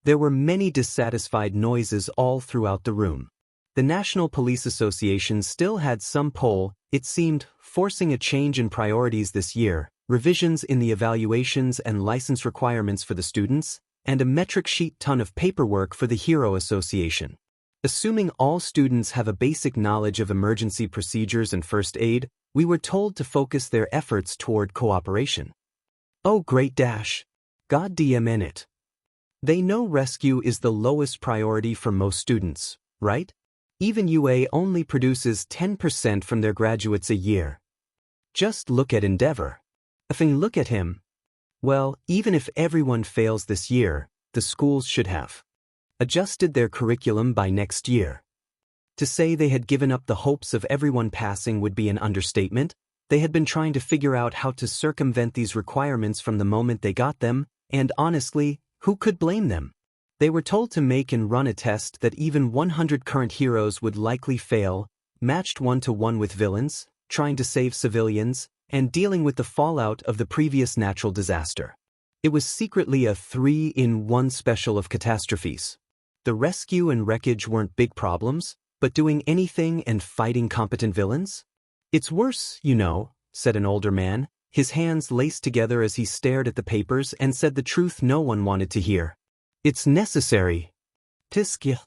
There were many dissatisfied noises all throughout the room. The National Police Association still had some pull, it seemed, forcing a change in priorities this year, revisions in the evaluations and license requirements for the students, and a metric sheet ton of paperwork for the Hero Association. Assuming all students have a basic knowledge of emergency procedures and first aid, we were told to focus their efforts toward cooperation. Oh great dash. God damn it. They know rescue is the lowest priority for most students, right? Even UA only produces 10% from their graduates a year. Just look at Endeavor. If you look at him, well, even if everyone fails this year, the schools should have adjusted their curriculum by next year. To say they had given up the hopes of everyone passing would be an understatement. They had been trying to figure out how to circumvent these requirements from the moment they got them, and honestly, who could blame them? They were told to make and run a test that even 100 current heroes would likely fail, matched 1-to-1 with villains, trying to save civilians, and dealing with the fallout of the previous natural disaster. It was secretly a 3-in-1 special of catastrophes. The rescue and wreckage weren't big problems, but doing anything and fighting competent villains? It's worse, you know, said an older man, his hands laced together as he stared at the papers and said the truth no one wanted to hear. It's necessary. Tiskya.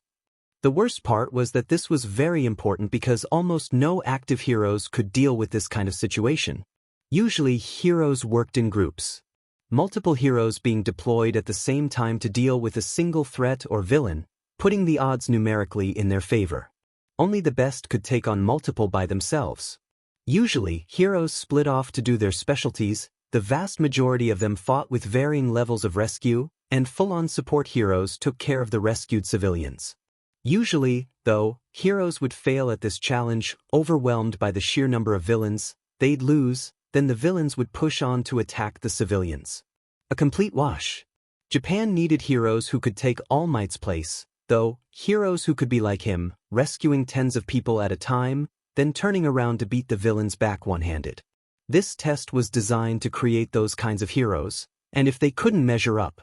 The worst part was that this was very important because almost no active heroes could deal with this kind of situation. Usually, heroes worked in groups. Multiple heroes being deployed at the same time to deal with a single threat or villain, putting the odds numerically in their favor. Only the best could take on multiple by themselves. Usually, heroes split off to do their specialties, the vast majority of them fought with varying levels of rescue, and full-on support heroes took care of the rescued civilians. Usually, though, heroes would fail at this challenge, overwhelmed by the sheer number of villains, they'd lose, then the villains would push on to attack the civilians. A complete wash. Japan needed heroes who could take All Might's place, though, heroes who could be like him, rescuing tens of people at a time, then turning around to beat the villains back one-handed. This test was designed to create those kinds of heroes, and if they couldn't measure up,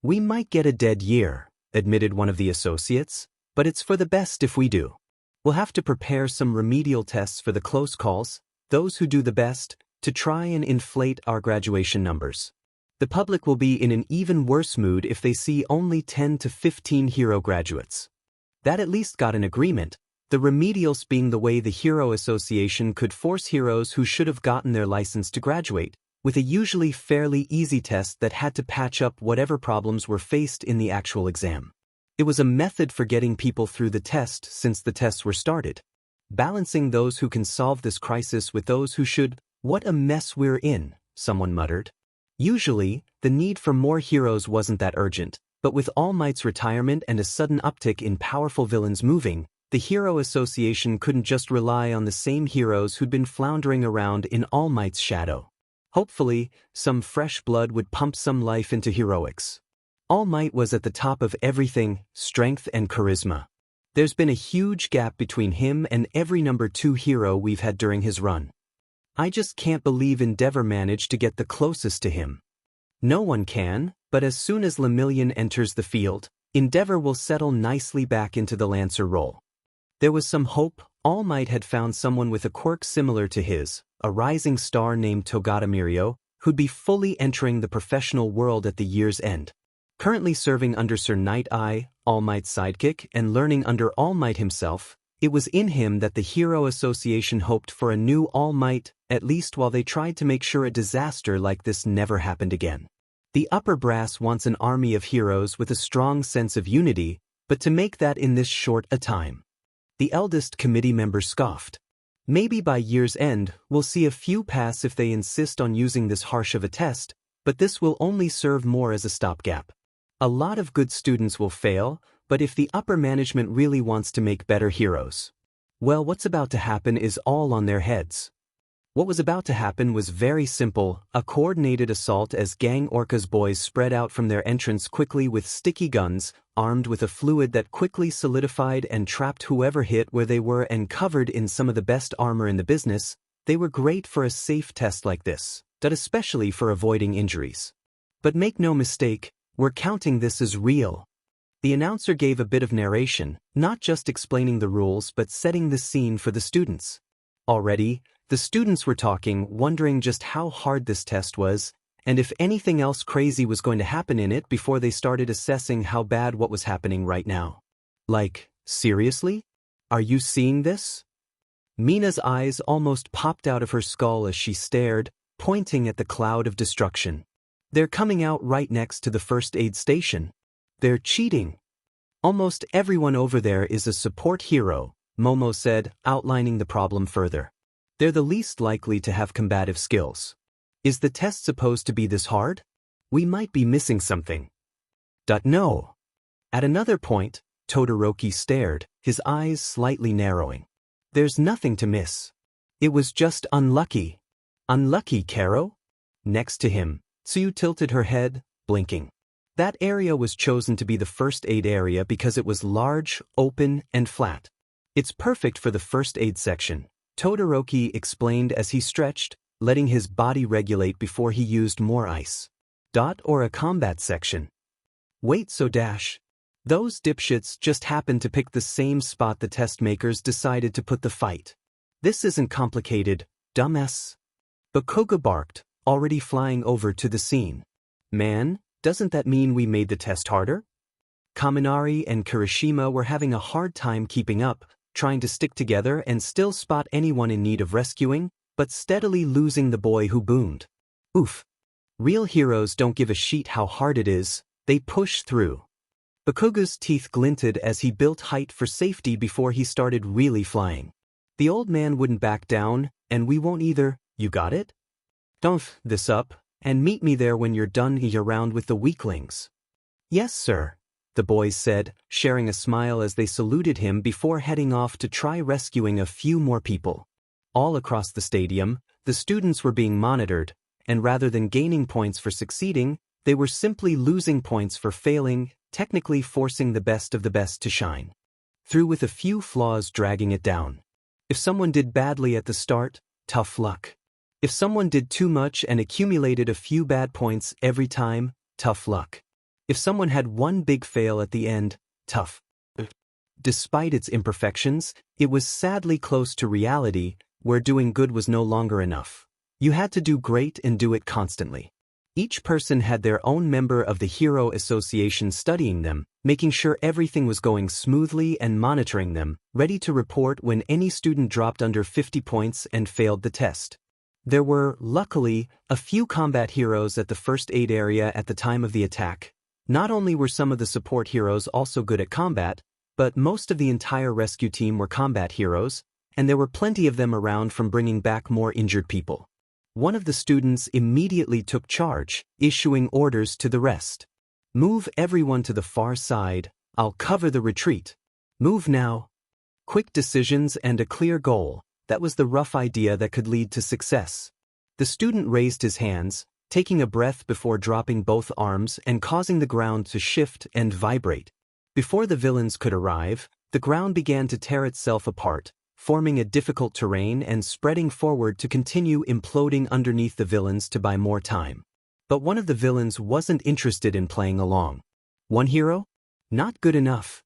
we might get a dead year, admitted one of the associates, but it's for the best if we do. We'll have to prepare some remedial tests for the close calls, those who do the best, to try and inflate our graduation numbers. The public will be in an even worse mood if they see only 10 to 15 hero graduates. That at least got an agreement, the remedials being the way the Hero Association could force heroes who should have gotten their license to graduate, with a usually fairly easy test that had to patch up whatever problems were faced in the actual exam. It was a method for getting people through the test since the tests were started. Balancing those who can solve this crisis with those who should. What a mess we're in, someone muttered. Usually, the need for more heroes wasn't that urgent, but with All Might's retirement and a sudden uptick in powerful villains moving, the Hero Association couldn't just rely on the same heroes who'd been floundering around in All Might's shadow. Hopefully, some fresh blood would pump some life into heroics. All Might was at the top of everything, strength and charisma. There's been a huge gap between him and every number 2 hero we've had during his run. I just can't believe Endeavor managed to get the closest to him. No one can, but as soon as Lemillion enters the field, Endeavor will settle nicely back into the Lancer role. There was some hope. All Might had found someone with a quirk similar to his, a rising star named Togata Mirio, who'd be fully entering the professional world at the year's end. Currently serving under Sir Night Eye, All Might's sidekick, and learning under All Might himself, it was in him that the Hero Association hoped for a new All Might, at least while they tried to make sure a disaster like this never happened again. The upper brass wants an army of heroes with a strong sense of unity, but to make that in this short a time. The eldest committee member scoffed. Maybe by year's end, we'll see a few pass if they insist on using this harsh of a test, but this will only serve more as a stopgap. A lot of good students will fail, but if the upper management really wants to make better heroes, well, what's about to happen is all on their heads. What was about to happen was very simple, a coordinated assault as Gang Orca's boys spread out from their entrance quickly with sticky guns, armed with a fluid that quickly solidified and trapped whoever hit where they were and covered in some of the best armor in the business. They were great for a safe test like this, but especially for avoiding injuries. But make no mistake, we're counting this as real. The announcer gave a bit of narration, not just explaining the rules but setting the scene for the students. Already, the students were talking, wondering just how hard this test was, and if anything else crazy was going to happen in it before they started assessing how bad what was happening right now. Like, seriously? Are you seeing this? Mina's eyes almost popped out of her skull as she stared, pointing at the cloud of destruction. They're coming out right next to the first aid station. They're cheating. Almost everyone over there is a support hero, Momo said, outlining the problem further. They're the least likely to have combative skills. Is the test supposed to be this hard? We might be missing something. No. At another point, Todoroki stared, his eyes slightly narrowing. There's nothing to miss. It was just unlucky. Unlucky, Karo? Next to him, Tsuyu tilted her head, blinking. That area was chosen to be the first aid area because it was large, open, and flat. It's perfect for the first aid section, Todoroki explained as he stretched, letting his body regulate before he used more ice. Or a combat section. Wait, so Dash. Those dipshits just happened to pick the same spot the test makers decided to put the fight. This isn't complicated, dumbass. Bakuga barked, already flying over to the scene. Man, doesn't that mean we made the test harder? Kaminari and Kirishima were having a hard time keeping up, trying to stick together and still spot anyone in need of rescuing, but steadily losing the boy who boomed. Oof. Real heroes don't give a shit how hard it is, they push through. Bakuga's teeth glinted as he built height for safety before he started really flying. The old man wouldn't back down, and we won't either, you got it? Don't f this up, and meet me there when you're done around with the weaklings. Yes, sir, the boys said, sharing a smile as they saluted him before heading off to try rescuing a few more people. All across the stadium, the students were being monitored, and rather than gaining points for succeeding, they were simply losing points for failing, technically forcing the best of the best to shine. Through with a few flaws dragging it down. If someone did badly at the start, tough luck. If someone did too much and accumulated a few bad points every time, tough luck. If someone had one big fail at the end, tough. Despite its imperfections, it was sadly close to reality, where doing good was no longer enough. You had to do great and do it constantly. Each person had their own member of the Hero Association studying them, making sure everything was going smoothly and monitoring them, ready to report when any student dropped under 50 points and failed the test. There were, luckily, a few combat heroes at the first aid area at the time of the attack. Not only were some of the support heroes also good at combat, but most of the entire rescue team were combat heroes, and there were plenty of them around from bringing back more injured people. One of the students immediately took charge, issuing orders to the rest. Move everyone to the far side, I'll cover the retreat. Move now. Quick decisions and a clear goal, that was the rough idea that could lead to success. The student raised his hands, taking a breath before dropping both arms and causing the ground to shift and vibrate. Before the villains could arrive, the ground began to tear itself apart, forming a difficult terrain and spreading forward to continue imploding underneath the villains to buy more time. But one of the villains wasn't interested in playing along. One hero? Not good enough.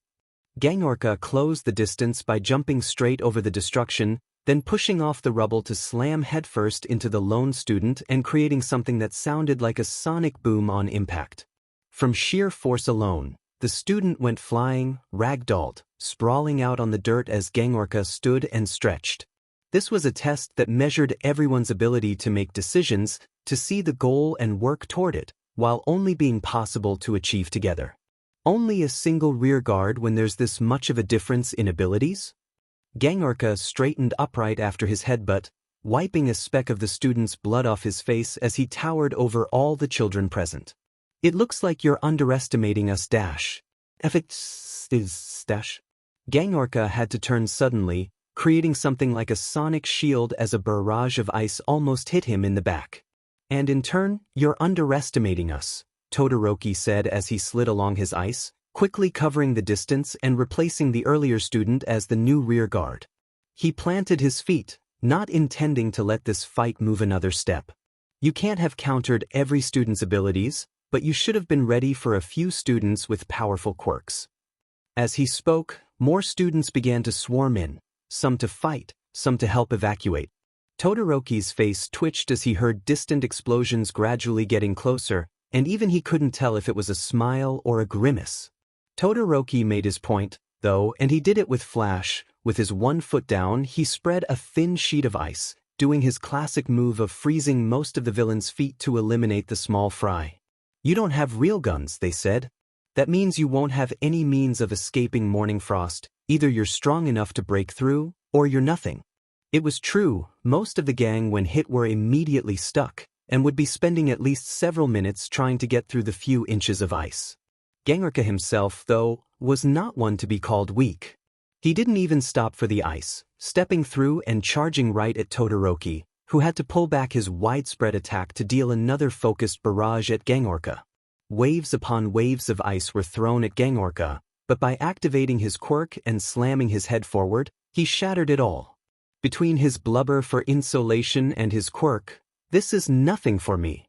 Gangorka closed the distance by jumping straight over the destruction, then pushing off the rubble to slam headfirst into the lone student and creating something that sounded like a sonic boom on impact. From sheer force alone, the student went flying, ragdolled, sprawling out on the dirt as Gangorka stood and stretched. This was a test that measured everyone's ability to make decisions, to see the goal and work toward it, while only being possible to achieve together. Only a single rear guard when there's this much of a difference in abilities? Gangorka straightened upright after his headbutt, wiping a speck of the student's blood off his face as he towered over all the children present. It looks like you're underestimating us, Dash. Dash. Gangorka had to turn suddenly, creating something like a sonic shield as a barrage of ice almost hit him in the back. And in turn, you're underestimating us, Todoroki said as he slid along his ice, quickly covering the distance and replacing the earlier student as the new rear guard. He planted his feet, not intending to let this fight move another step. You can't have countered every student's abilities, but you should have been ready for a few students with powerful quirks. As he spoke, more students began to swarm in, some to fight, some to help evacuate. Todoroki's face twitched as he heard distant explosions gradually getting closer, and even he couldn't tell if it was a smile or a grimace. Todoroki made his point, though, and he did it with flash. With his one foot down, he spread a thin sheet of ice, doing his classic move of freezing most of the villain's feet to eliminate the small fry. You don't have real guns, they said. That means you won't have any means of escaping morning frost. Either you're strong enough to break through, or you're nothing. It was true, most of the gang when hit were immediately stuck, and would be spending at least several minutes trying to get through the few inches of ice. Gangorka himself, though, was not one to be called weak. He didn't even stop for the ice, stepping through and charging right at Todoroki, who had to pull back his widespread attack to deal another focused barrage at Gangorka. Waves upon waves of ice were thrown at Gangorka, but by activating his quirk and slamming his head forward, he shattered it all. Between his blubber for insulation and his quirk, this is nothing for me.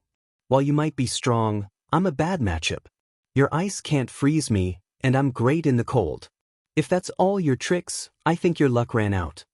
While you might be strong, I'm a bad matchup. Your ice can't freeze me, and I'm great in the cold. If that's all your tricks, I think your luck ran out.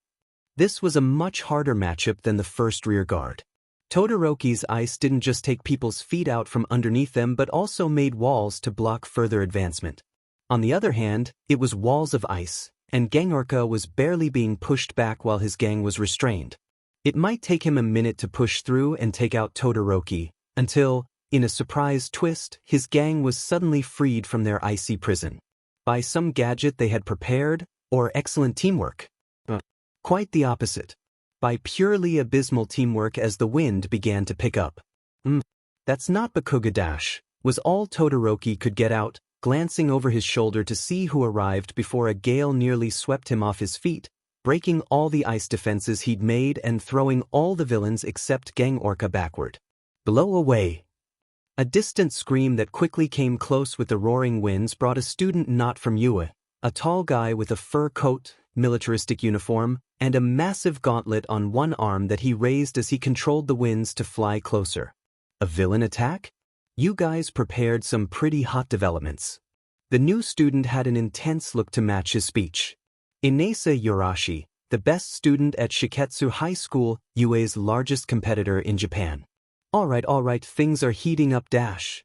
This was a much harder matchup than the first rear guard. Todoroki's ice didn't just take people's feet out from underneath them but also made walls to block further advancement. On the other hand, it was walls of ice, and Gangorka was barely being pushed back while his gang was restrained. It might take him a minute to push through and take out Todoroki, until, in a surprise twist, his gang was suddenly freed from their icy prison. By some gadget they had prepared, or excellent teamwork. Quite the opposite. By purely abysmal teamwork as the wind began to pick up. That's not Bakuga Dash, was all Todoroki could get out, glancing over his shoulder to see who arrived before a gale nearly swept him off his feet, breaking all the ice defenses he'd made and throwing all the villains except Gangorka backward. Blow away. A distant scream that quickly came close with the roaring winds brought a student not from Yue, a tall guy with a fur coat, militaristic uniform, and a massive gauntlet on one arm that he raised as he controlled the winds to fly closer. A villain attack? You guys prepared some pretty hot developments. The new student had an intense look to match his speech. Inasa Yorashi, the best student at Shiketsu High School, Yue's largest competitor in Japan. Alright, things are heating up dash.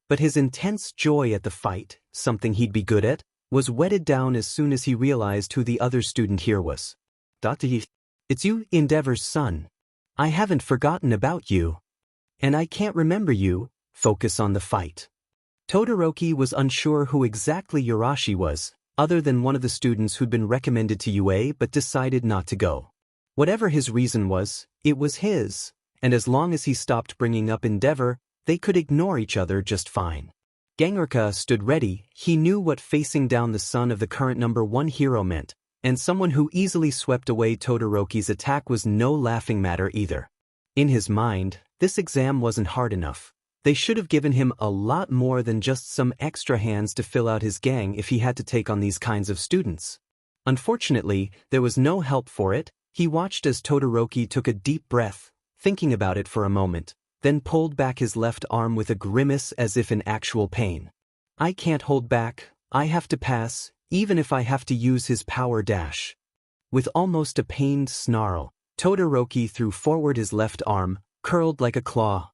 But his intense joy at the fight, something he'd be good at, was whetted down as soon as he realized who the other student here was. It's you, Endeavor's son. I haven't forgotten about you. And I can't remember you. Focus on the fight. Todoroki was unsure who exactly Yorashi was, other than one of the students who'd been recommended to Yue but decided not to go. Whatever his reason was, it was his, and as long as he stopped bringing up Endeavor, they could ignore each other just fine. Gangorka stood ready. He knew what facing down the son of the current #1 hero meant, and someone who easily swept away Todoroki's attack was no laughing matter either. In his mind, this exam wasn't hard enough. They should have given him a lot more than just some extra hands to fill out his gang if he had to take on these kinds of students. Unfortunately, there was no help for it. He watched as Todoroki took a deep breath, thinking about it for a moment, then pulled back his left arm with a grimace as if in actual pain. I can't hold back, I have to pass, even if I have to use his power dash. With almost a pained snarl, Todoroki threw forward his left arm, curled like a claw,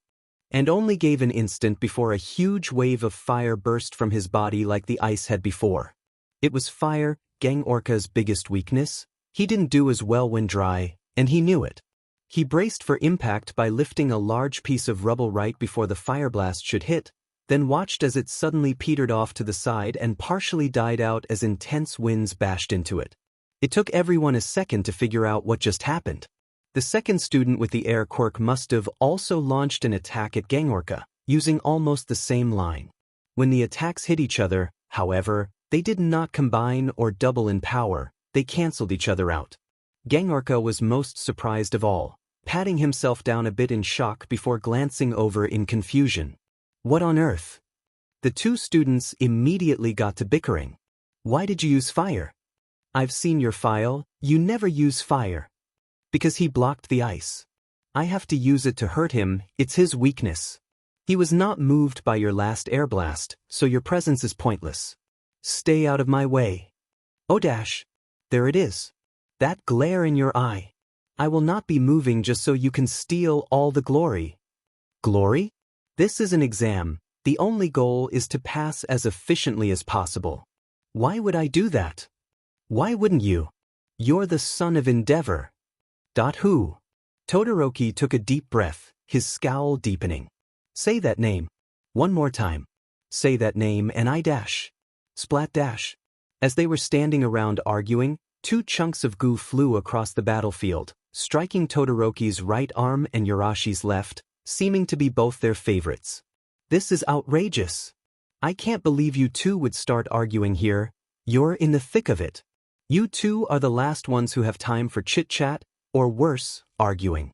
and only gave an instant before a huge wave of fire burst from his body like the ice had before. It was fire, Gangorka's biggest weakness. He didn't do as well when dry, and he knew it. He braced for impact by lifting a large piece of rubble right before the fire blast should hit, then watched as it suddenly petered off to the side and partially died out as intense winds bashed into it. It took everyone a second to figure out what just happened. The second student with the air quirk must have also launched an attack at Gangorka, using almost the same line. When the attacks hit each other, however, they did not combine or double in power, they cancelled each other out. Gangorka was most surprised of all, patting himself down a bit in shock before glancing over in confusion. What on earth? The two students immediately got to bickering. Why did you use fire? I've seen your file, you never use fire. Because he blocked the ice. I have to use it to hurt him, it's his weakness. He was not moved by your last air blast, so your presence is pointless. Stay out of my way. Oh dash. There it is. That glare in your eye. I will not be moving just so you can steal all the glory. Glory? This is an exam. The only goal is to pass as efficiently as possible. Why would I do that? Why wouldn't you? You're the son of Endeavor. Who? Todoroki took a deep breath, his scowl deepening. Say that name. One more time. Say that name and I dash. Splat dash. As they were standing around arguing, two chunks of goo flew across the battlefield, striking Todoroki's right arm and Yorashi's left, seeming to be both their favorites. This is outrageous. I can't believe you two would start arguing here. You're in the thick of it. You two are the last ones who have time for chit-chat, or worse, arguing.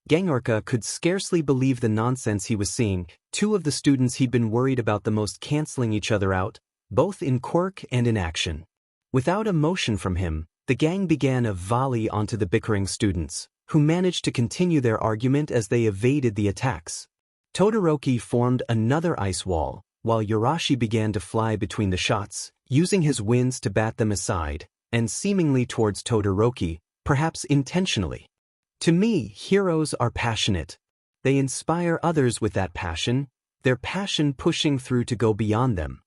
Gangorka could scarcely believe the nonsense he was seeing. Two of the students he'd been worried about the most canceling each other out, both in quirk and in action. Without a motion from him, the gang began a volley onto the bickering students, who managed to continue their argument as they evaded the attacks. Todoroki formed another ice wall, while Yurashi began to fly between the shots, using his winds to bat them aside, and seemingly towards Todoroki, perhaps intentionally. To me, heroes are passionate. They inspire others with that passion, their passion pushing through to go beyond them.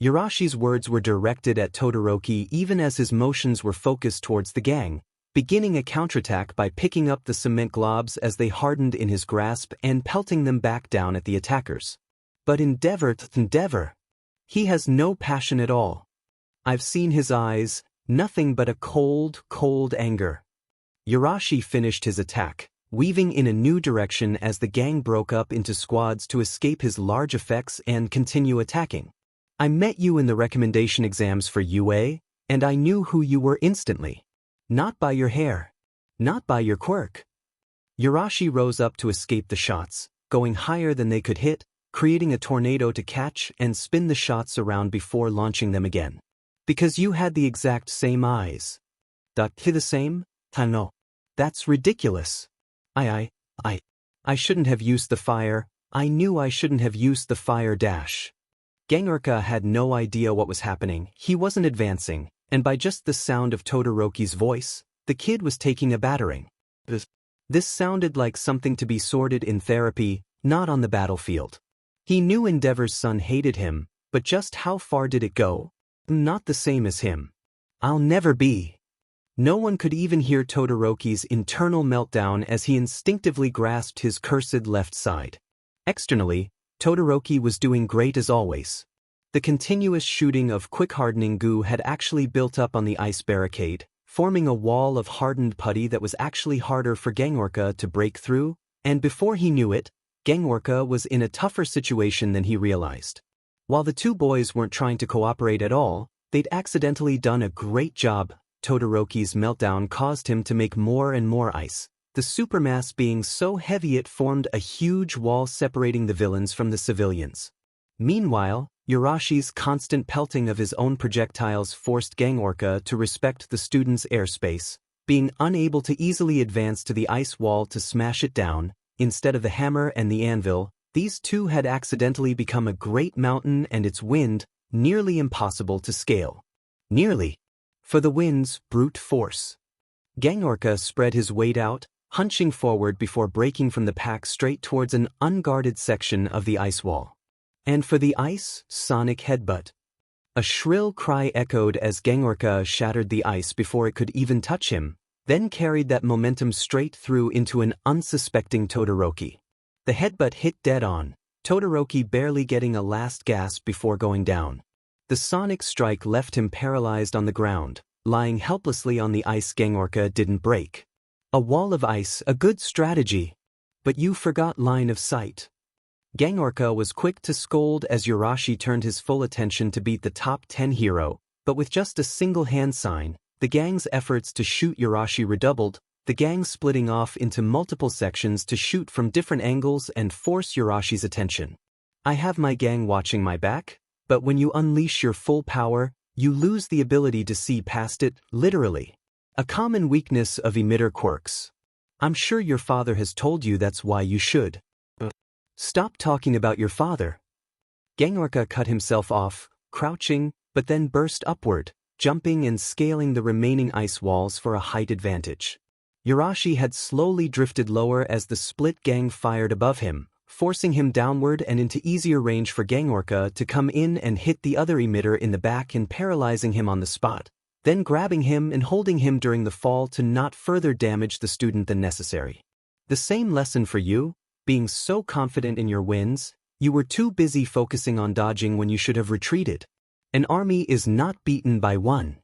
Yurashi's words were directed at Todoroki even as his motions were focused towards the gang, beginning a counterattack by picking up the cement globs as they hardened in his grasp and pelting them back down at the attackers. But endeavor, he has no passion at all. I've seen his eyes, nothing but a cold, cold anger. Yurashi finished his attack, weaving in a new direction as the gang broke up into squads to escape his large effects and continue attacking. I met you in the recommendation exams for UA, and I knew who you were instantly. Not by your hair. Not by your quirk. Yurashi rose up to escape the shots, going higher than they could hit, creating a tornado to catch and spin the shots around before launching them again. Because you had the exact same eyes. The same? No. That's ridiculous. I shouldn't have used the fire. I knew I shouldn't have used the fire dash. Gangorka had no idea what was happening. He wasn't advancing, and by just the sound of Todoroki's voice, the kid was taking a battering. This sounded like something to be sorted in therapy, not on the battlefield. He knew Endeavor's son hated him, but just how far did it go? Not the same as him. I'll never be. No one could even hear Todoroki's internal meltdown as he instinctively grasped his cursed left side. Externally, Todoroki was doing great as always. The continuous shooting of quick-hardening goo had actually built up on the ice barricade, forming a wall of hardened putty that was actually harder for Gangorka to break through, and before he knew it, Gangorka was in a tougher situation than he realized. While the two boys weren't trying to cooperate at all, they'd accidentally done a great job. Todoroki's meltdown caused him to make more and more ice, the supermass being so heavy it formed a huge wall separating the villains from the civilians. Meanwhile, Yurashi's constant pelting of his own projectiles forced Gangorka to respect the students' airspace, being unable to easily advance to the ice wall to smash it down. Instead of the hammer and the anvil, these two had accidentally become a great mountain and its wind, nearly impossible to scale. Nearly. For the wind's brute force. Gangorka spread his weight out, hunching forward before breaking from the pack straight towards an unguarded section of the ice wall. And for the ice, sonic headbutt. A shrill cry echoed as Gangorka shattered the ice before it could even touch him, then carried that momentum straight through into an unsuspecting Todoroki. The headbutt hit dead on, Todoroki barely getting a last gasp before going down. The sonic strike left him paralyzed on the ground, lying helplessly on the ice. Gangorka didn't break. A wall of ice, a good strategy. But you forgot line of sight. Gangorka was quick to scold as Yurashi turned his full attention to beat the top 10 hero, but with just a single hand sign, the gang's efforts to shoot Yurashi redoubled, the gang splitting off into multiple sections to shoot from different angles and force Yurashi's attention. I have my gang watching my back, but when you unleash your full power, you lose the ability to see past it, literally. A common weakness of emitter quirks. I'm sure your father has told you that's why you should. Stop talking about your father. Gangorka cut himself off, crouching, but then burst upward, jumping and scaling the remaining ice walls for a height advantage. Yurashi had slowly drifted lower as the split gang fired above him, forcing him downward and into easier range for Gangorka to come in and hit the other emitter in the back and paralyzing him on the spot, then grabbing him and holding him during the fall to not further damage the student than necessary. The same lesson for you, being so confident in your wins, you were too busy focusing on dodging when you should have retreated. An army is not beaten by one.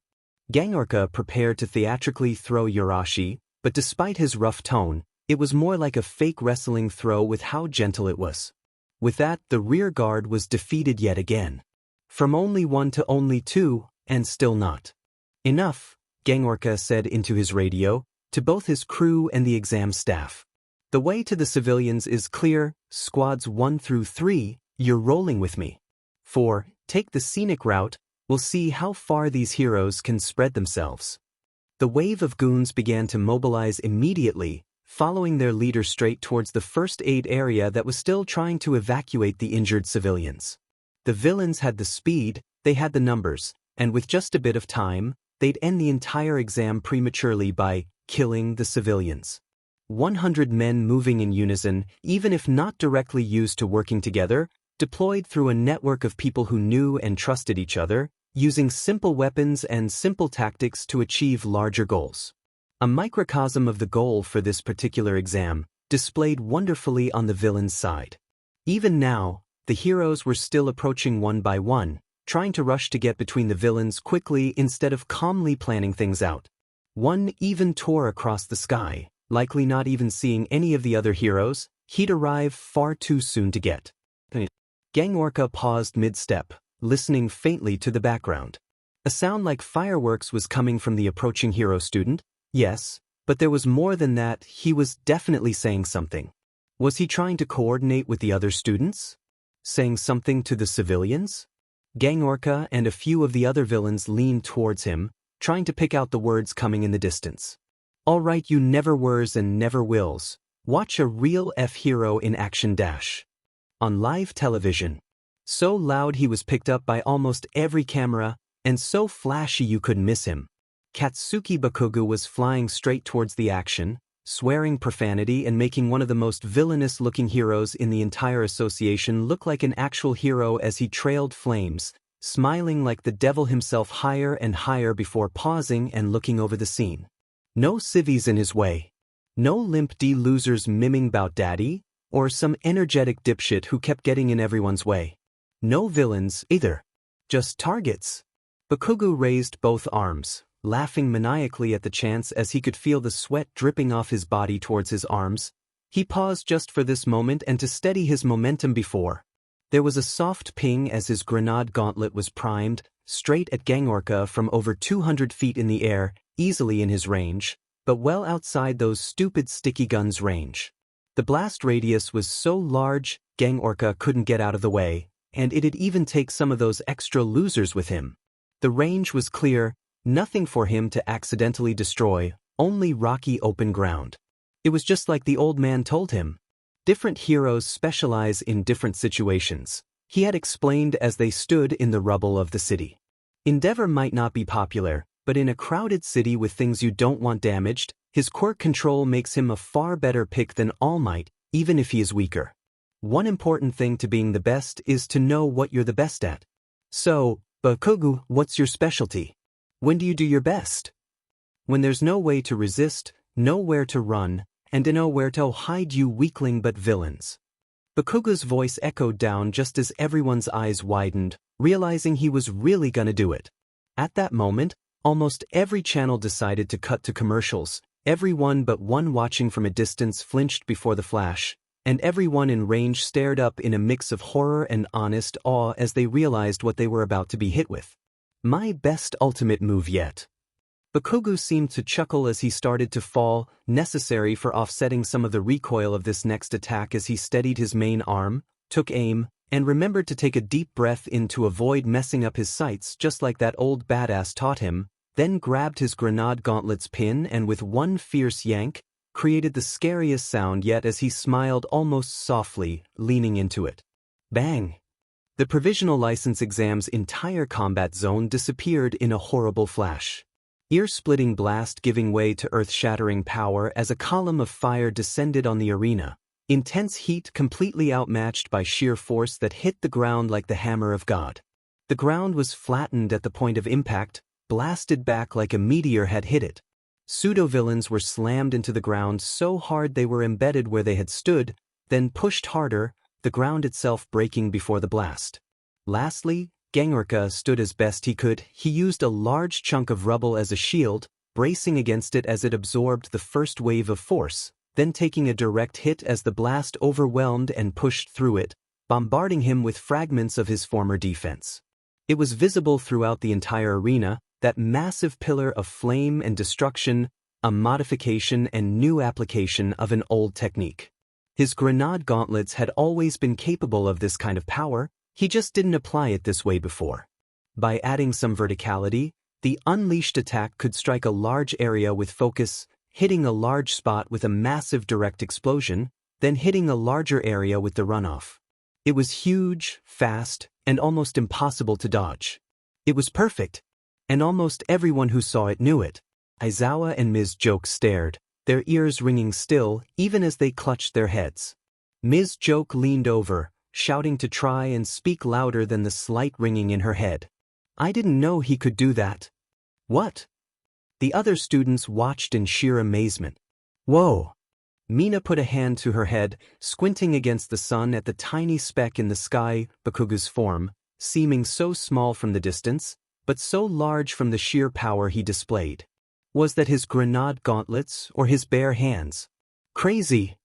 Gangorka prepared to theatrically throw Yurashi, but despite his rough tone, it was more like a fake wrestling throw with how gentle it was. With that, the rear guard was defeated yet again. From only 1 to only 2, and still not. Enough, Gangorka said into his radio, to both his crew and the exam staff. The way to the civilians is clear, squads 1 through 3, you're rolling with me. 4. Take the scenic route, we'll see how far these heroes can spread themselves. The wave of goons began to mobilize immediately, following their leader straight towards the first aid area that was still trying to evacuate the injured civilians. The villains had the speed, they had the numbers, and with just a bit of time, they'd end the entire exam prematurely by killing the civilians. 100 men moving in unison, even if not directly used to working together, deployed through a network of people who knew and trusted each other, using simple weapons and simple tactics to achieve larger goals. A microcosm of the goal for this particular exam, displayed wonderfully on the villain's side. Even now, the heroes were still approaching one by one, trying to rush to get between the villains quickly instead of calmly planning things out. One even tore across the sky, likely not even seeing any of the other heroes. He'd arrive far too soon to get. Gang Orca paused mid-step, listening faintly to the background. A sound like fireworks was coming from the approaching hero student. Yes, but there was more than that. He was definitely saying something. Was he trying to coordinate with the other students? Saying something to the civilians? Gang Orca and a few of the other villains leaned towards him, trying to pick out the words coming in the distance. All right, you never weres and never wills. Watch a real F-hero in action dash. On live television. So loud he was picked up by almost every camera, and so flashy you couldn't miss him. Katsuki Bakugo was flying straight towards the action, swearing profanity and making one of the most villainous-looking heroes in the entire association look like an actual hero as he trailed flames, smiling like the devil himself higher and higher before pausing and looking over the scene. No civvies in his way. No limp D losers miming bout daddy, or some energetic dipshit who kept getting in everyone's way. No villains, either. Just targets. Bakugo raised both arms, laughing maniacally at the chance as he could feel the sweat dripping off his body towards his arms. He paused just for this moment and to steady his momentum before. There was a soft ping as his grenade gauntlet was primed, straight at Gang Orca from over 200 feet in the air, easily in his range, but well outside those stupid sticky guns' range. The blast radius was so large, Gang Orca couldn't get out of the way, and it'd even take some of those extra losers with him. The range was clear, nothing for him to accidentally destroy, only rocky open ground. It was just like the old man told him. Different heroes specialize in different situations, he had explained as they stood in the rubble of the city. Endeavor might not be popular, but in a crowded city with things you don't want damaged, his quirk control makes him a far better pick than All Might, even if he is weaker. One important thing to being the best is to know what you're the best at. So, Bakugo, what's your specialty? When do you do your best? When there's no way to resist, nowhere to run, and nowhere to hide, you weakling but villains. Bakugo's voice echoed down just as everyone's eyes widened, realizing he was really gonna do it. At that moment, almost every channel decided to cut to commercials. Everyone but one watching from a distance flinched before the flash, and everyone in range stared up in a mix of horror and honest awe as they realized what they were about to be hit with. My best ultimate move yet. Bakugo seemed to chuckle as he started to fall, necessary for offsetting some of the recoil of this next attack as he steadied his main arm, took aim, and remembered to take a deep breath in to avoid messing up his sights just like that old badass taught him, then grabbed his grenade gauntlet's pin and with one fierce yank, created the scariest sound yet as he smiled almost softly, leaning into it. Bang! The provisional license exam's entire combat zone disappeared in a horrible flash. Ear-splitting blast giving way to earth-shattering power as a column of fire descended on the arena. Intense heat completely outmatched by sheer force that hit the ground like the hammer of God. The ground was flattened at the point of impact, blasted back like a meteor had hit it. Pseudo-villains were slammed into the ground so hard they were embedded where they had stood, then pushed harder, the ground itself breaking before the blast. Lastly, Gang Orca stood as best he could. He used a large chunk of rubble as a shield, bracing against it as it absorbed the first wave of force, then taking a direct hit as the blast overwhelmed and pushed through it, bombarding him with fragments of his former defense. It was visible throughout the entire arena, that massive pillar of flame and destruction, a modification and new application of an old technique. His grenade gauntlets had always been capable of this kind of power, he just didn't apply it this way before. By adding some verticality, the unleashed attack could strike a large area with focus, hitting a large spot with a massive direct explosion, then hitting a larger area with the runoff. It was huge, fast, and almost impossible to dodge. It was perfect, and almost everyone who saw it knew it. Aizawa and Ms. Joke stared, their ears ringing still even as they clutched their heads. Ms. Joke leaned over, shouting to try and speak louder than the slight ringing in her head. I didn't know he could do that. What? The other students watched in sheer amazement. Whoa! Mina put a hand to her head, squinting against the sun at the tiny speck in the sky, Bakugu's form, seeming so small from the distance, but so large from the sheer power he displayed. Was that his grenade gauntlets or his bare hands? Crazy!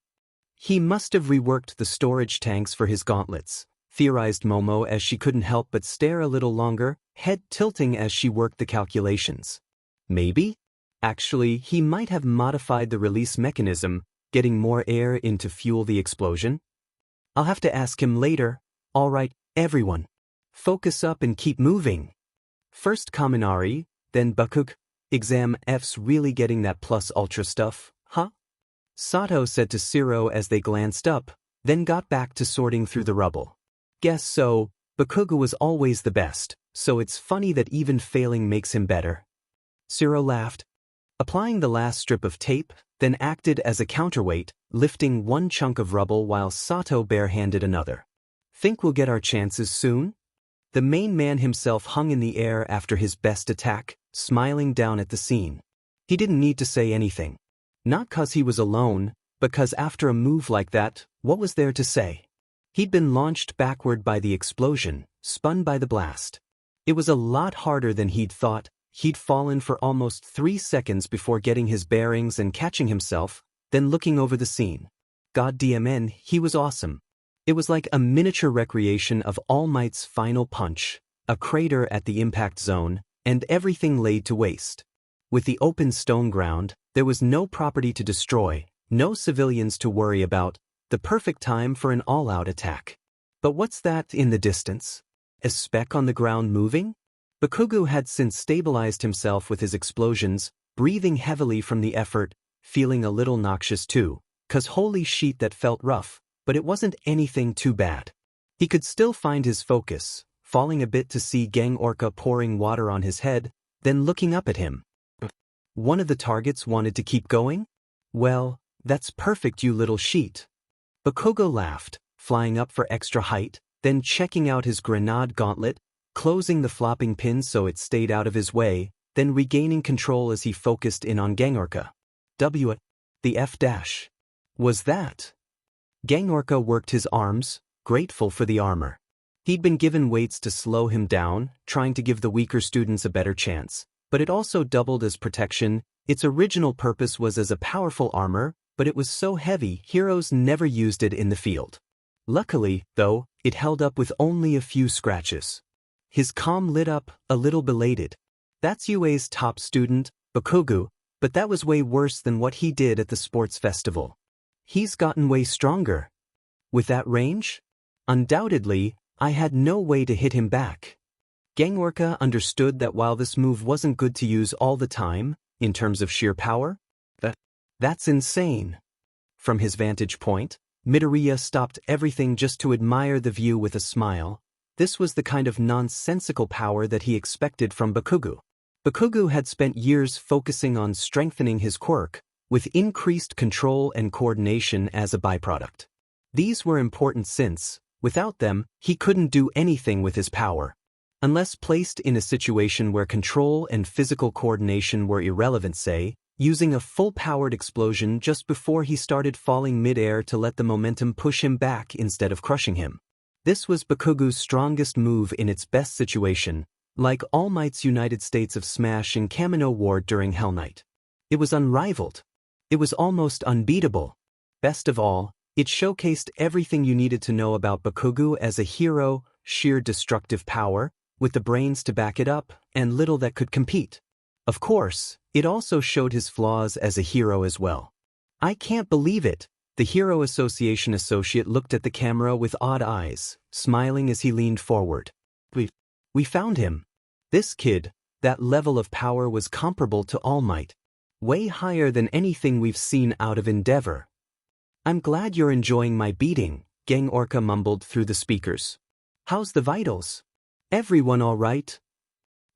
He must have reworked the storage tanks for his gauntlets, theorized Momo as she couldn't help but stare a little longer, head tilting as she worked the calculations. Maybe? Actually, he might have modified the release mechanism, getting more air in to fuel the explosion. I'll have to ask him later. All right, everyone. Focus up and keep moving. First Kaminari, then Bakug. Exam F's really getting that plus ultra stuff, huh? Sato said to Shiro as they glanced up, then got back to sorting through the rubble. Guess so, Bakugo was always the best, so it's funny that even failing makes him better. Shiro laughed. Applying the last strip of tape, then acted as a counterweight, lifting one chunk of rubble while Sato barehanded another. Think we'll get our chances soon? The main man himself hung in the air after his best attack, smiling down at the scene. He didn't need to say anything. Not 'cause he was alone, but 'cause after a move like that, what was there to say? He'd been launched backward by the explosion, spun by the blast. It was a lot harder than he'd thought. He'd fallen for almost 3 seconds before getting his bearings and catching himself, then looking over the scene. God DMN, he was awesome. It was like a miniature recreation of All Might's final punch, a crater at the impact zone, and everything laid to waste. With the open stone ground, there was no property to destroy, no civilians to worry about, the perfect time for an all-out attack. But what's that in the distance? A speck on the ground moving? Bakugo had since stabilized himself with his explosions, breathing heavily from the effort, feeling a little noxious too, 'cause holy shit that felt rough, but it wasn't anything too bad. He could still find his focus, falling a bit to see Gang Orca pouring water on his head, then looking up at him. One of the targets wanted to keep going? Well, that's perfect, you little sheet. Bakugo laughed, flying up for extra height, then checking out his grenade gauntlet, closing the flopping pin so it stayed out of his way, then regaining control as he focused in on Gang Orca. The F-dash. Was that? Gang Orca worked his arms, grateful for the armor. He'd been given weights to slow him down, trying to give the weaker students a better chance, but it also doubled as protection. Its original purpose was as a powerful armor, but it was so heavy heroes never used it in the field. Luckily, though, it held up with only a few scratches. His comm lit up, a little belated. That's UA's top student, Bakugo, but that was way worse than what he did at the sports festival. He's gotten way stronger. With that range? Undoubtedly, I had no way to hit him back. Gang Orca understood that while this move wasn't good to use all the time, in terms of sheer power, that's insane. From his vantage point, Midoriya stopped everything just to admire the view with a smile. This was the kind of nonsensical power that he expected from Bakugo. Bakugo had spent years focusing on strengthening his quirk, with increased control and coordination as a byproduct. These were important since, without them, he couldn't do anything with his power. Unless placed in a situation where control and physical coordination were irrelevant, say, using a full-powered explosion just before he started falling mid-air to let the momentum push him back instead of crushing him. This was Bakugo's strongest move in its best situation, like All Might's United States of Smash in Kamino Ward during Hell Knight. It was unrivaled. It was almost unbeatable. Best of all, it showcased everything you needed to know about Bakugo as a hero, sheer destructive power, with the brains to back it up, and little that could compete. Of course, it also showed his flaws as a hero as well. I can't believe it. The Hero Association associate looked at the camera with odd eyes, smiling as he leaned forward. We found him. This kid, that level of power was comparable to All Might. Way higher than anything we've seen out of Endeavor. I'm glad you're enjoying my beating, Gang Orca mumbled through the speakers. How's the vitals? Everyone all right?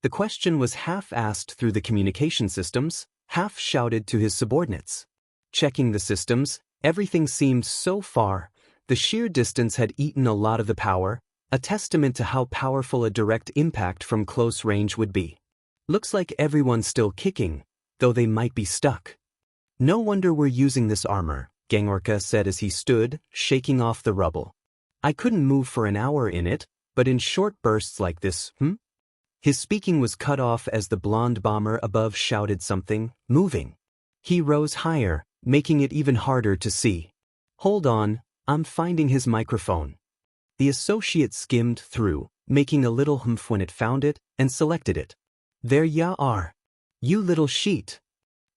The question was half asked through the communication systems, half shouted to his subordinates. Checking the systems, everything seemed so far. The sheer distance had eaten a lot of the power, a testament to how powerful a direct impact from close range would be. Looks like everyone's still kicking, though they might be stuck. No wonder we're using this armor, Gang Orca said as he stood, shaking off the rubble. I couldn't move for an hour in it, but in short bursts like this, His speaking was cut off as the blonde bomber above shouted something, moving. He rose higher, making it even harder to see. Hold on, I'm finding his microphone. The associate skimmed through, making a little humph when it found it, and selected it. There ya are. You little sheet.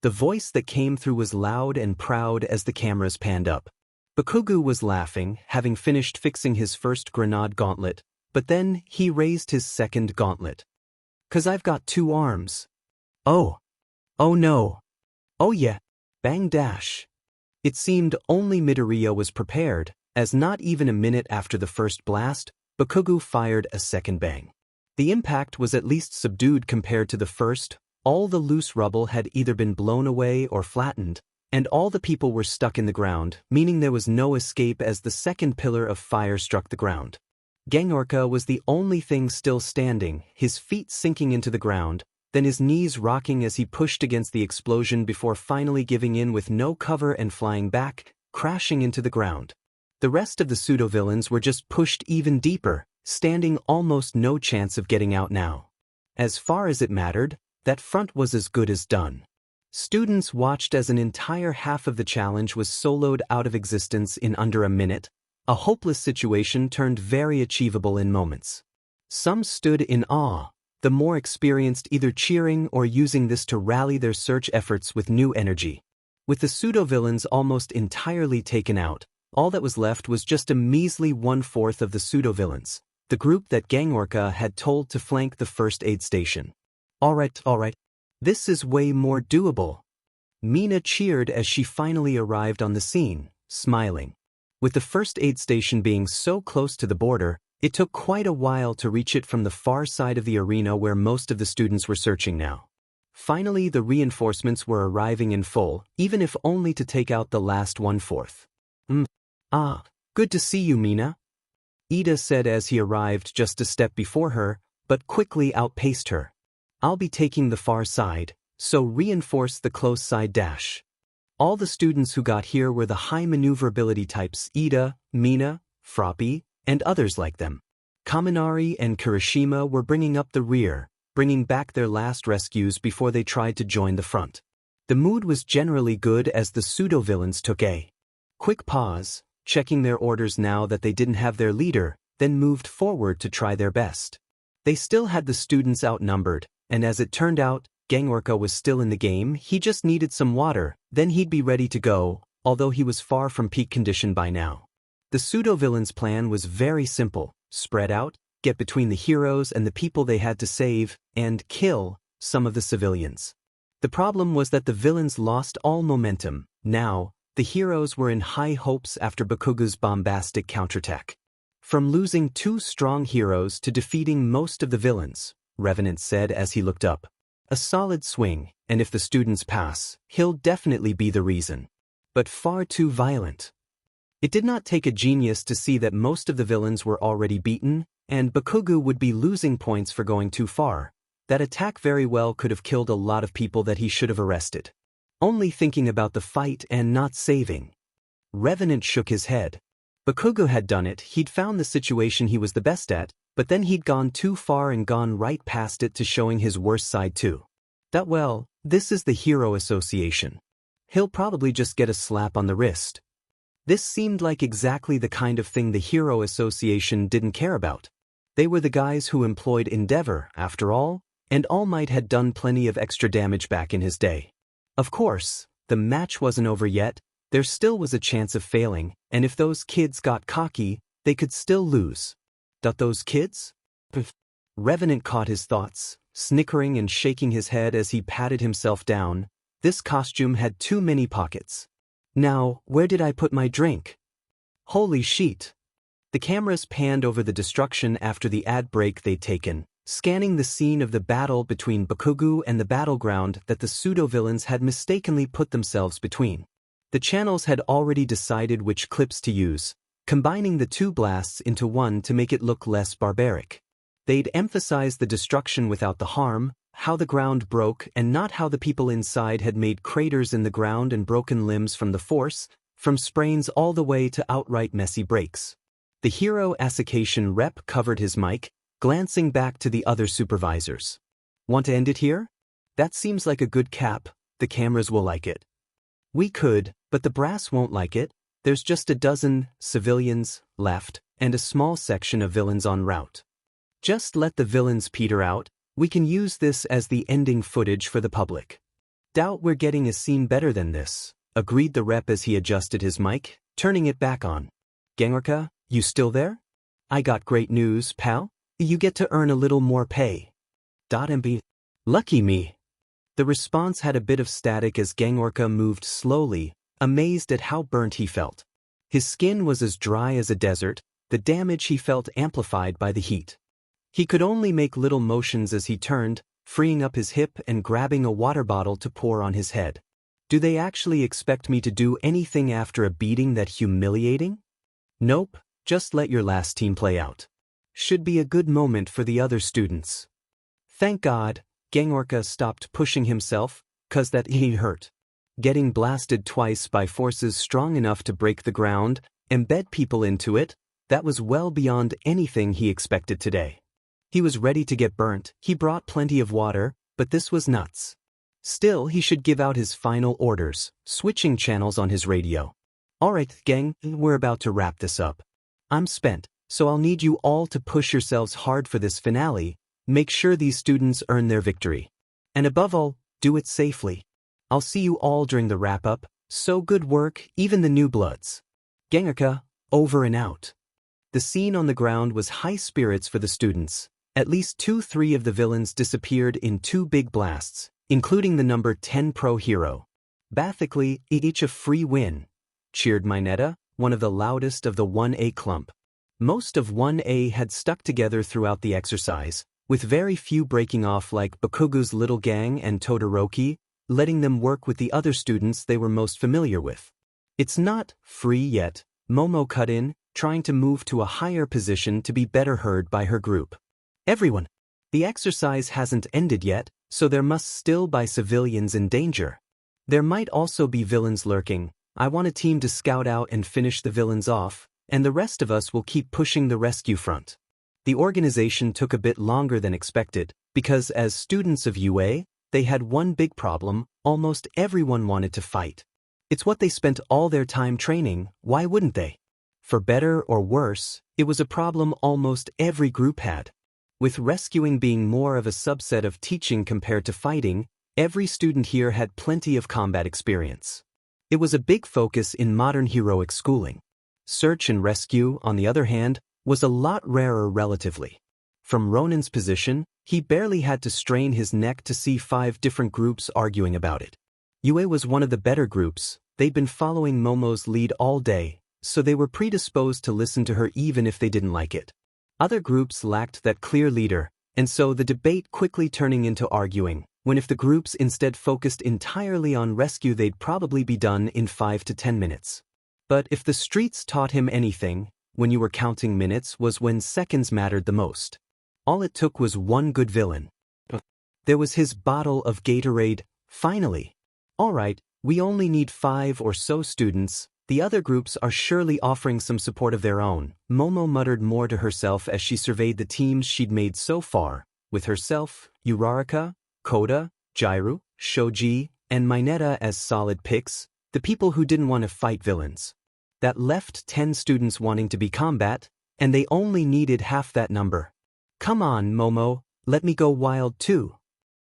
The voice that came through was loud and proud as the cameras panned up. Bakugu was laughing, having finished fixing his first grenade gauntlet, but then he raised his second gauntlet. 'Cause I've got 2 arms. Oh. Oh no. Oh yeah. Bang dash. It seemed only Midoriya was prepared, as not even a minute after the first blast, Bakugu fired a second bang. The impact was at least subdued compared to the first. All the loose rubble had either been blown away or flattened, and all the people were stuck in the ground, meaning there was no escape as the second pillar of fire struck the ground. Gang Orca was the only thing still standing, his feet sinking into the ground, then his knees rocking as he pushed against the explosion before finally giving in with no cover and flying back, crashing into the ground. The rest of the pseudo-villains were just pushed even deeper, standing almost no chance of getting out now. As far as it mattered, that front was as good as done. Students watched as an entire half of the challenge was soloed out of existence in under a minute. A hopeless situation turned very achievable in moments. Some stood in awe, the more experienced either cheering or using this to rally their search efforts with new energy. With the pseudo-villains almost entirely taken out, all that was left was just a measly 1/4 of the pseudo-villains, the group that Gang Orca had told to flank the first aid station. All right. This is way more doable. Mina cheered as she finally arrived on the scene, smiling. With the first aid station being so close to the border, it took quite a while to reach it from the far side of the arena where most of the students were searching now. Finally, the reinforcements were arriving in full, even if only to take out the last 1/4. Good to see you, Mina. Ida said as he arrived just a step before her, but quickly outpaced her. I'll be taking the far side, so reinforce the close side dash. All the students who got here were the high maneuverability types Ida, Mina, Freebie, and others like them. Kaminari and Kirishima were bringing up the rear, bringing back their last rescues before they tried to join the front. The mood was generally good as the pseudo-villains took a quick pause, checking their orders now that they didn't have their leader, then moved forward to try their best. They still had the students outnumbered, and as it turned out, Gang Orca was still in the game. He just needed some water, then he'd be ready to go, although he was far from peak condition by now. The pseudo-villains' plan was very simple: spread out, get between the heroes and the people they had to save, and kill some of the civilians. The problem was that the villains lost all momentum. Now, the heroes were in high hopes after Bakugu's bombastic counterattack. From losing 2 strong heroes to defeating most of the villains, Revenant said as he looked up. A solid swing, and if the students pass, he'll definitely be the reason. But far too violent. It did not take a genius to see that most of the villains were already beaten, and Bakugu would be losing points for going too far. That attack very well could have killed a lot of people that he should have arrested. Only thinking about the fight and not saving. Revenant shook his head. Bakugu had done it, he'd found the situation he was the best at, but then he'd gone too far and gone right past it to showing his worst side too. This is the Hero Association. He'll probably just get a slap on the wrist. This seemed like exactly the kind of thing the Hero Association didn't care about. They were the guys who employed Endeavor, after all, and All Might had done plenty of extra damage back in his day. Of course, the match wasn't over yet, there still was a chance of failing, and if those kids got cocky, they could still lose. Those kids? Revenant caught his thoughts, snickering and shaking his head as he patted himself down. This costume had too many pockets. Now, where did I put my drink? Holy shit! The cameras panned over the destruction after the ad break they'd taken, scanning the scene of the battle between Bakugo and the battleground that the pseudo-villains had mistakenly put themselves between. The channels had already decided which clips to use, combining the two blasts into one to make it look less barbaric. They'd emphasize the destruction without the harm, how the ground broke, and not how the people inside had made craters in the ground and broken limbs from the force, from sprains all the way to outright messy breaks. The hero association rep covered his mic, glancing back to the other supervisors. Want to end it here? That seems like a good cap, the cameras will like it. We could, but the brass won't like it. There's just a dozen civilians left, and a small section of villains en route. Just let the villains peter out, we can use this as the ending footage for the public. Doubt we're getting a scene better than this, agreed the rep as he adjusted his mic, turning it back on. Gengarka, you still there? I got great news, pal. You get to earn a little more pay. MB. Lucky me. The response had a bit of static as Gengarka moved slowly, amazed at how burnt he felt. His skin was as dry as a desert, the damage he felt amplified by the heat. He could only make little motions as he turned, freeing up his hip and grabbing a water bottle to pour on his head. Do they actually expect me to do anything after a beating that humiliating? Nope, just let your last team play out. Should be a good moment for the other students. Thank God, Gengarka stopped pushing himself, 'cause that he hurt. Getting blasted twice by forces strong enough to break the ground, embed people into it, that was well beyond anything he expected today. He was ready to get burnt, he brought plenty of water, but this was nuts. Still, he should give out his final orders, switching channels on his radio. Alright, gang, we're about to wrap this up. I'm spent, so I'll need you all to push yourselves hard for this finale, make sure these students earn their victory. And above all, do it safely. I'll see you all during the wrap-up, so good work, even the new bloods. Gengarka, over and out. The scene on the ground was high spirits for the students. At least 2-3 of the villains disappeared in 2 big blasts, including the number 10 pro hero. Bathically, each a free win, cheered Mineta, one of the loudest of the 1A clump. Most of 1A had stuck together throughout the exercise, with very few breaking off like Bakugo's little gang and Todoroki, letting them work with the other students they were most familiar with. It's not free yet, Momo cut in, trying to move to a higher position to be better heard by her group. Everyone, the exercise hasn't ended yet, so there must still be civilians in danger. There might also be villains lurking. I want a team to scout out and finish the villains off, and the rest of us will keep pushing the rescue front. The organization took a bit longer than expected, because as students of UA, they had one big problem: almost everyone wanted to fight. It's what they spent all their time training, why wouldn't they? For better or worse, it was a problem almost every group had. With rescuing being more of a subset of teaching compared to fighting, every student here had plenty of combat experience. It was a big focus in modern heroic schooling. Search and rescue, on the other hand, was a lot rarer relatively. From Ronin's position, he barely had to strain his neck to see 5 different groups arguing about it. UA was one of the better groups. They'd been following Momo's lead all day, so they were predisposed to listen to her even if they didn't like it. Other groups lacked that clear leader, and so the debate quickly turning into arguing, when if the groups instead focused entirely on rescue they'd probably be done in 5 to 10 minutes. But if the streets taught him anything, when you were counting minutes was when seconds mattered the most. All it took was one good villain. There was his bottle of Gatorade, finally. Alright, we only need 5 or so students. The other groups are surely offering some support of their own. Momo muttered more to herself as she surveyed the teams she'd made so far, with herself, Uraraka, Koda, Jairu, Shoji, and Mineta as solid picks, the people who didn't want to fight villains. That left 10 students wanting to be combat, and they only needed half that number. Come on, Momo, let me go wild too,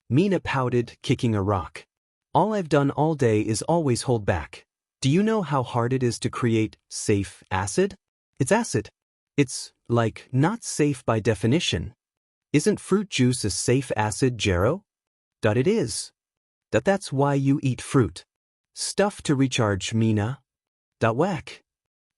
Mina pouted, kicking a rock. All I've done all day is always hold back. Do you know how hard it is to create safe acid? It's acid. It's, like, not safe by definition. Isn't fruit juice a safe acid, Jero? It is. That's why you eat fruit. Stuff to recharge, Mina. Whack.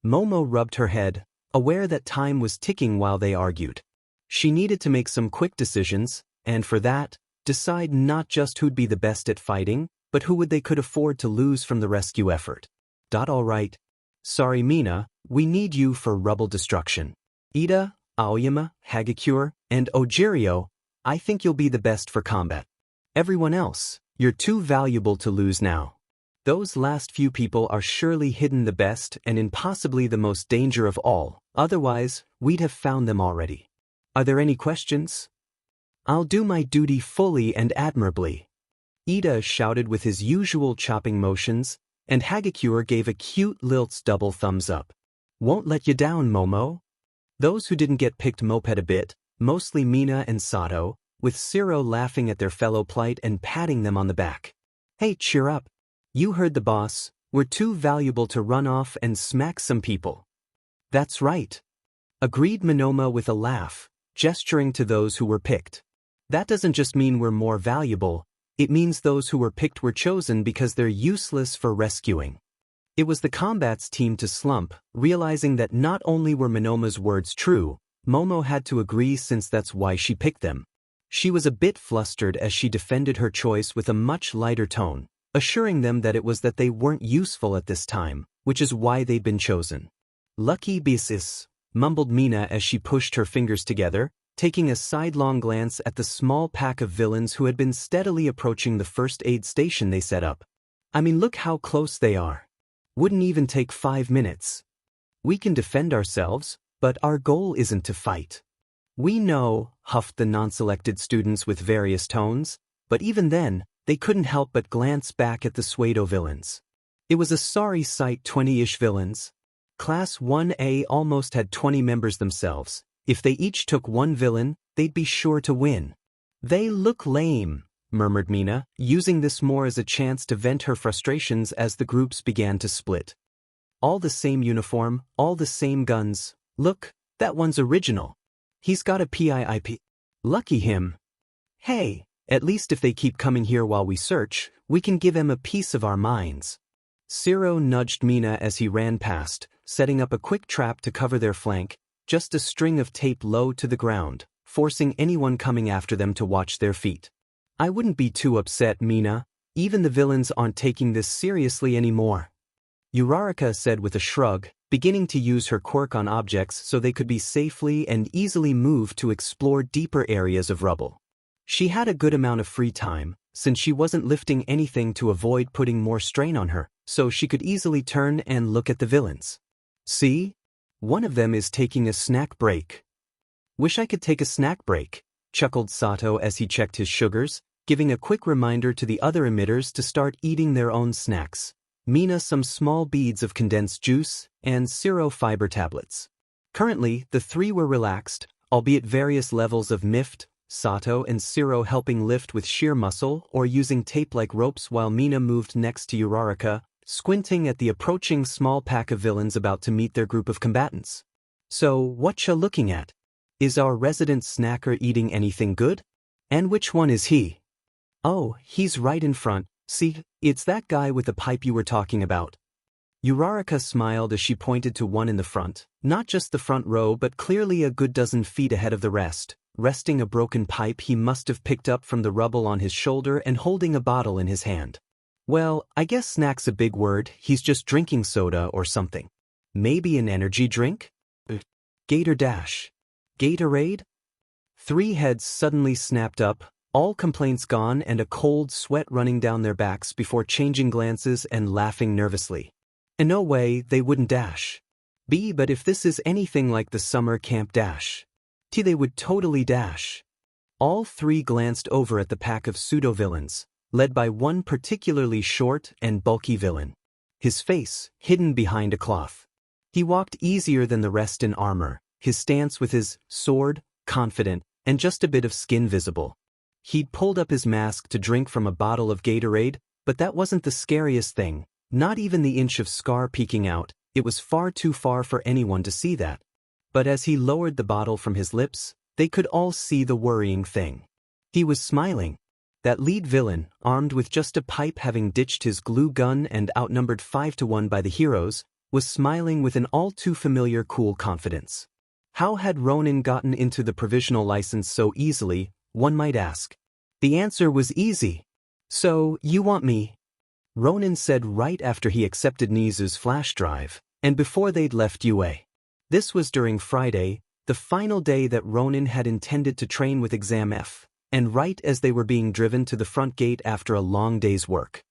Momo rubbed her head, aware that time was ticking while they argued. She needed to make some quick decisions, and for that, decide not just who'd be the best at fighting, but who they could afford to lose from the rescue effort. All right. Sorry, Mina, we need you for rubble destruction. Ida, Aoyama, Hagakure, and Ojirio, I think you'll be the best for combat. Everyone else, you're too valuable to lose now. Those last few people are surely hidden the best and in possibly the most danger of all, otherwise, we'd have found them already. Are there any questions? I'll do my duty fully and admirably. Ida shouted with his usual chopping motions, and Hagakure gave a cute lilt's double thumbs up. Won't let you down, Momo. Those who didn't get picked moped a bit, mostly Mina and Sato, with Ciro laughing at their fellow plight and patting them on the back. Hey, cheer up. You heard the boss, we're too valuable to run off and smack some people. That's right. Agreed Monoma with a laugh, gesturing to those who were picked. That doesn't just mean we're more valuable, it means those who were picked were chosen because they're useless for rescuing. It was the combat's team to slump, realizing that not only were Monoma's words true, Momo had to agree since that's why she picked them. She was a bit flustered as she defended her choice with a much lighter tone, assuring them that it was that they weren't useful at this time, which is why they'd been chosen. Lucky Bisis, mumbled Mina as she pushed her fingers together, taking a sidelong glance at the small pack of villains who had been steadily approaching the first aid station they set up. I mean, look how close they are. Wouldn't even take 5 minutes. We can defend ourselves, but our goal isn't to fight. We know, huffed the non-selected students with various tones, but even then, they couldn't help but glance back at the pseudo villains. It was a sorry sight, 20-ish villains. Class 1A almost had 20 members themselves. If they each took one villain, they'd be sure to win. They look lame, murmured Mina, using this more as a chance to vent her frustrations as the groups began to split. All the same uniform, all the same guns. Look, that one's original. He's got a PIIP. Lucky him. Hey, at least if they keep coming here while we search, we can give him a piece of our minds. Ciro nudged Mina as he ran past, setting up a quick trap to cover their flank, just a string of tape low to the ground, forcing anyone coming after them to watch their feet. I wouldn't be too upset, Mina. Even the villains aren't taking this seriously anymore. Uraraka said with a shrug, beginning to use her quirk on objects so they could be safely and easily moved to explore deeper areas of rubble. She had a good amount of free time, since she wasn't lifting anything to avoid putting more strain on her, so she could easily turn and look at the villains. See? One of them is taking a snack break. Wish I could take a snack break, chuckled Sato as he checked his sugars, giving a quick reminder to the other emitters to start eating their own snacks. Mina some small beads of condensed juice, and Ciro fiber tablets. Currently, the three were relaxed, albeit various levels of mift, Sato and Ciro helping lift with sheer muscle or using tape like ropes while Mina moved next to Uraraka, squinting at the approaching small pack of villains about to meet their group of combatants. So, whatcha looking at? Is our resident snacker eating anything good? And which one is he? Oh, he's right in front. See, it's that guy with the pipe you were talking about. Uraraka smiled as she pointed to one in the front, not just the front row but clearly a good dozen feet ahead of the rest, resting a broken pipe he must have picked up from the rubble on his shoulder and holding a bottle in his hand. Well, I guess snack's a big word, he's just drinking soda or something. Maybe an energy drink? Gator Dash. Gatorade? Three heads suddenly snapped up, all complaints gone and a cold sweat running down their backs before changing glances and laughing nervously. In no way, they wouldn't dash. B, but if this is anything like the summer camp dash. T, they would totally dash. All three glanced over at the pack of pseudo-villains, led by one particularly short and bulky villain. His face, hidden behind a cloth. He walked easier than the rest in armor, his stance with his sword, confident, and just a bit of skin visible. He'd pulled up his mask to drink from a bottle of Gatorade, but that wasn't the scariest thing. Not even the inch of scar peeking out, it was far too far for anyone to see that. But as he lowered the bottle from his lips, they could all see the worrying thing. He was smiling. That lead villain, armed with just a pipe having ditched his glue gun and outnumbered 5-1 by the heroes, was smiling with an all-too-familiar cool confidence. How had Ronin gotten into the provisional license so easily, one might ask? The answer was easy. So, you want me? Ronin said right after he accepted Nizu's flash drive, and before they'd left UA. This was during Friday, the final day that Ronin had intended to train with Exam F, and right as they were being driven to the front gate after a long day's work.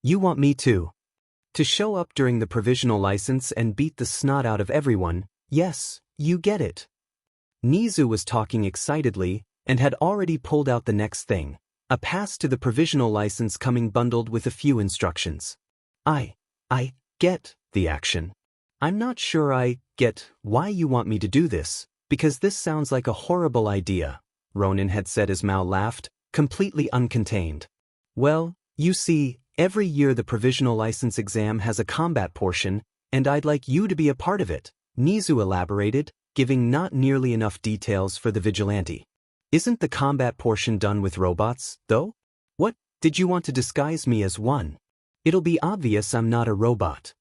You want me too? To show up during the provisional license and beat the snot out of everyone, yes, you get it. Nizu was talking excitedly, and had already pulled out the next thing, a pass to the provisional license coming bundled with a few instructions. I get the action. I'm not sure I get why you want me to do this, because this sounds like a horrible idea, Ronin had said as Mao laughed, completely uncontained. Well, you see, every year the provisional license exam has a combat portion, and I'd like you to be a part of it, Nizu elaborated, giving not nearly enough details for the vigilante. Isn't the combat portion done with robots, though? What, did you want to disguise me as one? It'll be obvious I'm not a robot.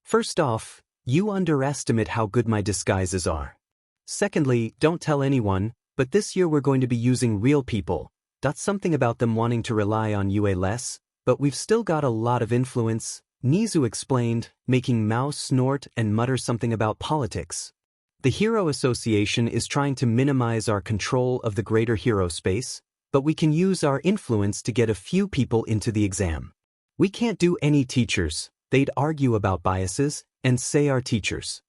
First off, you underestimate how good my disguises are. Secondly, don't tell anyone, but this year we're going to be using real people. That's something about them wanting to rely on UA less, but we've still got a lot of influence, Nizu explained, making Mao snort and mutter something about politics. The Hero Association is trying to minimize our control of the greater hero space, but we can use our influence to get a few people into the exam. We can't do any teachers, they'd argue about biases, and say our teachers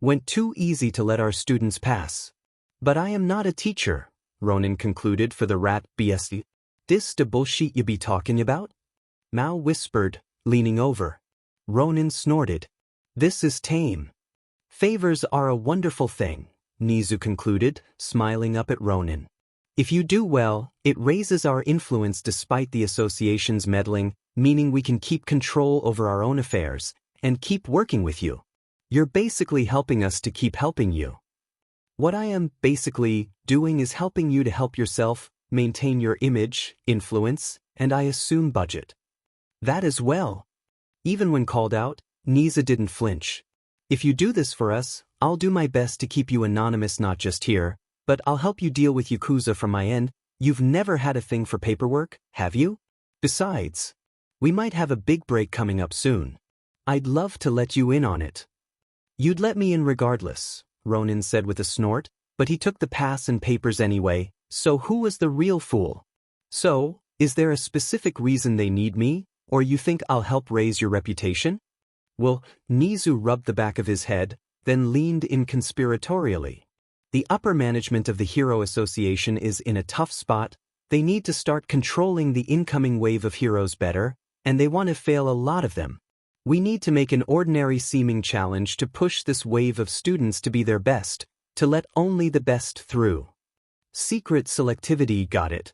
went too easy to let our students pass. But I am not a teacher, Ronin concluded for the rat BSD. This the bullshit you be talking about? Mao whispered, leaning over. Ronin snorted. This is tame. Favors are a wonderful thing, Nizu concluded, smiling up at Ronin. If you do well, it raises our influence despite the association's meddling, meaning we can keep control over our own affairs, and keep working with you. You're basically helping us to keep helping you. What I am basically doing is helping you to help yourself, maintain your image, influence, and I assume budget. That as well. Even when called out, Nizu didn't flinch. If you do this for us, I'll do my best to keep you anonymous not just here, but I'll help you deal with Yakuza from my end. You've never had a thing for paperwork, have you? Besides, we might have a big break coming up soon. I'd love to let you in on it. You'd let me in regardless, Ronin said with a snort, but he took the pass and papers anyway, so who was the real fool? So, is there a specific reason they need me, or you think I'll help raise your reputation? Well, Nizu rubbed the back of his head, then leaned in conspiratorially. The upper management of the Hero Association is in a tough spot. They need to start controlling the incoming wave of heroes better, and they want to fail a lot of them. We need to make an ordinary-seeming challenge to push this wave of students to be their best, to let only the best through. Secret selectivity got it.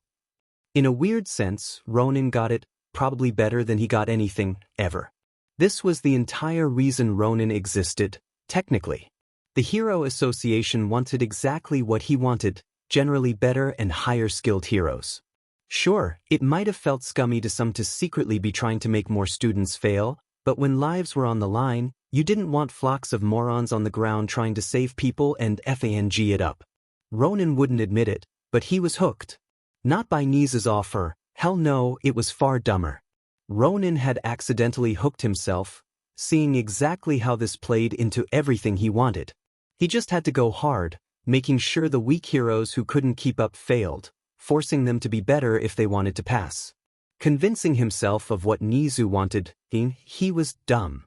In a weird sense, Ronin got it, probably better than he got anything, ever. This was the entire reason Ronin existed, technically. The Hero Association wanted exactly what he wanted, generally better and higher-skilled heroes. Sure, it might have felt scummy to some to secretly be trying to make more students fail, but when lives were on the line, you didn't want flocks of morons on the ground trying to save people and fang it up. Ronin wouldn't admit it, but he was hooked. Not by Nizu's offer, hell no, it was far dumber. Ronin had accidentally hooked himself, seeing exactly how this played into everything he wanted. He just had to go hard, making sure the weak heroes who couldn't keep up failed, forcing them to be better if they wanted to pass. Convincing himself of what Nizu wanted, he was dumb.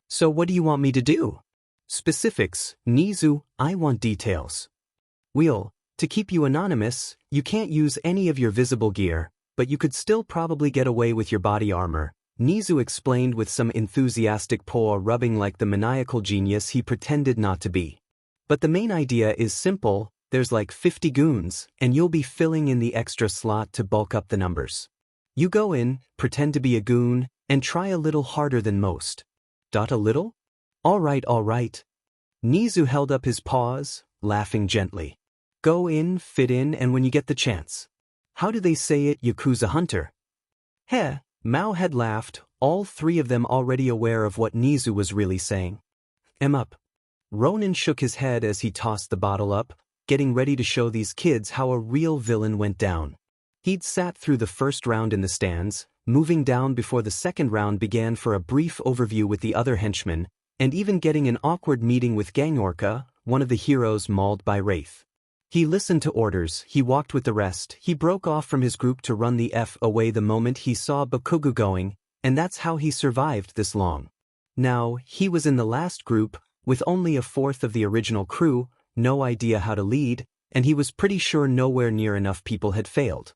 So what do you want me to do? Specifics, Nizu, I want details. To keep you anonymous, you can't use any of your visible gear, but you could still probably get away with your body armor, Nizu explained with some enthusiastic paw rubbing like the maniacal genius he pretended not to be. But the main idea is simple, There's like 50 goons, and you'll be filling in the extra slot to bulk up the numbers. You go in, pretend to be a goon, and try a little harder than most. A little? All right. Nizu held up his paws, laughing gently. Go in, fit in, and when you get the chance. How do they say it, Yakuza hunter? Heh, Mao had laughed, all three of them already aware of what Nizu was really saying. Up. Ronin shook his head as he tossed the bottle up, getting ready to show these kids how a real villain went down. He'd sat through the first round in the stands, moving down before the second round began for a brief overview with the other henchmen, and even getting an awkward meeting with Gangorka, one of the heroes mauled by Wraith. He listened to orders, he walked with the rest, he broke off from his group to run the F away the moment he saw Bakugo going, and that's how he survived this long. Now, he was in the last group, with only a fourth of the original crew, no idea how to lead, and he was pretty sure nowhere near enough people had failed.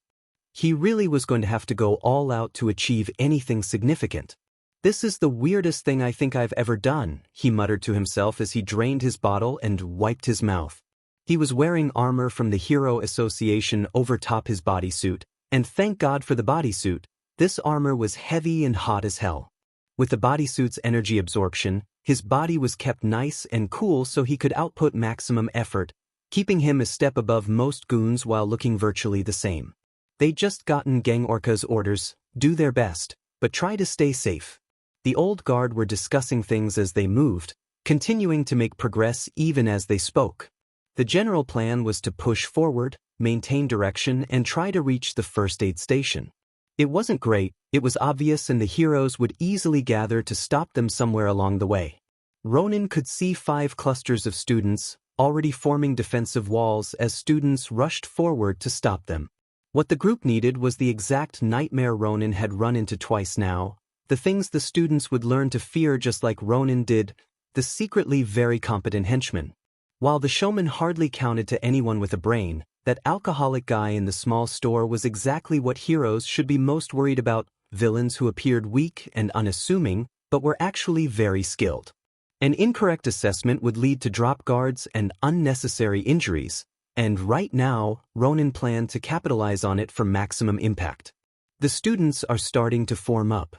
He really was going to have to go all out to achieve anything significant. This is the weirdest thing I think I've ever done, he muttered to himself as he drained his bottle and wiped his mouth. He was wearing armor from the Hero Association over top his bodysuit, and thank God for the bodysuit, this armor was heavy and hot as hell. With the bodysuit's energy absorption, his body was kept nice and cool so he could output maximum effort, keeping him a step above most goons while looking virtually the same. They'd just gotten Gangorka's orders, do their best, but try to stay safe. The old guard were discussing things as they moved, continuing to make progress even as they spoke. The general plan was to push forward, maintain direction, and try to reach the first aid station. It wasn't great, it was obvious, and the heroes would easily gather to stop them somewhere along the way. Ronin could see 5 clusters of students, already forming defensive walls as students rushed forward to stop them. What the group needed was the exact nightmare Ronin had run into twice now, the things the students would learn to fear just like Ronin did, the secretly very competent henchman. While the showman hardly counted to anyone with a brain, that alcoholic guy in the small store was exactly what heroes should be most worried about, villains who appeared weak and unassuming, but were actually very skilled. An incorrect assessment would lead to drop guards and unnecessary injuries, and right now, Ronin planned to capitalize on it for maximum impact. The students are starting to form up.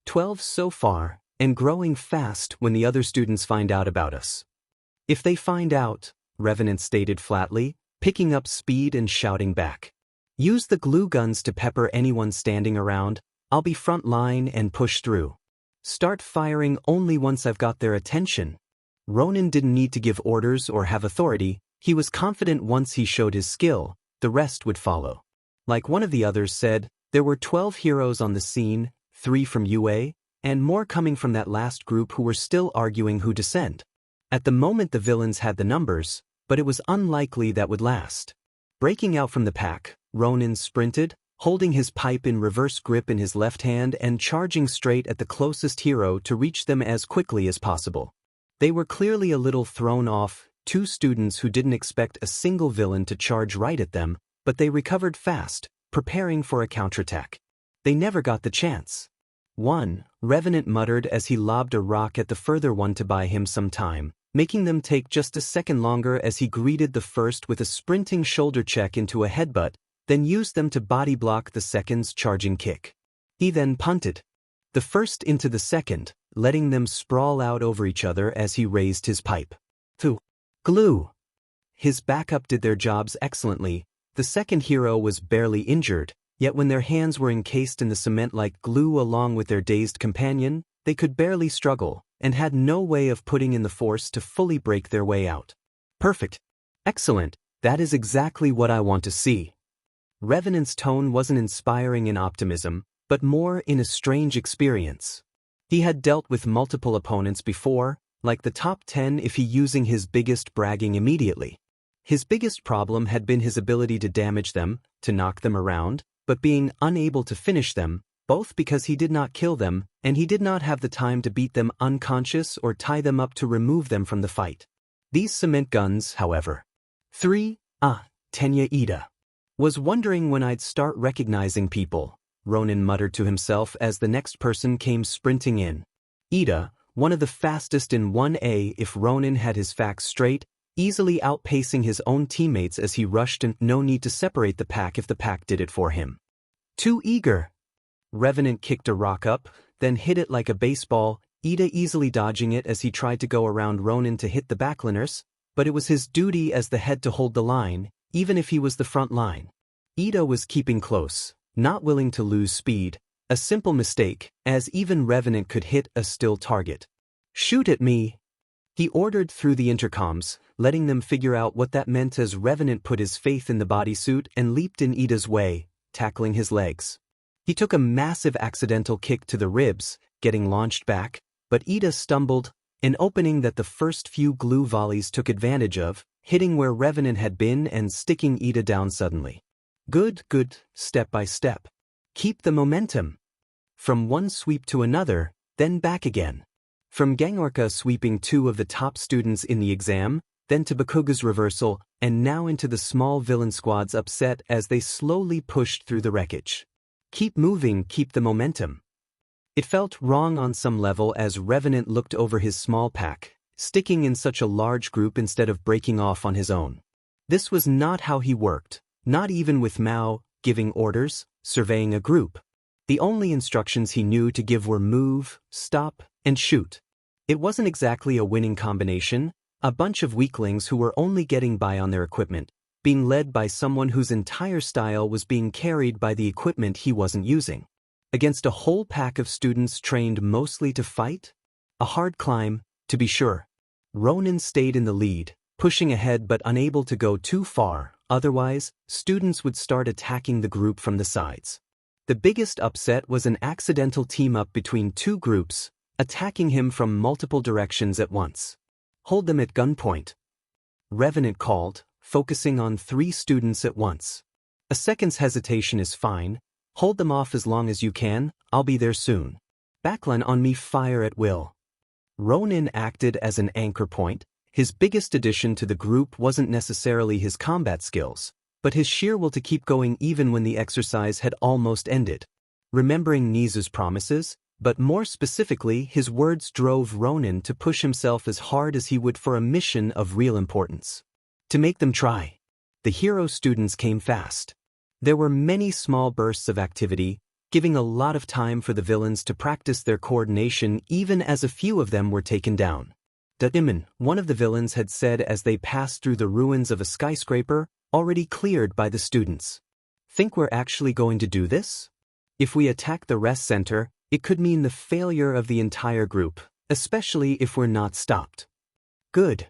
12 so far, and growing fast when the other students find out about us. If they find out, Revenant stated flatly, picking up speed and shouting back. Use the glue guns to pepper anyone standing around, I'll be front line and push through. Start firing only once I've got their attention. Ronin didn't need to give orders or have authority, he was confident once he showed his skill, the rest would follow. Like one of the others said, there were 12 heroes on the scene, 3 from UA, and more coming from that last group who were still arguing who to send. At the moment the villains had the numbers, but it was unlikely that would last. Breaking out from the pack, Ronin sprinted, holding his pipe in reverse grip in his left hand and charging straight at the closest hero to reach them as quickly as possible. They were clearly a little thrown off, 2 students who didn't expect a single villain to charge right at them, but they recovered fast, preparing for a counterattack. They never got the chance. One, Revenant muttered as he lobbed a rock at the further one to buy him some time, making them take just a second longer as he greeted the first with a sprinting shoulder check into a headbutt, then used them to body block the second's charging kick. He then punted the first into the second, letting them sprawl out over each other as he raised his pipe. 2. Glue. His backup did their jobs excellently. The second hero was barely injured, yet when their hands were encased in the cement like glue along with their dazed companion, they could barely struggle, and had no way of putting in the force to fully break their way out. Perfect. Excellent. That is exactly what I want to see. Revenant's tone wasn't inspiring in optimism, but more in a strange experience. He had dealt with multiple opponents before, like the top 10 if he using his biggest bragging immediately. His biggest problem had been his ability to damage them, to knock them around, but being unable to finish them, both because he did not kill them, and he did not have the time to beat them unconscious or tie them up to remove them from the fight. These cement guns, however. 3. Tenya Ida. Was wondering when I'd start recognizing people, Ronin muttered to himself as the next person came sprinting in. Ida, one of the fastest in 1A if Ronin had his facts straight, easily outpacing his own teammates as he rushed and no need to separate the pack if the pack did it for him. Too eager. Revenant kicked a rock up, then hit it like a baseball, Ida easily dodging it as he tried to go around Ronin to hit the backliners, but it was his duty as the head to hold the line, even if he was the front line. Ida was keeping close, not willing to lose speed, a simple mistake, as even Revenant could hit a still target. "Shoot at me," he ordered through the intercoms, letting them figure out what that meant as Revenant put his faith in the bodysuit and leaped in Ida's way, tackling his legs. He took a massive accidental kick to the ribs, getting launched back, but Ida stumbled, an opening that the first few glue volleys took advantage of, hitting where Revenant had been and sticking Ida down suddenly. Good, step by step. Keep the momentum. From one sweep to another, then back again. From Gangorka sweeping 2 of the top students in the exam, then to Bakuga's reversal, and now into the small villain squad's upset as they slowly pushed through the wreckage. Keep moving, keep the momentum. It felt wrong on some level as Revenant looked over his small pack, sticking in such a large group instead of breaking off on his own. This was not how he worked, not even with Mao, giving orders, surveying a group. The only instructions he knew to give were move, stop, and shoot. It wasn't exactly a winning combination, a bunch of weaklings who were only getting by on their equipment, being led by someone whose entire style was being carried by the equipment he wasn't using. Against a whole pack of students trained mostly to fight? A hard climb, to be sure. Ronin stayed in the lead, pushing ahead but unable to go too far, otherwise, students would start attacking the group from the sides. The biggest upset was an accidental team-up between 2 groups, attacking him from multiple directions at once. Hold them at gunpoint. Revenant called, focusing on 3 students at once. A second's hesitation is fine. Hold them off as long as you can, I'll be there soon. Backline on me, fire at will. Ronin acted as an anchor point. His biggest addition to the group wasn't necessarily his combat skills, but his sheer will to keep going even when the exercise had almost ended. Remembering Nizu's promises, but more specifically his words drove Ronin to push himself as hard as he would for a mission of real importance. To make them try. The hero students came fast. There were many small bursts of activity, giving a lot of time for the villains to practice their coordination even as a few of them were taken down. Daiman, one of the villains, had said as they passed through the ruins of a skyscraper, already cleared by the students. Think we're actually going to do this? If we attack the rest center, it could mean the failure of the entire group, especially if we're not stopped. Good.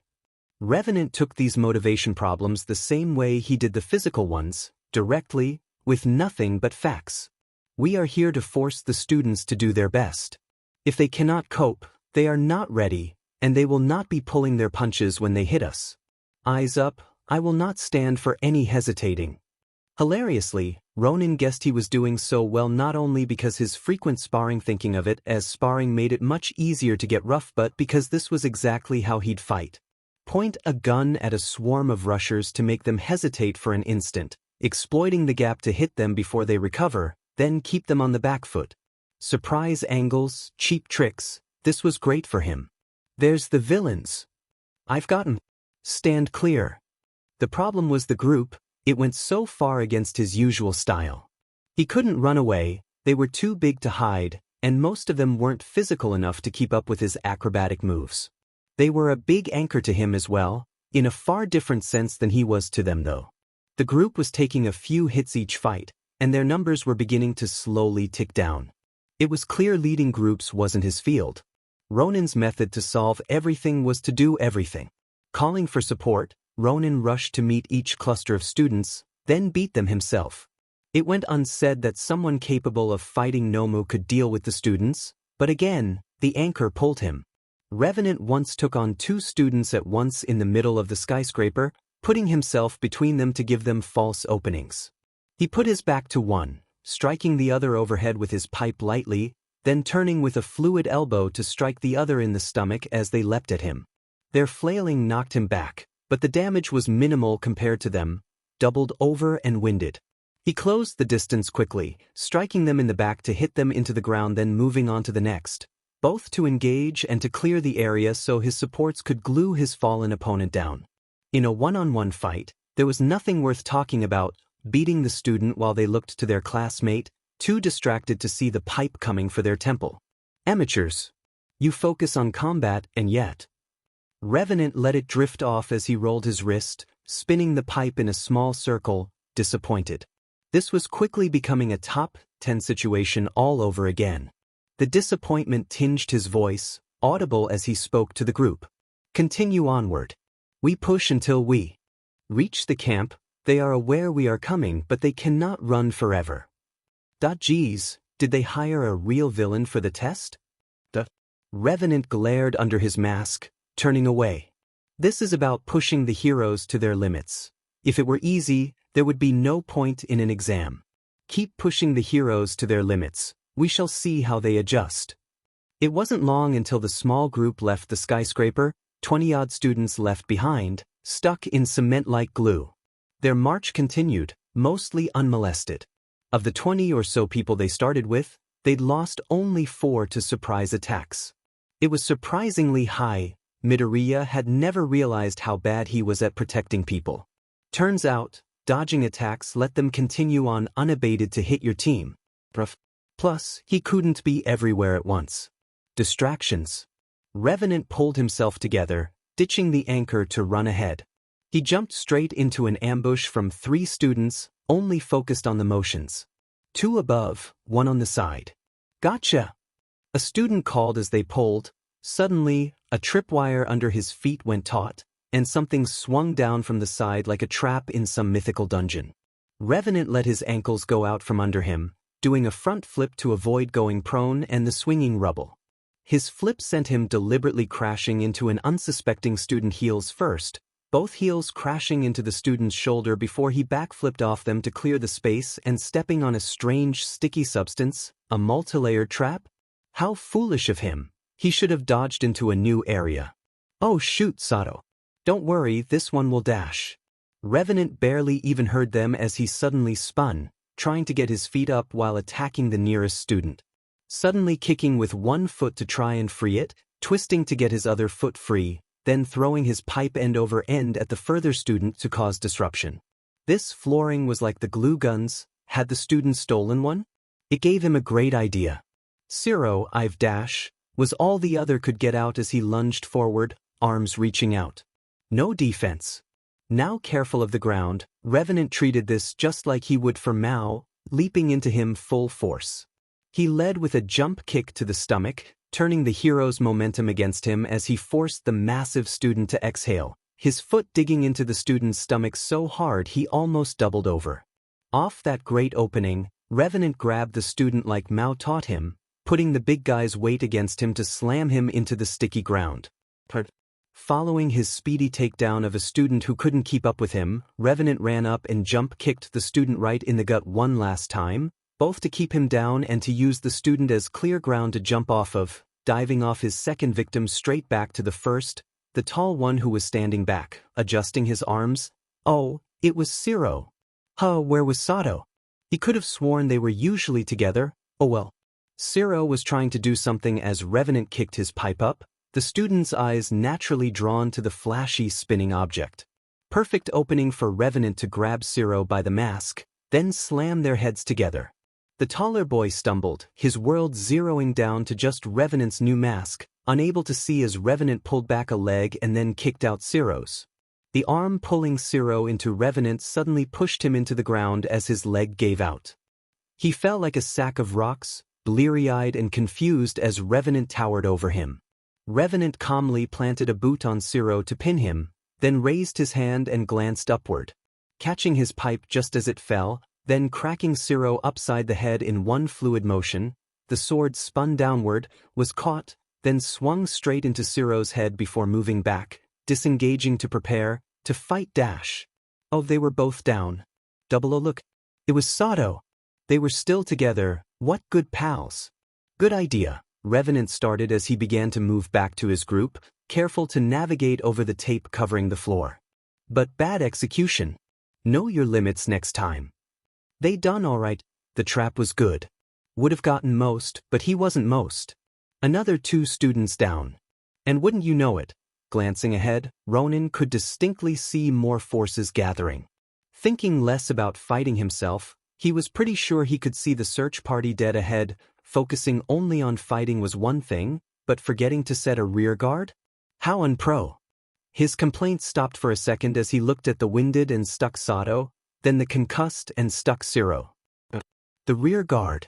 Revenant took these motivation problems the same way he did the physical ones, directly, with nothing but facts. We are here to force the students to do their best. If they cannot cope, they are not ready, and they will not be pulling their punches when they hit us. Eyes up, I will not stand for any hesitating. Hilariously, Ronin guessed he was doing so well not only because his frequent sparring thinking of it as sparring made it much easier to get rough, but because this was exactly how he'd fight. Point a gun at a swarm of rushers to make them hesitate for an instant, exploiting the gap to hit them before they recover, then keep them on the back foot. Surprise angles, cheap tricks, this was great for him. There's the villains. I've got 'em. Stand clear. The problem was the group. It went so far against his usual style. He couldn't run away, they were too big to hide, and most of them weren't physical enough to keep up with his acrobatic moves. They were a big anchor to him as well, in a far different sense than he was to them though. The group was taking a few hits each fight, and their numbers were beginning to slowly tick down. It was clear leading groups wasn't his field. Ronin's method to solve everything was to do everything. Calling for support, Ronin rushed to meet each cluster of students, then beat them himself. It went unsaid that someone capable of fighting Nomu could deal with the students, but again, the anchor pulled him. Revenant once took on 2 students at once in the middle of the skyscraper, putting himself between them to give them false openings. He put his back to one, striking the other overhead with his pipe lightly, then turning with a fluid elbow to strike the other in the stomach as they leapt at him. Their flailing knocked him back, but the damage was minimal compared to them, doubled over and winded. He closed the distance quickly, striking them in the back to hit them into the ground, then moving on to the next, both to engage and to clear the area so his supports could glue his fallen opponent down. In a one-on-one fight, there was nothing worth talking about beating the student while they looked to their classmate, too distracted to see the pipe coming for their temple. Amateurs. You focus on combat and yet. Revenant let it drift off as he rolled his wrist, spinning the pipe in a small circle, disappointed. This was quickly becoming a top 10 situation all over again. The disappointment tinged his voice, audible as he spoke to the group. Continue onward. We push until we reach the camp. They are aware we are coming, but they cannot run forever. Geez, did they hire a real villain for the test? The Revenant glared under his mask, turning away. This is about pushing the heroes to their limits. If it were easy, there would be no point in an exam. Keep pushing the heroes to their limits. We shall see how they adjust. It wasn't long until the small group left the skyscraper, 20-odd students left behind, stuck in cement-like glue. Their march continued, mostly unmolested. Of the 20 or so people they started with, they'd lost only 4 to surprise attacks. It was surprisingly high. Midoriya had never realized how bad he was at protecting people. Turns out, dodging attacks let them continue on unabated to hit your team. Plus, he couldn't be everywhere at once. Distractions. Revenant pulled himself together, ditching the anchor to run ahead. He jumped straight into an ambush from 3 students, only focused on the motions. 2 above, 1 on the side. Gotcha! A student called as they pulled. Suddenly, a tripwire under his feet went taut, and something swung down from the side like a trap in some mythical dungeon. Revenant let his ankles go out from under him, doing a front flip to avoid going prone and the swinging rubble. His flip sent him deliberately crashing into an unsuspecting student heels first, both heels crashing into the student's shoulder before he backflipped off them to clear the space and stepping on a strange sticky substance, a multilayered trap? How foolish of him! He should have dodged into a new area. Oh shoot, Sato. Don't worry, this one will dash. Revenant barely even heard them as he suddenly spun, trying to get his feet up while attacking the nearest student. Suddenly kicking with one foot to try and free it, twisting to get his other foot free, then throwing his pipe end over end at the further student to cause disruption. This flooring was like the glue guns. Had the student stolen one? It gave him a great idea. Zero, I've dash, was all the other could get out as he lunged forward, arms reaching out. No defense. Now careful of the ground, Revenant treated this just like he would for Mao, leaping into him full force. He led with a jump kick to the stomach, turning the hero's momentum against him as he forced the massive student to exhale, his foot digging into the student's stomach so hard he almost doubled over. Off that great opening, Revenant grabbed the student like Mao taught him, putting the big guy's weight against him to slam him into the sticky ground. Following his speedy takedown of a student who couldn't keep up with him, Revenant ran up and jump kicked the student right in the gut one last time, both to keep him down and to use the student as clear ground to jump off of, diving off his second victim straight back to the first, the tall one who was standing back, adjusting his arms. Oh, it was Zero. Where was Sato? He could have sworn they were usually together. Oh well. Zero was trying to do something as Revenant kicked his pipe up, the student's eyes naturally drawn to the flashy spinning object. Perfect opening for Revenant to grab Zero by the mask, then slam their heads together. The taller boy stumbled, his world zeroing down to just Revenant's new mask, unable to see as Revenant pulled back a leg and then kicked out Zero's. The arm pulling Zero into Revenant suddenly pushed him into the ground as his leg gave out. He fell like a sack of rocks, bleary-eyed and confused as Revenant towered over him. Revenant calmly planted a boot on Zero to pin him, then raised his hand and glanced upward. Catching his pipe just as it fell, then cracking Zero upside the head in one fluid motion, the sword spun downward, was caught, then swung straight into Zero's head before moving back, disengaging to prepare, to fight dash. Oh, they were both down. Double a look. It was Sato. They were still together. What good pals. Good idea, Revenant started as he began to move back to his group, careful to navigate over the tape covering the floor. But bad execution. Know your limits next time. They done all right. The trap was good. Would have gotten most, but he wasn't most. Another 2 students down. And wouldn't you know it, Glancing ahead, Ronin could distinctly see more forces gathering. Thinking less about fighting himself, he was pretty sure he could see the search party dead ahead. Focusing only on fighting was one thing, but forgetting to set a rear guard? How unpro. His complaint stopped for a second as he looked at the winded and stuck Sato, then the concussed and stuck Zero. The rear guard.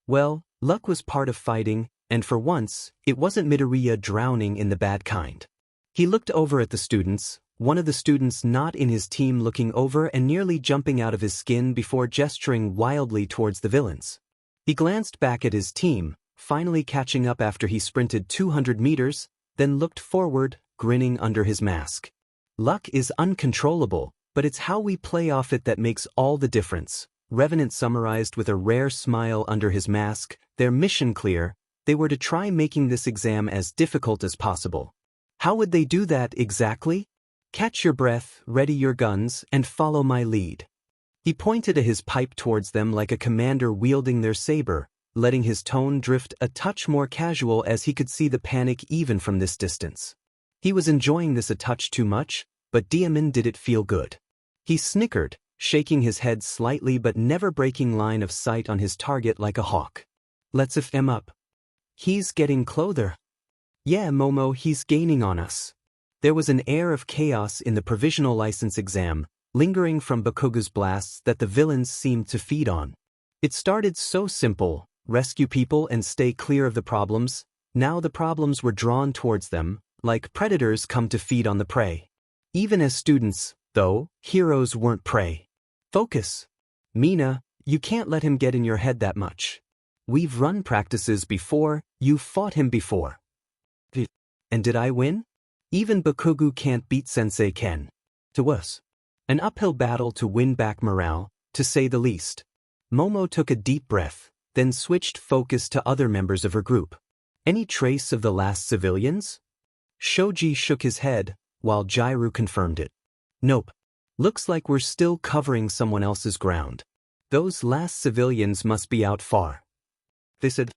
Well, luck was part of fighting, and for once, it wasn't Midoriya drowning in the bad kind. He looked over at the students, one of the students not in his team looking over and nearly jumping out of his skin before gesturing wildly towards the villains. He glanced back at his team, finally catching up after he sprinted 200 meters, then looked forward, grinning under his mask. Luck is uncontrollable, but it's how we play off it that makes all the difference. Revenant summarized with a rare smile under his mask, their mission clear. They were to try making this exam as difficult as possible. How would they do that exactly? Catch your breath, ready your guns, and follow my lead. He pointed his pipe towards them like a commander wielding their saber, letting his tone drift a touch more casual as he could see the panic even from this distance. He was enjoying this a touch too much, but Diamond did it feel good. He snickered, shaking his head slightly but never breaking line of sight on his target like a hawk. Let's if him up. He's getting closer. Yeah, Momo, he's gaining on us. There was an air of chaos in the provisional license exam, lingering from Bakugo's blasts that the villains seemed to feed on. It started so simple, rescue people and stay clear of the problems. Now the problems were drawn towards them, like predators come to feed on the prey. Even as students, though, heroes weren't prey. Focus. Mina, you can't let him get in your head that much. We've run practices before, you've fought him before. And did I win? Even Bakugo can't beat Sensei Ken. To us. An uphill battle to win back morale, to say the least. Momo took a deep breath, then switched focus to other members of her group. Any trace of the last civilians? Shoji shook his head, while Jairu confirmed it. Nope. Looks like we're still covering someone else's ground. Those last civilians must be out far. They said.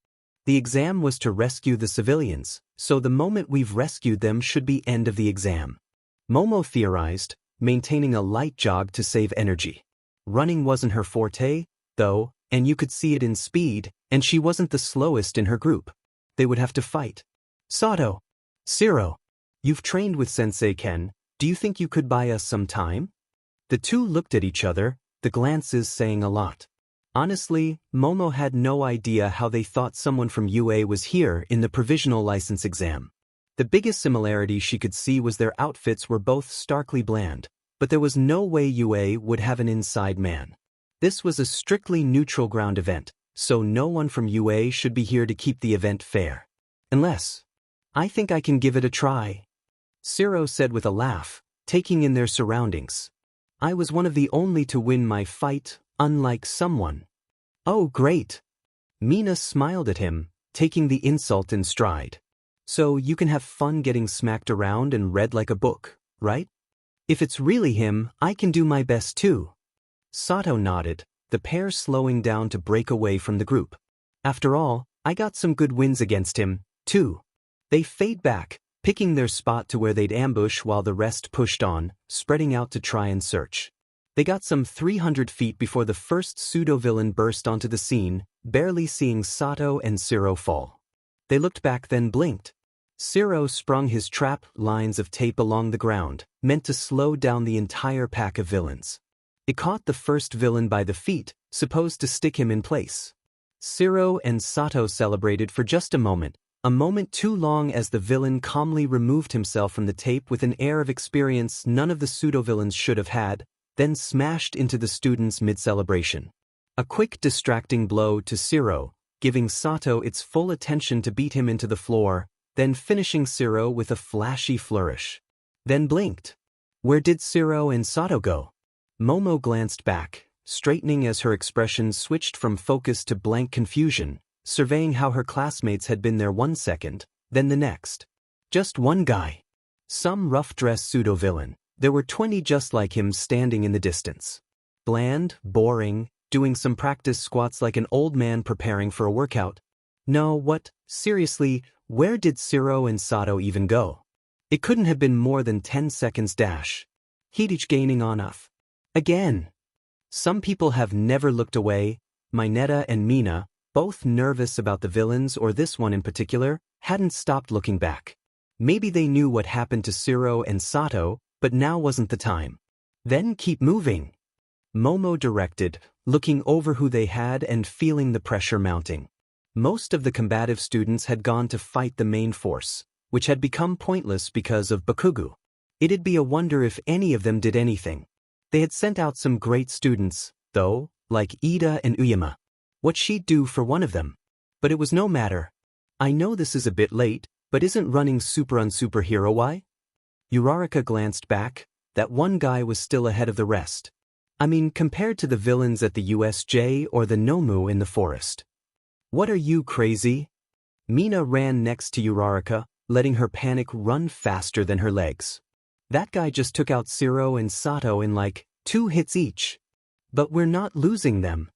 The exam was to rescue the civilians, so the moment we've rescued them should be end of the exam. Momo theorized, maintaining a light jog to save energy. Running wasn't her forte, though, and you could see it in speed, and she wasn't the slowest in her group. They would have to fight. Sato. Zero. You've trained with Sensei Ken, do you think you could buy us some time? The two looked at each other, the glances saying a lot. Honestly, Momo had no idea how they thought someone from UA was here in the provisional license exam. The biggest similarity she could see was their outfits were both starkly bland, but there was no way UA would have an inside man. This was a strictly neutral ground event, so no one from UA should be here to keep the event fair. Unless. I think I can give it a try. Zero said with a laugh, taking in their surroundings. I was one of the only to win my fight, unlike someone. Oh, great. Mina smiled at him, taking the insult in stride. So you can have fun getting smacked around and read like a book, right? If it's really him, I can do my best too. Sato nodded, the pair slowing down to break away from the group. After all, I got some good wins against him, too. They fade back, picking their spot to where they'd ambush while the rest pushed on, spreading out to try and search. They got some 300 feet before the first pseudo-villain burst onto the scene, barely seeing Sato and Zero fall. They looked back then blinked. Zero sprung his trap lines of tape along the ground, meant to slow down the entire pack of villains. It caught the first villain by the feet, supposed to stick him in place. Zero and Sato celebrated for just a moment too long as the villain calmly removed himself from the tape with an air of experience none of the pseudo-villains should have had, then smashed into the students mid-celebration. A quick distracting blow to Zero, giving Sato its full attention to beat him into the floor, then finishing Zero with a flashy flourish. Then blinked. Where did Zero and Sato go? Momo glanced back, straightening as her expression switched from focus to blank confusion, surveying how her classmates had been there 1 second, then the next. Just one guy. Some rough-dressed pseudo-villain. There were 20 just like him standing in the distance. Bland, boring, doing some practice squats like an old man preparing for a workout. No, what? Seriously, where did Zero and Sato even go? It couldn't have been more than 10 seconds dash. Heat gaining on us. Again. Some people have never looked away. Mineta and Mina, both nervous about the villains or this one in particular, hadn't stopped looking back. Maybe they knew what happened to Siro and Sato, but now wasn't the time. Then keep moving. Momo directed, looking over who they had and feeling the pressure mounting. Most of the combative students had gone to fight the main force, which had become pointless because of Bakugo. It'd be a wonder if any of them did anything. They had sent out some great students, though, like Ida and Uyama. What she'd do for one of them. But it was no matter. I know this is a bit late, but isn't running super on superhero why? Uraraka glanced back. That one guy was still ahead of the rest. I mean, compared to the villains at the USJ or the Nomu in the forest. What are you, crazy? Mina ran next to Uraraka, letting her panic run faster than her legs. That guy just took out Siro and Sato in like 2 hits each. But we're not losing them.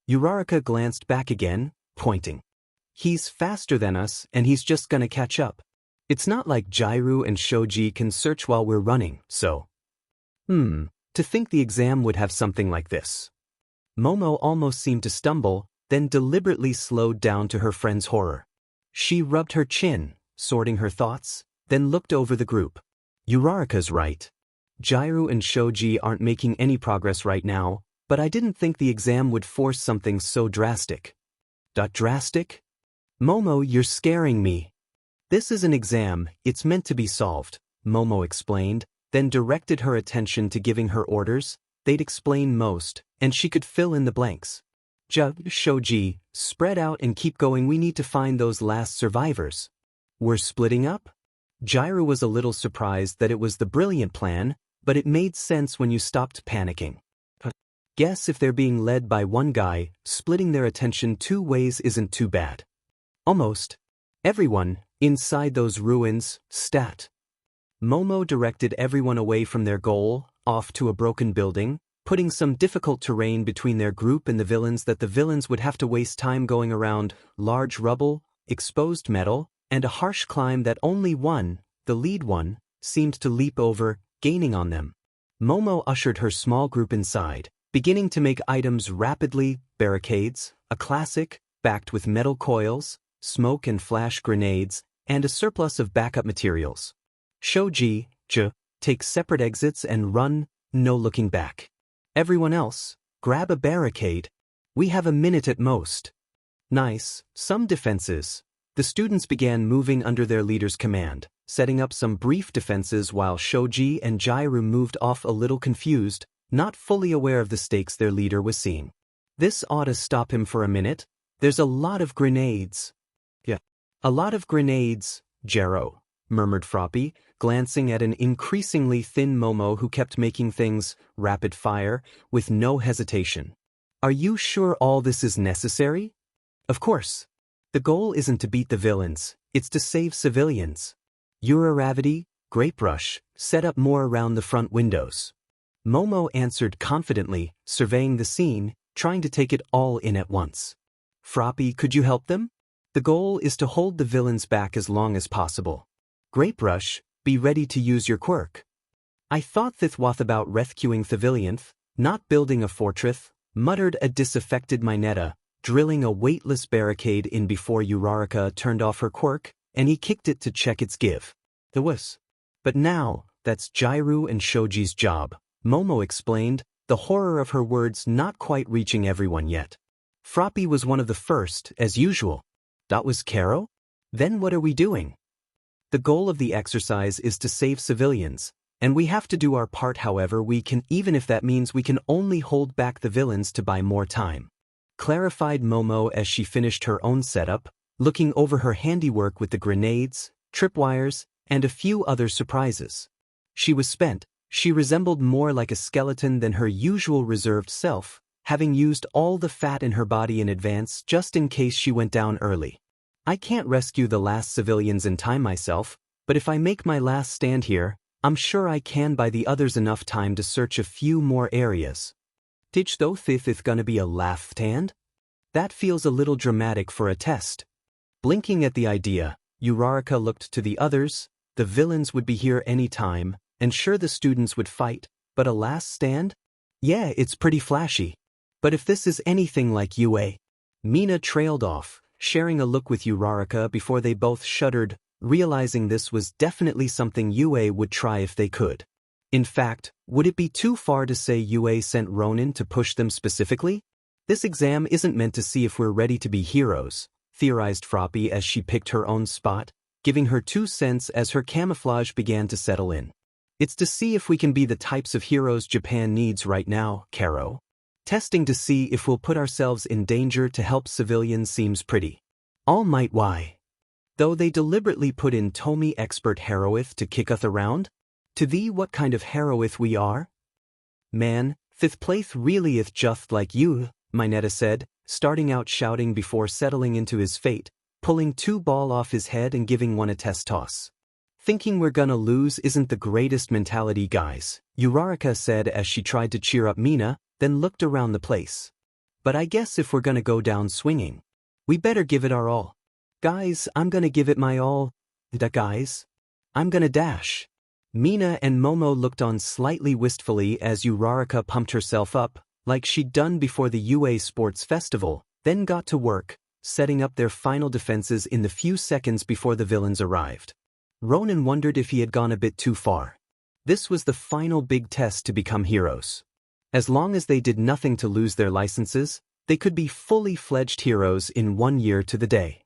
Uraraka glanced back again, pointing. He's faster than us and he's just gonna catch up. It's not like Jairu and Shoji can search while we're running, so. To think the exam would have something like this. Momo almost seemed to stumble, then deliberately slowed down to her friend's horror. She rubbed her chin, sorting her thoughts, then looked over the group. Uraraka's right. Jairu and Shoji aren't making any progress right now, but I didn't think the exam would force something so drastic. Drastic? Momo, you're scaring me. This is an exam, it's meant to be solved, Momo explained, then directed her attention to giving her orders. They'd explain most, and she could fill in the blanks. Shoji, spread out and keep going, we need to find those last survivors. We're splitting up? Jairu was a little surprised that it was the brilliant plan, but it made sense when you stopped panicking. Guess if they're being led by one guy, splitting their attention 2 ways isn't too bad. Almost. Everyone, inside those ruins, stat. Momo directed everyone away from their goal, off to a broken building, putting some difficult terrain between their group and the villains that the villains would have to waste time going around, large rubble, exposed metal, and a harsh climb that only one, the lead one, seemed to leap over, gaining on them. Momo ushered her small group inside, beginning to make items rapidly, barricades, a classic, backed with metal coils, smoke and flash grenades, and a surplus of backup materials. Shoji, take separate exits and run, no looking back. Everyone else, grab a barricade. We have a minute at most. Nice, some defenses. The students began moving under their leader's command, setting up some brief defenses while Shoji and Jairu moved off a little confused, not fully aware of the stakes their leader was seeing. This ought to stop him for a minute. There's a lot of grenades. Yeah. A lot of grenades, Jero, murmured Freebie, glancing at an increasingly thin Momo who kept making things rapid fire with no hesitation. Are you sure all this is necessary? Of course. The goal isn't to beat the villains, it's to save civilians. Uraravity, Grapebrush, set up more around the front windows. Momo answered confidently, surveying the scene, trying to take it all in at once. Freebie, could you help them? The goal is to hold the villains back as long as possible. Grapebrush, be ready to use your quirk. I thought thithwath about rescuing civilians, not building a fortress, muttered a disaffected Mineta, drilling a weightless barricade in before Uraraka turned off her quirk, and he kicked it to check its give. There was. But now, that's Jairu and Shoji's job, Momo explained, the horror of her words not quite reaching everyone yet. Freebie was one of the first, as usual. That was Karo? Then what are we doing? The goal of the exercise is to save civilians, and we have to do our part however we can, even if that means we can only hold back the villains to buy more time. Clarified Momo as she finished her own setup, looking over her handiwork with the grenades, tripwires, and a few other surprises. She was spent. She resembled more like a skeleton than her usual reserved self, having used all the fat in her body in advance just in case she went down early. I can't rescue the last civilians in time myself, but if I make my last stand here, I'm sure I can buy the others enough time to search a few more areas. Dich though thith is gonna be a laugh stand? That feels a little dramatic for a test. Blinking at the idea, Uraraka looked to the others, The villains would be here any time, and sure the students would fight, but a last stand? Yeah, it's pretty flashy. But if this is anything like UA. Mina trailed off, sharing a look with Uraraka before they both shuddered, realizing this was definitely something UA would try if they could. In fact, would it be too far to say UA sent Ronin to push them specifically? This exam isn't meant to see if we're ready to be heroes, theorized Froppy as she picked her own spot, giving her 2 cents as her camouflage began to settle in. It's to see if we can be the types of heroes Japan needs right now, Caro. Testing to see if we'll put ourselves in danger to help civilians seems pretty. All might why. Though they deliberately put in Tomi expert heroith to kick us around? To thee what kind of heroith we are? Man, 5th place really ith just like you, Mineta said, starting out shouting before settling into his fate, pulling 2 ball off his head and giving one a test toss. Thinking we're gonna lose isn't the greatest mentality, guys, Uraraka said as she tried to cheer up Mina, then looked around the place. But I guess if we're gonna go down swinging, we better give it our all. Guys, I'm gonna give it my all. Guys, I'm gonna dash. Mina and Momo looked on slightly wistfully as Uraraka pumped herself up, like she'd done before the UA Sports Festival, then got to work, setting up their final defenses in the few seconds before the villains arrived. Ronin wondered if he had gone a bit too far. This was the final big test to become heroes. As long as they did nothing to lose their licenses, they could be fully fledged heroes in 1 year to the day.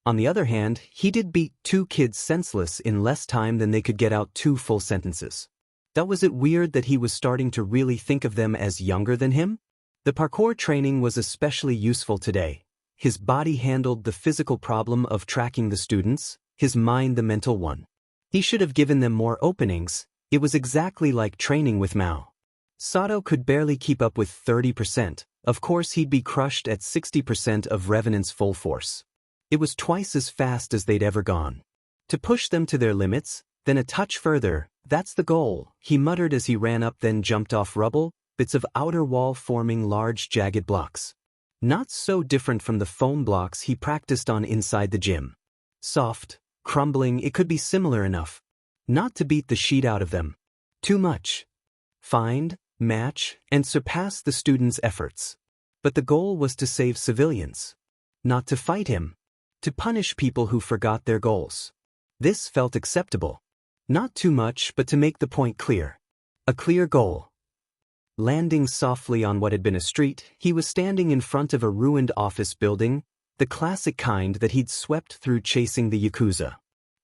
On the other hand, he did beat 2 kids senseless in less time than they could get out 2 full sentences. Was it weird that he was starting to really think of them as younger than him? The parkour training was especially useful today. His body handled the physical problem of tracking the students, his mind the mental one. He should have given them more openings. It was exactly like training with Mao. Sato could barely keep up with 30%, of course he'd be crushed at 60% of Revenant's full force. It was twice as fast as they'd ever gone. To push them to their limits, then a touch further, that's the goal, he muttered as he ran up then jumped off rubble, bits of outer wall forming large jagged blocks. Not so different from the foam blocks he practiced on inside the gym. Soft, crumbling, it could be similar enough. Not to beat the sheet out of them. Too much. Find, match, and surpass the student's efforts. But the goal was to save civilians. Not to fight him. To punish people who forgot their goals. This felt acceptable. Not too much, but to make the point clear. A clear goal. Landing softly on what had been a street, he was standing in front of a ruined office building, the classic kind that he'd swept through chasing the Yakuza.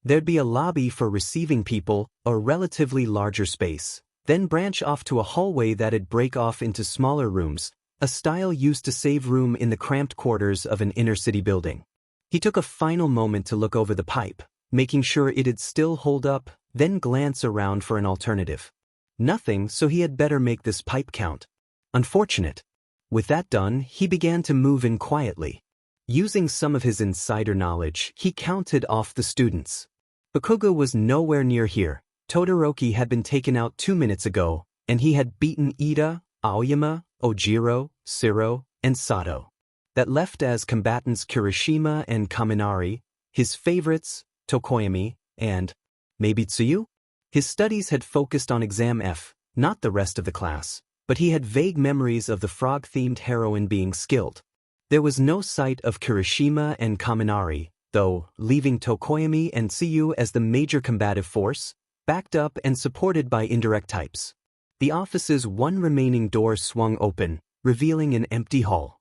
There'd be a lobby for receiving people, a relatively larger space, then branch off to a hallway that'd break off into smaller rooms, a style used to save room in the cramped quarters of an inner-city building. He took a final moment to look over the pipe, making sure it'd still hold up, then glance around for an alternative. Nothing, so he had better make this pipe count. Unfortunate. With that done, he began to move in quietly. Using some of his insider knowledge, he counted off the students. Bakugo was nowhere near here. Todoroki had been taken out 2 minutes ago, and he had beaten Ida, Aoyama, Ojiro, Siro, and Sato. That left as combatants Kirishima and Kaminari, his favorites, Tokoyami, and maybe Tsuyu? His studies had focused on Exam F, not the rest of the class, but he had vague memories of the frog-themed heroine being skilled. There was no sight of Kirishima and Kaminari, though, leaving Tokoyami and Tsuyu as the major combative force, backed up and supported by indirect types. The office's one remaining door swung open, revealing an empty hall.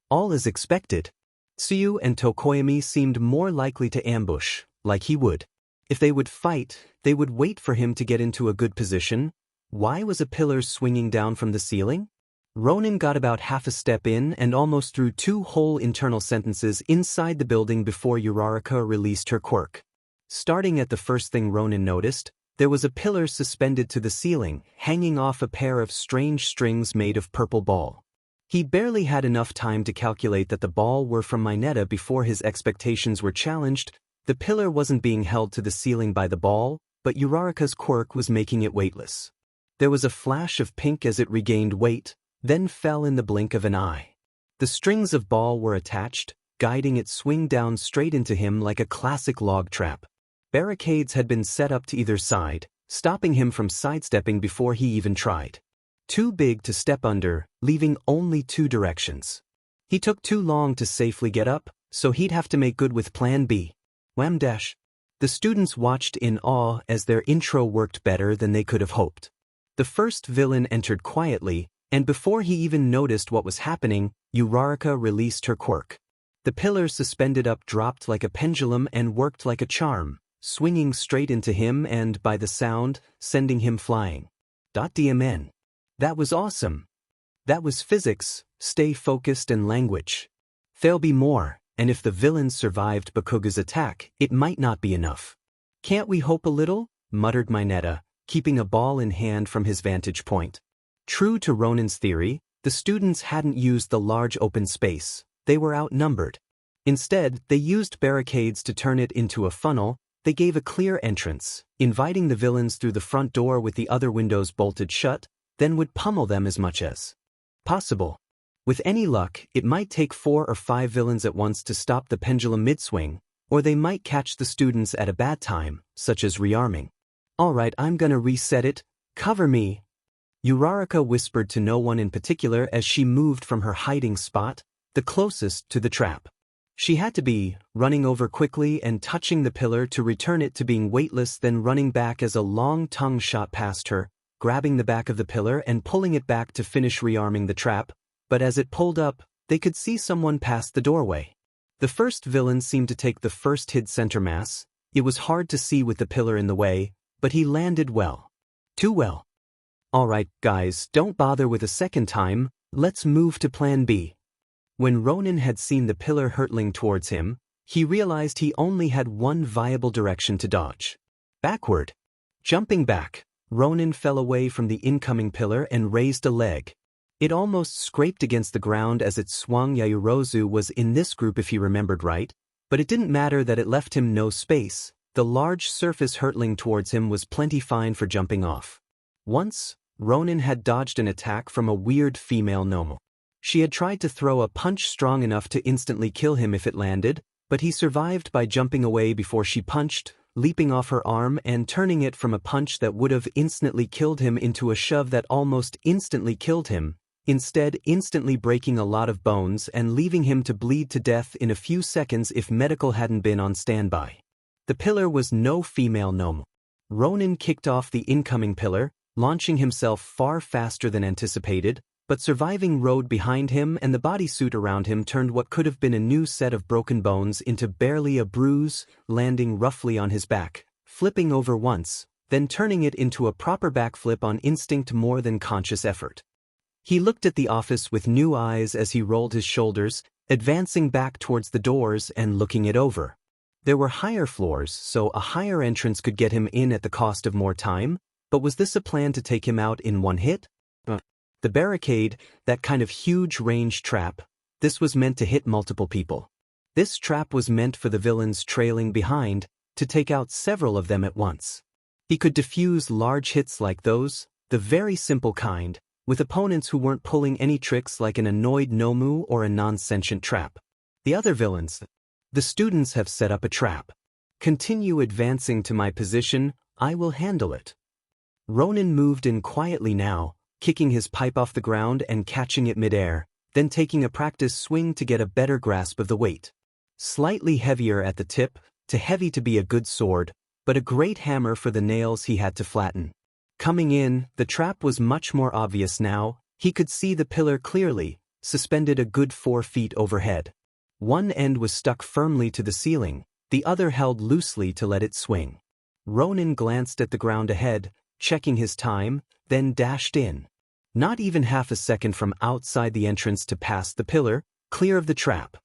All as expected. Tsuyu and Tokoyami seemed more likely to ambush, like he would. If they would fight, they would wait for him to get into a good position. Why was a pillar swinging down from the ceiling? Ronin got about half a step in and almost threw 2 whole internal sentences inside the building before Uraraka released her quirk. Starting at the first thing Ronin noticed, there was a pillar suspended to the ceiling, hanging off a pair of strange strings made of purple ball. He barely had enough time to calculate that the ball were from Mineta before his expectations were challenged. The pillar wasn't being held to the ceiling by the ball, but Uraraka's quirk was making it weightless. There was a flash of pink as it regained weight, then fell in the blink of an eye. The strings of ball were attached, guiding it swing down straight into him like a classic log trap. Barricades had been set up to either side, stopping him from sidestepping before he even tried. Too big to step under, leaving only two directions. He took too long to safely get up, so he'd have to make good with Plan B. Wham dash. The students watched in awe as their intro worked better than they could have hoped. The first villain entered quietly, and before he even noticed what was happening, Uraraka released her quirk. The pillar suspended up dropped like a pendulum and worked like a charm, swinging straight into him and, by the sound, sending him flying. DMN. That was awesome. That was physics, stay focused and language. There'll be more, and if the villains survived Bakuga's attack, it might not be enough. Can't we hope a little? Muttered Mineta, keeping a ball in hand from his vantage point. True to Ronin's theory, the students hadn't used the large open space. They were outnumbered. Instead, they used barricades to turn it into a funnel. They gave a clear entrance, inviting the villains through the front door with the other windows bolted shut, then would pummel them as much as possible. With any luck, it might take 4 or 5 villains at once to stop the pendulum mid-swing, or they might catch the students at a bad time, such as rearming. Alright, I'm gonna reset it. Cover me. Uraraka whispered to no one in particular as she moved from her hiding spot, the closest to the trap. She had to be, running over quickly and touching the pillar to return it to being weightless, then running back as a long tongue shot past her, grabbing the back of the pillar and pulling it back to finish rearming the trap, but as it pulled up, they could see someone past the doorway. The first villain seemed to take the first hit center mass. It was hard to see with the pillar in the way, but he landed well. Too well. Alright, guys, don't bother with a second time, let's move to Plan B. When Ronin had seen the pillar hurtling towards him, he realized he only had one viable direction to dodge. Backward. Jumping back, Ronin fell away from the incoming pillar and raised a leg. It almost scraped against the ground as it swung. Yayorozu was in this group if he remembered right, but it didn't matter that it left him no space. The large surface hurtling towards him was plenty fine for jumping off. Once, Ronin had dodged an attack from a weird female gnome. She had tried to throw a punch strong enough to instantly kill him if it landed, but he survived by jumping away before she punched, leaping off her arm and turning it from a punch that would have instantly killed him into a shove that almost instantly killed him, instead instantly breaking a lot of bones and leaving him to bleed to death in a few seconds if medical hadn't been on standby. The pillar was no female gnome. Ronin kicked off the incoming pillar, launching himself far faster than anticipated, but surviving rode behind him, and the bodysuit around him turned what could have been a new set of broken bones into barely a bruise, landing roughly on his back, flipping over once, then turning it into a proper backflip on instinct more than conscious effort. He looked at the office with new eyes as he rolled his shoulders, advancing back towards the doors and looking it over. There were higher floors, so a higher entrance could get him in at the cost of more time, but was this a plan to take him out in one hit? The barricade, that kind of huge range trap, this was meant to hit multiple people. This trap was meant for the villains trailing behind, to take out several of them at once. He could defuse large hits like those, the very simple kind, with opponents who weren't pulling any tricks like an annoyed Nomu or a non-sentient trap. The other villains, the students have set up a trap. Continue advancing to my position, I will handle it. Ronin moved in quietly now, kicking his pipe off the ground and catching it midair, then taking a practice swing to get a better grasp of the weight. Slightly heavier at the tip, too heavy to be a good sword, but a great hammer for the nails he had to flatten. Coming in, the trap was much more obvious now. He could see the pillar clearly, suspended a good 4 feet overhead. One end was stuck firmly to the ceiling, the other held loosely to let it swing. Ronin glanced at the ground ahead, checking his time, then dashed in. Not even half a second from outside the entrance to past the pillar, clear of the trap.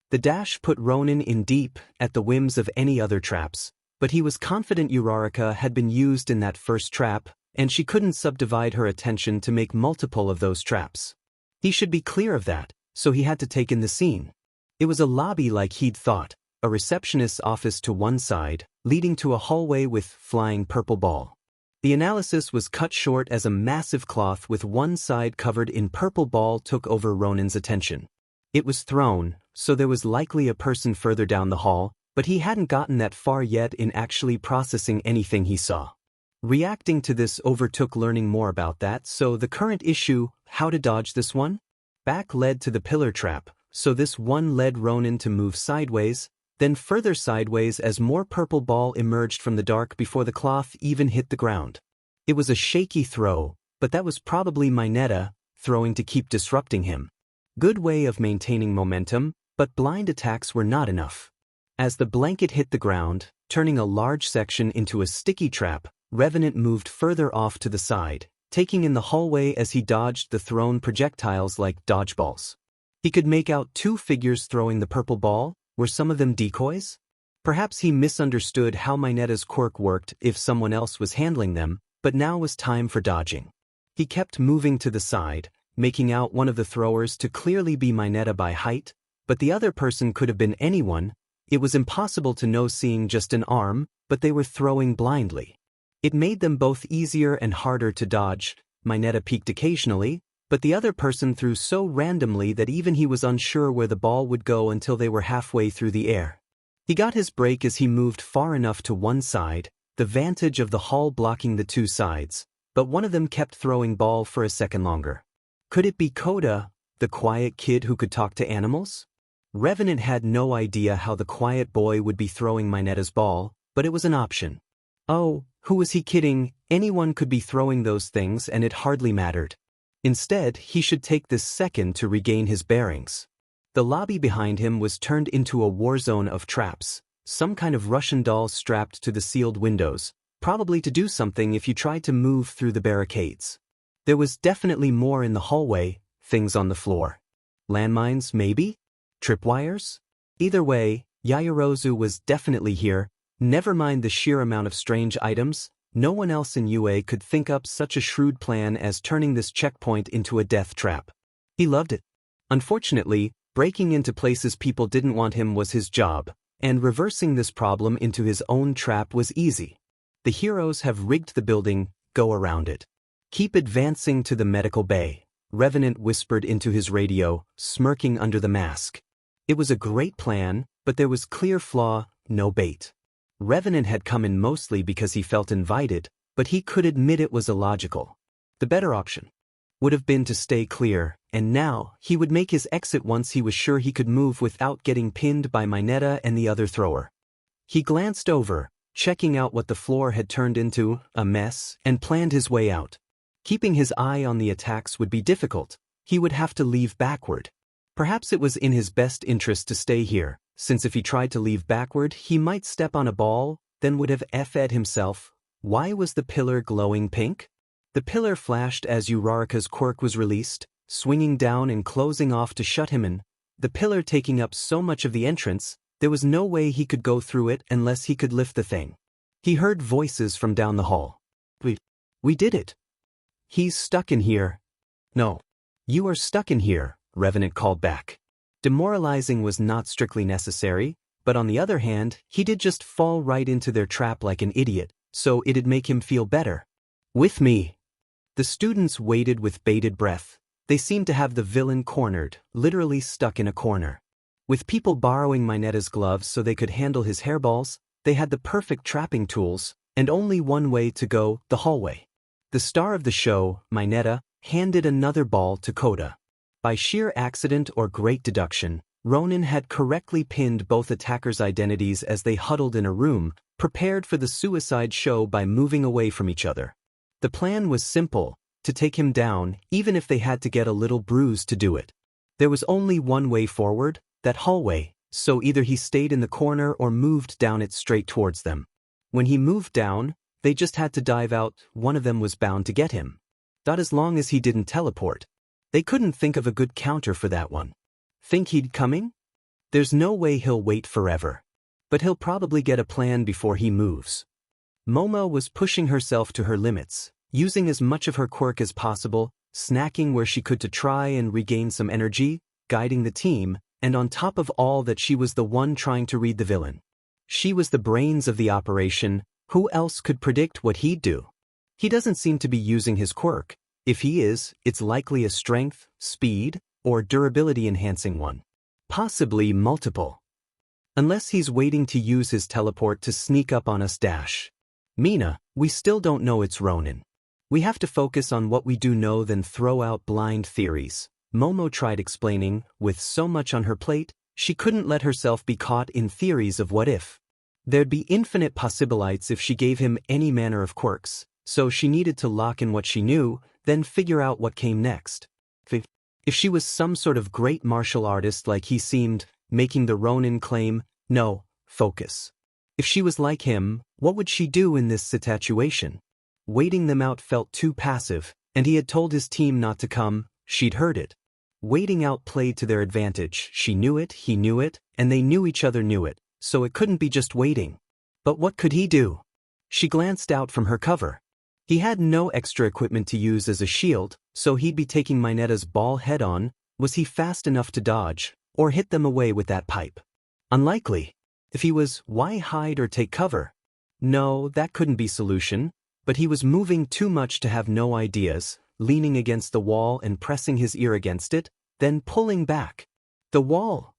The dash put Ronin in deep, at the whims of any other traps, but he was confident Uraraka had been used in that first trap, and she couldn't subdivide her attention to make multiple of those traps. He should be clear of that, so he had to take in the scene. It was a lobby like he'd thought, a receptionist's office to one side, leading to a hallway with flying purple ball. The analysis was cut short as a massive cloth with one side covered in purple ball took over Ronin's attention. It was thrown, so there was likely a person further down the hall, but he hadn't gotten that far yet in actually processing anything he saw. Reacting to this overtook learning more about that, so the current issue, how to dodge this one? Back led to the pillar trap, so this one led Ronin to move sideways, then further sideways as more purple ball emerged from the dark before the cloth even hit the ground. It was a shaky throw, but that was probably Mineta, throwing to keep disrupting him. Good way of maintaining momentum, but blind attacks were not enough. As the blanket hit the ground, turning a large section into a sticky trap, Revenant moved further off to the side, taking in the hallway as he dodged the thrown projectiles like dodgeballs. He could make out two figures throwing the purple ball. Were some of them decoys? Perhaps he misunderstood how Mineta's quirk worked if someone else was handling them, but now was time for dodging. He kept moving to the side, making out one of the throwers to clearly be Mineta by height, but the other person could have been anyone. It was impossible to know seeing just an arm, but they were throwing blindly. It made them both easier and harder to dodge. Mineta peeked occasionally, but the other person threw so randomly that even he was unsure where the ball would go until they were halfway through the air. He got his break as he moved far enough to one side, the vantage of the hall blocking the two sides, but one of them kept throwing ball for a second longer. Could it be Koda, the quiet kid who could talk to animals? Revenant had no idea how the quiet boy would be throwing Mineta's ball, but it was an option. Oh, who was he kidding? Anyone could be throwing those things and it hardly mattered. Instead, he should take this second to regain his bearings. The lobby behind him was turned into a war zone of traps, some kind of Russian dolls strapped to the sealed windows, probably to do something if you tried to move through the barricades. There was definitely more in the hallway, things on the floor. Landmines, maybe? Tripwires? Either way, Yaoyorozu was definitely here. Never mind the sheer amount of strange items, no one else in UA could think up such a shrewd plan as turning this checkpoint into a death trap. He loved it. Unfortunately, breaking into places people didn't want him was his job, and reversing this problem into his own trap was easy. The heroes have rigged the building, go around it. Keep advancing to the medical bay, Revenant whispered into his radio, smirking under the mask. It was a great plan, but there was clear flaw, no bait. Revenant had come in mostly because he felt invited, but he could admit it was illogical. The better option would have been to stay clear, and now he would make his exit once he was sure he could move without getting pinned by Mineta and the other thrower. He glanced over, checking out what the floor had turned into, a mess, and planned his way out. Keeping his eye on the attacks would be difficult. He would have to leave backward. Perhaps it was in his best interest to stay here, since if he tried to leave backward, he might step on a ball, then would have F'd himself. Why was the pillar glowing pink? The pillar flashed as Uraraka's quirk was released, swinging down and closing off to shut him in. The pillar taking up so much of the entrance, there was no way he could go through it unless he could lift the thing. He heard voices from down the hall. We did it. He's stuck in here. No. You are stuck in here, Revenant called back. Demoralizing was not strictly necessary, but on the other hand, he did just fall right into their trap like an idiot, so it'd make him feel better. With me. The students waited with bated breath. They seemed to have the villain cornered, literally stuck in a corner. With people borrowing Mineta's gloves so they could handle his hairballs, they had the perfect trapping tools, and only one way to go, the hallway. The star of the show, Mineta, handed another ball to Koda. By sheer accident or great deduction, Ronin had correctly pinned both attackers' identities as they huddled in a room, prepared for the suicide show by moving away from each other. The plan was simple, to take him down, even if they had to get a little bruised to do it. There was only one way forward, that hallway, so either he stayed in the corner or moved down it straight towards them. When he moved down, they just had to dive out. One of them was bound to get him. Not as long as he didn't teleport. They couldn't think of a good counter for that one. Think he'd coming? There's no way he'll wait forever. But he'll probably get a plan before he moves. Momo was pushing herself to her limits, using as much of her quirk as possible, snacking where she could to try and regain some energy, guiding the team, and on top of all that she was the one trying to read the villain. She was the brains of the operation. Who else could predict what he'd do? He doesn't seem to be using his quirk. If he is, it's likely a strength, speed, or durability-enhancing one. Possibly multiple. Unless he's waiting to use his teleport to sneak up on us. Mina, we still don't know it's Ronin. We have to focus on what we do know than throw out blind theories, Momo tried explaining. With so much on her plate, she couldn't let herself be caught in theories of what if. There'd be infinite possibilities if she gave him any manner of quirks, so she needed to lock in what she knew, then figure out what came next. If she was some sort of great martial artist like he seemed, making the Ronin claim, no, focus. If she was like him, what would she do in this situation? Waiting them out felt too passive, and he had told his team not to come. She'd heard it. Waiting out played to their advantage. She knew it, he knew it, and they knew each other knew it, so it couldn't be just waiting. But what could he do? She glanced out from her cover. He had no extra equipment to use as a shield, so he'd be taking Minetta's ball head-on. Was he fast enough to dodge, or hit them away with that pipe? Unlikely. If he was, why hide or take cover? No, that couldn't be solution, but he was moving too much to have no ideas, leaning against the wall and pressing his ear against it, then pulling back. The wall.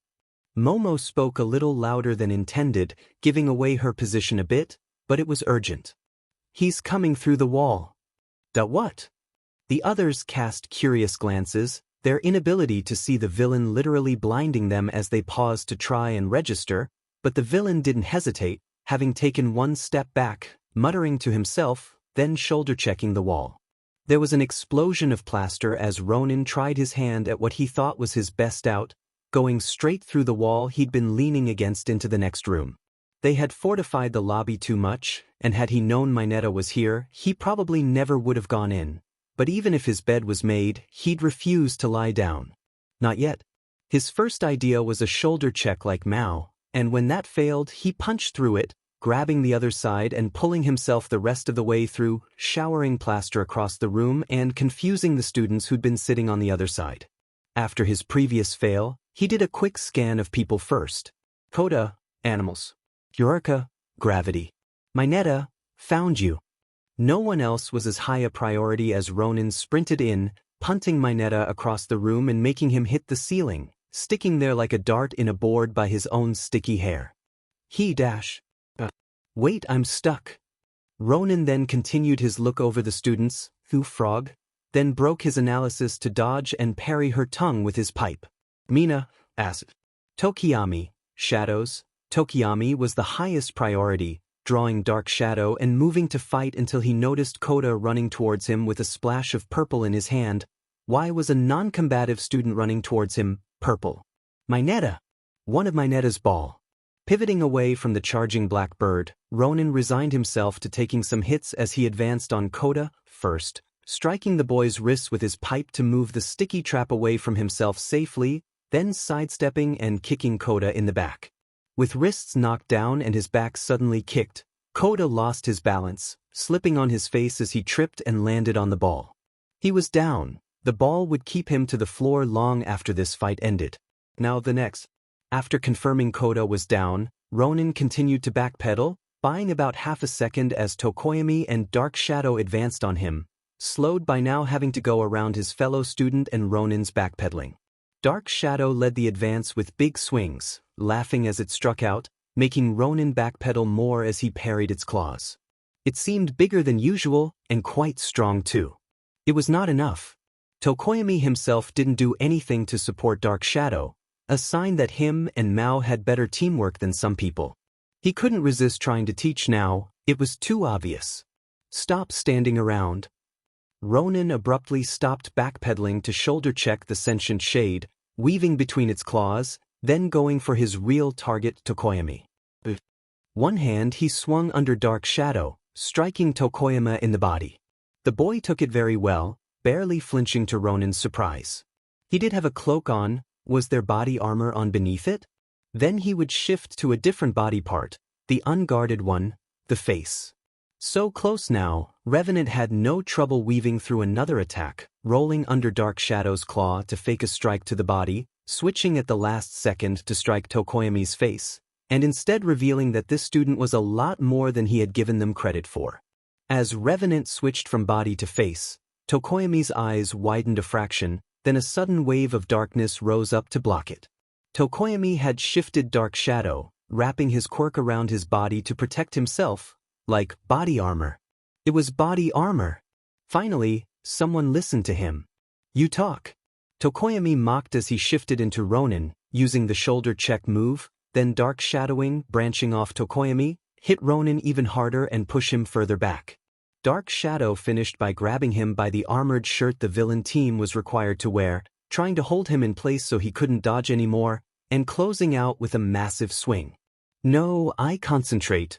Momo spoke a little louder than intended, giving away her position a bit, but it was urgent. He's coming through the wall. What? The others cast curious glances, their inability to see the villain literally blinding them as they paused to try and register, but the villain didn't hesitate, having taken one step back, muttering to himself, then shoulder-checking the wall. There was an explosion of plaster as Ronin tried his hand at what he thought was his best out, going straight through the wall he'd been leaning against into the next room. They had fortified the lobby too much, and had he known Minetta was here, he probably never would have gone in. But even if his bed was made, he'd refuse to lie down. Not yet. His first idea was a shoulder check like Mao, and when that failed, he punched through it, grabbing the other side and pulling himself the rest of the way through, showering plaster across the room and confusing the students who'd been sitting on the other side. After his previous fail, he did a quick scan of people first. Coda, animals. Eureka, gravity. Minetta, found you. No one else was as high a priority as Ronin sprinted in, punting Minetta across the room and making him hit the ceiling, sticking there like a dart in a board by his own sticky hair. Wait, I'm stuck. Ronin then continued his look over the students, who frog, then broke his analysis to dodge and parry her tongue with his pipe. Mina, acid. Tokiyami, shadows. Tokiyami was the highest priority, drawing dark shadow and moving to fight until he noticed Koda running towards him with a splash of purple in his hand. Why was a non-combative student running towards him, purple? Minetta. One of Minetta's ball. Pivoting away from the charging black bird, Ronin resigned himself to taking some hits as he advanced on Koda, first, striking the boy's wrists with his pipe to move the sticky trap away from himself safely, then sidestepping and kicking Koda in the back. With wrists knocked down and his back suddenly kicked, Koda lost his balance, slipping on his face as he tripped and landed on the ball. He was down. The ball would keep him to the floor long after this fight ended. Now the next. After confirming Koda was down, Ronin continued to backpedal, buying about half a second as Tokoyami and Dark Shadow advanced on him, slowed by now having to go around his fellow student and Ronin's backpedaling. Dark Shadow led the advance with big swings, laughing as it struck out, making Ronin backpedal more as he parried its claws. It seemed bigger than usual, and quite strong too. It was not enough. Tokoyami himself didn't do anything to support Dark Shadow, a sign that him and Mao had better teamwork than some people. He couldn't resist trying to teach now, it was too obvious. Stop standing around. Ronin abruptly stopped backpedaling to shoulder-check the sentient shade, weaving between its claws, then going for his real target, Tokoyami. One hand he swung under Dark Shadow, striking Tokoyama in the body. The boy took it very well, barely flinching to Ronin's surprise. He did have a cloak on. Was there body armor on beneath it? Then he would shift to a different body part, the unguarded one, the face. So close now, Revenant had no trouble weaving through another attack, rolling under Dark Shadow's claw to fake a strike to the body, switching at the last second to strike Tokoyami's face, and instead revealing that this student was a lot more than he had given them credit for. As Revenant switched from body to face, Tokoyami's eyes widened a fraction, then a sudden wave of darkness rose up to block it. Tokoyami had shifted Dark Shadow, wrapping his quirk around his body to protect himself, like body armor. It was body armor. Finally, someone listened to him. You talk. Tokoyami mocked as he shifted into Ronin, using the shoulder check move, then dark shadowing, branching off Tokoyami, hit Ronin even harder and push him further back. Dark Shadow finished by grabbing him by the armored shirt the villain team was required to wear, trying to hold him in place so he couldn't dodge anymore, and closing out with a massive swing. No, I concentrate.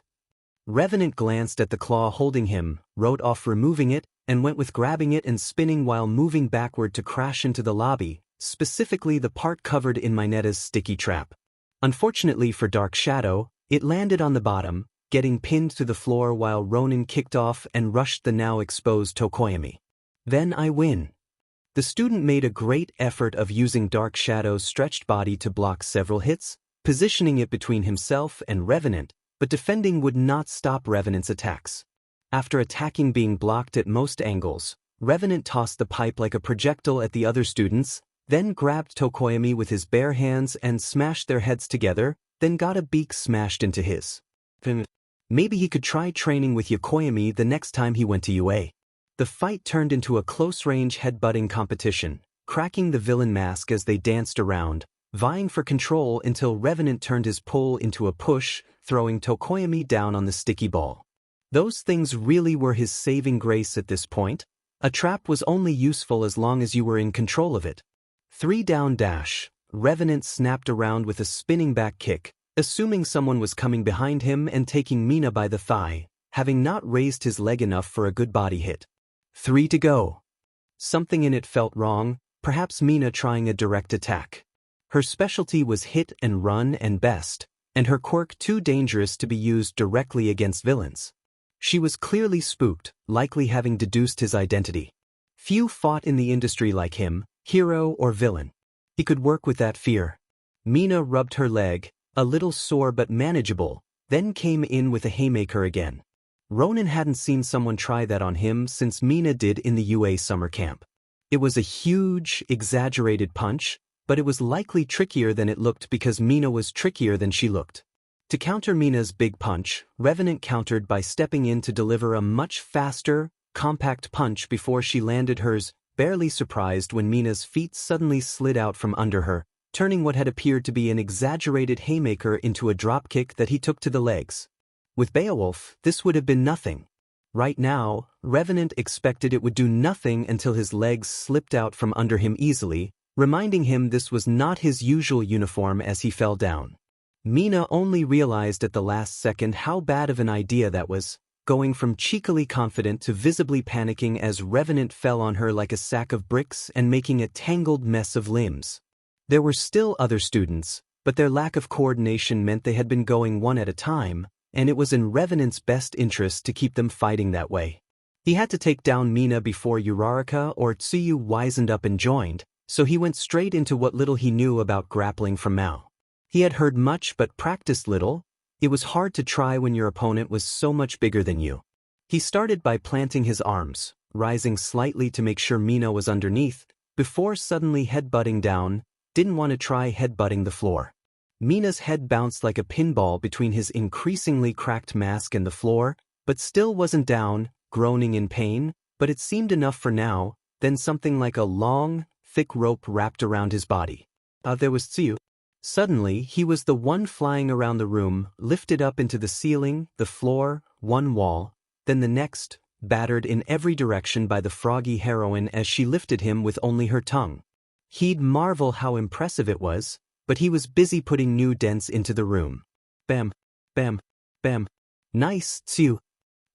Revenant glanced at the claw holding him, wrote off removing it, and went with grabbing it and spinning while moving backward to crash into the lobby, specifically the part covered in Minetta's sticky trap. Unfortunately for Dark Shadow, it landed on the bottom, getting pinned to the floor while Ronin kicked off and rushed the now exposed Tokoyami. Then I win. The student made a great effort of using Dark Shadow's stretched body to block several hits, positioning it between himself and Revenant, but defending would not stop Revenant's attacks. After attacking being blocked at most angles, Revenant tossed the pipe like a projectile at the other students, then grabbed Tokoyami with his bare hands and smashed their heads together, then got a beak smashed into his. Maybe he could try training with Yokoyami the next time he went to UA. The fight turned into a close-range headbutting competition, cracking the villain mask as they danced around, vying for control until Revenant turned his pull into a push, throwing Tokoyami down on the sticky ball. Those things really were his saving grace at this point. A trap was only useful as long as you were in control of it. 3-down dash. Revenant snapped around with a spinning back kick, assuming someone was coming behind him and taking Mina by the thigh, having not raised his leg enough for a good body hit. 3 to go. Something in it felt wrong, perhaps Mina trying a direct attack. Her specialty was hit and run and best, and her quirk too dangerous to be used directly against villains. She was clearly spooked, likely having deduced his identity. Few fought in the industry like him, hero or villain. He could work with that fear. Mina rubbed her leg, a little sore but manageable, then came in with a haymaker again. Ronin hadn't seen someone try that on him since Mina did in the UA summer camp. It was a huge, exaggerated punch, but it was likely trickier than it looked because Mina was trickier than she looked. To counter Mina's big punch, Revenant countered by stepping in to deliver a much faster, compact punch before she landed hers, barely surprised when Mina's feet suddenly slid out from under her, turning what had appeared to be an exaggerated haymaker into a dropkick that he took to the legs. With Beowulf, this would have been nothing. Right now, Revenant expected it would do nothing until his legs slipped out from under him easily, reminding him this was not his usual uniform as he fell down. Mina only realized at the last second how bad of an idea that was, going from cheekily confident to visibly panicking as Revenant fell on her like a sack of bricks and making a tangled mess of limbs. There were still other students, but their lack of coordination meant they had been going one at a time, and it was in Revenant's best interest to keep them fighting that way. He had to take down Mina before Uraraka or Tsuyu wisened up and joined, so he went straight into what little he knew about grappling from Mao. He had heard much but practiced little. It was hard to try when your opponent was so much bigger than you. He started by planting his arms, rising slightly to make sure Mina was underneath, before suddenly headbutting down, didn't want to try headbutting the floor. Mina's head bounced like a pinball between his increasingly cracked mask and the floor, but still wasn't down, groaning in pain, but it seemed enough for now, then something like a long, thick rope wrapped around his body. There was Tsuyu. Suddenly, he was the one flying around the room, lifted up into the ceiling, the floor, one wall, then the next, battered in every direction by the froggy heroine as she lifted him with only her tongue. He'd marvel how impressive it was, but he was busy putting new dents into the room. Bam, bam, bam. Nice, Tsuyu.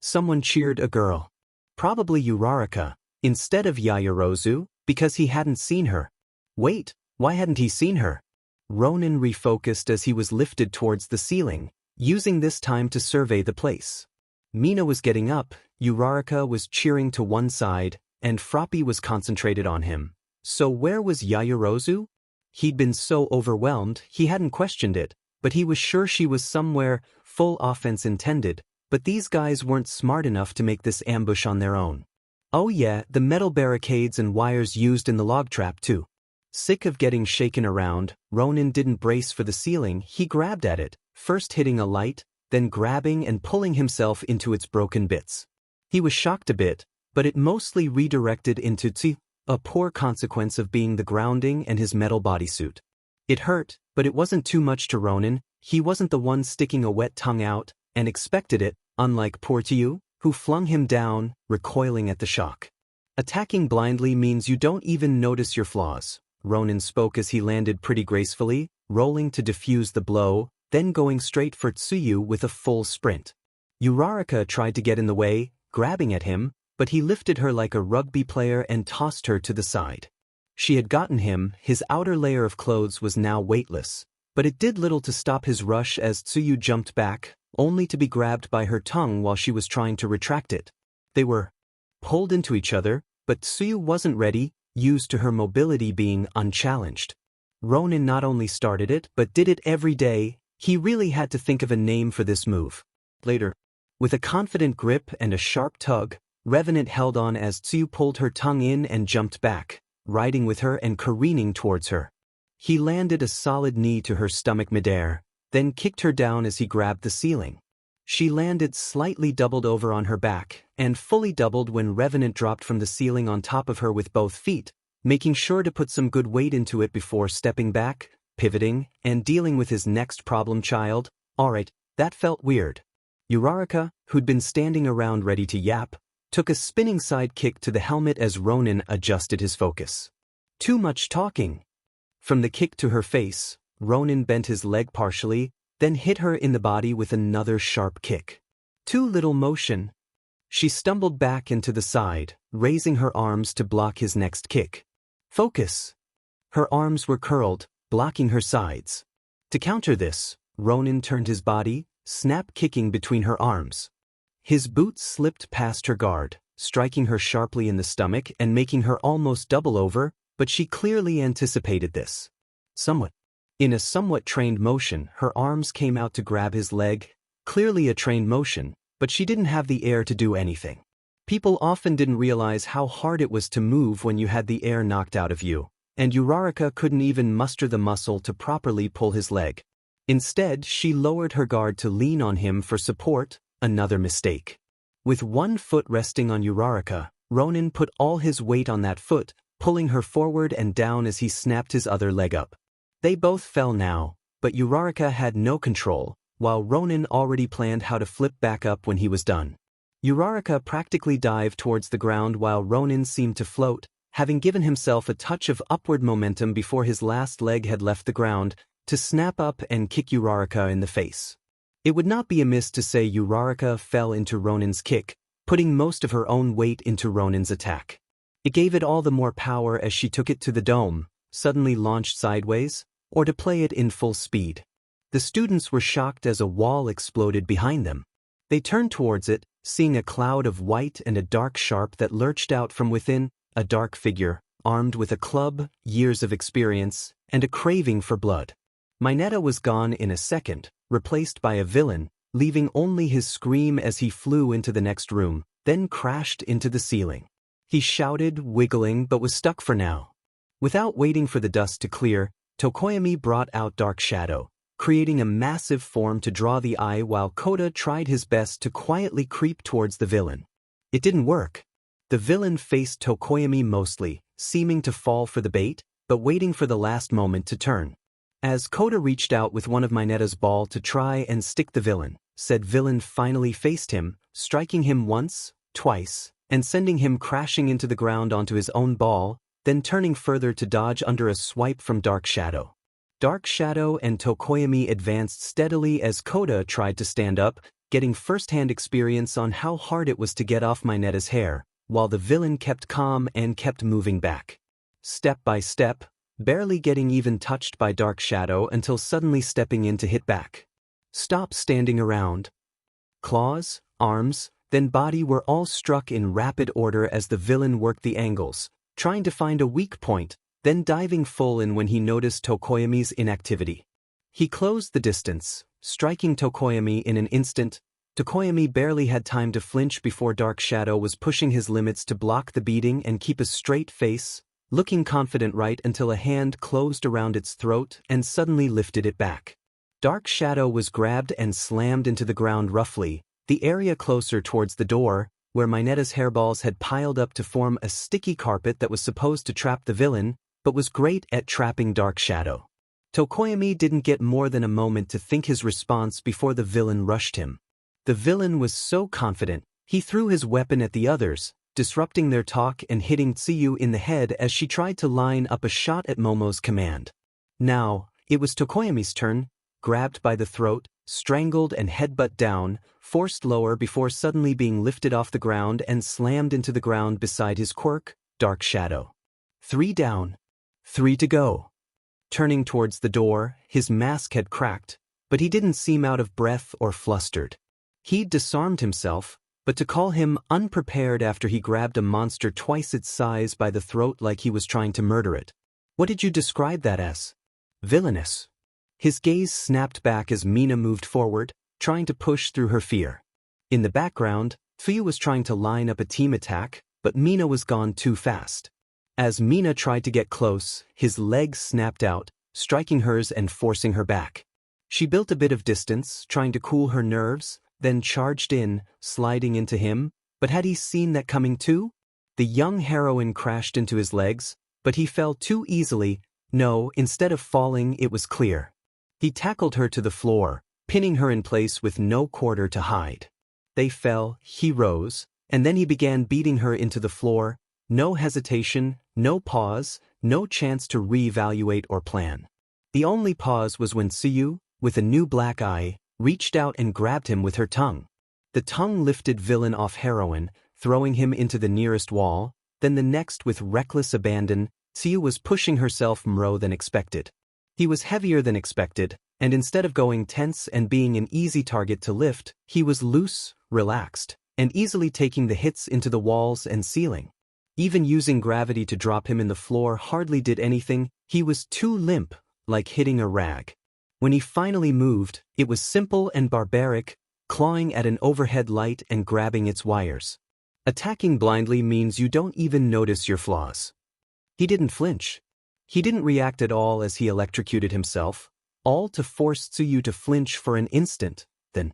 Someone cheered a girl. Probably Uraraka, instead of Yaoyorozu, because he hadn't seen her. Wait, why hadn't he seen her? Ronin refocused as he was lifted towards the ceiling, using this time to survey the place. Mina was getting up, Uraraka was cheering to one side, and Froppy was concentrated on him. So where was Yaoyorozu? He'd been so overwhelmed, he hadn't questioned it, but he was sure she was somewhere, full offense intended, but these guys weren't smart enough to make this ambush on their own. Oh yeah, the metal barricades and wires used in the log trap too. Sick of getting shaken around, Ronin didn't brace for the ceiling, he grabbed at it, first hitting a light, then grabbing and pulling himself into its broken bits. He was shocked a bit, but it mostly redirected into tsi, a poor consequence of being the grounding and his metal bodysuit. It hurt, but it wasn't too much to Ronin. He wasn't the one sticking a wet tongue out, and expected it, unlike poor Tsu, who flung him down, recoiling at the shock. Attacking blindly means you don't even notice your flaws. Ronin spoke as he landed pretty gracefully, rolling to defuse the blow, then going straight for Tsuyu with a full sprint. Uraraka tried to get in the way, grabbing at him, but he lifted her like a rugby player and tossed her to the side. She had gotten him. His outer layer of clothes was now weightless, but it did little to stop his rush as Tsuyu jumped back, only to be grabbed by her tongue while she was trying to retract it. They were pulled into each other, but Tsuyu wasn't ready, used to her mobility being unchallenged. Ronin not only started it but did it every day. He really had to think of a name for this move. Later, with a confident grip and a sharp tug, Revenant held on as Tsuyu pulled her tongue in and jumped back, riding with her and careening towards her. He landed a solid knee to her stomach midair, then kicked her down as he grabbed the ceiling. She landed slightly doubled over on her back, and fully doubled when Revenant dropped from the ceiling on top of her with both feet, making sure to put some good weight into it before stepping back, pivoting, and dealing with his next problem child. Alright, that felt weird. Uraraka, who'd been standing around ready to yap, took a spinning side kick to the helmet as Ronin adjusted his focus. Too much talking. From the kick to her face, Ronin bent his leg partially, then hit her in the body with another sharp kick. Too little motion. She stumbled back and to the side, raising her arms to block his next kick. Focus. Her arms were curled, blocking her sides. To counter this, Ronin turned his body, snap kicking between her arms. His boot slipped past her guard, striking her sharply in the stomach and making her almost double over, but she clearly anticipated this. In a somewhat trained motion, her arms came out to grab his leg, clearly a trained motion, but she didn't have the air to do anything. People often didn't realize how hard it was to move when you had the air knocked out of you, and Uraraka couldn't even muster the muscle to properly pull his leg. Instead, she lowered her guard to lean on him for support, another mistake. With one foot resting on Uraraka, Ronin put all his weight on that foot, pulling her forward and down as he snapped his other leg up. They both fell now, but Uraraka had no control, while Ronin already planned how to flip back up when he was done. Uraraka practically dived towards the ground while Ronin seemed to float, having given himself a touch of upward momentum before his last leg had left the ground, to snap up and kick Uraraka in the face. It would not be amiss to say Uraraka fell into Ronin's kick, putting most of her own weight into Ronin's attack. It gave it all the more power as she took it to the dome, suddenly launched sideways, or to play it in full speed. The students were shocked as a wall exploded behind them. They turned towards it, seeing a cloud of white and a dark sharp that lurched out from within, a dark figure, armed with a club, years of experience, and a craving for blood. Mineta was gone in a second, replaced by a villain, leaving only his scream as he flew into the next room, then crashed into the ceiling. He shouted, wiggling, but was stuck for now. Without waiting for the dust to clear, Tokoyami brought out Dark Shadow, creating a massive form to draw the eye while Kota tried his best to quietly creep towards the villain. It didn't work. The villain faced Tokoyami mostly, seeming to fall for the bait, but waiting for the last moment to turn. As Kota reached out with one of Mineta's ball to try and stick the villain, said villain finally faced him, striking him once, twice, and sending him crashing into the ground onto his own ball, then turning further to dodge under a swipe from Dark Shadow. Dark Shadow and Tokoyami advanced steadily as Kota tried to stand up, getting first-hand experience on how hard it was to get off Mineta's hair, while the villain kept calm and kept moving back. Step by step, barely getting even touched by Dark Shadow until suddenly stepping in to hit back. Stop standing around. Claws, arms, then body were all struck in rapid order as the villain worked the angles, trying to find a weak point, then diving full in when he noticed Tokoyami's inactivity. He closed the distance, striking Tokoyami in an instant. Tokoyami barely had time to flinch before Dark Shadow was pushing his limits to block the beating and keep a straight face, looking confident right until a hand closed around its throat and suddenly lifted it back. Dark Shadow was grabbed and slammed into the ground roughly, the area closer towards the door, where Minetta's hairballs had piled up to form a sticky carpet that was supposed to trap the villain, but was great at trapping Dark Shadow. Tokoyami didn't get more than a moment to think his response before the villain rushed him. The villain was so confident, he threw his weapon at the others, disrupting their talk and hitting Tsuyu in the head as she tried to line up a shot at Momo's command. Now, it was Tokoyami's turn, grabbed by the throat, strangled and headbutt down, forced lower before suddenly being lifted off the ground and slammed into the ground beside his quirk, Dark Shadow. 3 down. 3 to go. Turning towards the door, his mask had cracked, but he didn't seem out of breath or flustered. He'd disarmed himself, but to call him unprepared after he grabbed a monster twice its size by the throat like he was trying to murder it. What did you describe that as? Villainous. His gaze snapped back as Mina moved forward, trying to push through her fear. In the background, Tsuyu was trying to line up a team attack, but Mina was gone too fast. As Mina tried to get close, his legs snapped out, striking hers and forcing her back. She built a bit of distance, trying to cool her nerves, then charged in, sliding into him, but had he seen that coming too? The young heroine crashed into his legs, but he fell too easily. No, instead of falling, it was clear. He tackled her to the floor, pinning her in place with no quarter to hide. They fell, he rose, and then he began beating her into the floor. No hesitation, no pause, no chance to reevaluate or plan. The only pause was when Tsuyu, with a new black eye, reached out and grabbed him with her tongue. The tongue lifted villain off heroine, throwing him into the nearest wall, then the next with reckless abandon, Tsuyu was pushing herself more than expected. He was heavier than expected, and instead of going tense and being an easy target to lift, he was loose, relaxed, and easily taking the hits into the walls and ceiling. Even using gravity to drop him in the floor hardly did anything. He was too limp, like hitting a rag. When he finally moved, it was simple and barbaric, clawing at an overhead light and grabbing its wires. Attacking blindly means you don't even notice your flaws. He didn't flinch. He didn't react at all as he electrocuted himself, all to force Tsuyu to flinch for an instant, then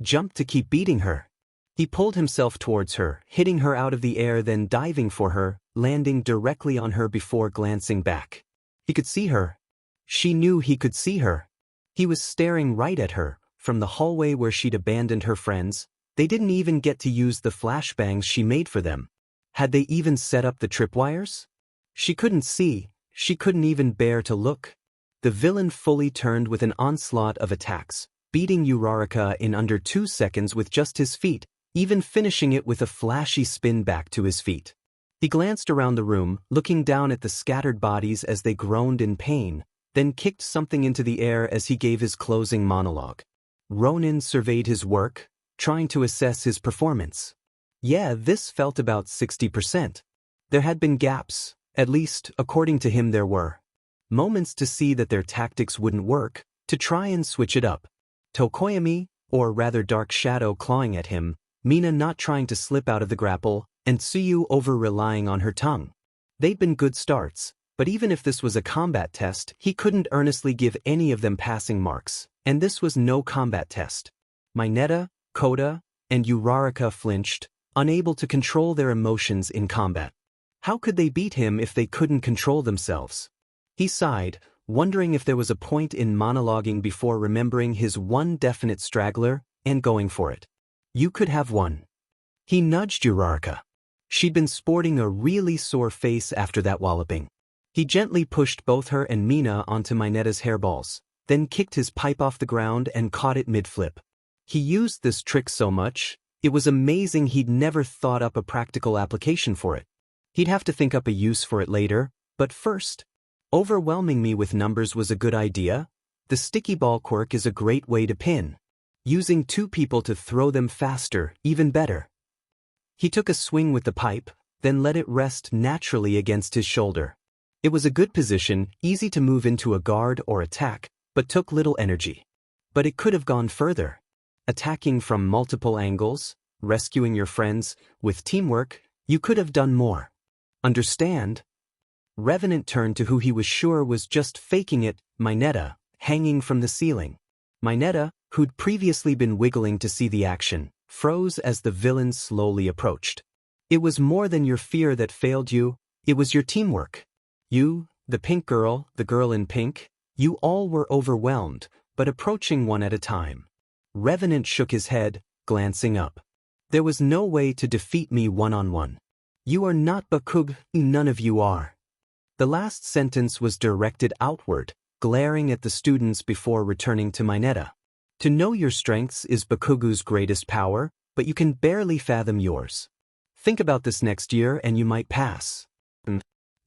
jump to keep beating her. He pulled himself towards her, hitting her out of the air, then diving for her, landing directly on her before glancing back. He could see her. She knew he could see her. He was staring right at her, from the hallway where she'd abandoned her friends. They didn't even get to use the flashbangs she made for them. Had they even set up the tripwires? She couldn't see, she couldn't even bear to look. The villain fully turned with an onslaught of attacks, beating Uraraka in under 2 seconds with just his feet, even finishing it with a flashy spin back to his feet. He glanced around the room, looking down at the scattered bodies as they groaned in pain, then kicked something into the air as he gave his closing monologue. Ronin surveyed his work, trying to assess his performance. Yeah, this felt about 60%. There had been gaps, at least, according to him there were. Moments to see that their tactics wouldn't work, to try and switch it up. Tokoyami, or rather Dark Shadow clawing at him, Mina not trying to slip out of the grapple, and Tsuyu over-relying on her tongue. They'd been good starts, but even if this was a combat test, he couldn't earnestly give any of them passing marks, and this was no combat test. Mineta, Koda, and Uraraka flinched, unable to control their emotions in combat. How could they beat him if they couldn't control themselves? He sighed, wondering if there was a point in monologuing before remembering his one definite straggler, and going for it. You could have one. He nudged Uraraka. She'd been sporting a really sore face after that walloping. He gently pushed both her and Mina onto Mineta's hairballs, then kicked his pipe off the ground and caught it mid-flip. He used this trick so much, it was amazing he'd never thought up a practical application for it. He'd have to think up a use for it later, but first, overwhelming me with numbers was a good idea. The sticky ball quirk is a great way to pin. Using 2 people to throw them faster, even better. He took a swing with the pipe, then let it rest naturally against his shoulder. It was a good position, easy to move into a guard or attack, but took little energy. But it could have gone further. Attacking from multiple angles, rescuing your friends, with teamwork, you could have done more. Understand? Revenant turned to who he was sure was just faking it, Mineta, hanging from the ceiling. Mineta, who'd previously been wiggling to see the action, froze as the villain slowly approached. It was more than your fear that failed you, it was your teamwork. You, the pink girl, the girl in pink, you all were overwhelmed, but approaching one at a time. Revenant shook his head, glancing up. There was no way to defeat me one-on-one. You are not Bakug, none of you are. The last sentence was directed outward, glaring at the students before returning to Mineta. To know your strengths is Bakugu's greatest power, but you can barely fathom yours. Think about this next year and you might pass.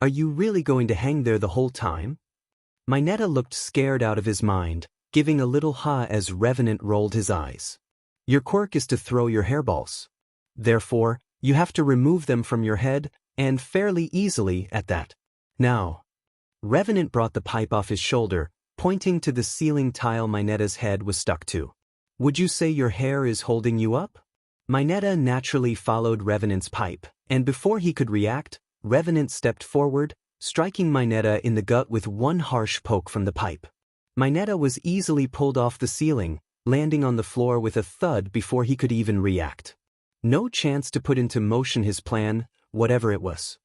Are you really going to hang there the whole time? Mineta looked scared out of his mind, giving a little ha as Revenant rolled his eyes. Your quirk is to throw your hairballs. Therefore, you have to remove them from your head, and fairly easily at that. Now. Revenant brought the pipe off his shoulder, pointing to the ceiling tile Mineta's head was stuck to. Would you say your hair is holding you up? Mineta naturally followed Revenant's pipe, and before he could react, Revenant stepped forward, striking Mineta in the gut with one harsh poke from the pipe. Mineta was easily pulled off the ceiling, landing on the floor with a thud before he could even react. No chance to put into motion his plan, whatever it was.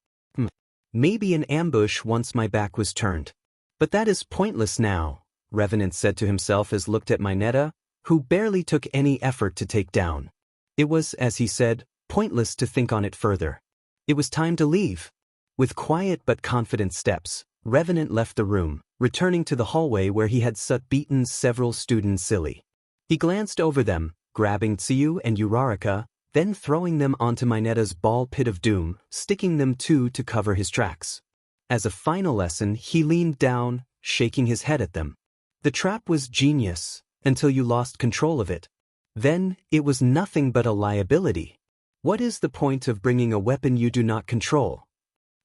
Maybe an ambush once my back was turned. But that is pointless now, Revenant said to himself as looked at Mineta, who barely took any effort to take down. It was, as he said, pointless to think on it further. It was time to leave. With quiet but confident steps, Revenant left the room, returning to the hallway where he had beaten several students silly. He glanced over them, grabbing Tsuyu and Uraraka, then throwing them onto Mineta's ball pit of doom, sticking them to cover his tracks. As a final lesson, he leaned down, shaking his head at them. The trap was genius, until you lost control of it. Then, it was nothing but a liability. What is the point of bringing a weapon you do not control?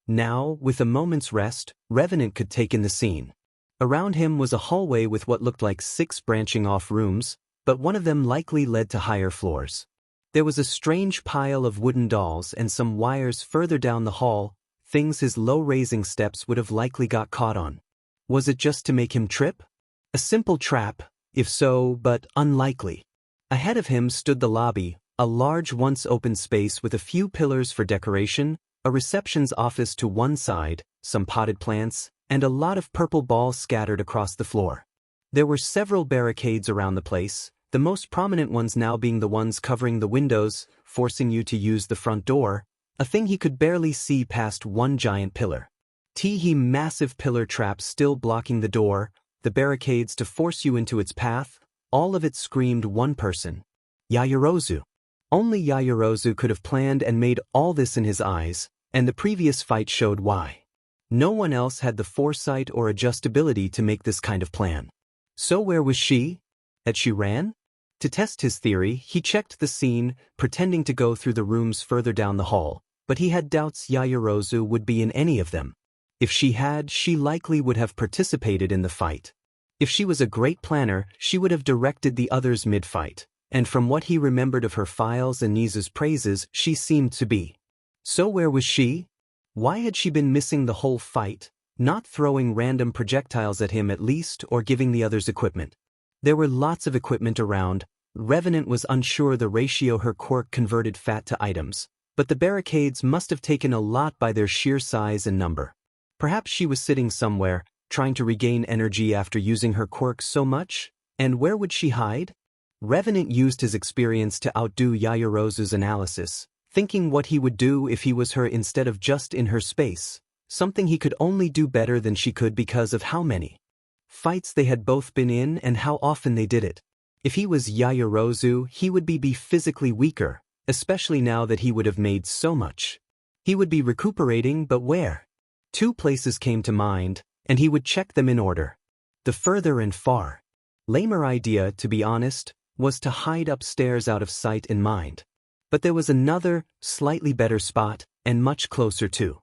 Now, with a moment's rest, Revenant could take in the scene. Around him was a hallway with what looked like 6 branching off rooms, but one of them likely led to higher floors. There was a strange pile of wooden dolls and some wires further down the hall, things his low-raising steps would have likely got caught on. Was it just to make him trip? A simple trap, if so, but unlikely. Ahead of him stood the lobby, a large once-open space with a few pillars for decoration, a reception's office to one side, some potted plants, and a lot of purple balls scattered across the floor. There were several barricades around the place, the most prominent ones now being the ones covering the windows, forcing you to use the front door, a thing he could barely see past one giant pillar. Massive pillar traps still blocking the door, the barricades to force you into its path, all of it screamed one person. Yaoyorozu. Only Yaoyorozu could have planned and made all this in his eyes, and the previous fight showed why. No one else had the foresight or adjustability to make this kind of plan. So where was she? Had she ran? To test his theory, he checked the scene, pretending to go through the rooms further down the hall, but he had doubts Yaoyorozu would be in any of them. If she had, she likely would have participated in the fight. If she was a great planner, she would have directed the others mid-fight, and from what he remembered of her files and Nizu's praises, she seemed to be. So where was she? Why had she been missing the whole fight, not throwing random projectiles at him at least or giving the others equipment? There were lots of equipment around. Revenant was unsure the ratio her quirk converted fat to items, but the barricades must have taken a lot by their sheer size and number. Perhaps she was sitting somewhere, trying to regain energy after using her quirk so much, and where would she hide? Revenant used his experience to outdo Yaoyorozu's analysis, thinking what he would do if he was her instead of just in her space, something he could only do better than she could because of how many fights they had both been in and how often they did it. If he was Yaoyorozu, he would be physically weaker, especially now that he would have made so much. He would be recuperating, but where? 2 places came to mind, and he would check them in order. The further and far. Lamer idea, to be honest, was to hide upstairs out of sight and mind. But there was another, slightly better spot, and much closer too.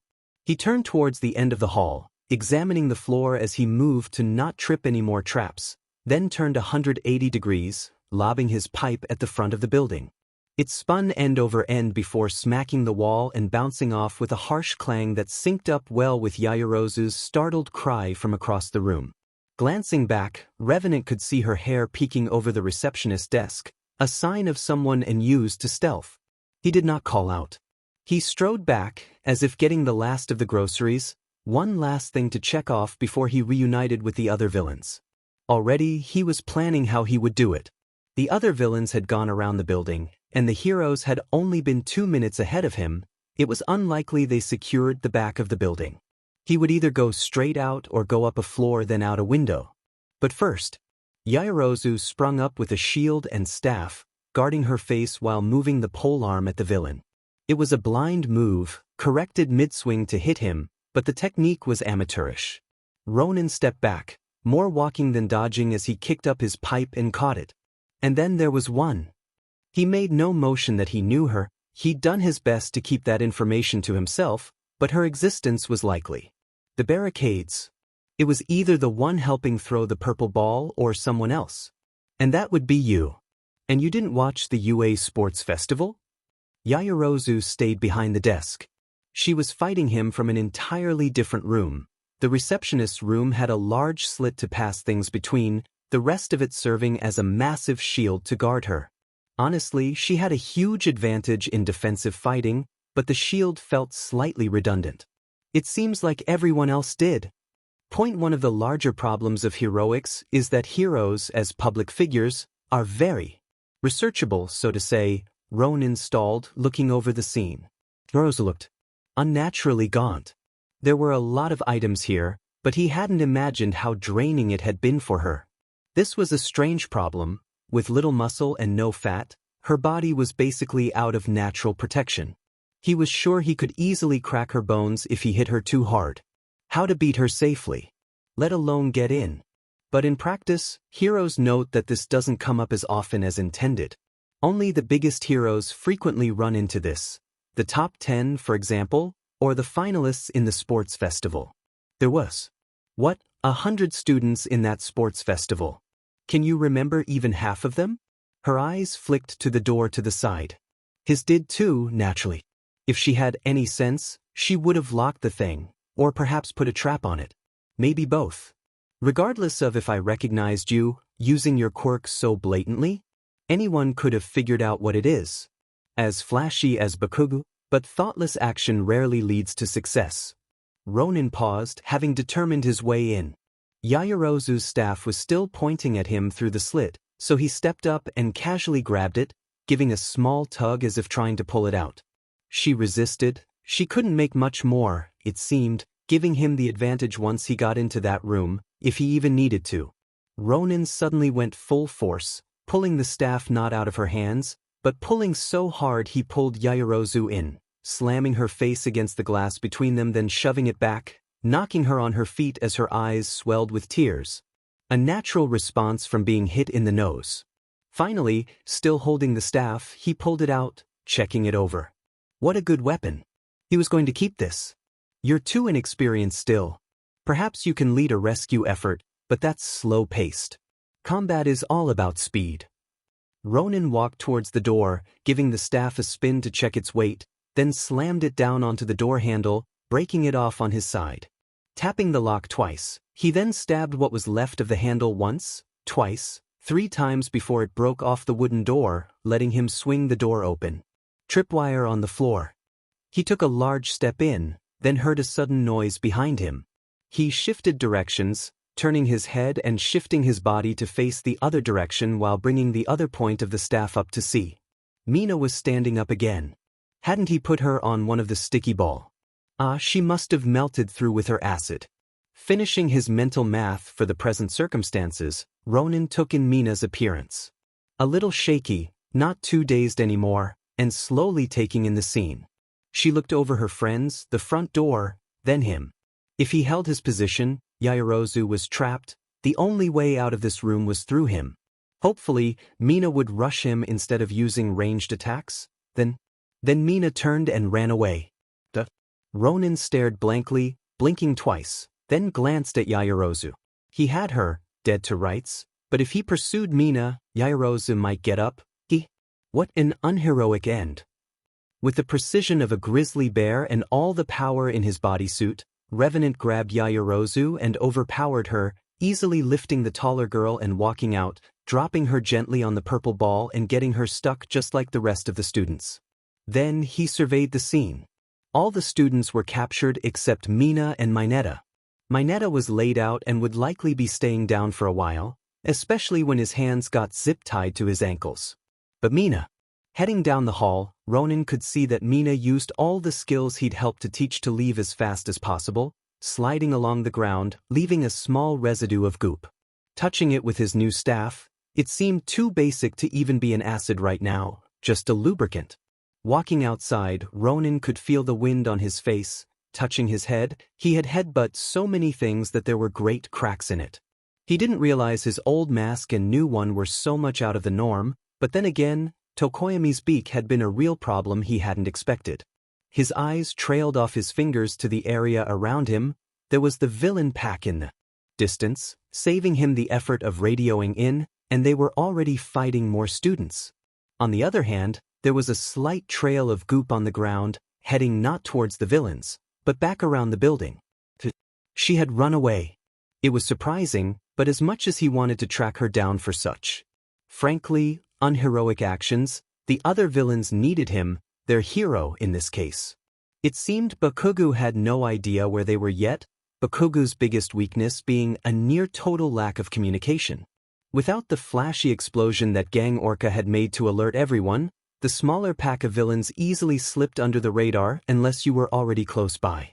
He turned towards the end of the hall, examining the floor as he moved to not trip any more traps, then turned 180 degrees, lobbing his pipe at the front of the building. It spun end over end before smacking the wall and bouncing off with a harsh clang that synced up well with Yaoyorozu's startled cry from across the room. Glancing back, Revenant could see her hair peeking over the receptionist's desk, a sign of someone used to stealth. He did not call out. He strode back, as if getting the last of the groceries, one last thing to check off before he reunited with the other villains. Already, he was planning how he would do it. The other villains had gone around the building, and the heroes had only been 2 minutes ahead of him. It was unlikely they secured the back of the building. He would either go straight out or go up a floor then out a window. But first, Yaoyorozu sprung up with a shield and staff, guarding her face while moving the polearm at the villain. It was a blind move, corrected mid-swing to hit him, but the technique was amateurish. Ronin stepped back, more walking than dodging as he kicked up his pipe and caught it. And then there was one. He made no motion that he knew her. He'd done his best to keep that information to himself, but her existence was likely. The barricades. It was either the one helping throw the purple ball or someone else. And that would be you. And you didn't watch the UA Sports Festival? Yaoyorozu stayed behind the desk. She was fighting him from an entirely different room. The receptionist's room had a large slit to pass things between, the rest of it serving as a massive shield to guard her. Honestly, she had a huge advantage in defensive fighting, but the shield felt slightly redundant. It seems like everyone else did. One of the larger problems of heroics is that heroes, as public figures, are very researchable, so to say. Ronin stalled, looking over the scene. Rose looked unnaturally gaunt. There were a lot of items here, but he hadn't imagined how draining it had been for her. This was a strange problem. With little muscle and no fat, her body was basically out of natural protection. He was sure he could easily crack her bones if he hit her too hard. How to beat her safely, let alone get in. But in practice, heroes note that this doesn't come up as often as intended. Only the biggest heroes frequently run into this. The top 10, for example, or the finalists in the sports festival. There was, 100 students in that sports festival. Can you remember even half of them? Her eyes flicked to the door to the side. His did too, naturally. If she had any sense, she would have locked the thing, or perhaps put a trap on it. Maybe both. Regardless of if I recognized you, using your quirks so blatantly, anyone could have figured out what it is. As flashy as Bakugo, but thoughtless action rarely leads to success. Ronin paused, having determined his way in. Yaoyorozu's staff was still pointing at him through the slit, so he stepped up and casually grabbed it, giving a small tug as if trying to pull it out. She resisted. She couldn't make much more, it seemed, giving him the advantage once he got into that room, if he even needed to. Ronin suddenly went full force, pulling the staff not out of her hands, but pulling so hard he pulled Yaoyorozu in, slamming her face against the glass between them, then shoving it back, knocking her on her feet as her eyes swelled with tears. A natural response from being hit in the nose. Finally, still holding the staff, he pulled it out, checking it over. What a good weapon. He was going to keep this. You're too inexperienced still. Perhaps you can lead a rescue effort, but that's slow-paced. Combat is all about speed. Ronin walked towards the door, giving the staff a spin to check its weight, then slammed it down onto the door handle, breaking it off on his side. Tapping the lock twice, he then stabbed what was left of the handle once, twice, 3 times before it broke off the wooden door, letting him swing the door open. Tripwire on the floor. He took a large step in, then heard a sudden noise behind him. He shifted directions, turning his head and shifting his body to face the other direction while bringing the other point of the staff up to see. Mina was standing up again. Hadn't he put her on one of the sticky ball? She must have melted through with her acid. Finishing his mental math for the present circumstances, Ronin took in Mina's appearance. A little shaky, not too dazed anymore, and slowly taking in the scene. She looked over her friends, the front door, then him. If he held his position, Yaoyorozu was trapped. The only way out of this room was through him. Hopefully, Mina would rush him instead of using ranged attacks. Then Mina turned and ran away. Ronin stared blankly, blinking twice, then glanced at Yaoyorozu. He had her, dead to rights, but if he pursued Mina, Yaoyorozu might get up. What an unheroic end. With the precision of a grizzly bear and all the power in his bodysuit, Revenant grabbed Yaoyorozu and overpowered her, easily lifting the taller girl and walking out, dropping her gently on the purple ball and getting her stuck just like the rest of the students. Then he surveyed the scene. All the students were captured except Mina and Mineta. Mineta was laid out and would likely be staying down for a while, especially when his hands got zip-tied to his ankles. But Mina. Heading down the hall, Ronin could see that Mina used all the skills he'd helped to teach to leave as fast as possible, sliding along the ground, leaving a small residue of goop. Touching it with his new staff, it seemed too basic to even be an acid right now, just a lubricant. Walking outside, Ronin could feel the wind on his face. Touching his head, he had headbutted so many things that there were great cracks in it. He didn't realize his old mask and new one were so much out of the norm, but then again, Tokoyami's beak had been a real problem he hadn't expected. His eyes trailed off his fingers to the area around him. There was the villain pack in the distance, saving him the effort of radioing in, and they were already fighting more students. On the other hand, there was a slight trail of goop on the ground, heading not towards the villains, but back around the building. She had run away. It was surprising, but as much as he wanted to track her down for such, frankly, unheroic actions, the other villains needed him, their hero in this case. It seemed Bakugo had no idea where they were yet, Bakugo's biggest weakness being a near-total lack of communication. Without the flashy explosion that Gang Orca had made to alert everyone, the smaller pack of villains easily slipped under the radar unless you were already close by.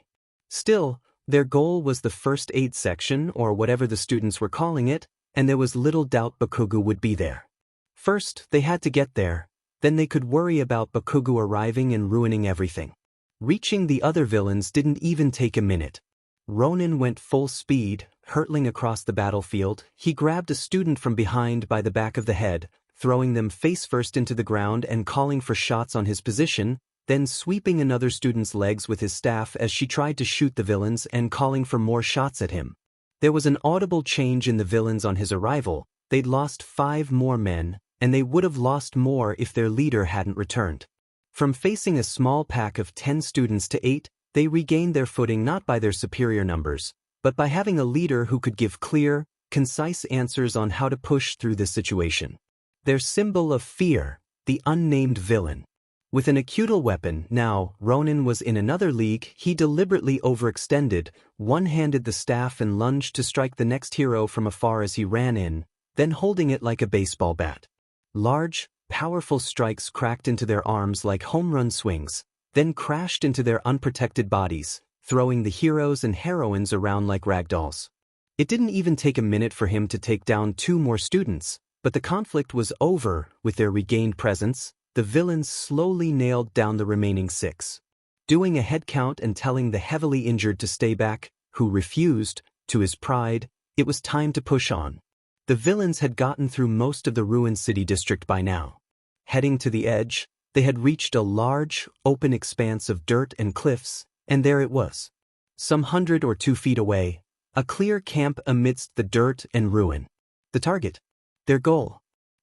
Still, their goal was the first aid section or whatever the students were calling it, and there was little doubt Bakugo would be there. First, they had to get there, then they could worry about Bakugo arriving and ruining everything. Reaching the other villains didn't even take a minute. Ronin went full speed, hurtling across the battlefield. He grabbed a student from behind by the back of the head, throwing them face first into the ground and calling for shots on his position, then sweeping another student's legs with his staff as she tried to shoot the villains and calling for more shots at him. There was an audible change in the villains on his arrival. They'd lost 5 more men, and they would have lost more if their leader hadn't returned. From facing a small pack of 10 students to 8, they regained their footing not by their superior numbers, but by having a leader who could give clear, concise answers on how to push through this situation. Their symbol of fear, the unnamed villain. With an acutile weapon, now, Ronin was in another league. He deliberately overextended, one-handed the staff and lunged to strike the next hero from afar as he ran in, then holding it like a baseball bat. Large, powerful strikes cracked into their arms like home run swings, then crashed into their unprotected bodies, throwing the heroes and heroines around like ragdolls. It didn't even take a minute for him to take down 2 more students, but the conflict was over. With their regained presence, the villains slowly nailed down the remaining 6. Doing a head count and telling the heavily injured to stay back, who refused, to his pride, it was time to push on. The villains had gotten through most of the ruined city district by now. Heading to the edge, they had reached a large, open expanse of dirt and cliffs, and there it was. Some 100 or 2 feet away, a clear camp amidst the dirt and ruin. The target. Their goal.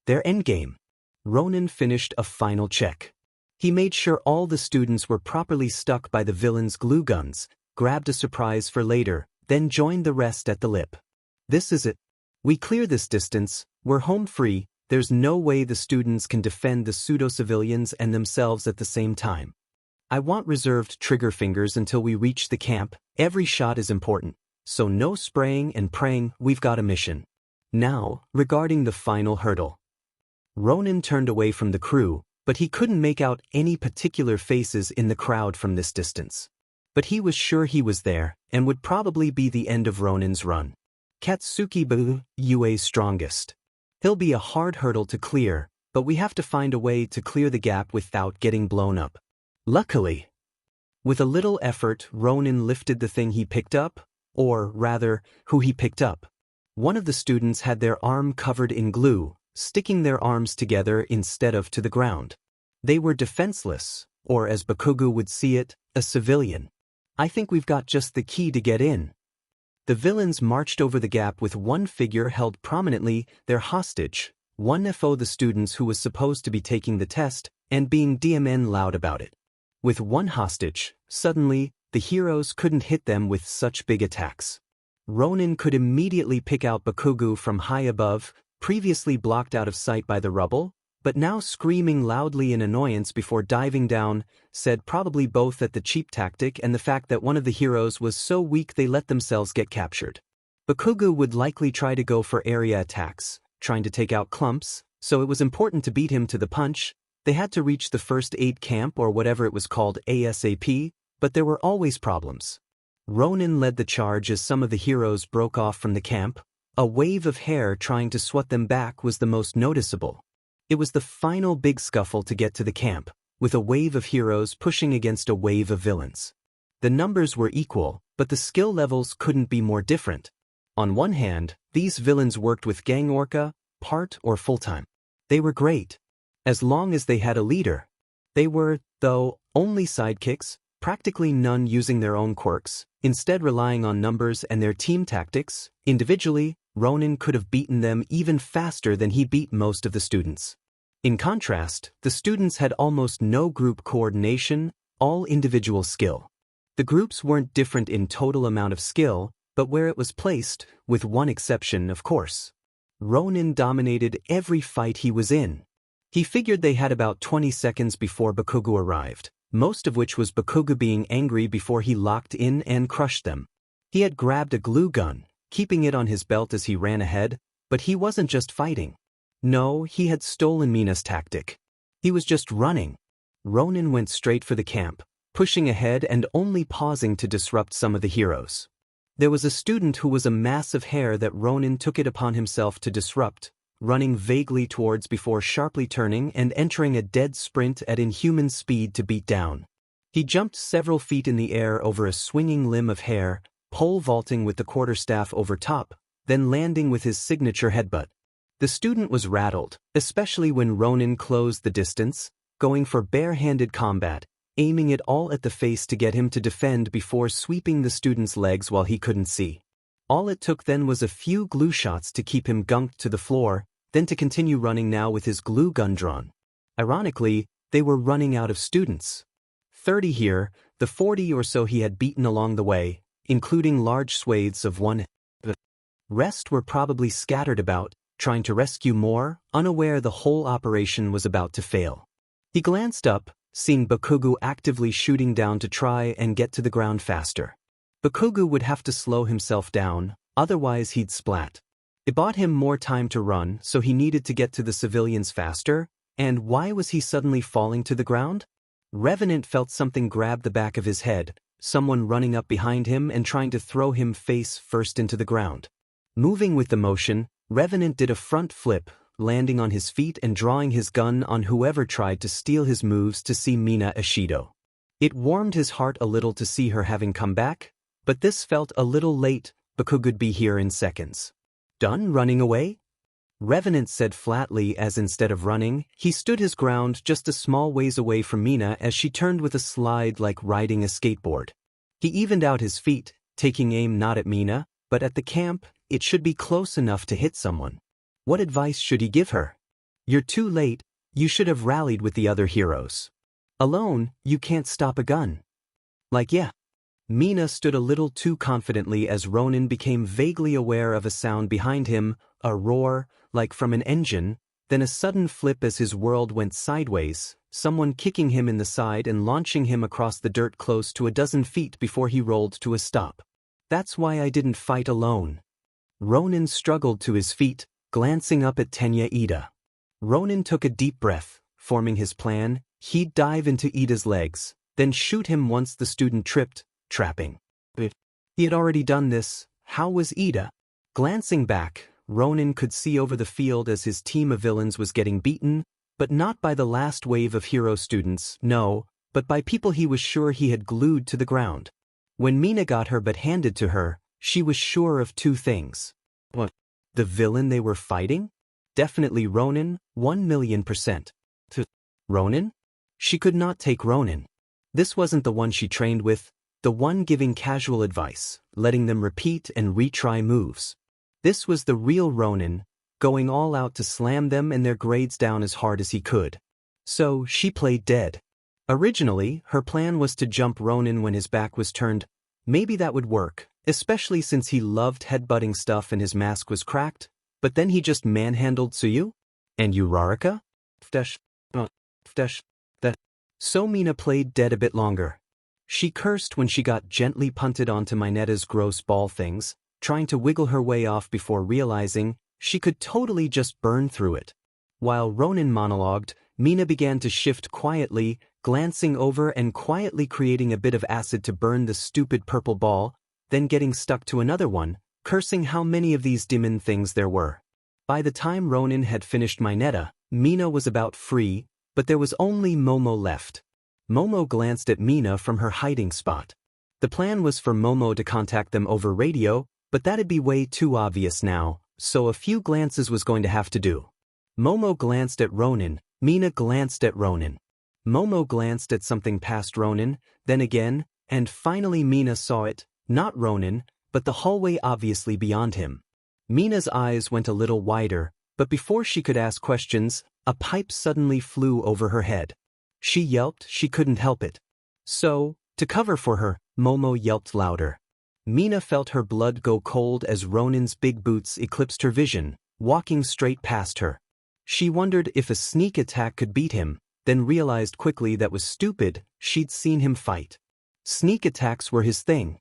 Their endgame. Ronin finished a final check. He made sure all the students were properly stuck by the villains' glue guns, grabbed a surprise for later, then joined the rest at the lip. This is it. We clear this distance, we're home free. There's no way the students can defend the pseudo-civilians and themselves at the same time. I want reserved trigger fingers until we reach the camp. Every shot is important, so no spraying and praying. We've got a mission. Now, regarding the final hurdle. Ronin turned away from the crew, but he couldn't make out any particular faces in the crowd from this distance. But he was sure he was there, and would probably be the end of Ronin's run. Katsuki Buu's strongest. He'll be a hard hurdle to clear, but we have to find a way to clear the gap without getting blown up. Luckily, with a little effort, Ronin lifted the thing he picked up, or rather, who he picked up. One of the students had their arm covered in glue, sticking their arms together instead of to the ground. They were defenseless, or as Bakugo would see it, a civilian. I think we've got just the key to get in. The villains marched over the gap with one figure held prominently, their hostage, one of the students who was supposed to be taking the test, and being DMN loud about it. With one hostage, suddenly, the heroes couldn't hit them with such big attacks. Ronin could immediately pick out Bakugo from high above, previously blocked out of sight by the rubble, but now screaming loudly in annoyance before diving down, said probably both at the cheap tactic and the fact that one of the heroes was so weak they let themselves get captured. Bakugo would likely try to go for area attacks, trying to take out clumps, so it was important to beat him to the punch. They had to reach the first aid camp or whatever it was called ASAP, but there were always problems. Ronin led the charge as some of the heroes broke off from the camp. A wave of hair trying to swat them back was the most noticeable. It was the final big scuffle to get to the camp, with a wave of heroes pushing against a wave of villains. The numbers were equal, but the skill levels couldn't be more different. On one hand, these villains worked with gang orca, part or full-time. They were great. As long as they had a leader. They were, though, only sidekicks, practically none using their own quirks, instead relying on numbers and their team tactics. Individually, Ronin could have beaten them even faster than he beat most of the students. In contrast, the students had almost no group coordination, all individual skill. The groups weren't different in total amount of skill, but where it was placed, with one exception, of course. Ronin dominated every fight he was in. He figured they had about 20 seconds before Bakugo arrived, most of which was Bakugo being angry before he locked in and crushed them. He had grabbed a glue gun, keeping it on his belt as he ran ahead, but he wasn't just fighting. No, he had stolen Mina's tactic. He was just running. Ronin went straight for the camp, pushing ahead and only pausing to disrupt some of the heroes. There was a student who was a mass of hair that Ronin took it upon himself to disrupt, running vaguely towards before sharply turning and entering a dead sprint at inhuman speed to beat down. He jumped several feet in the air over a swinging limb of hair, pole vaulting with the quarterstaff over top, then landing with his signature headbutt. The student was rattled, especially when Ronin closed the distance, going for bare-handed combat, aiming it all at the face to get him to defend before sweeping the student's legs while he couldn't see. All it took then was a few glue shots to keep him gunked to the floor, then to continue running now with his glue gun drawn. Ironically, they were running out of students. 30 here, the 40 or so he had beaten along the way, including large swathes of one. The rest were probably scattered about, trying to rescue more, unaware the whole operation was about to fail. He glanced up, seeing Bakugo actively shooting down to try and get to the ground faster. Bakugo would have to slow himself down, otherwise he'd splat. It bought him more time to run, so he needed to get to the civilians faster, and why was he suddenly falling to the ground? Revenant felt something grab the back of his head, someone running up behind him and trying to throw him face first into the ground. Moving with the motion, Revenant did a front flip, landing on his feet and drawing his gun on whoever tried to steal his moves to see Mina Ishido. It warmed his heart a little to see her having come back, but this felt a little late. Bakugo'd be here in seconds. Done running away? Revenant said flatly as instead of running, he stood his ground just a small ways away from Mina as she turned with a slide like riding a skateboard. He evened out his feet, taking aim not at Mina, but at the camp. It should be close enough to hit someone. What advice should he give her? You're too late, you should have rallied with the other heroes. Alone, you can't stop a gun. Like yeah. Mina stood a little too confidently as Ronin became vaguely aware of a sound behind him, a roar, like from an engine, then a sudden flip as his world went sideways, someone kicking him in the side and launching him across the dirt close to a dozen feet before he rolled to a stop. That's why I didn't fight alone. Ronin struggled to his feet, glancing up at Tenya Ida. Ronin took a deep breath, forming his plan. He'd dive into Ida's legs, then shoot him once the student tripped, trapping. But he had already done this. How was Ida? Glancing back, Ronin could see over the field as his team of villains was getting beaten, but not by the last wave of hero students, no, but by people he was sure he had glued to the ground. When Mina got her butt handed to her, she was sure of two things. What? The villain they were fighting? Definitely Ronin, 1,000,000%. Ronin? She could not take Ronin. This wasn't the one she trained with, the one giving casual advice, letting them repeat and retry moves. This was the real Ronin, going all out to slam them and their grades down as hard as he could. So she played dead. Originally, her plan was to jump Ronin when his back was turned. Maybe that would work, Especially since he loved headbutting stuff and his mask was cracked, but then he just manhandled Tsuyu? And you Rarika? So Mina played dead a bit longer. She cursed when she got gently punted onto Mineta's gross ball things, trying to wiggle her way off before realizing she could totally just burn through it. While Ronin monologued, Mina began to shift quietly, glancing over and quietly creating a bit of acid to burn the stupid purple ball, then getting stuck to another one, cursing how many of these demon things there were. By the time Ronin had finished Mineta, Mina was about free, but there was only Momo left. Momo glanced at Mina from her hiding spot. The plan was for Momo to contact them over radio, but that'd be way too obvious now, so a few glances was going to have to do. Momo glanced at Ronin, Mina glanced at Ronin. Momo glanced at something past Ronin, then again, and finally Mina saw it, not Ronin, but the hallway obviously beyond him. Mina's eyes went a little wider, but before she could ask questions, a pipe suddenly flew over her head. She yelped, she couldn't help it. So, to cover for her, Momo yelped louder. Mina felt her blood go cold as Ronin's big boots eclipsed her vision, walking straight past her. She wondered if a sneak attack could beat him, then realized quickly that was stupid, she'd seen him fight. Sneak attacks were his thing.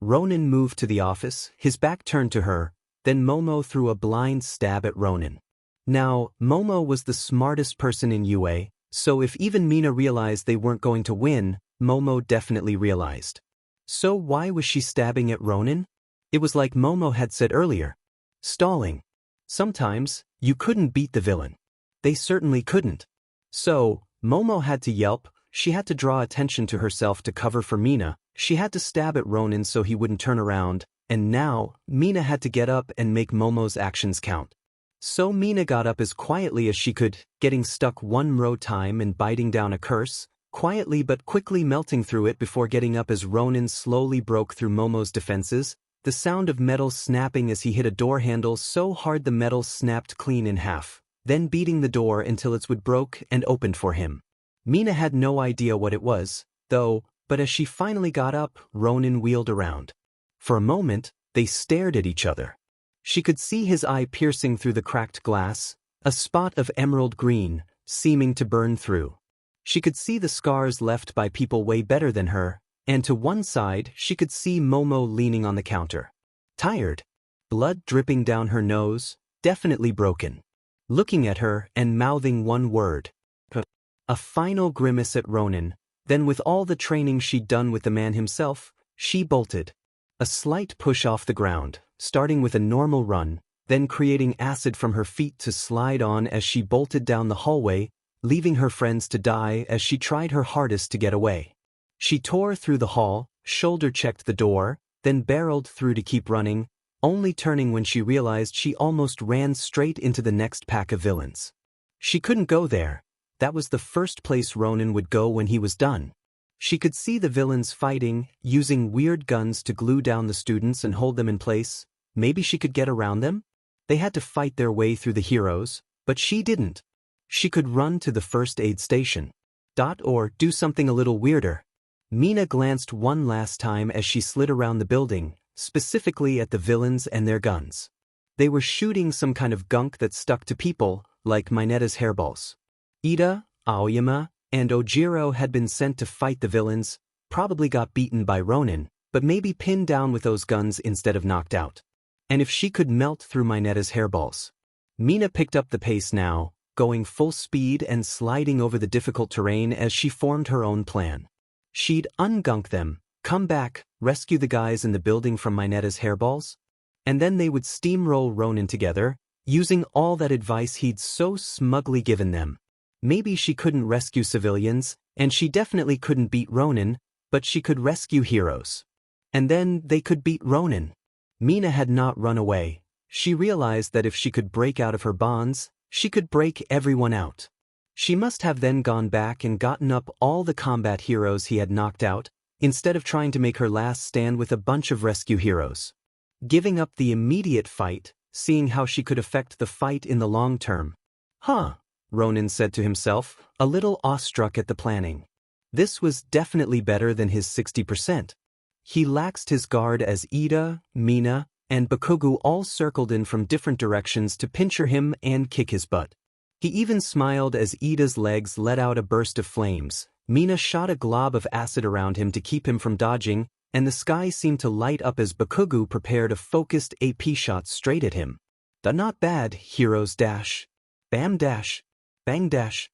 Ronin moved to the office, his back turned to her, then Momo threw a blind stab at Ronin. Now, Momo was the smartest person in UA, so if even Mina realized they weren't going to win, Momo definitely realized. So why was she stabbing at Ronin? It was like Momo had said earlier. Stalling. Sometimes, you couldn't beat the villain. They certainly couldn't. So, Momo had to yelp, she had to draw attention to herself to cover for Mina, she had to stab at Ronin so he wouldn't turn around, and now, Mina had to get up and make Momo's actions count. So Mina got up as quietly as she could, getting stuck one row time and biting down a curse, quietly but quickly melting through it before getting up as Ronin slowly broke through Momo's defenses, the sound of metal snapping as he hit a door handle so hard the metal snapped clean in half, then beating the door until its wood broke and opened for him. Mina had no idea what it was, though, but as she finally got up, Ronin wheeled around. For a moment, they stared at each other. She could see his eye piercing through the cracked glass, a spot of emerald green, seeming to burn through. She could see the scars left by people way better than her, and to one side she could see Momo leaning on the counter. Tired. Blood dripping down her nose, definitely broken. Looking at her and mouthing one word. A final grimace at Ronin, then with all the training she'd done with the man himself, she bolted. A slight push off the ground, starting with a normal run, then creating acid from her feet to slide on as she bolted down the hallway, leaving her friends to die as she tried her hardest to get away. She tore through the hall, shoulder-checked the door, then barreled through to keep running, only turning when she realized she almost ran straight into the next pack of villains. She couldn't go there. That was the first place Ronin would go when he was done. She could see the villains fighting, using weird guns to glue down the students and hold them in place. Maybe she could get around them? They had to fight their way through the heroes, but she didn't. She could run to the first aid station. Or do something a little weirder. Mina glanced one last time as she slid around the building, specifically at the villains and their guns. They were shooting some kind of gunk that stuck to people, like Mineta's hairballs. Ida, Aoyama, and Ojiro had been sent to fight the villains, probably got beaten by Ronin, but maybe pinned down with those guns instead of knocked out. And if she could melt through Mineta's hairballs. Mina picked up the pace now, going full speed and sliding over the difficult terrain as she formed her own plan. She'd ungunk them, come back, rescue the guys in the building from Mineta's hairballs, and then they would steamroll Ronin together, using all that advice he'd so smugly given them. Maybe she couldn't rescue civilians, and she definitely couldn't beat Ronin, but she could rescue heroes. And then they could beat Ronin. Mina had not run away. She realized that if she could break out of her bonds, she could break everyone out. She must have then gone back and gotten up all the combat heroes he had knocked out, instead of trying to make her last stand with a bunch of rescue heroes. Giving up the immediate fight, seeing how she could affect the fight in the long term. Ronin said to himself, a little awestruck at the planning. This was definitely better than his 60%. he laxed his guard as Ida, Mina, and Bakugo all circled in from different directions to pincher him and kick his butt. He even smiled as Ida's legs let out a burst of flames. Mina shot a glob of acid around him to keep him from dodging, and the sky seemed to light up as Bakugo prepared a focused AP shot straight at him. The not bad heroes dash. Bam dash. Bang dash.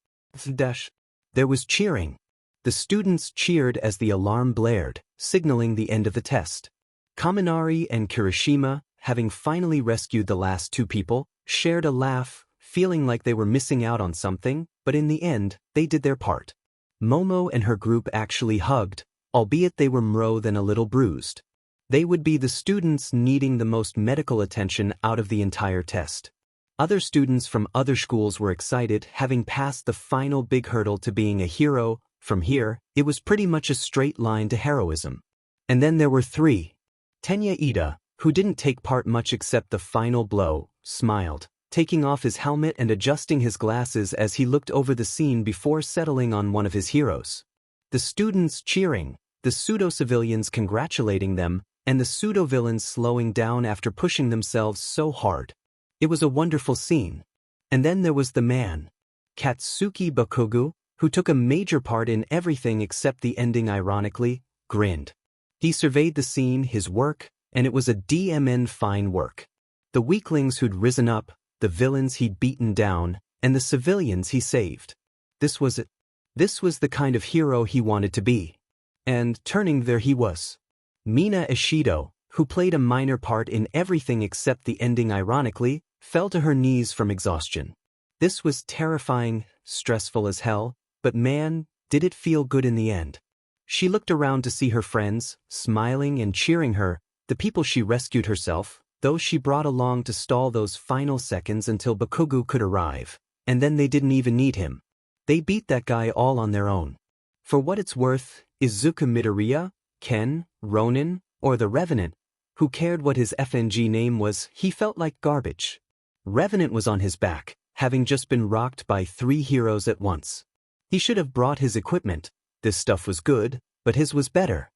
Dash. There was cheering. The students cheered as the alarm blared, signaling the end of the test. Kaminari and Kirishima, having finally rescued the last two people, shared a laugh, feeling like they were missing out on something, but in the end, they did their part. Momo and her group actually hugged, albeit they were more than a little bruised. They would be the students needing the most medical attention out of the entire test. Other students from other schools were excited, having passed the final big hurdle to being a hero. From here, it was pretty much a straight line to heroism. And then there were three. Tenya Ida, who didn't take part much except the final blow, smiled, taking off his helmet and adjusting his glasses as he looked over the scene before settling on one of his heroes. The students cheering, the pseudo-civilians congratulating them, and the pseudo-villains slowing down after pushing themselves so hard. It was a wonderful scene. And then there was the man, Katsuki Bakugo, who took a major part in everything except the ending. Ironically, grinned. He surveyed the scene, his work, and it was a DMN fine work. The weaklings who'd risen up, the villains he'd beaten down, and the civilians he saved. This was it. This was the kind of hero he wanted to be. And turning there he was. Mina Ishido, who played a minor part in everything except the ending. Ironically, fell to her knees from exhaustion. This was terrifying, stressful as hell, but man, did it feel good in the end. She looked around to see her friends, smiling and cheering her, the people she rescued herself, those she brought along to stall those final seconds until Bakugo could arrive, and then they didn't even need him. They beat that guy all on their own. For what it's worth, Izuku Midoriya, Ken, Ronin, or the Revenant, who cared what his FNG name was, he felt like garbage. Revenant was on his back, having just been rocked by three heroes at once. He should have brought his equipment. This stuff was good, but his was better.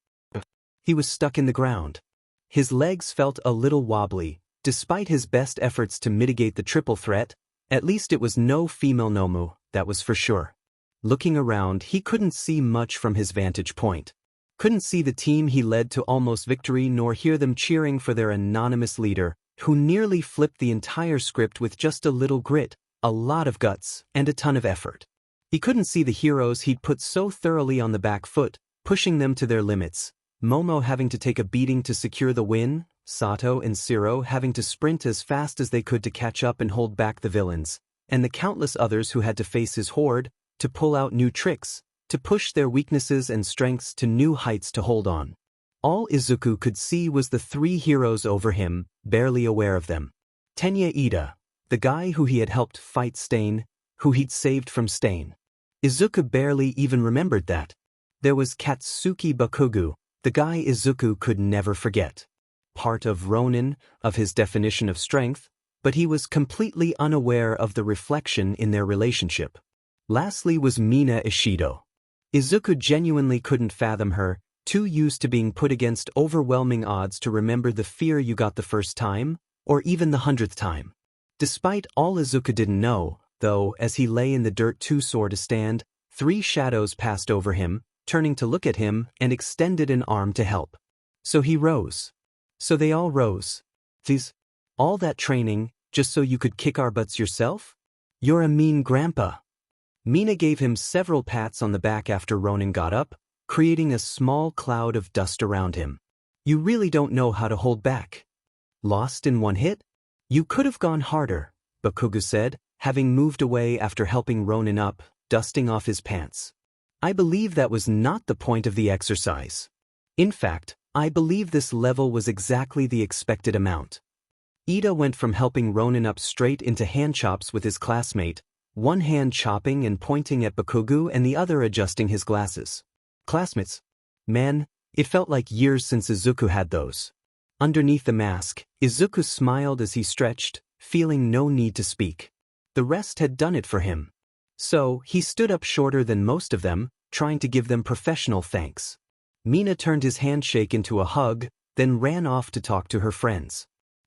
He was stuck in the ground. His legs felt a little wobbly, despite his best efforts to mitigate the triple threat. At least it was no female Nomu, that was for sure. Looking around, he couldn't see much from his vantage point. Couldn't see the team he led to almost victory nor hear them cheering for their anonymous leader, who nearly flipped the entire script with just a little grit, a lot of guts, and a ton of effort. He couldn't see the heroes he'd put so thoroughly on the back foot, pushing them to their limits. Momo having to take a beating to secure the win, Sato and Zero having to sprint as fast as they could to catch up and hold back the villains, and the countless others who had to face his horde, to pull out new tricks, to push their weaknesses and strengths to new heights to hold on. All Izuku could see was the three heroes over him, barely aware of them. Tenya Ida, the guy who he had helped fight Stain, who he'd saved from Stain. Izuku barely even remembered that. There was Katsuki Bakugo, the guy Izuku could never forget. Part of Ronin, of his definition of strength, but he was completely unaware of the reflection in their relationship. Lastly was Mina Ishido. Izuku genuinely couldn't fathom her, too used to being put against overwhelming odds to remember the fear you got the first time, or even the 100th time. Despite all Izuku didn't know, though, as he lay in the dirt too sore to stand, three shadows passed over him, turning to look at him and extended an arm to help. So he rose. So they all rose. All that training, just so you could kick our butts yourself? You're a mean grandpa. Mina gave him several pats on the back after Ronin got up, creating a small cloud of dust around him. You really don't know how to hold back. Lost in one hit? You could have gone harder, Bakugo said, having moved away after helping Ronin up, dusting off his pants. I believe that was not the point of the exercise. In fact, I believe this level was exactly the expected amount. Ida went from helping Ronin up straight into hand chops with his classmate, one hand chopping and pointing at Bakugo and the other adjusting his glasses. Classmates. Man, it felt like years since Izuku had those. Underneath the mask, Izuku smiled as he stretched, feeling no need to speak. The rest had done it for him. So, he stood up shorter than most of them, trying to give them professional thanks. Mina turned his handshake into a hug, then ran off to talk to her friends.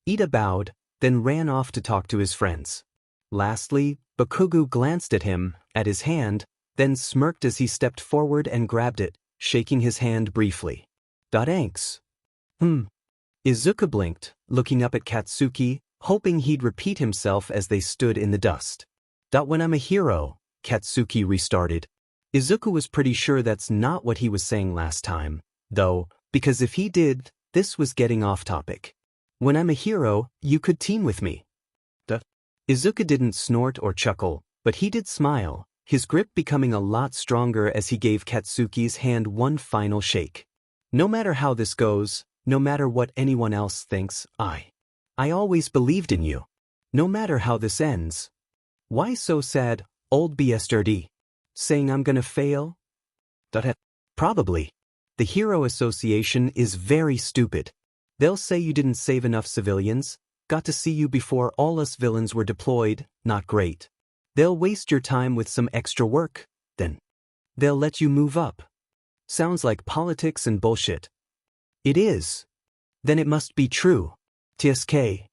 Ida bowed, then ran off to talk to his friends. Lastly, Bakugo glanced at him, at his hand, then smirked as he stepped forward and grabbed it, shaking his hand briefly. Thanks. Izuku blinked, looking up at Katsuki, hoping he'd repeat himself as they stood in the dust. When I'm a hero, Katsuki restarted. Izuku was pretty sure that's not what he was saying last time, though, because if he did, this was getting off topic. When I'm a hero, you could team with me. Izuku didn't snort or chuckle, but he did smile, his grip becoming a lot stronger as he gave Katsuki's hand one final shake. No matter how this goes, no matter what anyone else thinks, I always believed in you. No matter how this ends. Why so sad, old BSRD? Saying I'm gonna fail? Probably. The Hero Association is very stupid. They'll say you didn't save enough civilians, got to see you before all us villains were deployed, not great. They'll waste your time with some extra work, then they'll let you move up. Sounds like politics and bullshit. It is. Then it must be true. TSK.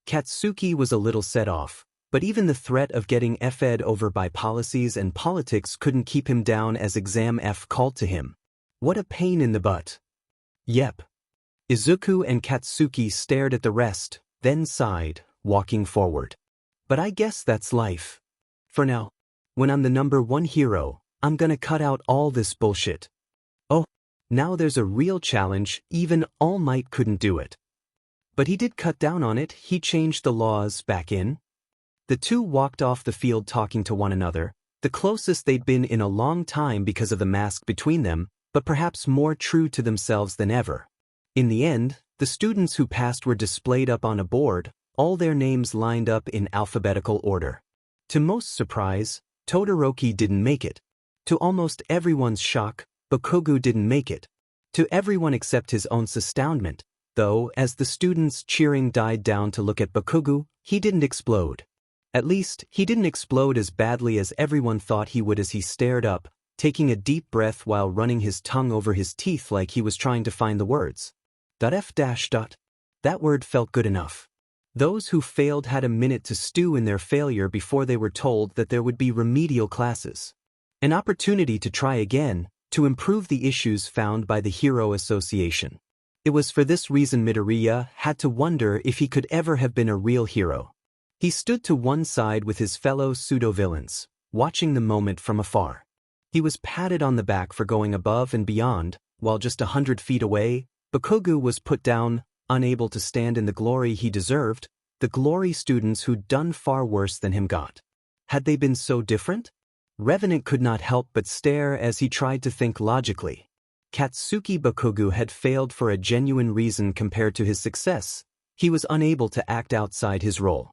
Katsuki was a little set off, but even the threat of getting F'd over by policies and politics couldn't keep him down as Exam F called to him. What a pain in the butt. Yep. Izuku and Katsuki stared at the rest, then sighed, walking forward. But I guess that's life. For now. When I'm the #1 hero, I'm gonna cut out all this bullshit. Oh, now there's a real challenge, even All Might couldn't do it. But he did cut down on it, he changed the laws back in. The two walked off the field talking to one another, the closest they'd been in a long time because of the mask between them, but perhaps more true to themselves than ever. In the end, the students who passed were displayed up on a board, all their names lined up in alphabetical order. To most surprise, Todoroki didn't make it. To almost everyone's shock, Bakugo didn't make it. To everyone except his own astoundment, though, as the students' cheering died down to look at Bakugo, he didn't explode. At least, he didn't explode as badly as everyone thought he would as he stared up, taking a deep breath while running his tongue over his teeth like he was trying to find the words. F-. That word felt good enough. Those who failed had a minute to stew in their failure before they were told that there would be remedial classes. An opportunity to try again, to improve the issues found by the Hero Association. It was for this reason Midoriya had to wonder if he could ever have been a real hero. He stood to one side with his fellow pseudo-villains, watching the moment from afar. He was patted on the back for going above and beyond, while just 100 feet away, Bakugo was put down, unable to stand in the glory he deserved, the glory students who'd done far worse than him got. Had they been so different? Revenant could not help but stare as he tried to think logically. Katsuki Bakugo had failed for a genuine reason compared to his success. He was unable to act outside his role.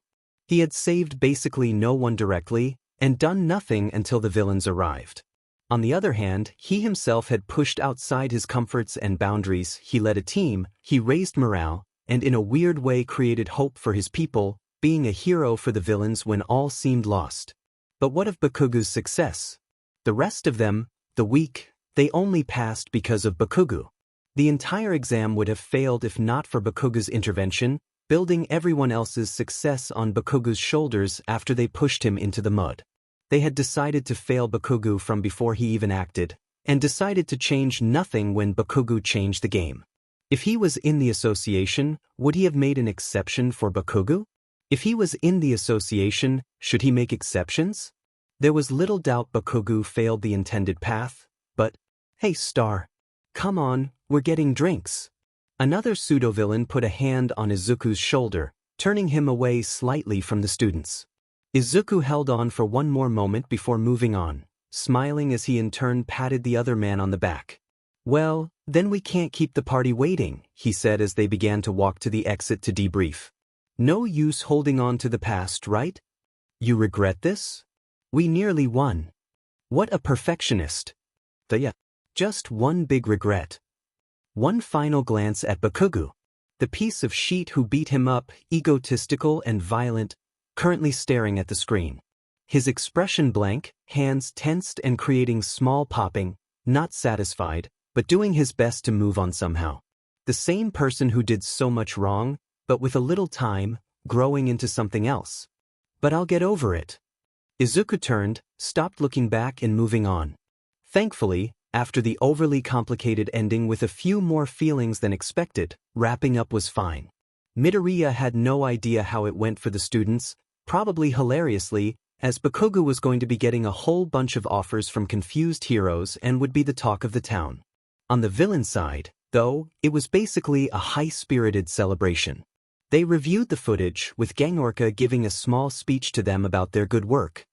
He had saved basically no one directly, and done nothing until the villains arrived. On the other hand, he himself had pushed outside his comforts and boundaries, he led a team, he raised morale, and in a weird way created hope for his people, being a hero for the villains when all seemed lost. But what of Bakugo's success? The rest of them, the weak, they only passed because of Bakugo. The entire exam would have failed if not for Bakugo's intervention, building everyone else's success on Bakugo's shoulders after they pushed him into the mud. They had decided to fail Bakugo from before he even acted, and decided to change nothing when Bakugo changed the game. If he was in the association, would he have made an exception for Bakugo? If he was in the association, should he make exceptions? There was little doubt Bakugo failed the intended path, but, hey Star, come on, we're getting drinks. Another pseudo-villain put a hand on Izuku's shoulder, turning him away slightly from the students. Izuku held on for one more moment before moving on, smiling as he in turn patted the other man on the back. Well, then we can't keep the party waiting, he said as they began to walk to the exit to debrief. No use holding on to the past, right? You regret this? We nearly won. What a perfectionist. Just one big regret. One final glance at Bakugo, the piece of sheet who beat him up, egotistical and violent, currently staring at the screen. His expression blank, hands tensed and creating small popping, not satisfied, but doing his best to move on somehow. The same person who did so much wrong, but with a little time, growing into something else. But I'll get over it. Izuku turned, stopped looking back and moving on. Thankfully, after the overly complicated ending with a few more feelings than expected, wrapping up was fine. Midoriya had no idea how it went for the students, probably hilariously, as Bakugo was going to be getting a whole bunch of offers from confused heroes and would be the talk of the town. On the villain side, though, it was basically a high-spirited celebration. They reviewed the footage, with Gangorka giving a small speech to them about their good work.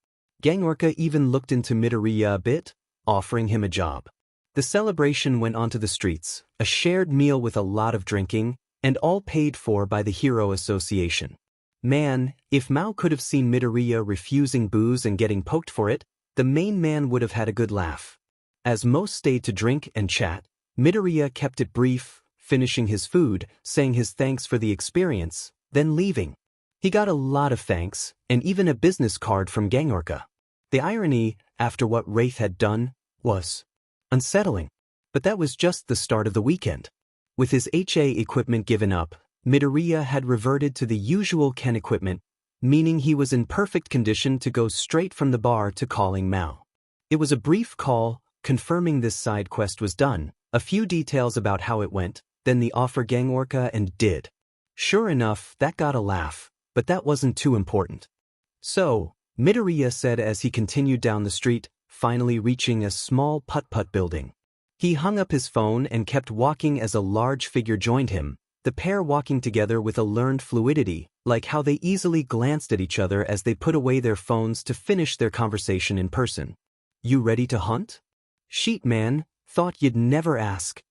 Gangorka even looked into Midoriya a bit, offering him a job. The celebration went onto the streets, a shared meal with a lot of drinking, and all paid for by the Hero Association. Man, if Mao could have seen Midoriya refusing booze and getting poked for it, the main man would have had a good laugh. As most stayed to drink and chat, Midoriya kept it brief, finishing his food, saying his thanks for the experience, then leaving. He got a lot of thanks, and even a business card from Gangorka. The irony, after what Wraith had done, was unsettling. But that was just the start of the weekend. With his HA equipment given up, Midoriya had reverted to the usual Ken equipment, meaning he was in perfect condition to go straight from the bar to calling Mao. It was a brief call, confirming this side quest was done, a few details about how it went, then the offer Gangorka and did. Sure enough, that got a laugh, but that wasn't too important. So, Midoriya said as he continued down the street, finally reaching a small putt-putt building. He hung up his phone and kept walking as a large figure joined him, the pair walking together with a learned fluidity, like how they easily glanced at each other as they put away their phones to finish their conversation in person. "You ready to hunt?" "Sheet man, thought you'd never ask."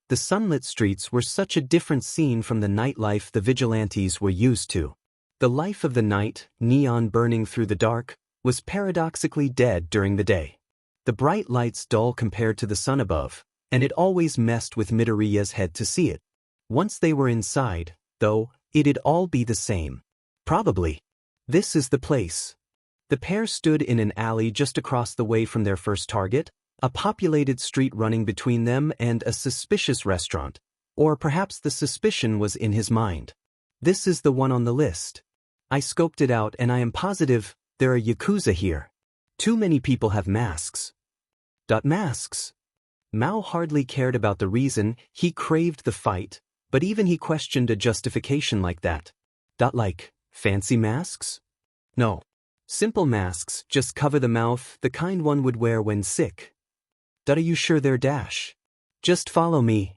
The sunlit streets were such a different scene from the nightlife the vigilantes were used to. The life of the night, neon burning through the dark, was paradoxically dead during the day. The bright lights dull compared to the sun above, and it always messed with Midoriya's head to see it. Once they were inside, though, it'd all be the same. Probably. This is the place. The pair stood in an alley just across the way from their first target, a populated street running between them and a suspicious restaurant, or perhaps the suspicion was in his mind. This is the one on the list. I scoped it out and I am positive there are Yakuza here. Too many people have masks. Masks? Mao hardly cared about the reason, he craved the fight, but even he questioned a justification like that. Like, fancy masks? No. Simple masks, just cover the mouth, the kind one would wear when sick. Are you sure they're dash? Just follow me.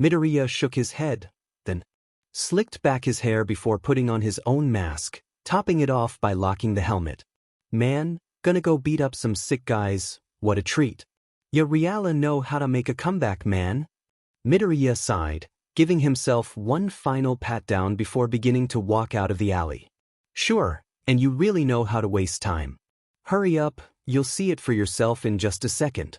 Midoriya shook his head, then slicked back his hair before putting on his own mask, topping it off by locking the helmet. Man, gonna go beat up some sick guys, what a treat. Ya Reala know how to make a comeback, man. Midoriya sighed, giving himself one final pat down before beginning to walk out of the alley. Sure, and you really know how to waste time. Hurry up, you'll see it for yourself in just a second.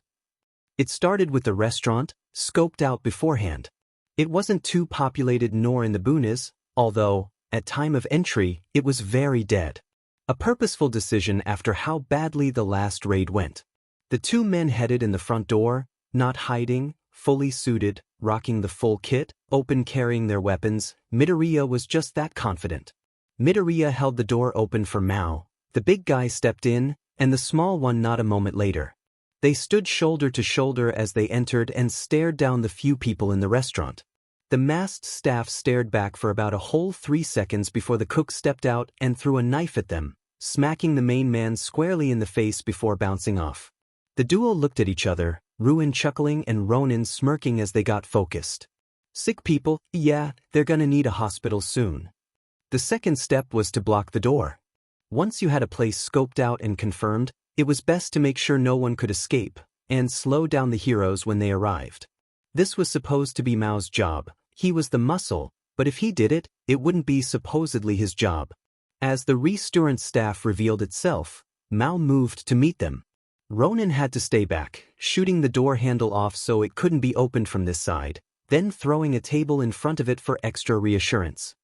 It started with the restaurant, scoped out beforehand. It wasn't too populated nor in the boonies, although, at time of entry, it was very dead. A purposeful decision after how badly the last raid went. The two men headed in the front door, not hiding, fully suited, rocking the full kit, open carrying their weapons. Midoriya was just that confident. Midoriya held the door open for Mao, the big guy stepped in, and the small one not a moment later. They stood shoulder to shoulder as they entered and stared down the few people in the restaurant. The masked staff stared back for about a whole 3 seconds before the cook stepped out and threw a knife at them, smacking the main man squarely in the face before bouncing off. The duo looked at each other, Ruin chuckling and Ronin smirking as they got focused. Sick people, yeah, they're gonna need a hospital soon. The second step was to block the door. Once you had a place scoped out and confirmed, it was best to make sure no one could escape, and slow down the heroes when they arrived. This was supposed to be Mao's job. He was the muscle, but if he did it, it wouldn't be supposedly his job. As the restaurant staff revealed itself, Mao moved to meet them. Ronin had to stay back, shooting the door handle off so it couldn't be opened from this side, then throwing a table in front of it for extra reassurance.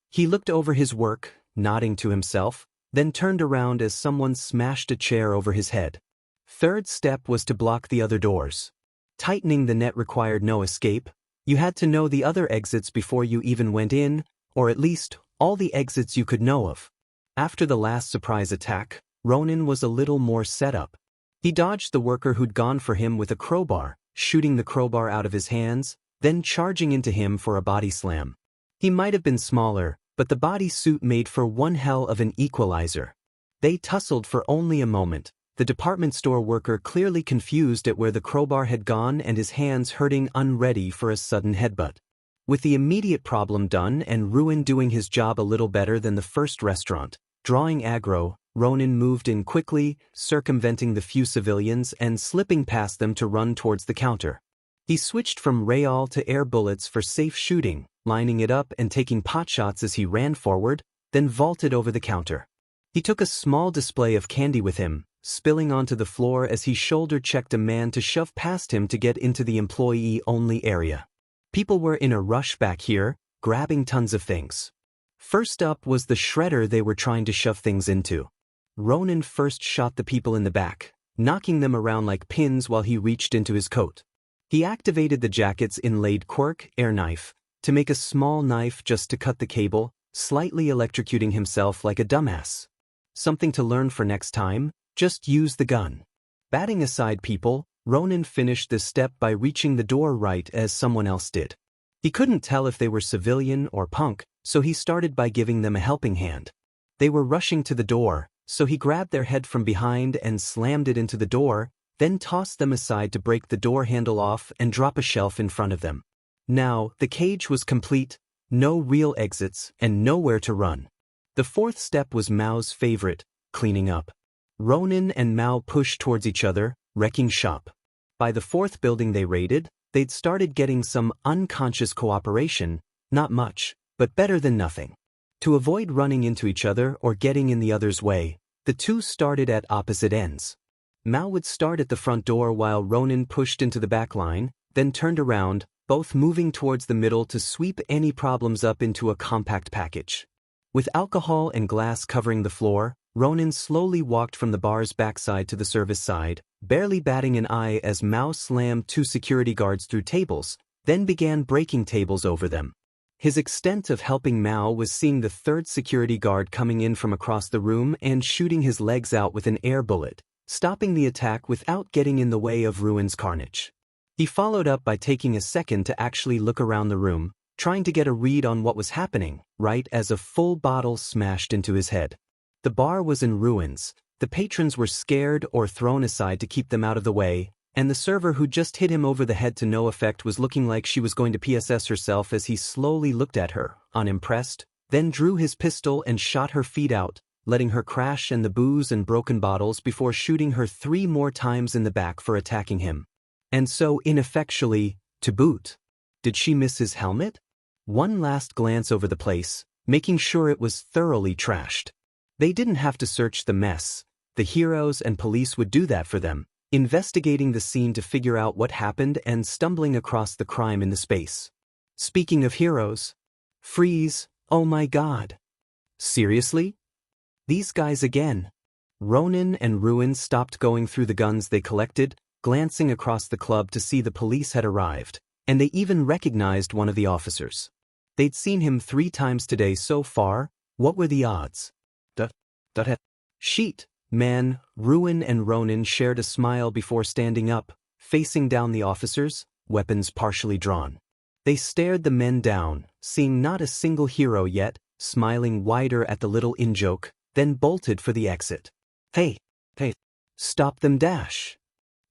He looked over his work, nodding to himself, then turned around as someone smashed a chair over his head. Third step was to block the other doors. Tightening the net required no escape. You had to know the other exits before you even went in, or at least, all the exits you could know of. After the last surprise attack, Ronin was a little more set up. He dodged the worker who'd gone for him with a crowbar, shooting the crowbar out of his hands, then charging into him for a body slam. He might have been smaller, but the bodysuit made for one hell of an equalizer. They tussled for only a moment, the department store worker clearly confused at where the crowbar had gone and his hands hurting unready for a sudden headbutt. With the immediate problem done and Ruin doing his job a little better than the first restaurant, drawing aggro, Ronin moved in quickly, circumventing the few civilians and slipping past them to run towards the counter. He switched from Rayal to air bullets for safe shooting, lining it up and taking potshots as he ran forward, then vaulted over the counter. He took a small display of candy with him, spilling onto the floor as he shoulder-checked a man to shove past him to get into the employee-only area. People were in a rush back here, grabbing tons of things. First up was the shredder they were trying to shove things into. Ronin first shot the people in the back, knocking them around like pins while he reached into his coat. He activated the jacket's inlaid quirk, air knife, to make a small knife just to cut the cable, slightly electrocuting himself like a dumbass. Something to learn for next time, just use the gun. Batting aside people, Ronin finished this step by reaching the door right as someone else did. He couldn't tell if they were civilian or punk, so he started by giving them a helping hand. They were rushing to the door, so he grabbed their head from behind and slammed it into the door, then tossed them aside to break the door handle off and drop a shelf in front of them. Now, the cage was complete, no real exits, and nowhere to run. The fourth step was Mao's favorite, cleaning up. Ronin and Mao pushed towards each other, wrecking shop. By the fourth building they raided, they'd started getting some unconscious cooperation, not much, but better than nothing. To avoid running into each other or getting in the other's way, the two started at opposite ends. Mao would start at the front door while Ronin pushed into the back line, then turned around, both moving towards the middle to sweep any problems up into a compact package. With alcohol and glass covering the floor, Ronin slowly walked from the bar's backside to the service side, barely batting an eye as Mao slammed two security guards through tables, then began breaking tables over them. His extent of helping Mao was seeing the third security guard coming in from across the room and shooting his legs out with an air bullet, stopping the attack without getting in the way of Ruin's carnage. He followed up by taking a second to actually look around the room, trying to get a read on what was happening, right as a full bottle smashed into his head. The bar was in ruins, the patrons were scared or thrown aside to keep them out of the way, and the server who just hit him over the head to no effect was looking like she was going to PSS herself as he slowly looked at her, unimpressed, then drew his pistol and shot her feet out, letting her crash in the booze and broken bottles before shooting her 3 more times in the back for attacking him. And so ineffectually, to boot. Did she miss his helmet? One last glance over the place, making sure it was thoroughly trashed. They didn't have to search the mess. The heroes and police would do that for them, investigating the scene to figure out what happened and stumbling across the crime in the space. Speaking of heroes, freeze, oh my god. Seriously? These guys again. Ronin and Ruin stopped going through the guns they collected, glancing across the club to see the police had arrived, and they even recognized one of the officers. They'd seen him 3 times today so far. What were the odds? Sheet, man. Ruin and Ronin shared a smile before standing up, facing down the officers, weapons partially drawn. They stared the men down, seeing not a single hero yet, smiling wider at the little in-joke, then bolted for the exit. Hey, stop them dash.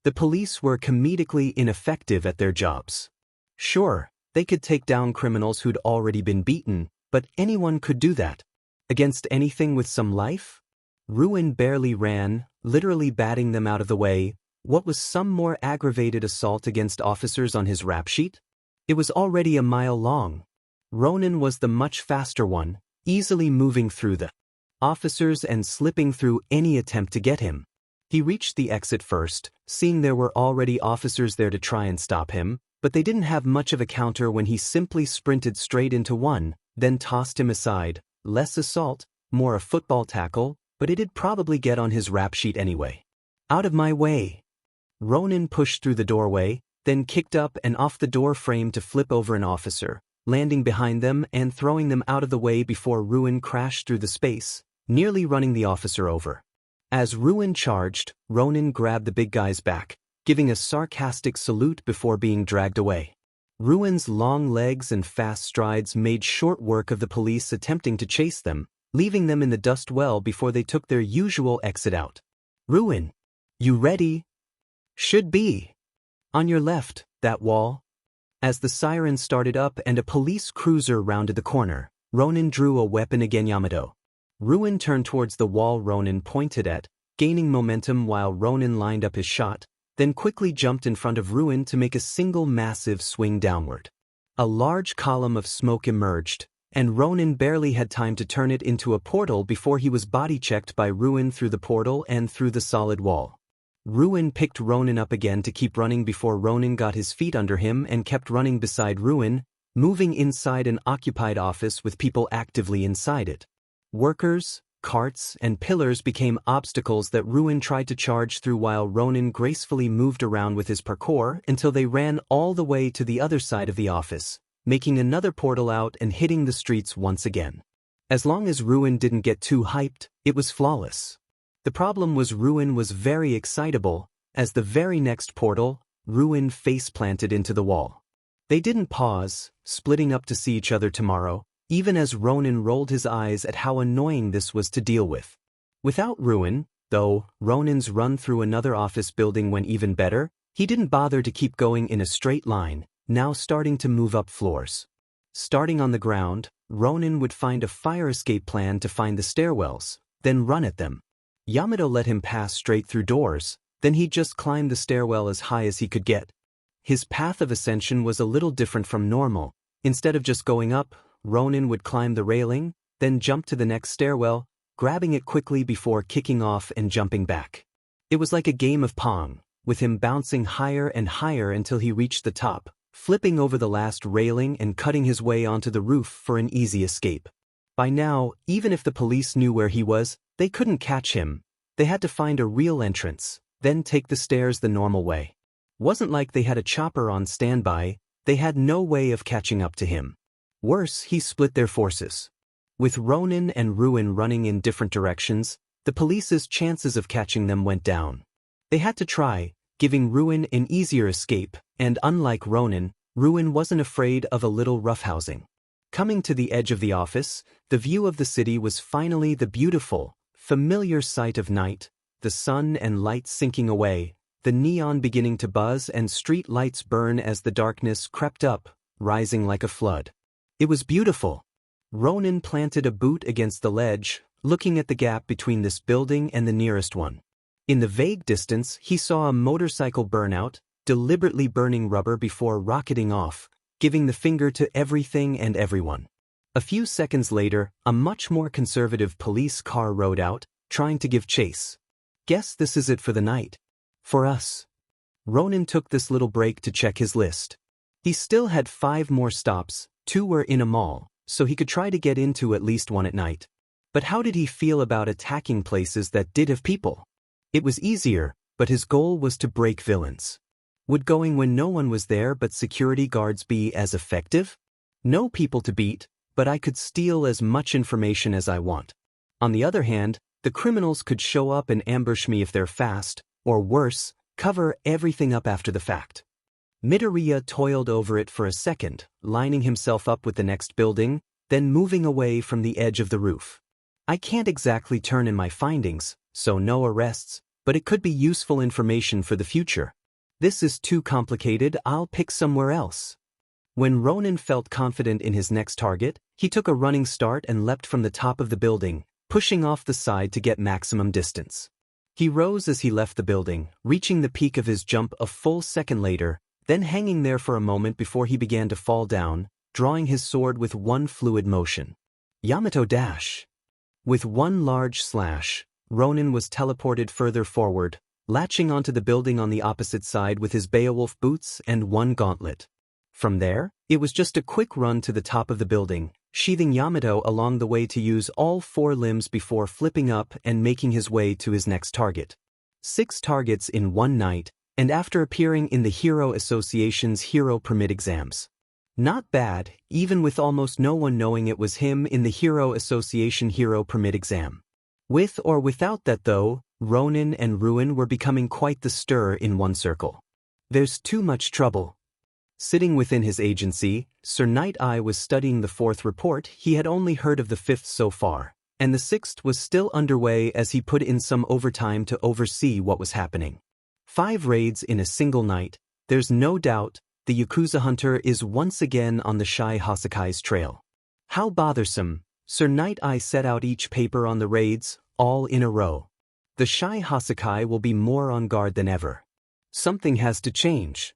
The police were comedically ineffective at their jobs. Sure, they could take down criminals who'd already been beaten, but anyone could do that. Against anything with some life? Ruin barely ran, literally batting them out of the way. What was some more aggravated assault against officers on his rap sheet? It was already a mile long. Ronin was the much faster one, easily moving through the officers and slipping through any attempt to get him. He reached the exit first, seeing there were already officers there to try and stop him, but they didn't have much of a counter when he simply sprinted straight into one, then tossed him aside. Less assault, more a football tackle, but it'd probably get on his rap sheet anyway. Out of my way. Ronin pushed through the doorway, then kicked up and off the door frame to flip over an officer, landing behind them and throwing them out of the way before Ruin crashed through the space, nearly running the officer over. As Ruin charged, Ronin grabbed the big guy's back, giving a sarcastic salute before being dragged away. Ruin's long legs and fast strides made short work of the police attempting to chase them, leaving them in the dust well before they took their usual exit out. Ruin, you ready? Should be. On your left, that wall. As the siren started up and a police cruiser rounded the corner, Ronin drew a weapon against Yamato. Ruin turned towards the wall Ronin pointed at, gaining momentum while Ronin lined up his shot, then quickly jumped in front of Ruin to make a single massive swing downward. A large column of smoke emerged, and Ronin barely had time to turn it into a portal before he was body-checked by Ruin through the portal and through the solid wall. Ruin picked Ronin up again to keep running before Ronin got his feet under him and kept running beside Ruin, moving inside an occupied office with people actively inside it. Workers, carts, and pillars became obstacles that Ruin tried to charge through while Ronin gracefully moved around with his parkour until they ran all the way to the other side of the office, making another portal out and hitting the streets once again. As long as Ruin didn't get too hyped, it was flawless. The problem was Ruin was very excitable, as the very next portal, Ruin face-planted into the wall. They didn't pause, splitting up to see each other tomorrow, even as Ronin rolled his eyes at how annoying this was to deal with. Without Ruin, though, Ronin's run through another office building went even better. He didn't bother to keep going in a straight line, now starting to move up floors. Starting on the ground, Ronin would find a fire escape plan to find the stairwells, then run at them. Yamato let him pass straight through doors, then he'd just climb the stairwell as high as he could get. His path of ascension was a little different from normal. Instead of just going up, Ronin would climb the railing, then jump to the next stairwell, grabbing it quickly before kicking off and jumping back. It was like a game of Pong, with him bouncing higher and higher until he reached the top, flipping over the last railing and cutting his way onto the roof for an easy escape. By now, even if the police knew where he was, they couldn't catch him. They had to find a real entrance, then take the stairs the normal way. Wasn't like they had a chopper on standby, they had no way of catching up to him. Worse, he split their forces. With Ronin and Ruin running in different directions, the police's chances of catching them went down. They had to try, giving Ruin an easier escape, and unlike Ronin, Ruin wasn't afraid of a little roughhousing. Coming to the edge of the office, the view of the city was finally the beautiful, familiar sight of night, the sun and light sinking away, the neon beginning to buzz and street lights burn as the darkness crept up, rising like a flood. It was beautiful. Ronin planted a boot against the ledge, looking at the gap between this building and the nearest one. In the vague distance, he saw a motorcycle burnout, deliberately burning rubber before rocketing off, giving the finger to everything and everyone. A few seconds later, a much more conservative police car rode out, trying to give chase. Guess this is it for the night. For us. Ronin took this little break to check his list. He still had 5 more stops, 2 were in a mall, so he could try to get into at least one at night. But how did he feel about attacking places that did have people? It was easier, but his goal was to break villains. Would going when no one was there but security guards be as effective? No people to beat, but I could steal as much information as I want. On the other hand, the criminals could show up and ambush me if they're fast, or worse, cover everything up after the fact. Midoriya toiled over it for a second, lining himself up with the next building, then moving away from the edge of the roof. I can't exactly turn in my findings, so no arrests, but it could be useful information for the future. This is too complicated, I'll pick somewhere else. When Ronin felt confident in his next target, he took a running start and leapt from the top of the building, pushing off the side to get maximum distance. He rose as he left the building, reaching the peak of his jump a full second later, then hanging there for a moment before he began to fall down, drawing his sword with one fluid motion. Yamato dash. With one large slash, Ronin was teleported further forward, latching onto the building on the opposite side with his Beowulf boots and one gauntlet. From there, it was just a quick run to the top of the building, sheathing Yamato along the way to use all 4 limbs before flipping up and making his way to his next target. 6 targets in one night, and after appearing in the Hero Association's Hero Permit exams. Not bad, even with almost no one knowing it was him in the Hero Association Hero Permit exam. With or without that though, Ronin and Ruin were becoming quite the stir in one circle. There's too much trouble. Sitting within his agency, Sir Night Eye was studying the fourth report. He had only heard of the fifth so far, and the sixth was still underway as he put in some overtime to oversee what was happening. 5 raids in a single night. There's no doubt the Yakuza hunter is once again on the Shy Hasakai's trail. How bothersome. Sir Night Eye set out each paper on the raids, all in a row. The Shy Hasakai will be more on guard than ever. Something has to change.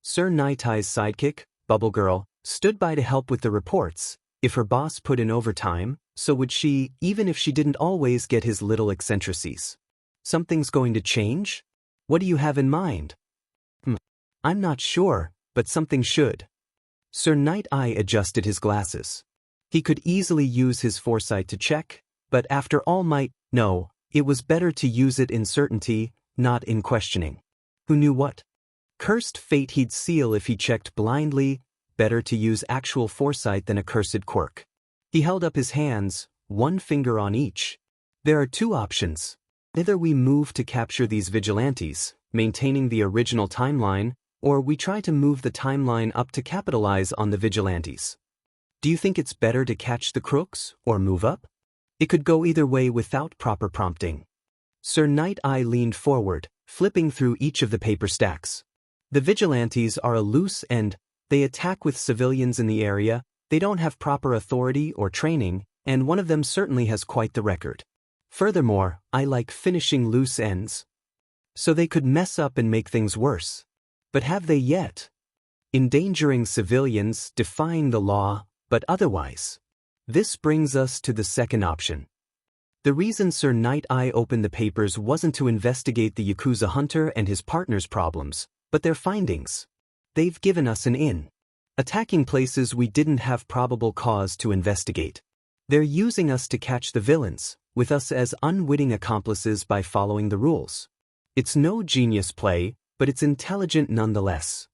Sir Night Eye's sidekick, Bubble Girl, stood by to help with the reports. If her boss put in overtime, so would she, even if she didn't always get his little eccentricities. Something's going to change? What do you have in mind? I'm not sure, but something should. Sir Night Eye adjusted his glasses. He could easily use his foresight to check, but after all no, it was better to use it in certainty, not in questioning. Who knew what? Cursed fate he'd seal if he checked blindly. Better to use actual foresight than a cursed quirk. He held up his hands, one finger on each. There are 2 options. Either we move to capture these vigilantes, maintaining the original timeline, or we try to move the timeline up to capitalize on the vigilantes. Do you think it's better to catch the crooks, or move up? It could go either way without proper prompting. Sir Night Eye leaned forward, flipping through each of the paper stacks. The vigilantes are a loose end. They attack with civilians in the area, they don't have proper authority or training, and one of them certainly has quite the record. Furthermore, I like finishing loose ends. So they could mess up and make things worse. But have they yet? Endangering civilians, defying the law, but otherwise. This brings us to the second option. The reason Sir Night Eye opened the papers wasn't to investigate the Yakuza hunter and his partner's problems, but their findings. They've given us an in. Attacking places we didn't have probable cause to investigate. They're using us to catch the villains, with us as unwitting accomplices by following the rules. It's no genius play, but it's intelligent nonetheless.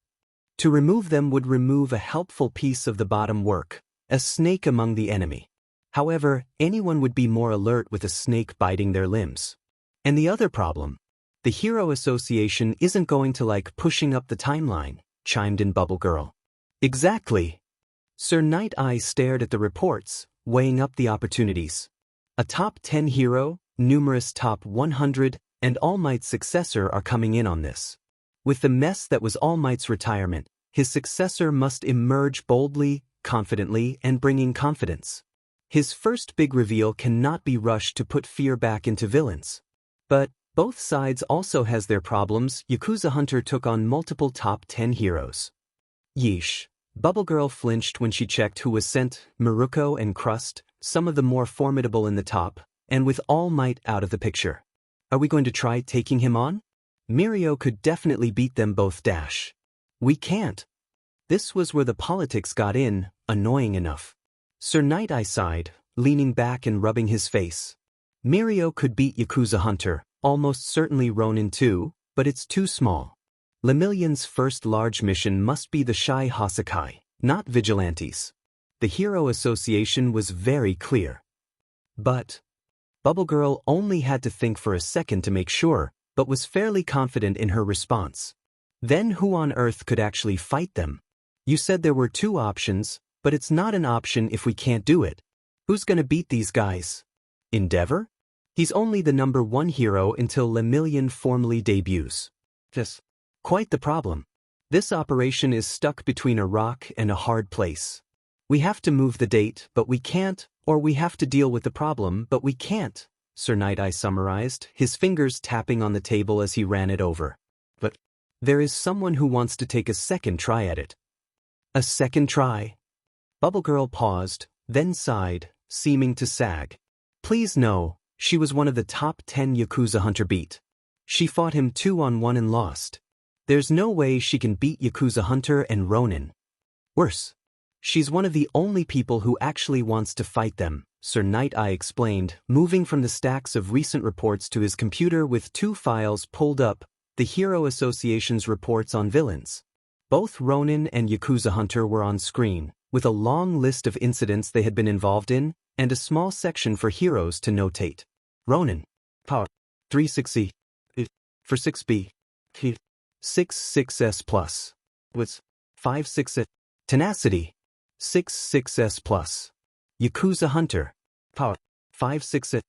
To remove them would remove a helpful piece of the bottom work, a snake among the enemy. However, anyone would be more alert with a snake biting their limbs. And the other problem? The Hero Association isn't going to like pushing up the timeline, chimed in Bubble Girl. Exactly. Sir Night Eye stared at the reports, weighing up the opportunities. A top 10 hero, numerous top 100, and All Might's successor are coming in on this. With the mess that was All Might's retirement, his successor must emerge boldly, confidently, and bringing confidence. His first big reveal cannot be rushed to put fear back into villains. But both sides also has their problems. Yakuza Hunter took on multiple top 10 heroes. Yeesh. Bubble Girl flinched when she checked who was sent, Maruko and Crust, some of the more formidable in the top, and with All Might out of the picture. Are we going to try taking him on? Mirio could definitely beat them both dash. We can't. This was where the politics got in, annoying enough. Sir Night Eye sighed, leaning back and rubbing his face. Mirio could beat Yakuza Hunter, almost certainly Ronin too, but it's too small. Lemillion's first large mission must be the Shy Hasakai, not vigilantes. The Hero Association was very clear. But Bubble Girl only had to think for a second to make sure, but was fairly confident in her response. Then who on earth could actually fight them? You said there were 2 options, but it's not an option if we can't do it. Who's gonna beat these guys? Endeavor? He's only the number 1 hero until Lemillion formally debuts. Just quite the problem. This operation is stuck between a rock and a hard place. We have to move the date, but we can't, or we have to deal with the problem, but we can't, Sir Night Eye summarized, his fingers tapping on the table as he ran it over. But there is someone who wants to take a second try at it. A second try? Bubble Girl paused, then sighed, seeming to sag. Please no, she was one of the top 10 Yakuza Hunter beat. She fought him 2-on-1 and lost. There's no way she can beat Yakuza Hunter and Ronin. Worse. She's one of the only people who actually wants to fight them, Sir Night Eye explained, moving from the stacks of recent reports to his computer with 2 files pulled up, the Hero Association's reports on villains. Both Ronin and Yakuza Hunter were on screen, with a long list of incidents they had been involved in, and a small section for heroes to notate. Ronin. Power. 360. For 6B. 66S plus. Was 56. Tenacity. 66S plus. Yakuza Hunter. Power. 56.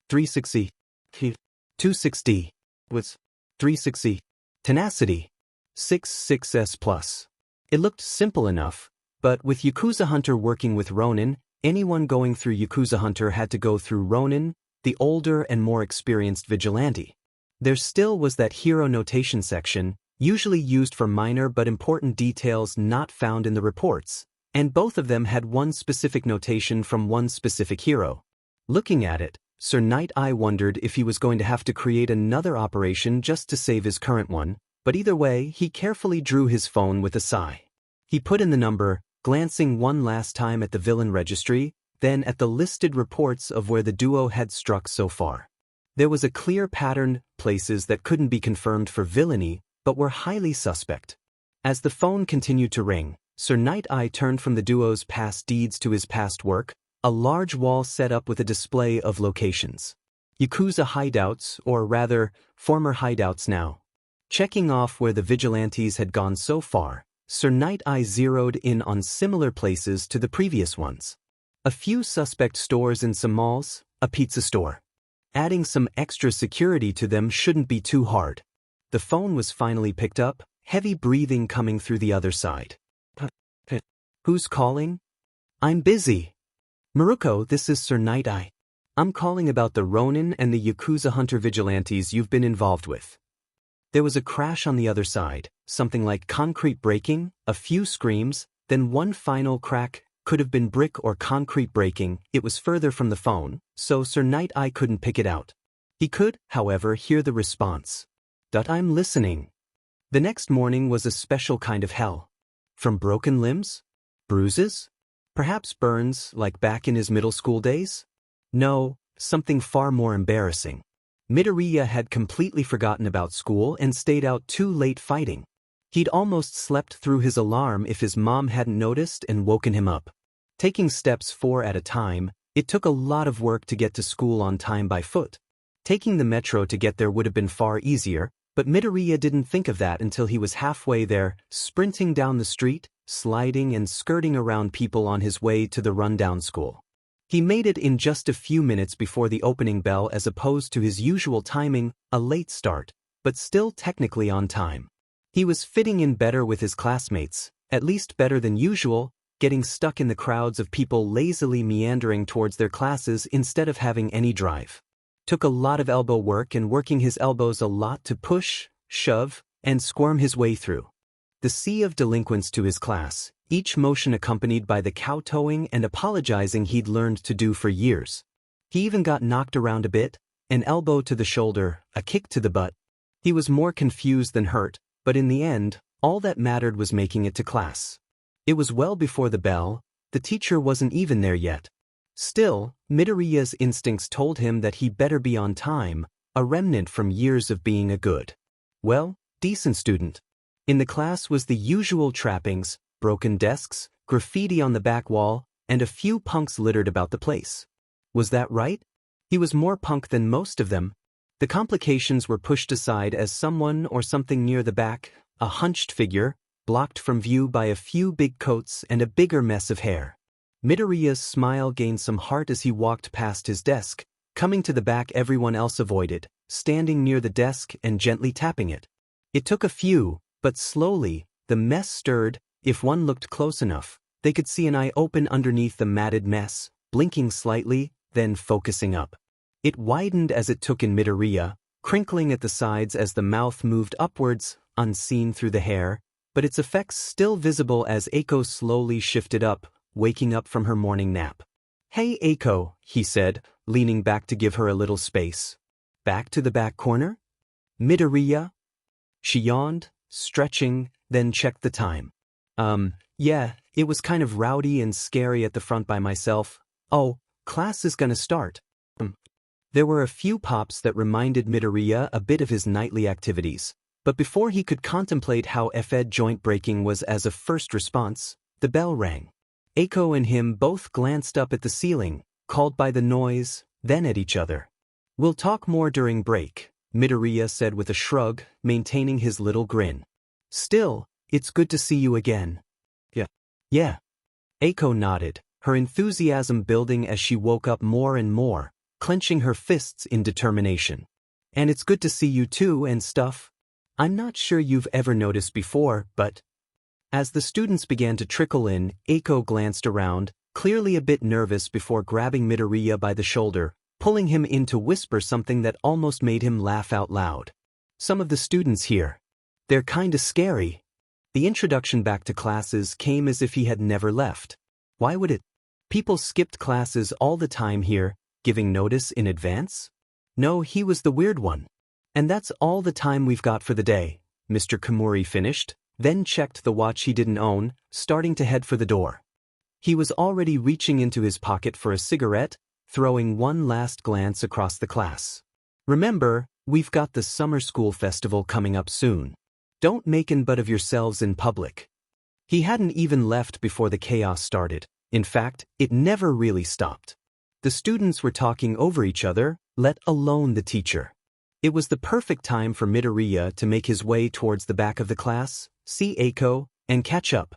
360. 260. Was 360. Tenacity. 66S plus. It looked simple enough, but with Yakuza Hunter working with Ronin, anyone going through Yakuza Hunter had to go through Ronin, the older and more experienced vigilante. There still was that hero notation section, usually used for minor but important details not found in the reports, and both of them had one specific notation from one specific hero. Looking at it, Sir Night-Eye wondered if he was going to have to create another operation just to save his current one, but either way, he carefully drew his phone with a sigh. He put in the number, glancing one last time at the villain registry, then at the listed reports of where the duo had struck so far. There was a clear pattern, places that couldn't be confirmed for villainy, but were highly suspect. As the phone continued to ring, Sir Night-Eye turned from the duo's past deeds to his past work, a large wall set up with a display of locations. Yakuza hideouts, or rather, former hideouts now. Checking off where the vigilantes had gone so far, Sir Night-Eye zeroed in on similar places to the previous ones. A few suspect stores in some malls, a pizza store. Adding some extra security to them shouldn't be too hard. The phone was finally picked up, heavy breathing coming through the other side. Who's calling? I'm busy. Maruko, this is Sir Night-Eye. I'm calling about the Ronin and the Yakuza Hunter vigilantes you've been involved with. There was a crash on the other side, something like concrete breaking, a few screams, then one final crack. Could have been brick or concrete breaking. It was further from the phone, so Sir Night-Eye couldn't pick it out. He could, however, hear the response. I'm listening. The next morning was a special kind of hell. From broken limbs? Bruises? Perhaps burns, like back in his middle school days? No, something far more embarrassing. Midoriya had completely forgotten about school and stayed out too late fighting. He'd almost slept through his alarm if his mom hadn't noticed and woken him up. Taking steps 4 at a time, it took a lot of work to get to school on time by foot. Taking the metro to get there would have been far easier, but Midoriya didn't think of that until he was halfway there, sprinting down the street, sliding and skirting around people on his way to the rundown school. He made it in just a few minutes before the opening bell as opposed to his usual timing, a late start, but still technically on time. He was fitting in better with his classmates, at least better than usual, getting stuck in the crowds of people lazily meandering towards their classes instead of having any drive. Took a lot of elbow work and working his elbows a lot to push, shove, and squirm his way through. The sea of delinquents to his class, each motion accompanied by the kowtowing and apologizing he'd learned to do for years. He even got knocked around a bit, an elbow to the shoulder, a kick to the butt. He was more confused than hurt, but in the end, all that mattered was making it to class. It was well before the bell, the teacher wasn't even there yet. Still, Midoriya's instincts told him that he better be on time, a remnant from years of being a good, decent student. In the class was the usual trappings, broken desks, graffiti on the back wall, and a few punks littered about the place. Was that right? He was more punk than most of them. The complications were pushed aside as someone or something near the back, a hunched figure, blocked from view by a few big coats and a bigger mess of hair. Midoriya's smile gained some heart as he walked past his desk, coming to the back everyone else avoided, standing near the desk and gently tapping it. It took a few, but slowly, the mess stirred. If one looked close enough, they could see an eye open underneath the matted mess, blinking slightly, then focusing up. It widened as it took in Midoriya, crinkling at the sides as the mouth moved upwards, unseen through the hair, but its effects still visible as Eiko slowly shifted up, waking up from her morning nap. "Hey Eiko," he said, leaning back to give her a little space. "Back to the back corner?" "Midoriya?" She yawned, stretching, then checked the time. Yeah, it was kind of rowdy and scary at the front by myself. Oh, class is gonna start. There were a few pops that reminded Midoriya a bit of his nightly activities, but before he could contemplate how Fed joint breaking was as a first response, the bell rang. Eiko and him both glanced up at the ceiling, called by the noise, then at each other. "We'll talk more during break," Midoriya said with a shrug, maintaining his little grin. "Still, it's good to see you again." Yeah. Eiko nodded, her enthusiasm building as she woke up more and more, clenching her fists in determination. "And it's good to see you too and stuff. I'm not sure you've ever noticed before, but..." As the students began to trickle in, Eiko glanced around, clearly a bit nervous before grabbing Midoriya by the shoulder, pulling him in to whisper something that almost made him laugh out loud. "Some of the students here. They're kinda scary." The introduction back to classes came as if he had never left. Why would it? People skipped classes all the time here, giving notice in advance? No, he was the weird one. "And that's all the time we've got for the day," Mr. Komori finished, then checked the watch he didn't own, starting to head for the door. He was already reaching into his pocket for a cigarette, throwing one last glance across the class. "Remember, we've got the summer school festival coming up soon. Don't make an butt of yourselves in public." He hadn't even left before the chaos started. In fact, it never really stopped. The students were talking over each other, let alone the teacher. It was the perfect time for Midoriya to make his way towards the back of the class, see Eiko, and catch up.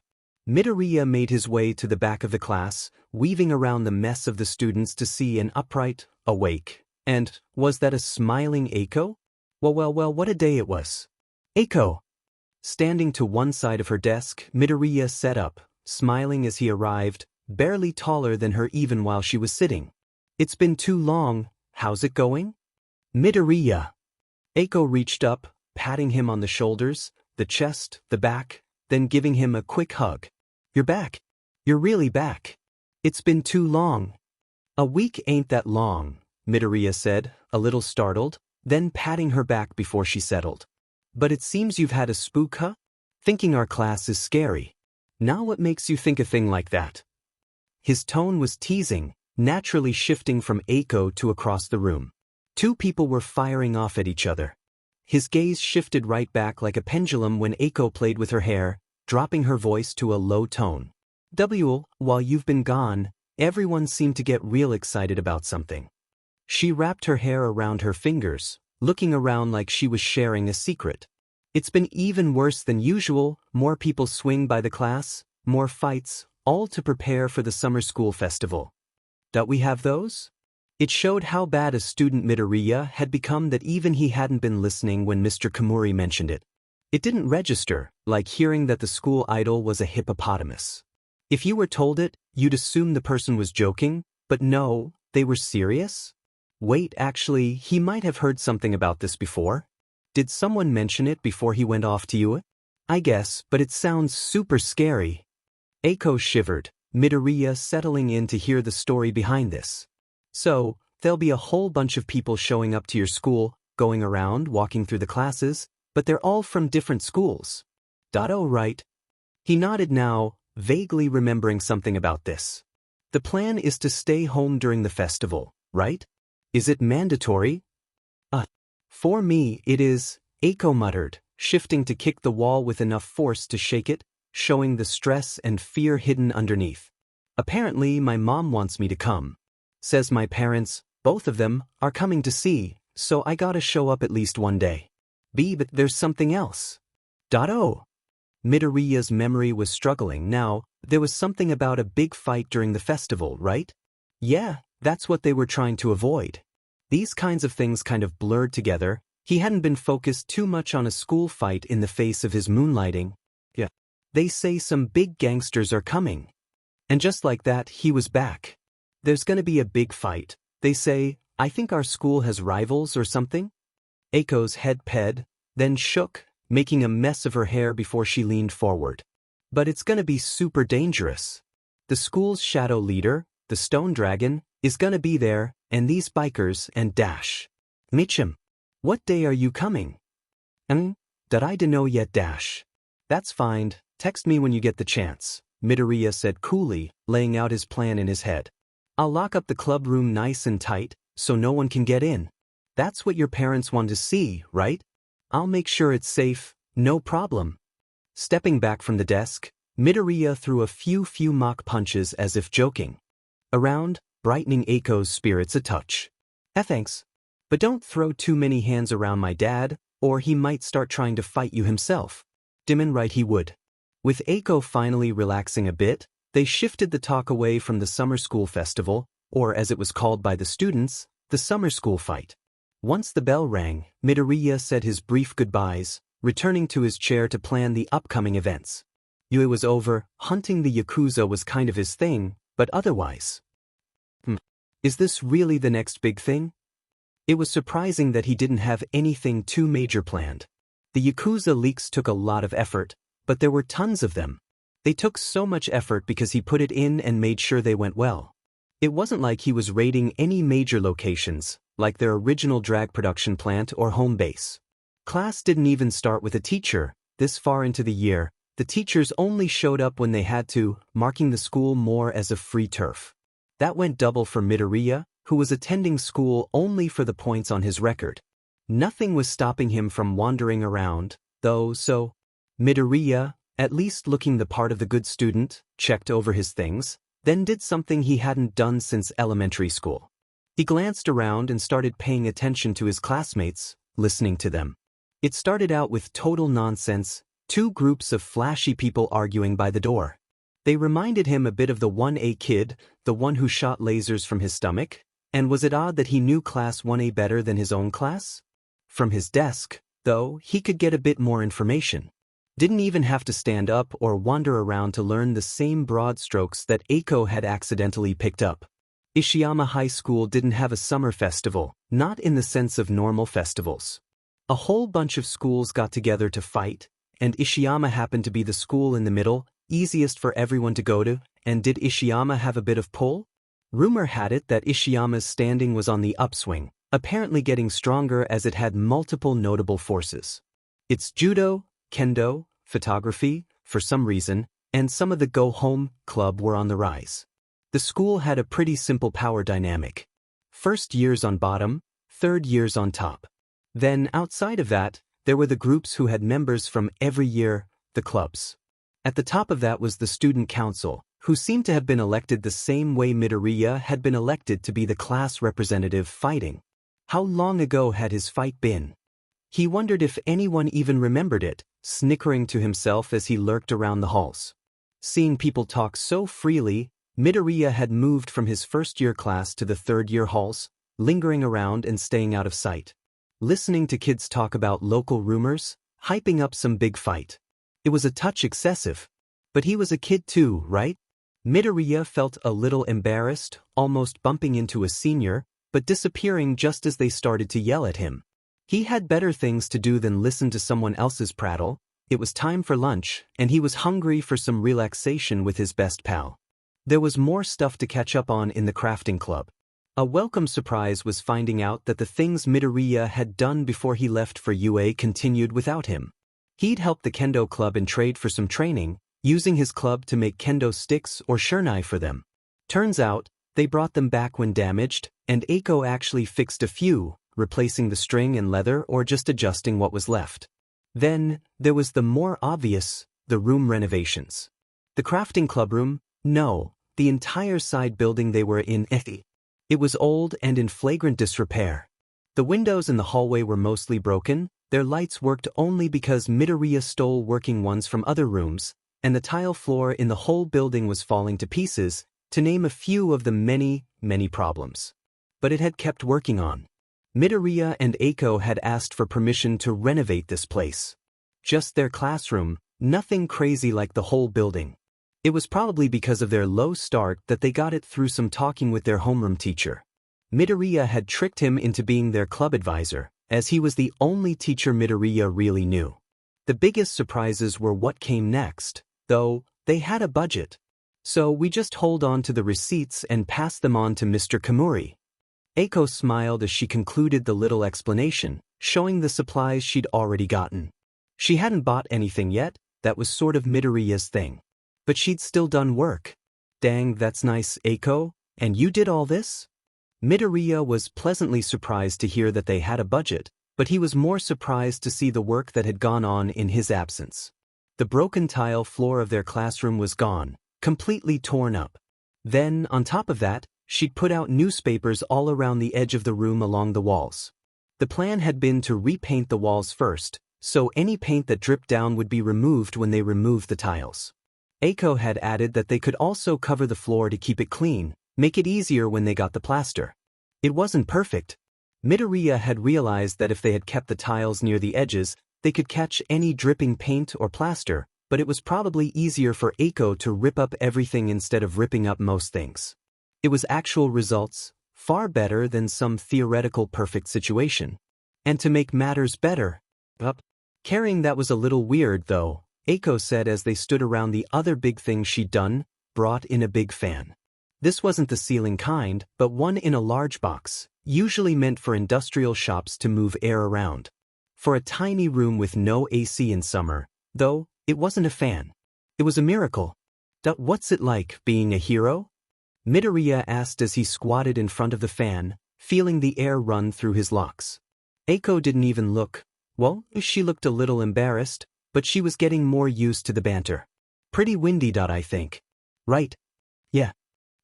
Midoriya made his way to the back of the class, weaving around the mess of the students to see an upright, awake, and, was that a smiling Eiko? Well, what a day it was. "Eiko!" Standing to one side of her desk, Midoriya sat up, smiling as he arrived, barely taller than her even while she was sitting. "It's been too long, how's it going?" "Midoriya!" Eiko reached up, patting him on the shoulders, the chest, the back, then giving him a quick hug. "You're back. You're really back. It's been too long." "A week ain't that long," Midoriya said, a little startled, then patting her back before she settled. "But it seems you've had a spook, huh? Thinking our class is scary. Now what makes you think a thing like that?" His tone was teasing, naturally shifting from Eiko to across the room. Two people were firing off at each other. His gaze shifted right back like a pendulum when Eiko played with her hair, dropping her voice to a low tone. While you've been gone, everyone seemed to get real excited about something." She wrapped her hair around her fingers, looking around like she was sharing a secret. "It's been even worse than usual, more people swing by the class, more fights, all to prepare for the summer school festival." "Don't we have those?" It showed how bad a student Midoriya had become that even he hadn't been listening when Mr. Komori mentioned it. It didn't register, like hearing that the school idol was a hippopotamus. If you were told it, you'd assume the person was joking, but no, they were serious? Wait, actually, he might have heard something about this before. Did someone mention it before he went off to you? I guess, but it sounds super scary. Eiko shivered, Midoriya settling in to hear the story behind this. "So, there'll be a whole bunch of people showing up to your school, going around, walking through the classes, but they're all from different schools. Oh, right." He nodded now, vaguely remembering something about this. "The plan is to stay home during the festival, right? Is it mandatory?" For me, it is," Eiko muttered, shifting to kick the wall with enough force to shake it, showing the stress and fear hidden underneath. "Apparently my mom wants me to come. Says my parents, both of them, are coming to see, so I gotta show up at least one day. But there's something else." Oh. Midoriya's memory was struggling now. There was something about a big fight during the festival, right? Yeah, that's what they were trying to avoid. These kinds of things kind of blurred together. He hadn't been focused too much on a school fight in the face of his moonlighting. Yeah. They say some big gangsters are coming. And just like that, he was back. There's gonna be a big fight. They say, I think our school has rivals or something? Eiko's head ped, then shook, making a mess of her hair before she leaned forward. But it's gonna be super dangerous. The school's shadow leader, the Stone Dragon, is gonna be there, and these bikers and dash. Mitchum, what day are you coming? Did I know yet dash. That's fine, text me when you get the chance, Midoriya said coolly, laying out his plan in his head. I'll lock up the club room nice and tight, so no one can get in. That's what your parents want to see, right? I'll make sure it's safe, no problem. Stepping back from the desk, Midoriya threw a few mock punches as if joking around, brightening Aiko's spirits a touch. Thanks. But don't throw too many hands around my dad, or he might start trying to fight you himself. Dimon right he would. With Aiko finally relaxing a bit, they shifted the talk away from the summer school festival, or as it was called by the students, the summer school fight. Once the bell rang, Midoriya said his brief goodbyes, returning to his chair to plan the upcoming events. It was over, hunting the Yakuza was kind of his thing, but otherwise. Is this really the next big thing? It was surprising that he didn't have anything too major planned. The Yakuza leaks took a lot of effort, but there were tons of them. They took so much effort because he put it in and made sure they went well. It wasn't like he was raiding any major locations, like their original drag production plant or home base. Class didn't even start with a teacher. This far into the year, the teachers only showed up when they had to, marking the school more as a free turf. That went double for Midoriya, who was attending school only for the points on his record. Nothing was stopping him from wandering around, though, so Midoriya, at least looking the part of the good student, checked over his things, then did something he hadn't done since elementary school. He glanced around and started paying attention to his classmates, listening to them. It started out with total nonsense, two groups of flashy people arguing by the door. They reminded him a bit of the 1A kid, the one who shot lasers from his stomach, and was it odd that he knew Class 1A better than his own class? From his desk, though, he could get a bit more information. Didn't even have to stand up or wander around to learn the same broad strokes that Aiko had accidentally picked up. Ishiyama High School didn't have a summer festival, not in the sense of normal festivals. A whole bunch of schools got together to fight, and Ishiyama happened to be the school in the middle, easiest for everyone to go to, and did Ishiyama have a bit of pull? Rumor had it that Ishiyama's standing was on the upswing, apparently getting stronger as it had multiple notable forces. Its judo, kendo, photography, for some reason, and some of the go-home club were on the rise. The school had a pretty simple power dynamic. First years on bottom, third years on top. Then, outside of that, there were the groups who had members from every year, the clubs. At the top of that was the student council, who seemed to have been elected the same way Midoriya had been elected to be the class representative fighting. How long ago had his fight been? He wondered if anyone even remembered it, snickering to himself as he lurked around the halls. Seeing people talk so freely, Midoriya had moved from his first-year class to the third-year halls, lingering around and staying out of sight. Listening to kids talk about local rumors, hyping up some big fight. It was a touch excessive. But he was a kid too, right? Midoriya felt a little embarrassed, almost bumping into a senior, but disappearing just as they started to yell at him. He had better things to do than listen to someone else's prattle. It was time for lunch, and he was hungry for some relaxation with his best pal. There was more stuff to catch up on in the crafting club. A welcome surprise was finding out that the things Midoriya had done before he left for UA continued without him. He'd helped the kendo club in trade for some training, using his club to make kendo sticks or shurnai for them. Turns out, they brought them back when damaged, and Aiko actually fixed a few, replacing the string and leather or just adjusting what was left. Then, there was the more obvious, the room renovations. The crafting club room, no, the entire side building they were in. It was old and in flagrant disrepair. The windows in the hallway were mostly broken, their lights worked only because Midoriya stole working ones from other rooms, and the tile floor in the whole building was falling to pieces, to name a few of the many problems. But it had kept working on. Midoriya and Aiko had asked for permission to renovate this place. Just their classroom, nothing crazy like the whole building. It was probably because of their low start that they got it through some talking with their homeroom teacher. Midoriya had tricked him into being their club advisor, as he was the only teacher Midoriya really knew. The biggest surprises were what came next, though they had a budget. So we just hold on to the receipts and pass them on to Mr. Kamuri. Aiko smiled as she concluded the little explanation, showing the supplies she'd already gotten. She hadn't bought anything yet, that was sort of Midoriya's thing. But she'd still done work. Dang, that's nice, Aiko, and you did all this? Midoriya was pleasantly surprised to hear that they had a budget, but he was more surprised to see the work that had gone on in his absence. The broken tile floor of their classroom was gone, completely torn up. Then, on top of that, she'd put out newspapers all around the edge of the room along the walls. The plan had been to repaint the walls first, so any paint that dripped down would be removed when they removed the tiles. Eiko had added that they could also cover the floor to keep it clean, make it easier when they got the plaster. It wasn't perfect. Midoriya had realized that if they had kept the tiles near the edges, they could catch any dripping paint or plaster, but it was probably easier for Eiko to rip up everything instead of ripping up most things. It was actual results, far better than some theoretical perfect situation. And to make matters better, carrying that was a little weird though, Eiko said as they stood around the other big thing she'd done, brought in a big fan. This wasn't the ceiling kind, but one in a large box, usually meant for industrial shops to move air around. For a tiny room with no AC in summer, though, it wasn't a fan. It was a miracle. What's it like, being a hero? Midoriya asked as he squatted in front of the fan, feeling the air run through his locks. Eiko didn't even look. Well, she looked a little embarrassed, but she was getting more used to the banter. Pretty windy, I think. Right? Yeah.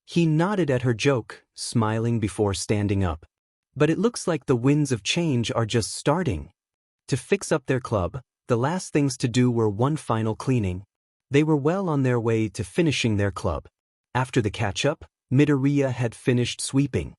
He nodded at her joke, smiling before standing up. But it looks like the winds of change are just starting. To fix up their club, the last things to do were one final cleaning. They were well on their way to finishing their club. After the catch-up, Midoriya had finished sweeping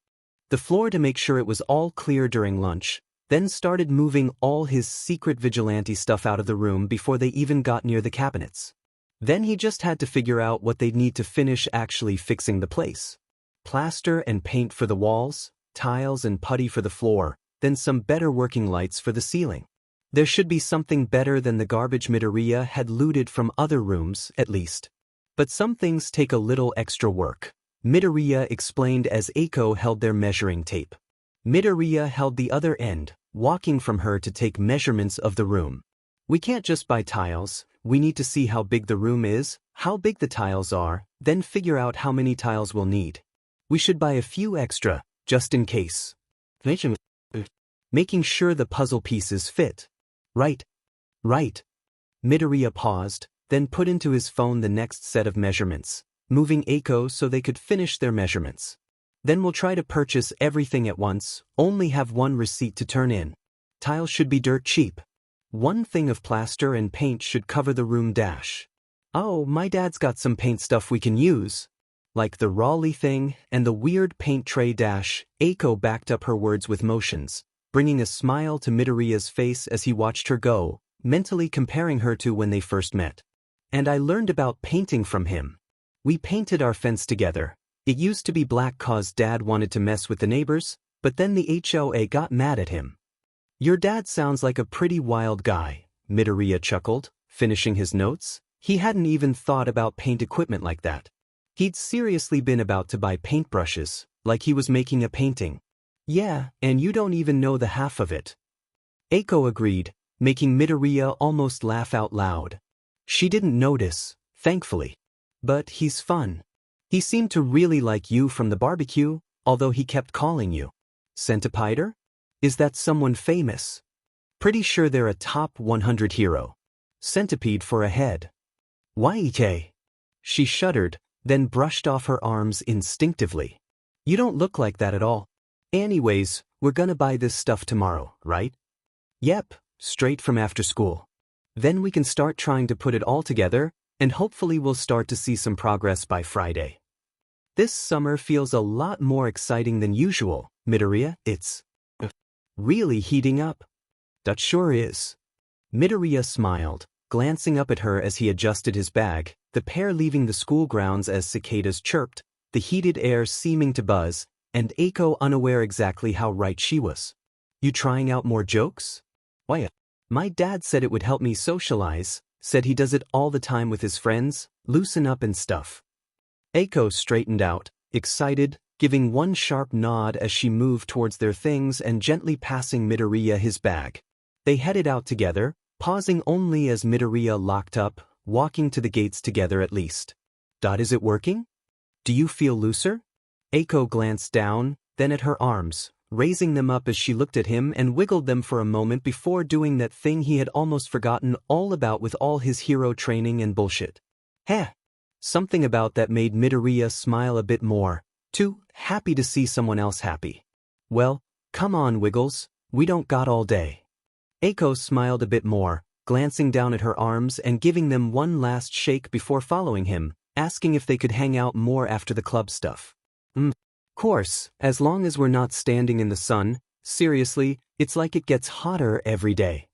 the floor to make sure it was all clear during lunch, then started moving all his secret vigilante stuff out of the room before they even got near the cabinets. Then he just had to figure out what they'd need to finish actually fixing the place. Plaster and paint for the walls, tiles and putty for the floor, then some better working lights for the ceiling. There should be something better than the garbage Midoriya had looted from other rooms, at least. But some things take a little extra work, Midoriya explained as Eiko held their measuring tape. Midoriya held the other end, walking from her to take measurements of the room. We can't just buy tiles, we need to see how big the room is, how big the tiles are, then figure out how many tiles we'll need. We should buy a few extra, just in case. Making sure the puzzle pieces fit. Right. Midoriya paused, then put into his phone the next set of measurements, moving Eiko so they could finish their measurements. Then we'll try to purchase everything at once, only have one receipt to turn in. Tiles should be dirt cheap. One thing of plaster and paint should cover the room dash. Oh, my dad's got some paint stuff we can use. Like the Raleigh thing and the weird paint tray dash, Eiko backed up her words with motions, bringing a smile to Midoriya's face as he watched her go, mentally comparing her to when they first met. And I learned about painting from him. We painted our fence together. It used to be black cause Dad wanted to mess with the neighbors, but then the HOA got mad at him. Your dad sounds like a pretty wild guy, Midoriya chuckled, finishing his notes. He hadn't even thought about paint equipment like that. He'd seriously been about to buy paintbrushes, like he was making a painting. Yeah, and you don't even know the half of it. Eiko agreed, making Midoriya almost laugh out loud. She didn't notice, thankfully. But he's fun. He seemed to really like you from the barbecue, although he kept calling you Centipider? Is that someone famous? Pretty sure they're a top 100 hero. Centipede for a head. Why? She shuddered, then brushed off her arms instinctively. You don't look like that at all. Anyways, we're gonna buy this stuff tomorrow, right? Yep, straight from after school. Then we can start trying to put it all together, and hopefully we'll start to see some progress by Friday. This summer feels a lot more exciting than usual, Midoriya. It's really heating up. That sure is. Midoriya smiled, glancing up at her as he adjusted his bag, the pair leaving the school grounds as cicadas chirped, the heated air seeming to buzz, and Eiko unaware exactly how right she was. You trying out more jokes? Why? My dad said it would help me socialize, said he does it all the time with his friends, loosen up and stuff. Eiko straightened out, excited, giving one sharp nod as she moved towards their things and gently passing Midoriya his bag. They headed out together, pausing only as Midoriya locked up, walking to the gates together at least. Is it working? Do you feel looser? Eiko glanced down, then at her arms, raising them up as she looked at him and wiggled them for a moment before doing that thing he had almost forgotten all about with all his hero training and bullshit. Heh! Something about that made Midoriya smile a bit more, too happy to see someone else happy. Well, come on Wiggles, we don't got all day. Eiko smiled a bit more, glancing down at her arms and giving them one last shake before following him, asking if they could hang out more after the club stuff. Course, as long as we're not standing in the sun, seriously, it's like it gets hotter every day.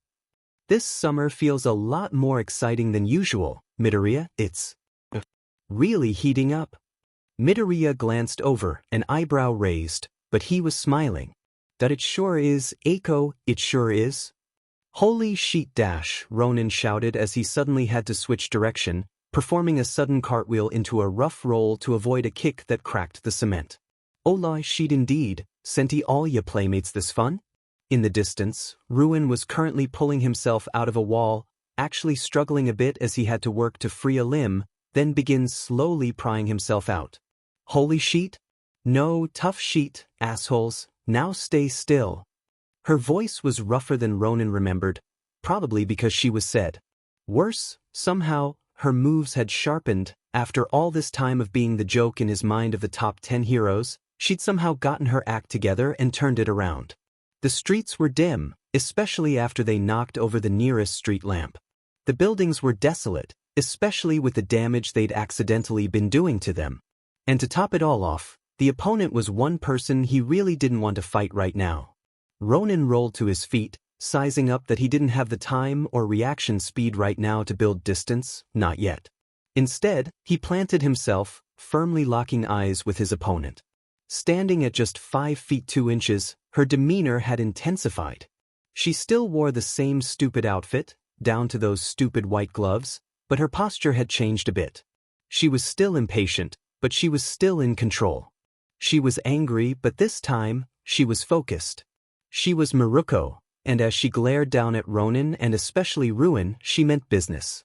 This summer feels a lot more exciting than usual, Midoriya, it's really heating up. Midoriya glanced over, an eyebrow raised, but he was smiling. That it sure is, Eiko, it sure is. Holy sheet dash, Ronin shouted as he suddenly had to switch direction, performing a sudden cartwheel into a rough roll to avoid a kick that cracked the cement. Holy sheet indeed, senti all ya playmates this fun? In the distance, Ruin was currently pulling himself out of a wall, actually struggling a bit as he had to work to free a limb, then begin slowly prying himself out. Holy sheet? No, tough sheet, assholes, now stay still. Her voice was rougher than Ronin remembered, probably because she was said. Worse, somehow, her moves had sharpened. After all this time of being the joke in his mind of the top 10 heroes, she'd somehow gotten her act together and turned it around. The streets were dim, especially after they knocked over the nearest street lamp. The buildings were desolate, especially with the damage they'd accidentally been doing to them. And to top it all off, the opponent was one person he really didn't want to fight right now. Ronin rolled to his feet, sizing up that he didn't have the time or reaction speed right now to build distance, not yet. Instead, he planted himself, firmly locking eyes with his opponent. Standing at just 5 feet 2 inches, her demeanor had intensified. She still wore the same stupid outfit, down to those stupid white gloves, but her posture had changed a bit. She was still impatient, but she was still in control. She was angry, but this time, she was focused. She was Maruko, and as she glared down at Ronin and especially Ruin, she meant business.